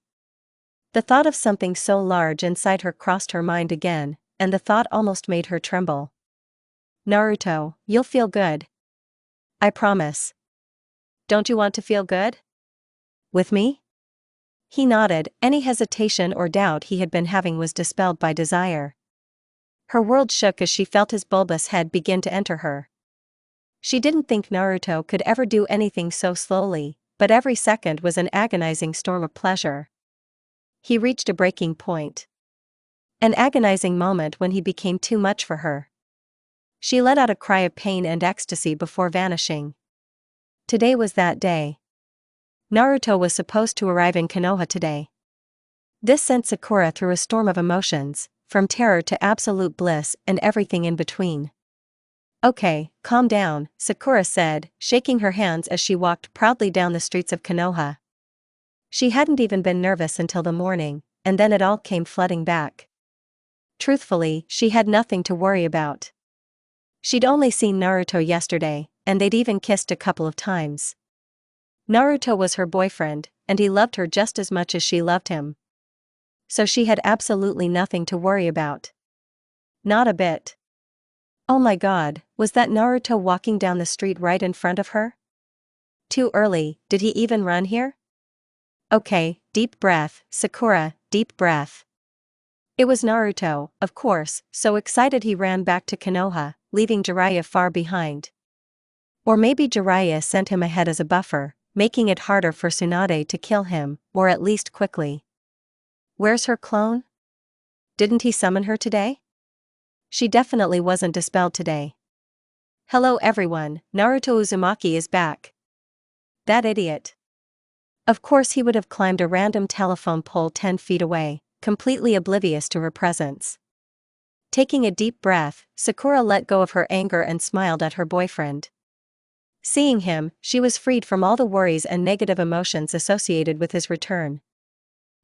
The thought of something so large inside her crossed her mind again, and the thought almost made her tremble. Naruto, you'll feel good. I promise. Don't you want to feel good? With me? He nodded, any hesitation or doubt he had been having was dispelled by desire. Her world shook as she felt his bulbous head begin to enter her. She didn't think Naruto could ever do anything so slowly, but every second was an agonizing storm of pleasure. He reached a breaking point. An agonizing moment when he became too much for her. She let out a cry of pain and ecstasy before vanishing. Today was that day. Naruto was supposed to arrive in Konoha today. This sent Sakura through a storm of emotions, from terror to absolute bliss and everything in between. Okay, calm down, Sakura said, shaking her hands as she walked proudly down the streets of Konoha. She hadn't even been nervous until the morning, and then it all came flooding back. Truthfully, she had nothing to worry about. She'd only seen Naruto yesterday, and they'd even kissed a couple of times. Naruto was her boyfriend, and he loved her just as much as she loved him. So she had absolutely nothing to worry about. Not a bit. Oh my god, was that Naruto walking down the street right in front of her? Too early, did he even run here? Okay, deep breath, Sakura, deep breath. It was Naruto, of course, so excited he ran back to Konoha, leaving Jiraiya far behind. Or maybe Jiraiya sent him ahead as a buffer, making it harder for Tsunade to kill him, or at least quickly. Where's her clone? Didn't he summon her today? She definitely wasn't dispelled today. Hello everyone, Naruto Uzumaki is back. That idiot. Of course he would have climbed a random telephone pole 10 feet away, completely oblivious to her presence. Taking a deep breath, Sakura let go of her anger and smiled at her boyfriend. Seeing him, she was freed from all the worries and negative emotions associated with his return.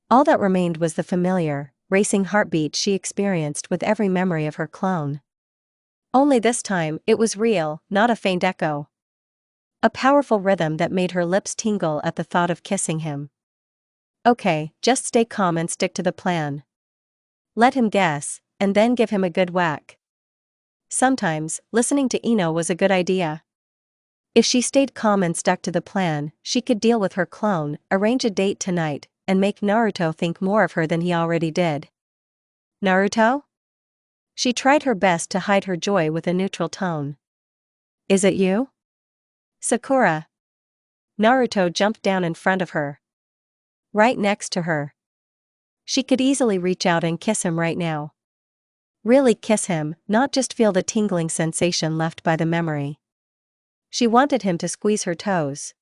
All that remained was the familiar, racing heartbeat she experienced with every memory of her clone. Only this time, it was real, not a faint echo. A powerful rhythm that made her lips tingle at the thought of kissing him. Okay, just stay calm and stick to the plan. Let him guess, and then give him a good whack. Sometimes, listening to Ino was a good idea. If she stayed calm and stuck to the plan, she could deal with her clone, arrange a date tonight, and make Naruto think more of her than he already did. Naruto? She tried her best to hide her joy with a neutral tone. Is it you? Sakura. Naruto jumped down in front of her. Right next to her. She could easily reach out and kiss him right now. Really kiss him, not just feel the tingling sensation left by the memory. She wanted him to squeeze her toes.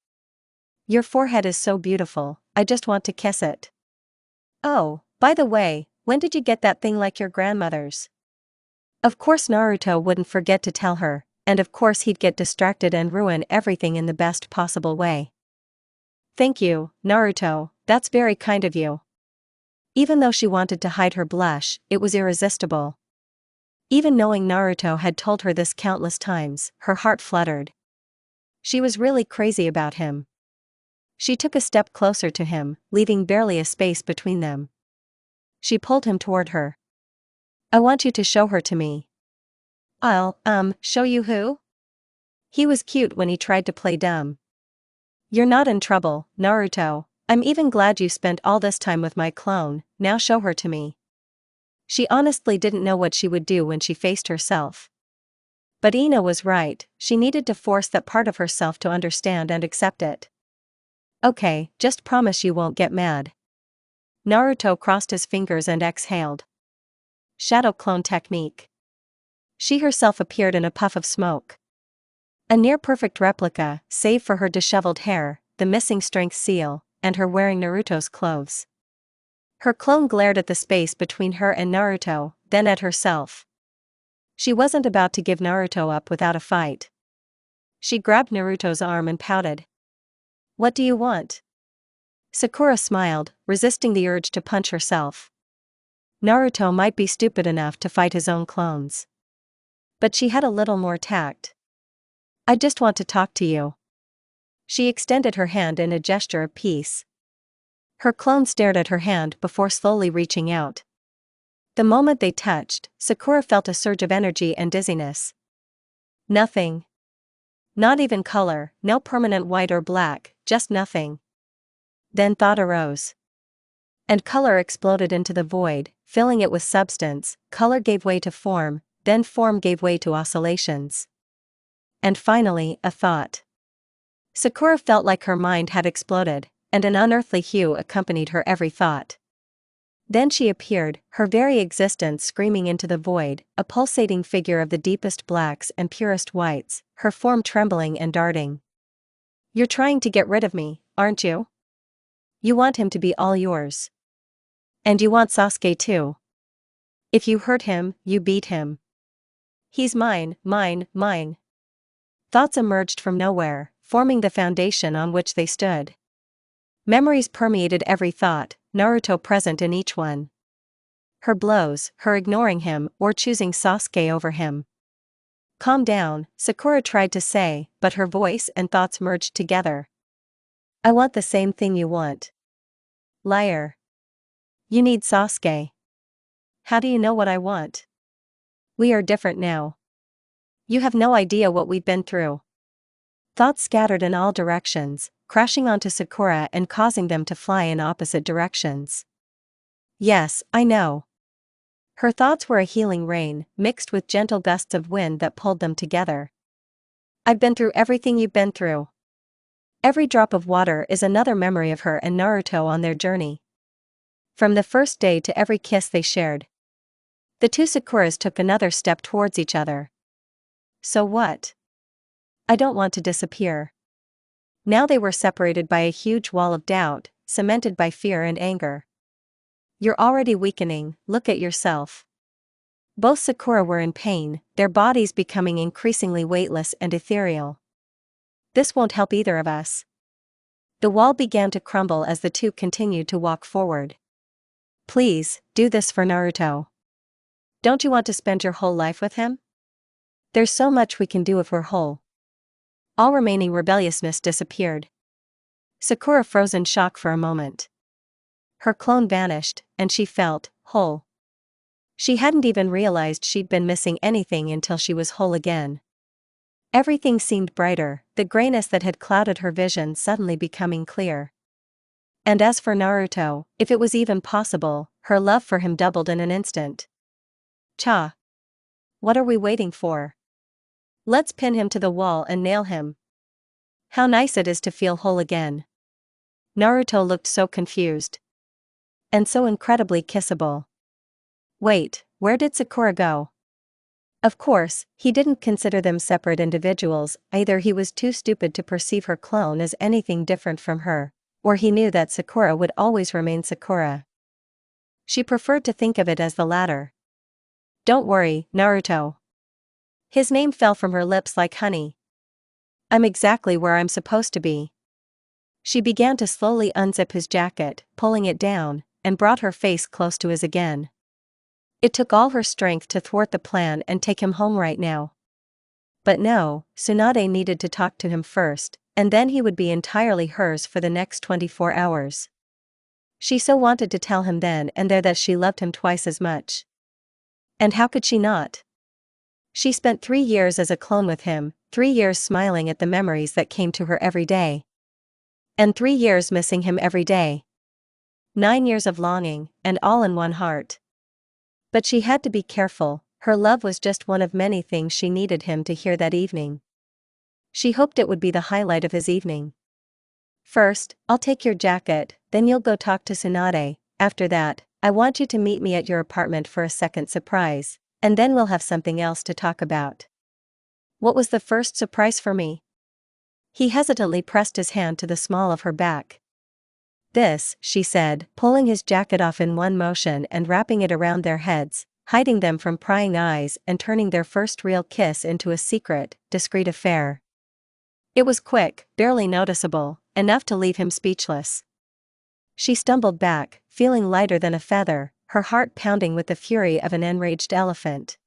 Your forehead is so beautiful, I just want to kiss it. Oh, by the way, when did you get that thing like your grandmother's? Of course Naruto wouldn't forget to tell her, and of course he'd get distracted and ruin everything in the best possible way. Thank you, Naruto, that's very kind of you. Even though she wanted to hide her blush, it was irresistible. Even knowing Naruto had told her this countless times, her heart fluttered. She was really crazy about him. She took a step closer to him, leaving barely a space between them. She pulled him toward her. I want you to show her to me. I'll, show you who? He was cute when he tried to play dumb. You're not in trouble, Naruto. I'm even glad you spent all this time with my clone, now show her to me. She honestly didn't know what she would do when she faced herself. But Ino was right, she needed to force that part of herself to understand and accept it. Okay, just promise you won't get mad. Naruto crossed his fingers and exhaled. Shadow clone technique. She herself appeared in a puff of smoke. A near-perfect replica, save for her disheveled hair, the missing strength seal, and her wearing Naruto's clothes. Her clone glared at the space between her and Naruto, then at herself. She wasn't about to give Naruto up without a fight. She grabbed Naruto's arm and pouted. What do you want? Sakura smiled, resisting the urge to punch herself. Naruto might be stupid enough to fight his own clones. But she had a little more tact. I just want to talk to you. She extended her hand in a gesture of peace. Her clone stared at her hand before slowly reaching out. The moment they touched, Sakura felt a surge of energy and dizziness. Nothing. Not even color, no permanent white or black, just nothing. Then thought arose. And color exploded into the void, filling it with substance. Color gave way to form, then form gave way to oscillations. And finally, a thought. Sakura felt like her mind had exploded, and an unearthly hue accompanied her every thought. Then she appeared, her very existence screaming into the void, a pulsating figure of the deepest blacks and purest whites, her form trembling and darting. You're trying to get rid of me, aren't you? You want him to be all yours. And you want Sasuke too. If you hurt him, you beat him. He's mine, mine, mine. Thoughts emerged from nowhere, forming the foundation on which they stood. Memories permeated every thought, Naruto present in each one. Her blows, her ignoring him, or choosing Sasuke over him. Calm down, Sakura tried to say, but her voice and thoughts merged together. I want the same thing you want. Liar. You need Sasuke. How do you know what I want? We are different now. You have no idea what we've been through. Thoughts scattered in all directions, crashing onto Sakura and causing them to fly in opposite directions. Yes, I know. Her thoughts were a healing rain, mixed with gentle gusts of wind that pulled them together. I've been through everything you've been through. Every drop of water is another memory of her and Naruto on their journey. From the first day to every kiss they shared. The two Sakuras took another step towards each other. So what? I don't want to disappear. Now they were separated by a huge wall of doubt, cemented by fear and anger. You're already weakening, look at yourself. Both Sakura were in pain, their bodies becoming increasingly weightless and ethereal. This won't help either of us. The wall began to crumble as the two continued to walk forward. Please, do this for Naruto. Don't you want to spend your whole life with him? There's so much we can do if we're whole. All remaining rebelliousness disappeared. Sakura froze in shock for a moment. Her clone vanished, and she felt whole. She hadn't even realized she'd been missing anything until she was whole again. Everything seemed brighter, the grayness that had clouded her vision suddenly becoming clear. And as for Naruto, if it was even possible, her love for him doubled in an instant. Cha! What are we waiting for? Let's pin him to the wall and nail him. How nice it is to feel whole again. Naruto looked so confused. And so incredibly kissable. Wait, where did Sakura go? Of course, he didn't consider them separate individuals, either he was too stupid to perceive her clone as anything different from her, or he knew that Sakura would always remain Sakura. She preferred to think of it as the latter. Don't worry, Naruto. His name fell from her lips like honey. I'm exactly where I'm supposed to be. She began to slowly unzip his jacket, pulling it down, and brought her face close to his again. It took all her strength to thwart the plan and take him home right now. But no, Tsunade needed to talk to him first, and then he would be entirely hers for the next 24 hours. She so wanted to tell him then and there that she loved him twice as much. And how could she not? She spent 3 years as a clone with him, 3 years smiling at the memories that came to her every day. And 3 years missing him every day. 9 years of longing, and all in one heart. But she had to be careful, her love was just one of many things she needed him to hear that evening. She hoped it would be the highlight of his evening. First, I'll take your jacket, then you'll go talk to Tsunade. After that, I want you to meet me at your apartment for a second surprise, and then we'll have something else to talk about. What was the first surprise for me? He hesitantly pressed his hand to the small of her back. This, she said, pulling his jacket off in one motion and wrapping it around their heads, hiding them from prying eyes and turning their first real kiss into a secret, discreet affair. It was quick, barely noticeable, enough to leave him speechless. She stumbled back, feeling lighter than a feather, her heart pounding with the fury of an enraged elephant.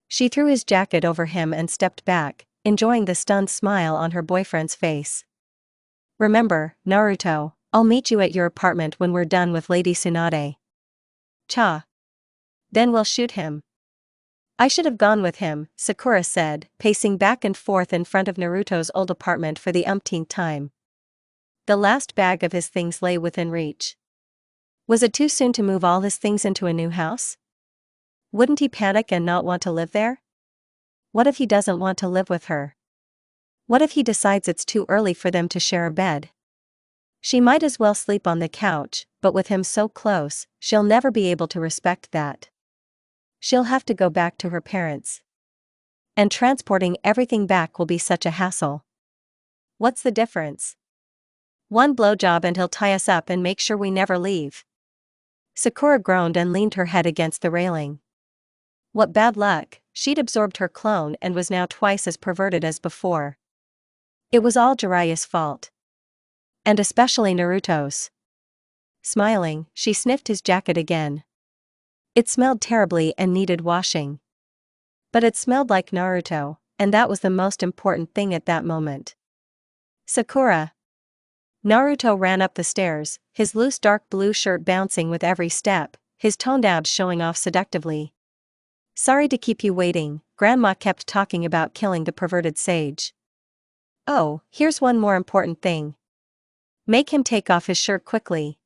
She threw his jacket over him and stepped back, enjoying the stunned smile on her boyfriend's face. Remember, Naruto, I'll meet you at your apartment when we're done with Lady Tsunade. Cha. Then we'll shoot him. I should have gone with him, Sakura said, pacing back and forth in front of Naruto's old apartment for the umpteenth time. The last bag of his things lay within reach. Was it too soon to move all his things into a new house? Wouldn't he panic and not want to live there? What if he doesn't want to live with her? What if he decides it's too early for them to share a bed? She might as well sleep on the couch, but with him so close, she'll never be able to respect that. She'll have to go back to her parents. And transporting everything back will be such a hassle. What's the difference? One blowjob and he'll tie us up and make sure we never leave. Sakura groaned and leaned her head against the railing. What bad luck, she'd absorbed her clone and was now twice as perverted as before. It was all Jiraiya's fault. And especially Naruto's. Smiling, she sniffed his jacket again. It smelled terribly and needed washing. But it smelled like Naruto, and that was the most important thing at that moment. Sakura. Naruto ran up the stairs, his loose dark blue shirt bouncing with every step, his toned abs showing off seductively. Sorry to keep you waiting, Grandma kept talking about killing the perverted sage. Oh, here's one more important thing. Make him take off his shirt quickly.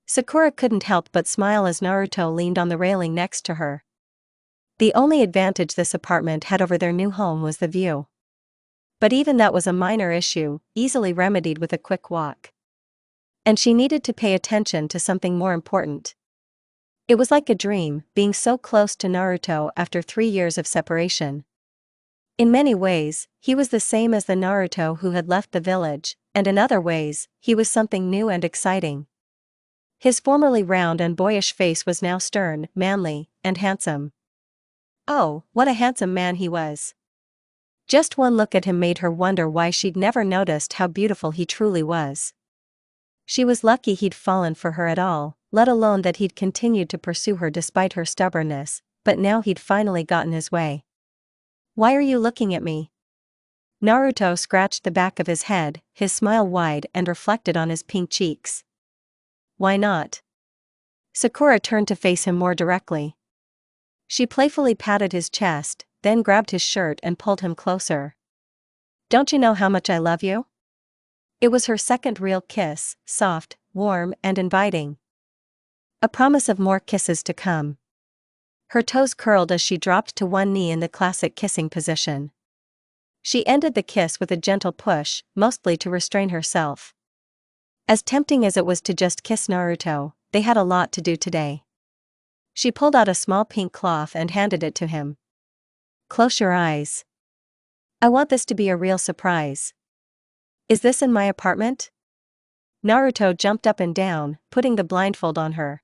Sakura couldn't help but smile as Naruto leaned on the railing next to her. The only advantage this apartment had over their new home was the view. But even that was a minor issue, easily remedied with a quick walk. And she needed to pay attention to something more important. It was like a dream, being so close to Naruto after 3 years of separation. In many ways, he was the same as the Naruto who had left the village, and in other ways, he was something new and exciting. His formerly round and boyish face was now stern, manly, and handsome. Oh, what a handsome man he was. Just one look at him made her wonder why she'd never noticed how beautiful he truly was. She was lucky he'd fallen for her at all, let alone that he'd continued to pursue her despite her stubbornness, but now he'd finally gotten his way. "Why are you looking at me?" Naruto scratched the back of his head, his smile wide and reflected on his pink cheeks. "Why not?" Sakura turned to face him more directly. She playfully patted his chest, then grabbed his shirt and pulled him closer. "Don't you know how much I love you?" It was her second real kiss, soft, warm, and inviting. A promise of more kisses to come. Her toes curled as she dropped to one knee in the classic kissing position. She ended the kiss with a gentle push, mostly to restrain herself. As tempting as it was to just kiss Naruto, they had a lot to do today. She pulled out a small pink cloth and handed it to him. "Close your eyes. I want this to be a real surprise." "Is this in my apartment?" Naruto jumped up and down, putting the blindfold on her.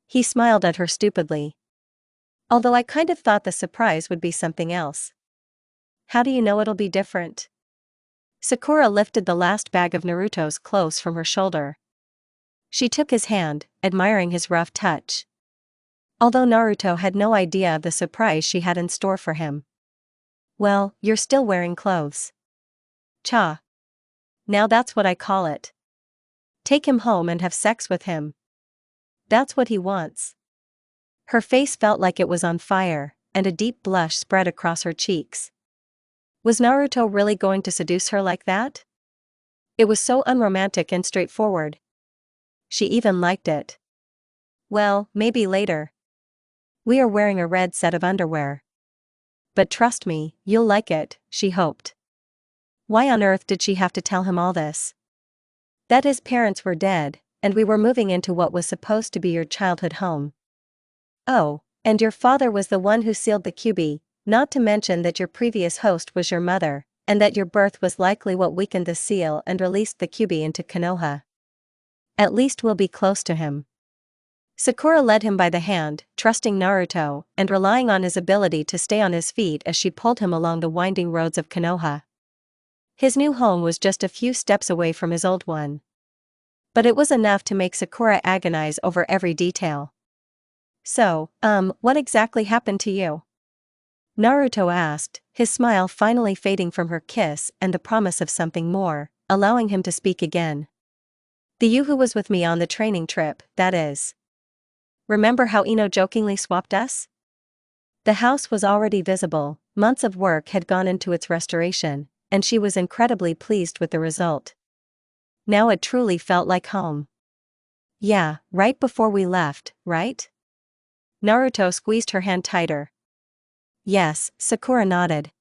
He smiled at her stupidly. "Although I kind of thought the surprise would be something else." "How do you know it'll be different?" Sakura lifted the last bag of Naruto's clothes from her shoulder. She took his hand, admiring his rough touch. Although Naruto had no idea of the surprise she had in store for him. "Well, you're still wearing clothes." "Cha. Now that's what I call it. Take him home and have sex with him. That's what he wants." Her face felt like it was on fire, and a deep blush spread across her cheeks. Was Naruto really going to seduce her like that? It was so unromantic and straightforward. She even liked it. "Well, maybe later. We are wearing a red set of underwear. But trust me, you'll like it," she hoped. Why on earth did she have to tell him all this? That his parents were dead, and we were moving into what was supposed to be your childhood home. Oh, and your father was the one who sealed the QB, not to mention that your previous host was your mother, and that your birth was likely what weakened the seal and released the QB into Konoha. At least we'll be close to him. Sakura led him by the hand, trusting Naruto, and relying on his ability to stay on his feet as she pulled him along the winding roads of Konoha. His new home was just a few steps away from his old one. But it was enough to make Sakura agonize over every detail. "So, what exactly happened to you?" Naruto asked, his smile finally fading from her kiss and the promise of something more, allowing him to speak again. "The you who was with me on the training trip, that is. Remember how Ino jokingly swapped us?" The house was already visible, months of work had gone into its restoration, and she was incredibly pleased with the result. Now it truly felt like home. "Yeah, right before we left, right?" Naruto squeezed her hand tighter. "Yes," Sakura nodded.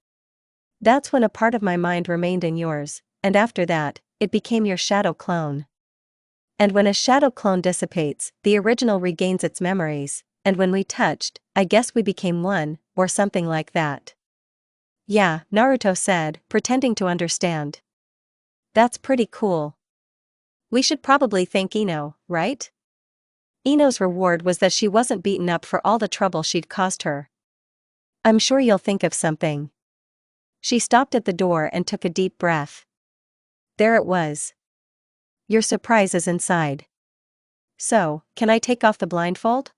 "That's when a part of my mind remained in yours, and after that, it became your shadow clone. And when a shadow clone dissipates, the original regains its memories, and when we touched, I guess we became one, or something like that." "Yeah," Naruto said, pretending to understand. "That's pretty cool. We should probably thank Ino, right?" Ino's reward was that she wasn't beaten up for all the trouble she'd caused her. "I'm sure you'll think of something." She stopped at the door and took a deep breath. There it was. "Your surprise is inside." "So, can I take off the blindfold?"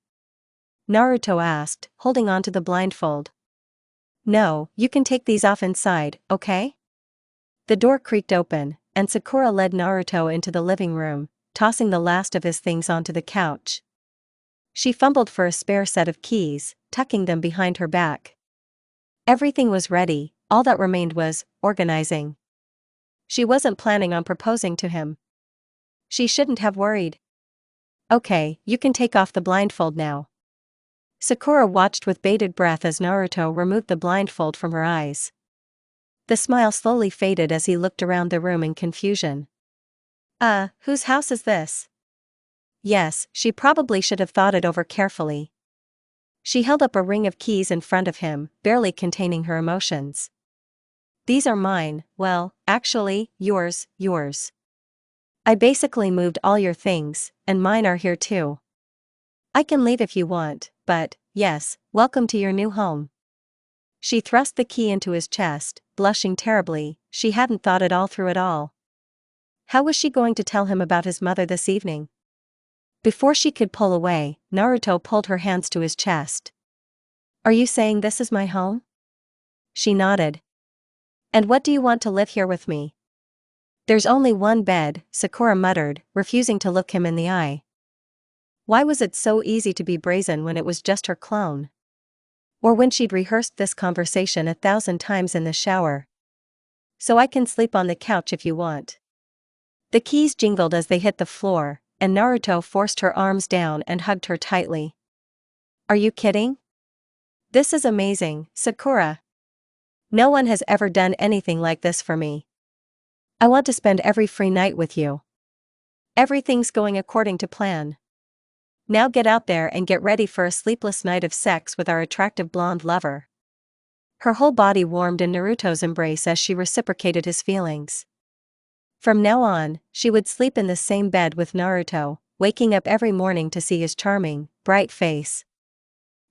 Naruto asked, holding on to the blindfold. "No, you can take these off inside, okay?" The door creaked open, and Sakura led Naruto into the living room, tossing the last of his things onto the couch. She fumbled for a spare set of keys, tucking them behind her back. Everything was ready, all that remained was organizing. She wasn't planning on proposing to him. She shouldn't have worried. "Okay, you can take off the blindfold now." Sakura watched with bated breath as Naruto removed the blindfold from her eyes. The smile slowly faded as he looked around the room in confusion. Whose house is this?" Yes, she probably should have thought it over carefully. She held up a ring of keys in front of him, barely containing her emotions. "These are mine, well, actually, yours. I basically moved all your things, and mine are here too. I can leave if you want, but, yes, welcome to your new home." She thrust the key into his chest, blushing terribly. She hadn't thought it all through at all. How was she going to tell him about his mother this evening? Before she could pull away, Naruto pulled her hands to his chest. Are you saying this is my home? She nodded. And what do you want to live here with me? There's only one bed, Sakura muttered, refusing to look him in the eye. Why was it so easy to be brazen when it was just her clone? Or when she'd rehearsed this conversation 1,000 times in the shower. So I can sleep on the couch if you want. The keys jingled as they hit the floor, and Naruto forced her arms down and hugged her tightly. Are you kidding? This is amazing, Sakura. No one has ever done anything like this for me. I want to spend every free night with you. Everything's going according to plan. Now get out there and get ready for a sleepless night of sex with our attractive blonde lover. Her whole body warmed in Naruto's embrace as she reciprocated his feelings. From now on, she would sleep in the same bed with Naruto, waking up every morning to see his charming, bright face.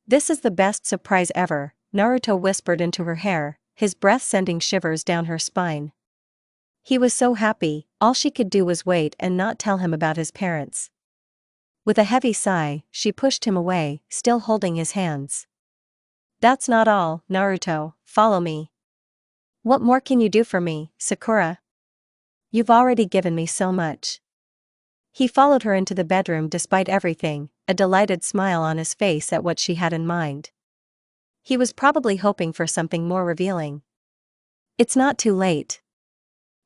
This is the best surprise ever, Naruto whispered into her hair, his breath sending shivers down her spine. He was so happy, all she could do was wait and not tell him about his parents. With a heavy sigh, she pushed him away, still holding his hands. That's not all, Naruto, follow me. What more can you do for me, Sakura? You've already given me so much. He followed her into the bedroom despite everything, a delighted smile on his face at what she had in mind. He was probably hoping for something more revealing. It's not too late.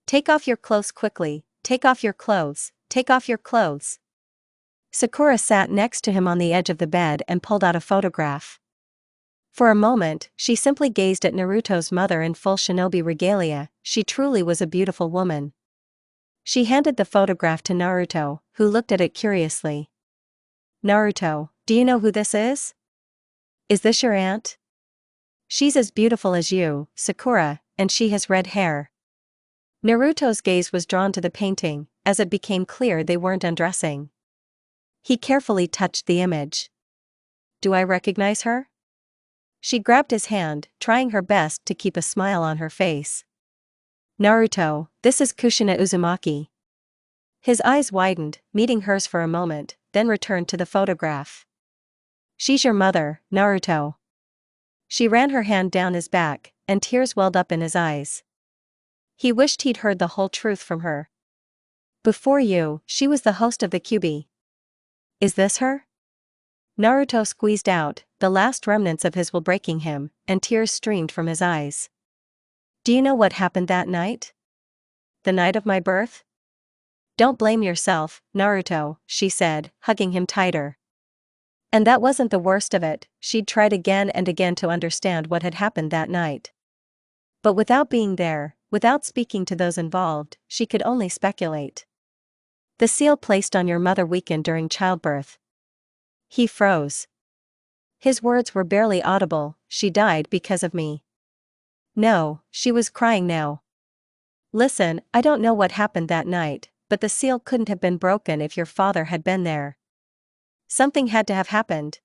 Take off your clothes quickly, take off your clothes, take off your clothes. Sakura sat next to him on the edge of the bed and pulled out a photograph. For a moment, she simply gazed at Naruto's mother in full shinobi regalia. She truly was a beautiful woman. She handed the photograph to Naruto, who looked at it curiously. Naruto, do you know who this is? Is this your aunt? She's as beautiful as you, Sakura, and she has red hair. Naruto's gaze was drawn to the painting, as it became clear they weren't undressing. He carefully touched the image. Do I recognize her? She grabbed his hand, trying her best to keep a smile on her face. Naruto, this is Kushina Uzumaki. His eyes widened, meeting hers for a moment, then returned to the photograph. She's your mother, Naruto. She ran her hand down his back, and tears welled up in his eyes. He wished he'd heard the whole truth from her. Before you, she was the host of the Kyuubi. Is this her? Naruto squeezed out, the last remnants of his will breaking him, and tears streamed from his eyes. Do you know what happened that night? The night of my birth? Don't blame yourself, Naruto, she said, hugging him tighter. And that wasn't the worst of it, she'd tried again and again to understand what had happened that night. But without being there, without speaking to those involved, she could only speculate. The seal placed on your mother weakened during childbirth. He froze. His words were barely audible, she died because of me. No, she was crying now. Listen, I don't know what happened that night, but the seal couldn't have been broken if your father had been there. Something had to have happened.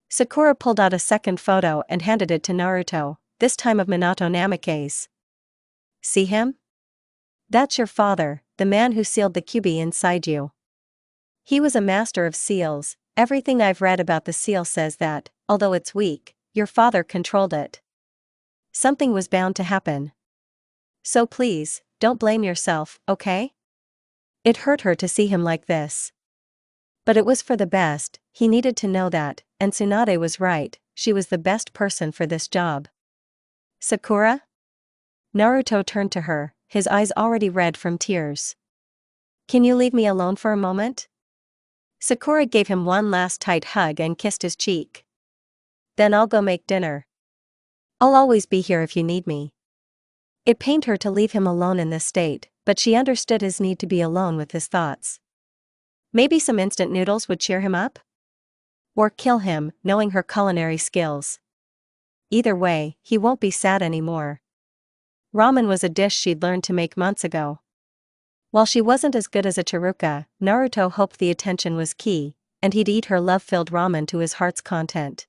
Sakura pulled out a second photo and handed it to Naruto, this time of Minato Namikaze. See him? That's your father, the man who sealed the Kyuubi inside you. He was a master of seals. Everything I've read about the seal says that, although it's weak, your father controlled it. Something was bound to happen. So please, don't blame yourself, okay? It hurt her to see him like this. But it was for the best, he needed to know that, and Tsunade was right, she was the best person for this job. Sakura? Naruto turned to her, his eyes already red from tears. Can you leave me alone for a moment? Sakura gave him one last tight hug and kissed his cheek. Then I'll go make dinner. I'll always be here if you need me. It pained her to leave him alone in this state, but she understood his need to be alone with his thoughts. Maybe some instant noodles would cheer him up? Or kill him, knowing her culinary skills. Either way, he won't be sad anymore. Ramen was a dish she'd learned to make months ago. While she wasn't as good as a Chiruka, Naruto hoped the attention was key, and he'd eat her love-filled ramen to his heart's content.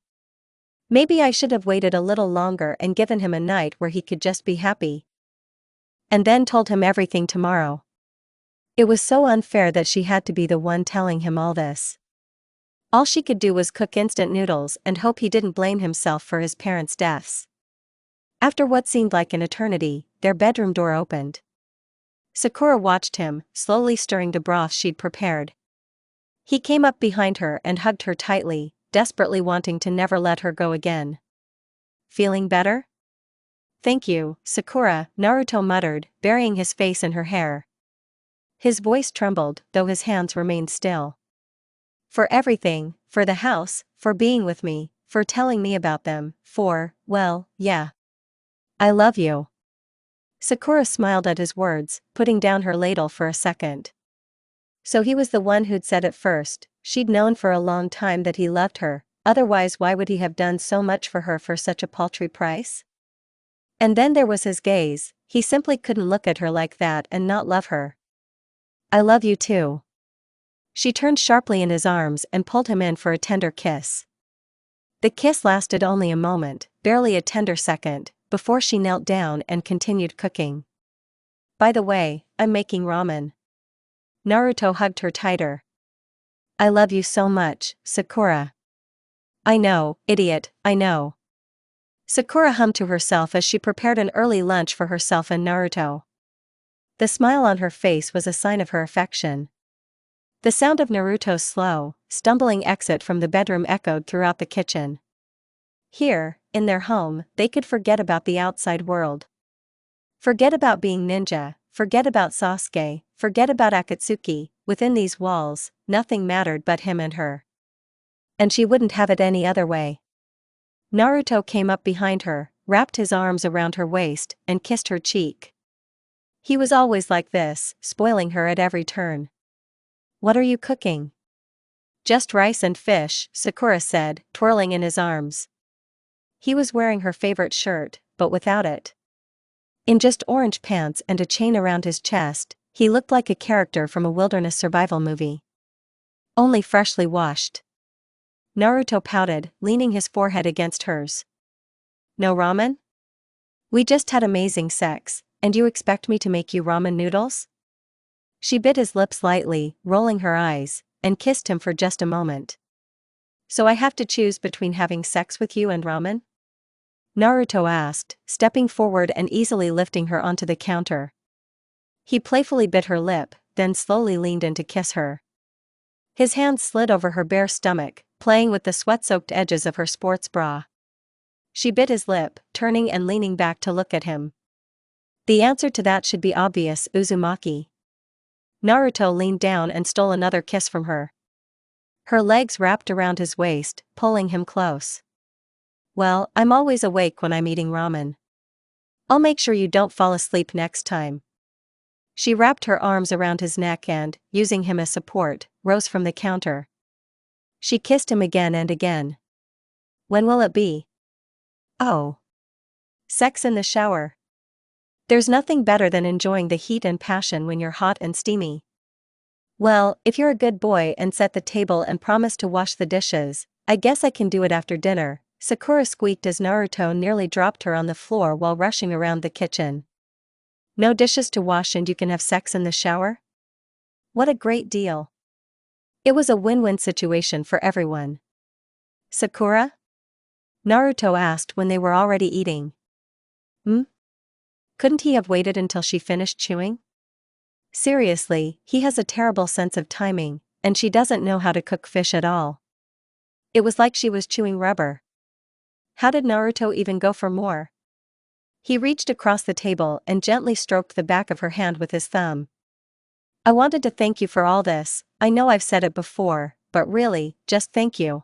Maybe I should have waited a little longer and given him a night where he could just be happy. And then told him everything tomorrow. It was so unfair that she had to be the one telling him all this. All she could do was cook instant noodles and hope he didn't blame himself for his parents' deaths. After what seemed like an eternity, their bedroom door opened. Sakura watched him, slowly stirring the broth she'd prepared. He came up behind her and hugged her tightly, desperately wanting to never let her go again. Feeling better? Thank you, Sakura, Naruto muttered, burying his face in her hair. His voice trembled, though his hands remained still. For everything, for the house, for being with me, for telling me about them, well, yeah. I love you. Sakura smiled at his words, putting down her ladle for a second. So he was the one who'd said it first. She'd known for a long time that he loved her, otherwise why would he have done so much for her for such a paltry price? And then there was his gaze, he simply couldn't look at her like that and not love her. I love you too. She turned sharply in his arms and pulled him in for a tender kiss. The kiss lasted only a moment, barely a tender second, before she knelt down and continued cooking. By the way, I'm making ramen. Naruto hugged her tighter. I love you so much, Sakura. I know, idiot, I know. Sakura hummed to herself as she prepared an early lunch for herself and Naruto. The smile on her face was a sign of her affection. The sound of Naruto's slow, stumbling exit from the bedroom echoed throughout the kitchen. Here, in their home, they could forget about the outside world. Forget about being ninja, forget about Sasuke, forget about Akatsuki. Within these walls, nothing mattered but him and her. And she wouldn't have it any other way. Naruto came up behind her, wrapped his arms around her waist, and kissed her cheek. He was always like this, spoiling her at every turn. What are you cooking? Just rice and fish, Sakura said, twirling in his arms. He was wearing her favorite shirt, but without it. In just orange pants and a chain around his chest, he looked like a character from a wilderness survival movie. Only freshly washed. Naruto pouted, leaning his forehead against hers. No ramen? We just had amazing sex, and you expect me to make you ramen noodles? She bit his lips lightly, rolling her eyes, and kissed him for just a moment. So I have to choose between having sex with you and ramen? Naruto asked, stepping forward and easily lifting her onto the counter. He playfully bit her lip, then slowly leaned in to kiss her. His hands slid over her bare stomach, playing with the sweat-soaked edges of her sports bra. She bit his lip, turning and leaning back to look at him. The answer to that should be obvious, uzumaki. Naruto leaned down and stole another kiss from her. Her legs wrapped around his waist, pulling him close. Well, I'm always awake when I'm eating ramen. I'll make sure you don't fall asleep next time. She wrapped her arms around his neck and, using him as support, rose from the counter. She kissed him again and again. When will it be? Oh. Sex in the shower. There's nothing better than enjoying the heat and passion when you're hot and steamy. Well, if you're a good boy and set the table and promise to wash the dishes, I guess I can do it after dinner, Sakura squeaked as Naruto nearly dropped her on the floor while rushing around the kitchen. No dishes to wash and you can have sex in the shower? What a great deal. It was a win-win situation for everyone. Sakura? Naruto asked when they were already eating. Couldn't he have waited until she finished chewing? Seriously, he has a terrible sense of timing, and she doesn't know how to cook fish at all. It was like she was chewing rubber. How did Naruto even go for more? He reached across the table and gently stroked the back of her hand with his thumb. I wanted to thank you for all this. I know I've said it before, but really, just thank you.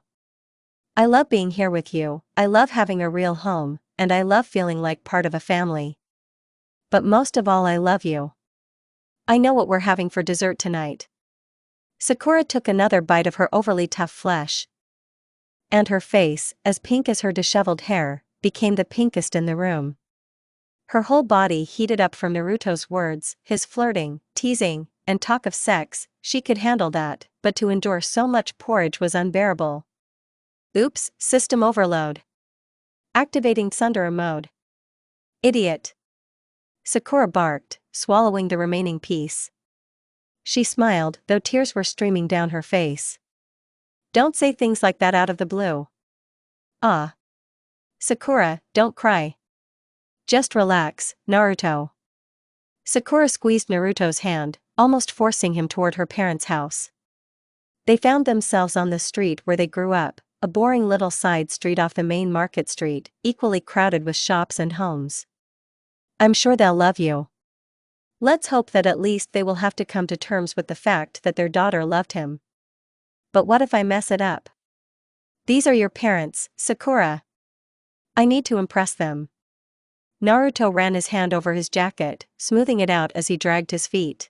I love being here with you, I love having a real home, and I love feeling like part of a family. But most of all, I love you. I know what we're having for dessert tonight. Sakura took another bite of her overly tough flesh. And her face, as pink as her disheveled hair, became the pinkest in the room. Her whole body heated up from Naruto's words, his flirting, teasing, and talk of sex. She could handle that, but to endure so much porridge was unbearable. Oops, system overload. Activating Tsundere mode. Idiot. Sakura barked, swallowing the remaining piece. She smiled, though tears were streaming down her face. Don't say things like that out of the blue. Ah. Sakura, don't cry. Just relax, Naruto. Sakura squeezed Naruto's hand, almost forcing him toward her parents' house. They found themselves on the street where they grew up, a boring little side street off the main market street, equally crowded with shops and homes. I'm sure they'll love you. Let's hope that at least they will have to come to terms with the fact that their daughter loved him. But what if I mess it up? These are your parents, Sakura. I need to impress them. Naruto ran his hand over his jacket, smoothing it out as he dragged his feet.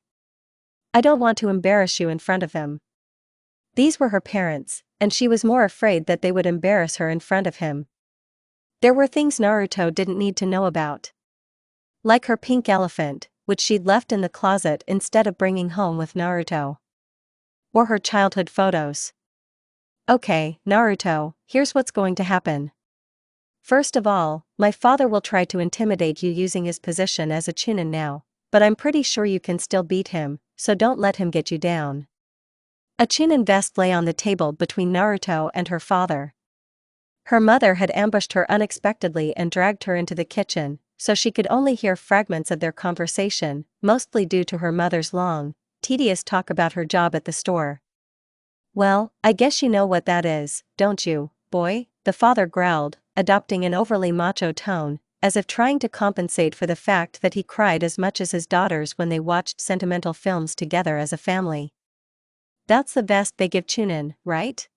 I don't want to embarrass you in front of them. These were her parents, and she was more afraid that they would embarrass her in front of him. There were things Naruto didn't need to know about. Like her pink elephant, which she'd left in the closet instead of bringing home with Naruto. Or her childhood photos. Okay, Naruto, here's what's going to happen. First of all, my father will try to intimidate you using his position as a chunin now, but I'm pretty sure you can still beat him, so don't let him get you down. A chunin vest lay on the table between Naruto and her father. Her mother had ambushed her unexpectedly and dragged her into the kitchen, so she could only hear fragments of their conversation, mostly due to her mother's long, tedious talk about her job at the store. Well, I guess you know what that is, don't you, boy? The father growled, adopting an overly macho tone, as if trying to compensate for the fact that he cried as much as his daughters when they watched sentimental films together as a family. That's the vest they give chunin, right?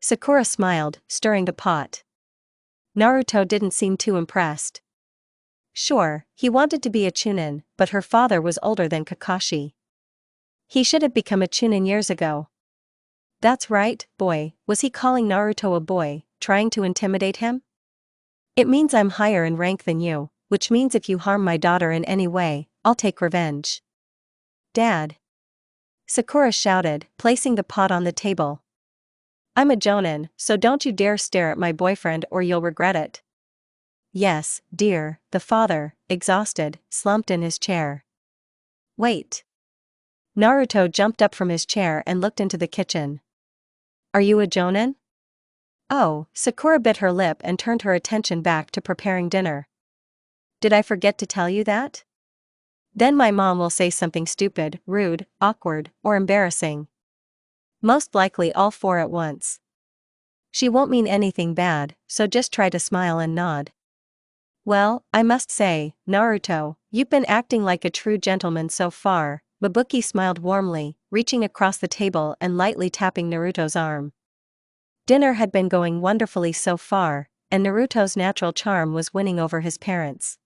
Sakura smiled, stirring the pot. Naruto didn't seem too impressed. Sure, he wanted to be a chunin, but her father was older than Kakashi. He should have become a chunin years ago. That's right, boy. Was he calling Naruto a boy, trying to intimidate him? It means I'm higher in rank than you, which means if you harm my daughter in any way, I'll take revenge. Dad! Sakura shouted, placing the pot on the table. I'm a jonin, so don't you dare stare at my boyfriend or you'll regret it. Yes, dear, the father, exhausted, slumped in his chair. Wait. Naruto jumped up from his chair and looked into the kitchen. Are you a jonin? Oh, Sakura bit her lip and turned her attention back to preparing dinner. Did I forget to tell you that? Then my mom will say something stupid, rude, awkward, or embarrassing. Most likely all four at once. She won't mean anything bad, so just try to smile and nod. Well, I must say, Naruto, you've been acting like a true gentleman so far. Babuki smiled warmly, reaching across the table and lightly tapping Naruto's arm. Dinner had been going wonderfully so far, and Naruto's natural charm was winning over his parents.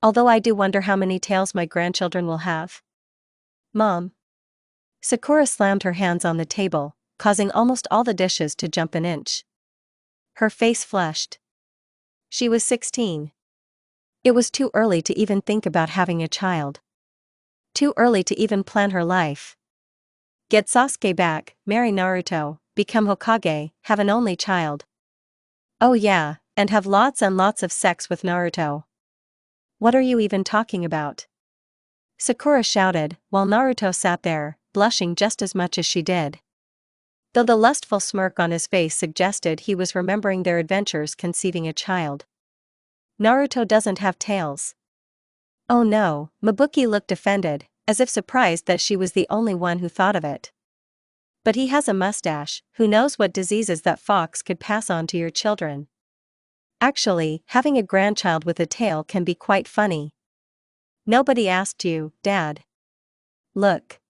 Although I do wonder how many tails my grandchildren will have. Mom. Sakura slammed her hands on the table, causing almost all the dishes to jump an inch. Her face flushed. She was 16. It was too early to even think about having a child. Too early to even plan her life. Get Sasuke back, marry Naruto, become Hokage, have an only child. Oh yeah, and have lots and lots of sex with Naruto. What are you even talking about? Sakura shouted, while Naruto sat there, blushing just as much as she did. Though the lustful smirk on his face suggested he was remembering their adventures conceiving a child. Naruto doesn't have tails. Oh no, Mabuki looked offended, as if surprised that she was the only one who thought of it. But he has a mustache, who knows what diseases that fox could pass on to your children. Actually, having a grandchild with a tail can be quite funny. Nobody asked you, Dad. Look.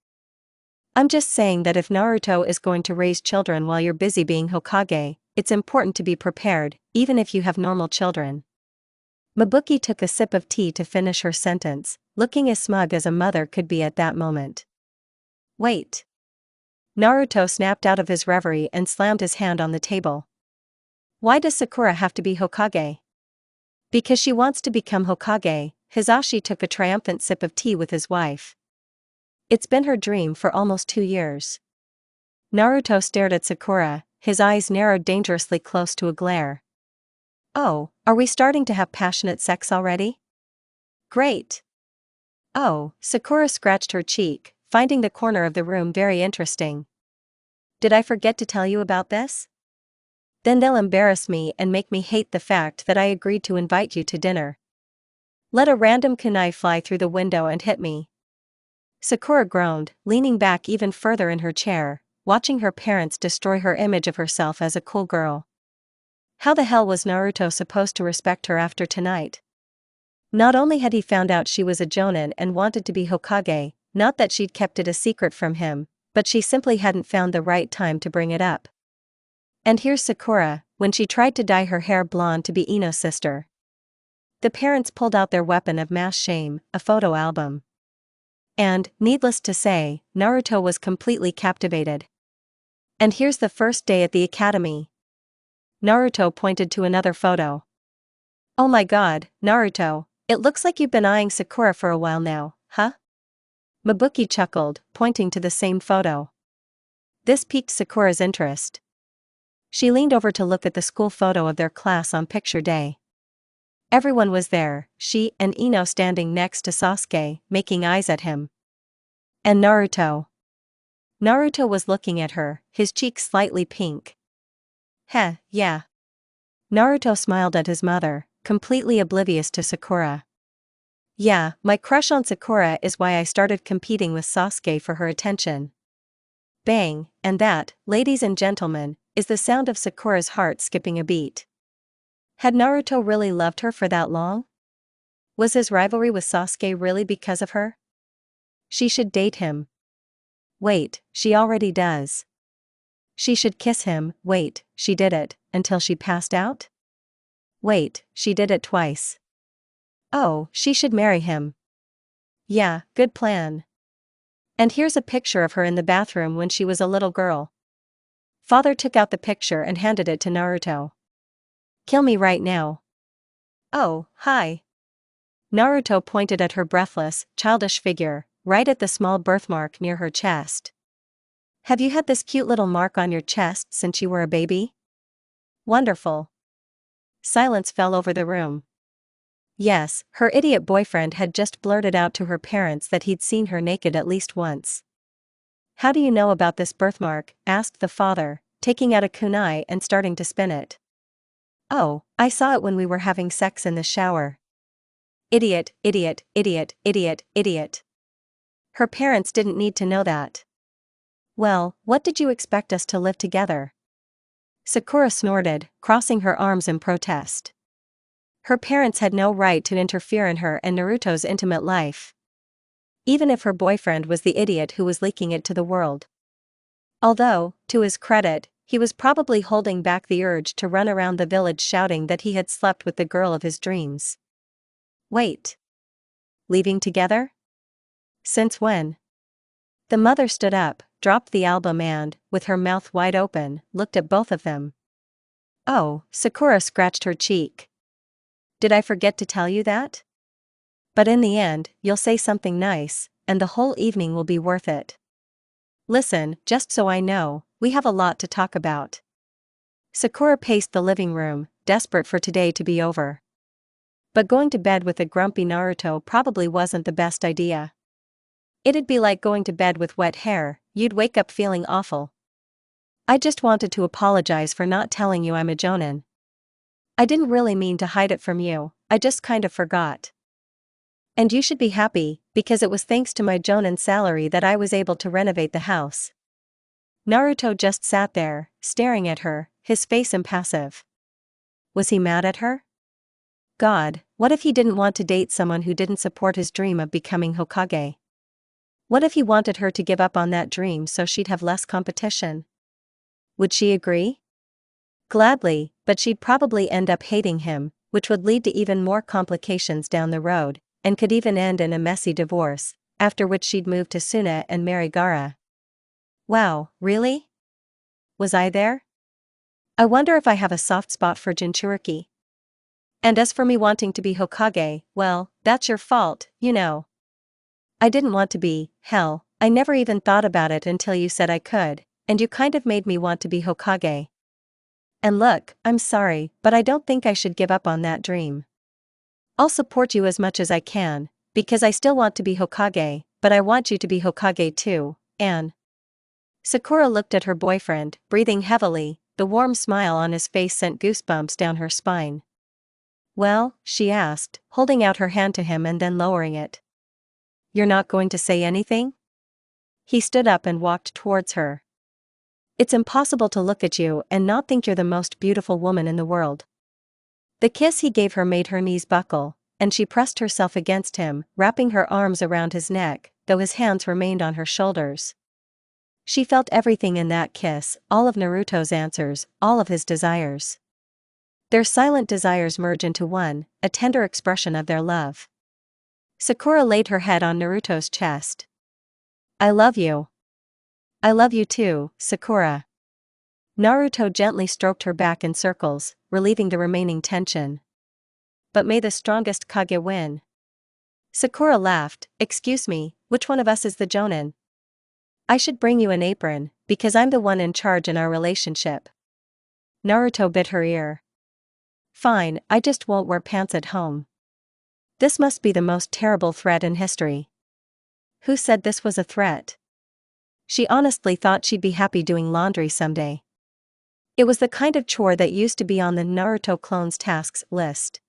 I'm just saying that if Naruto is going to raise children while you're busy being Hokage, it's important to be prepared, even if you have normal children. Mabuki took a sip of tea to finish her sentence, looking as smug as a mother could be at that moment. Wait. Naruto snapped out of his reverie and slammed his hand on the table. Why does Sakura have to be Hokage? Because she wants to become Hokage. Hizashi took a triumphant sip of tea with his wife. It's been her dream for almost 2 years. Naruto stared at Sakura, his eyes narrowed dangerously close to a glare. Oh, are we starting to have passionate sex already? Great. Oh, Sakura scratched her cheek, finding the corner of the room very interesting. Did I forget to tell you about this? Then they'll embarrass me and make me hate the fact that I agreed to invite you to dinner. Let a random kunai fly through the window and hit me. Sakura groaned, leaning back even further in her chair, watching her parents destroy her image of herself as a cool girl. How the hell was Naruto supposed to respect her after tonight? Not only had he found out she was a jonin and wanted to be Hokage, not that she'd kept it a secret from him, but she simply hadn't found the right time to bring it up. And here's Sakura, when she tried to dye her hair blonde to be Ino's sister. The parents pulled out their weapon of mass shame, a photo album. And, needless to say, Naruto was completely captivated. And here's the first day at the academy. Naruto pointed to another photo. Oh my god, Naruto, it looks like you've been eyeing Sakura for a while now, huh? Mabuki chuckled, pointing to the same photo. This piqued Sakura's interest. She leaned over to look at the school photo of their class on picture day. Everyone was there, she and Ino standing next to Sasuke, making eyes at him. And Naruto. Naruto was looking at her, his cheeks slightly pink. Heh, yeah. Naruto smiled at his mother, completely oblivious to Sakura. Yeah, my crush on Sakura is why I started competing with Sasuke for her attention. Bang, and that, ladies and gentlemen, is the sound of Sakura's heart skipping a beat. Had Naruto really loved her for that long? Was his rivalry with Sasuke really because of her? She should date him. Wait, she already does. She should kiss him. Wait, she did it, until she passed out? Wait, she did it twice. Oh, she should marry him. Yeah, good plan. And here's a picture of her in the bathroom when she was a little girl. Father took out the picture and handed it to Naruto. Kill me right now. Oh, hi. Naruto pointed at her breathless, childish figure, right at the small birthmark near her chest. Have you had this cute little mark on your chest since you were a baby? Wonderful. Silence fell over the room. Yes, her idiot boyfriend had just blurted out to her parents that he'd seen her naked at least once. How do you know about this birthmark? Asked the father, taking out a kunai and starting to spin it. Oh, I saw it when we were having sex in the shower. Idiot, idiot, idiot, idiot, idiot. Her parents didn't need to know that. Well, what did you expect us to live together? Sakura snorted, crossing her arms in protest. Her parents had no right to interfere in her and Naruto's intimate life. Even if her boyfriend was the idiot who was leaking it to the world. Although, to his credit, he was probably holding back the urge to run around the village shouting that he had slept with the girl of his dreams. Wait. Leaving together? Since when? The mother stood up, dropped the album and, with her mouth wide open, looked at both of them. Oh, Sakura scratched her cheek. Did I forget to tell you that? But in the end, you'll say something nice, and the whole evening will be worth it. Listen, just so I know, we have a lot to talk about. Sakura paced the living room, desperate for today to be over. But going to bed with a grumpy Naruto probably wasn't the best idea. It'd be like going to bed with wet hair, you'd wake up feeling awful. I just wanted to apologize for not telling you I'm a jonin. I didn't really mean to hide it from you, I just kind of forgot. And you should be happy, because it was thanks to my jonin salary that I was able to renovate the house. Naruto just sat there, staring at her, his face impassive. Was he mad at her? God, what if he didn't want to date someone who didn't support his dream of becoming Hokage? What if he wanted her to give up on that dream so she'd have less competition? Would she agree? Gladly, but she'd probably end up hating him, which would lead to even more complications down the road, and could even end in a messy divorce, after which she'd move to Suna and marry Gaara. Wow, really? Was I there? I wonder if I have a soft spot for Jinchuriki. And as for me wanting to be Hokage, well, that's your fault, you know. I didn't want to be, hell, I never even thought about it until you said I could, and you kind of made me want to be Hokage. And look, I'm sorry, but I don't think I should give up on that dream. I'll support you as much as I can, because I still want to be Hokage, but I want you to be Hokage too, Anne. Sakura looked at her boyfriend, breathing heavily. The warm smile on his face sent goosebumps down her spine. Well, she asked, holding out her hand to him and then lowering it. You're not going to say anything? He stood up and walked towards her. It's impossible to look at you and not think you're the most beautiful woman in the world. The kiss he gave her made her knees buckle, and she pressed herself against him, wrapping her arms around his neck, though his hands remained on her shoulders. She felt everything in that kiss, all of Naruto's answers, all of his desires. Their silent desires merge into one, a tender expression of their love. Sakura laid her head on Naruto's chest. I love you. I love you too, Sakura. Naruto gently stroked her back in circles, relieving the remaining tension. But may the strongest Kage win. Sakura laughed. Excuse me, which one of us is the Jonin? I should bring you an apron, because I'm the one in charge in our relationship. Naruto bit her ear. Fine, I just won't wear pants at home. This must be the most terrible threat in history. Who said this was a threat? She honestly thought she'd be happy doing laundry someday. It was the kind of chore that used to be on the Naruto clone's tasks list.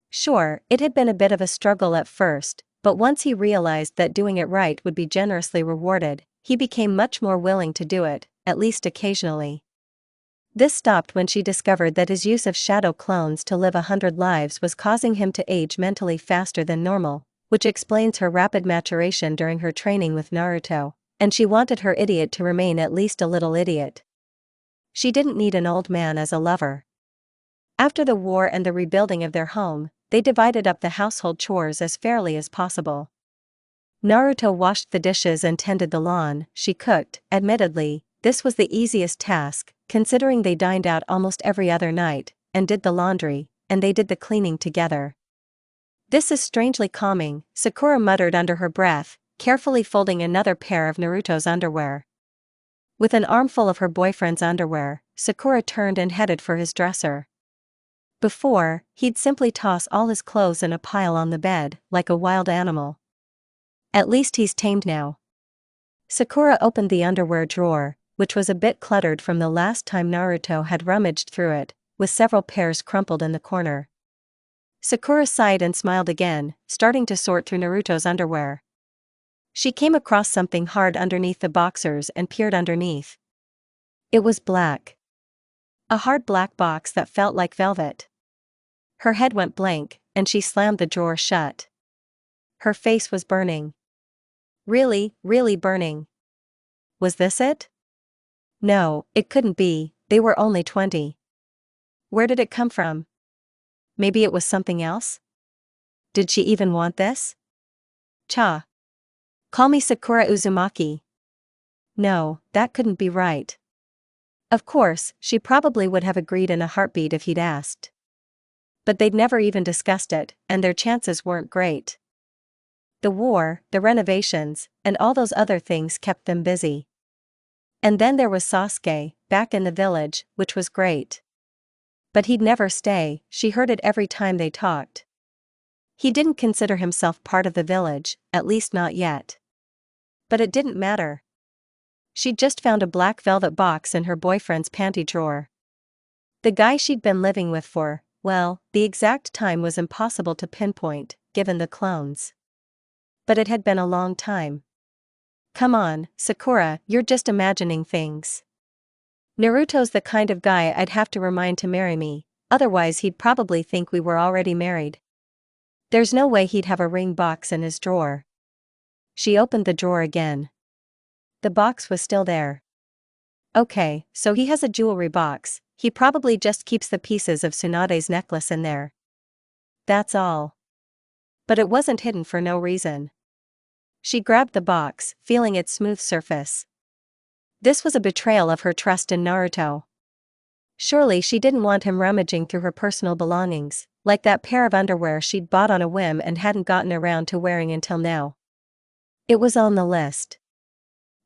Sure, it had been a bit of a struggle at first, but once he realized that doing it right would be generously rewarded, he became much more willing to do it, at least occasionally. This stopped when she discovered that his use of shadow clones to live 100 lives was causing him to age mentally faster than normal, which explains her rapid maturation during her training with Naruto, and she wanted her idiot to remain at least a little idiot. She didn't need an old man as a lover. After the war and the rebuilding of their home, they divided up the household chores as fairly as possible. Naruto washed the dishes and tended the lawn. She cooked. Admittedly, this was the easiest task, considering they dined out almost every other night, and did the laundry, and they did the cleaning together. This is strangely calming, Sakura muttered under her breath, carefully folding another pair of Naruto's underwear. With an armful of her boyfriend's underwear, Sakura turned and headed for his dresser. Before, he'd simply toss all his clothes in a pile on the bed, like a wild animal. At least he's tamed now. Sakura opened the underwear drawer, which was a bit cluttered from the last time Naruto had rummaged through it, with several pairs crumpled in the corner. Sakura sighed and smiled again, starting to sort through Naruto's underwear. She came across something hard underneath the boxers and peered underneath. It was black. A hard black box that felt like velvet. Her head went blank, and she slammed the drawer shut. Her face was burning. Really, really burning. Was this it? No, it couldn't be, they were only 20. Where did it come from? Maybe it was something else? Did she even want this? Cha. Call me Sakura Uzumaki. No, that couldn't be right. Of course, she probably would have agreed in a heartbeat if he'd asked. But they'd never even discussed it, and their chances weren't great. The war, the renovations, and all those other things kept them busy. And then there was Sasuke, back in the village, which was great. But he'd never stay, she heard it every time they talked. He didn't consider himself part of the village, at least not yet. But it didn't matter. She'd just found a black velvet box in her boyfriend's panty drawer. The guy she'd been living with for, well, the exact time was impossible to pinpoint, given the clones. But it had been a long time. Come on, Sakura, you're just imagining things. Naruto's the kind of guy I'd have to remind to marry me, otherwise he'd probably think we were already married. There's no way he'd have a ring box in his drawer. She opened the drawer again. The box was still there. Okay, so he has a jewelry box, he probably just keeps the pieces of Tsunade's necklace in there. That's all. But it wasn't hidden for no reason. She grabbed the box, feeling its smooth surface. This was a betrayal of her trust in Naruto. Surely she didn't want him rummaging through her personal belongings, like that pair of underwear she'd bought on a whim and hadn't gotten around to wearing until now. It was on the list.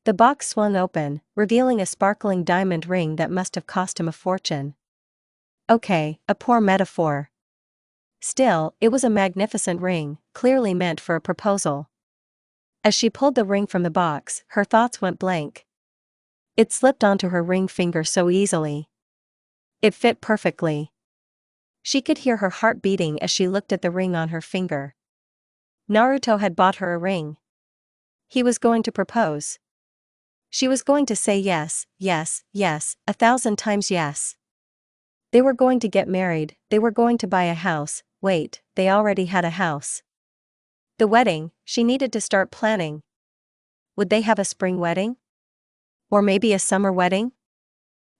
The box swung open, revealing a sparkling diamond ring that must have cost him a fortune. Okay, a poor metaphor. Still, it was a magnificent ring, clearly meant for a proposal. As she pulled the ring from the box, her thoughts went blank. It slipped onto her ring finger so easily. It fit perfectly. She could hear her heart beating as she looked at the ring on her finger. Naruto had bought her a ring. He was going to propose. She was going to say yes, yes, yes, 1,000 times yes. They were going to get married, they were going to buy a house. Wait, they already had a house. The wedding, she needed to start planning. Would they have a spring wedding? Or maybe a summer wedding?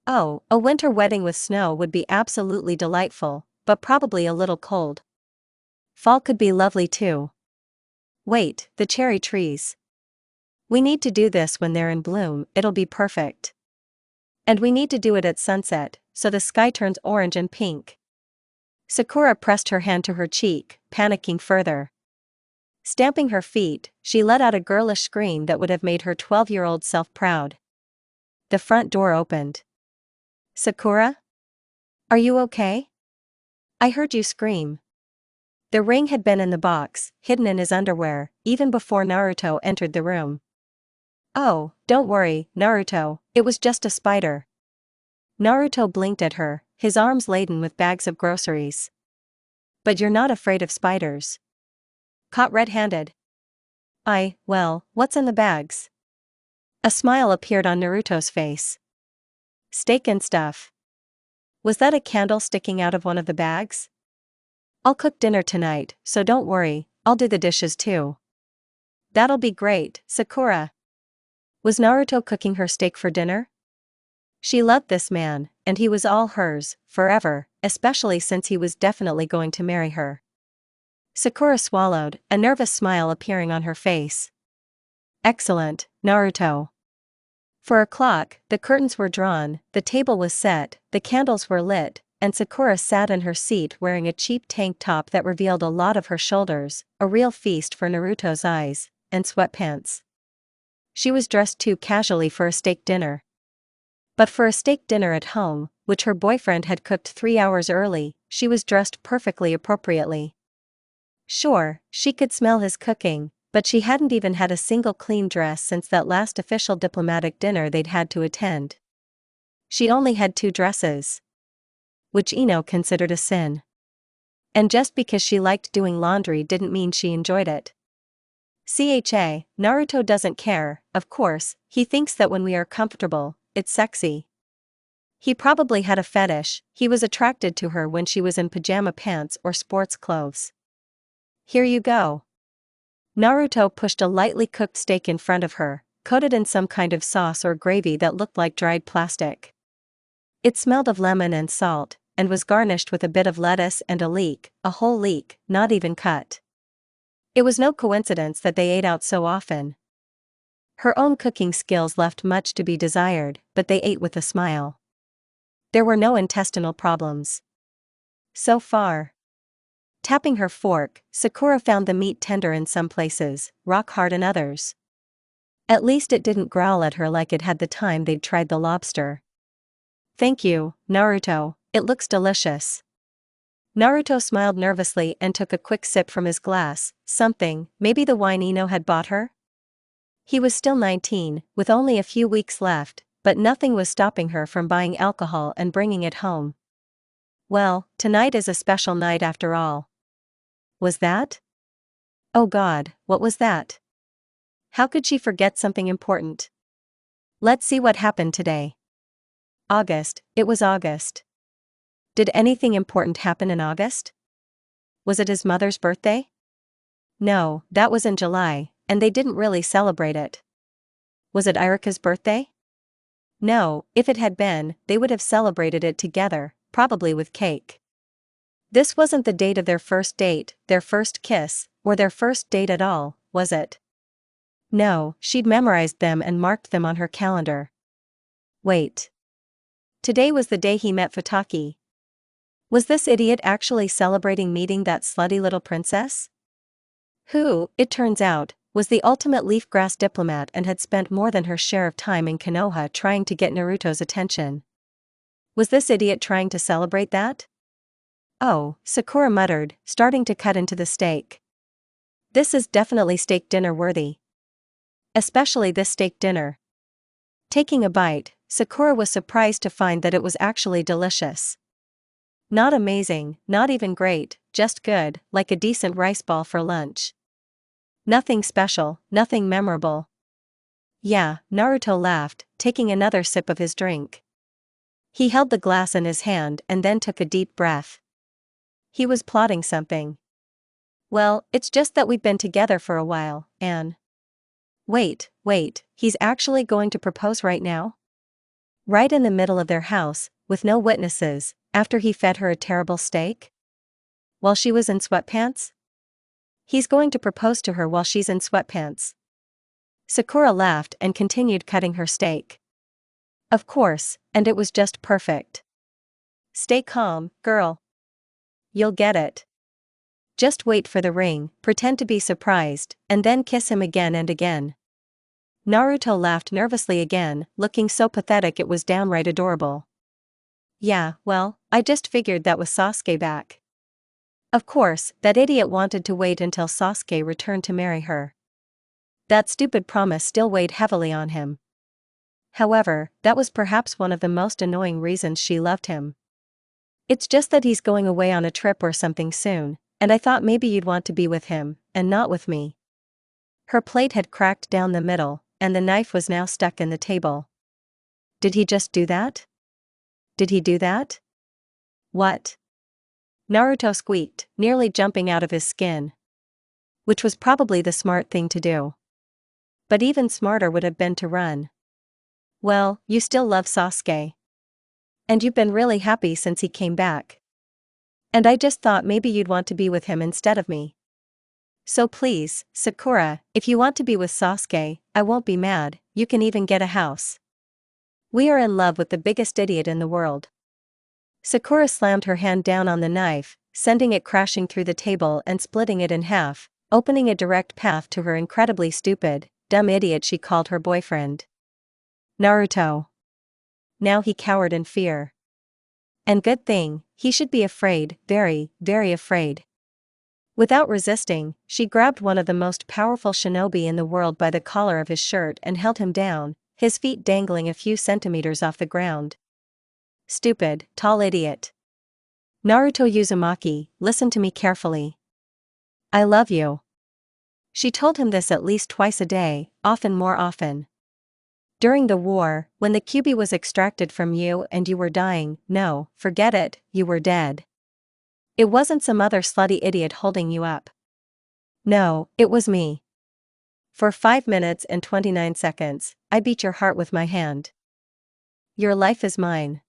Oh, a winter wedding with snow would be absolutely delightful, but probably a little cold. Fall could be lovely too. Wait, the cherry trees. We need to do this when they're in bloom, it'll be perfect. And we need to do it at sunset, so the sky turns orange and pink. Sakura pressed her hand to her cheek, panicking further. Stamping her feet, she let out a girlish scream that would have made her 12-year-old self proud. The front door opened. Sakura? Are you okay? I heard you scream. The ring had been in the box, hidden in his underwear, even before Naruto entered the room. Oh, don't worry, Naruto, it was just a spider. Naruto blinked at her, his arms laden with bags of groceries. But you're not afraid of spiders. Caught red-handed. Well, what's in the bags? A smile appeared on Naruto's face. Steak and stuff. Was that a candle sticking out of one of the bags? I'll cook dinner tonight, so don't worry, I'll do the dishes too. That'll be great, Sakura. Was Naruto cooking her steak for dinner? She loved this man, and he was all hers, forever, especially since he was definitely going to marry her. Sakura swallowed, a nervous smile appearing on her face. Excellent, Naruto. For a clock, the curtains were drawn, the table was set, the candles were lit, and Sakura sat in her seat wearing a cheap tank top that revealed a lot of her shoulders, a real feast for Naruto's eyes, and sweatpants. She was dressed too casually for a steak dinner. But for a steak dinner at home, which her boyfriend had cooked 3 hours early, she was dressed perfectly appropriately. Sure, she could smell his cooking, but she hadn't even had a single clean dress since that last official diplomatic dinner they'd had to attend. She'd only had 2 dresses. Which Ino considered a sin. And just because she liked doing laundry didn't mean she enjoyed it. Naruto doesn't care, of course, he thinks that when we are comfortable, it's sexy. He probably had a fetish, he was attracted to her when she was in pajama pants or sports clothes. Here you go. Naruto pushed a lightly cooked steak in front of her, coated in some kind of sauce or gravy that looked like dried plastic. It smelled of lemon and salt, and was garnished with a bit of lettuce and a whole leek, not even cut. It was no coincidence that they ate out so often. Her own cooking skills left much to be desired, but they ate with a smile. There were no intestinal problems. So far. Tapping her fork, Sakura found the meat tender in some places, rock hard in others. At least it didn't growl at her like it had the time they'd tried the lobster. Thank you, Naruto, it looks delicious. Naruto smiled nervously and took a quick sip from his glass, maybe the wine Ino had bought her? He was still 19, with only a few weeks left, but nothing was stopping her from buying alcohol and bringing it home. Well, tonight is a special night after all. Was that? Oh God, what was that? How could she forget something important? Let's see what happened today. August, it was August. Did anything important happen in August? Was it his mother's birthday? No, that was in July, and they didn't really celebrate it. Was it Irika's birthday? No, if it had been, they would have celebrated it together, probably with cake. This wasn't the date of their first date, their first kiss, or their first date at all, was it? No, she'd memorized them and marked them on her calendar. Wait. Today was the day he met Futaki. Was this idiot actually celebrating meeting that slutty little princess? Who, it turns out, was the ultimate leafgrass diplomat and had spent more than her share of time in Konoha trying to get Naruto's attention. Was this idiot trying to celebrate that? Oh, Sakura muttered, starting to cut into the steak. This is definitely steak dinner worthy. Especially this steak dinner. Taking a bite, Sakura was surprised to find that it was actually delicious. Not amazing, not even great, just good, like a decent rice ball for lunch. Nothing special, nothing memorable. Yeah, Naruto laughed, taking another sip of his drink. He held the glass in his hand and then took a deep breath. He was plotting something. Well, it's just that we've been together for a while, and… Wait, he's actually going to propose right now? Right in the middle of their house, with no witnesses, after he fed her a terrible steak? While she was in sweatpants? He's going to propose to her while she's in sweatpants. Sakura laughed and continued cutting her steak. Of course, and it was just perfect. Stay calm, girl. You'll get it. Just wait for the ring, pretend to be surprised, and then kiss him again and again. Naruto laughed nervously again, looking so pathetic it was downright adorable. Yeah, well, I just figured that with Sasuke back. Of course, that idiot wanted to wait until Sasuke returned to marry her. That stupid promise still weighed heavily on him. However, that was perhaps one of the most annoying reasons she loved him. It's just that he's going away on a trip or something soon, and I thought maybe you'd want to be with him, and not with me. Her plate had cracked down the middle, and the knife was now stuck in the table. Did he just do that? Did he do that? What? Naruto squeaked, nearly jumping out of his skin. Which was probably the smart thing to do. But even smarter would have been to run. Well, you still love Sasuke. And you've been really happy since he came back. And I just thought maybe you'd want to be with him instead of me. So please, Sakura, if you want to be with Sasuke, I won't be mad, you can even get a house. We are in love with the biggest idiot in the world. Sakura slammed her hand down on the knife, sending it crashing through the table and splitting it in half, opening a direct path to her incredibly stupid, dumb idiot she called her boyfriend. Naruto. Now he cowered in fear. And good thing, he should be afraid, very, very afraid. Without resisting, she grabbed one of the most powerful shinobi in the world by the collar of his shirt and held him down, his feet dangling a few centimeters off the ground. Stupid, tall idiot. Naruto Uzumaki, listen to me carefully. I love you. She told him this at least twice a day, often more often. During the war, when the Kyuubi was extracted from you and you were dying, no, forget it, you were dead. It wasn't some other slutty idiot holding you up. No, it was me. For 5 minutes and 29 seconds, I beat your heart with my hand. Your life is mine.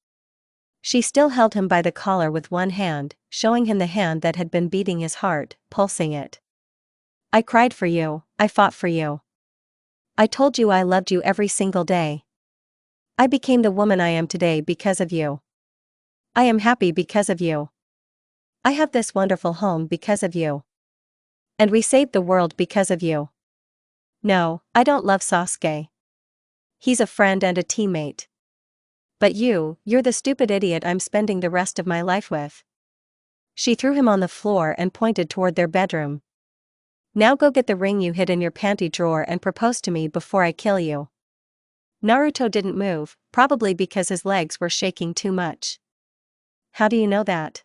She still held him by the collar with one hand, showing him the hand that had been beating his heart, pulsing it. I cried for you, I fought for you. I told you I loved you every single day. I became the woman I am today because of you. I am happy because of you. I have this wonderful home because of you. And we saved the world because of you. No, I don't love Sasuke. He's a friend and a teammate. But you're the stupid idiot I'm spending the rest of my life with. She threw him on the floor and pointed toward their bedroom. Now go get the ring you hid in your panty drawer and propose to me before I kill you. Naruto didn't move, probably because his legs were shaking too much. How do you know that?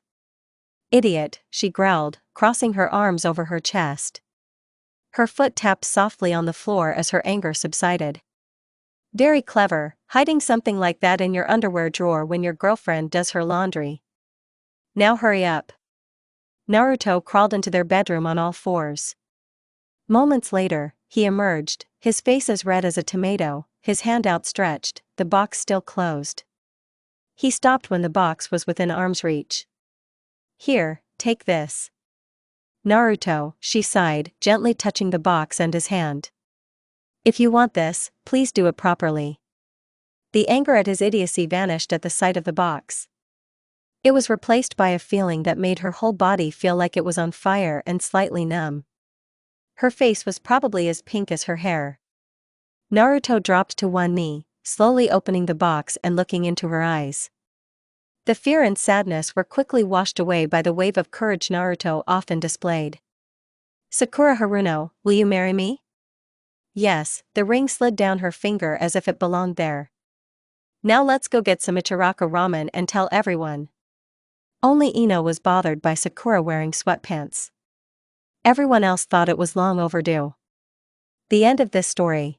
Idiot, she growled, crossing her arms over her chest. Her foot tapped softly on the floor as her anger subsided. Very clever, hiding something like that in your underwear drawer when your girlfriend does her laundry. Now hurry up. Naruto crawled into their bedroom on all fours. Moments later, he emerged, his face as red as a tomato, his hand outstretched, the box still closed. He stopped when the box was within arm's reach. Here, take this. Naruto, she sighed, gently touching the box and his hand. If you want this, please do it properly. The anger at his idiocy vanished at the sight of the box. It was replaced by a feeling that made her whole body feel like it was on fire and slightly numb. Her face was probably as pink as her hair. Naruto dropped to one knee, slowly opening the box and looking into her eyes. The fear and sadness were quickly washed away by the wave of courage Naruto often displayed. Sakura Haruno, will you marry me? Yes, the ring slid down her finger as if it belonged there. Now let's go get some Ichiraka ramen and tell everyone. Only Ino was bothered by Sakura wearing sweatpants. Everyone else thought it was long overdue. The end of this story.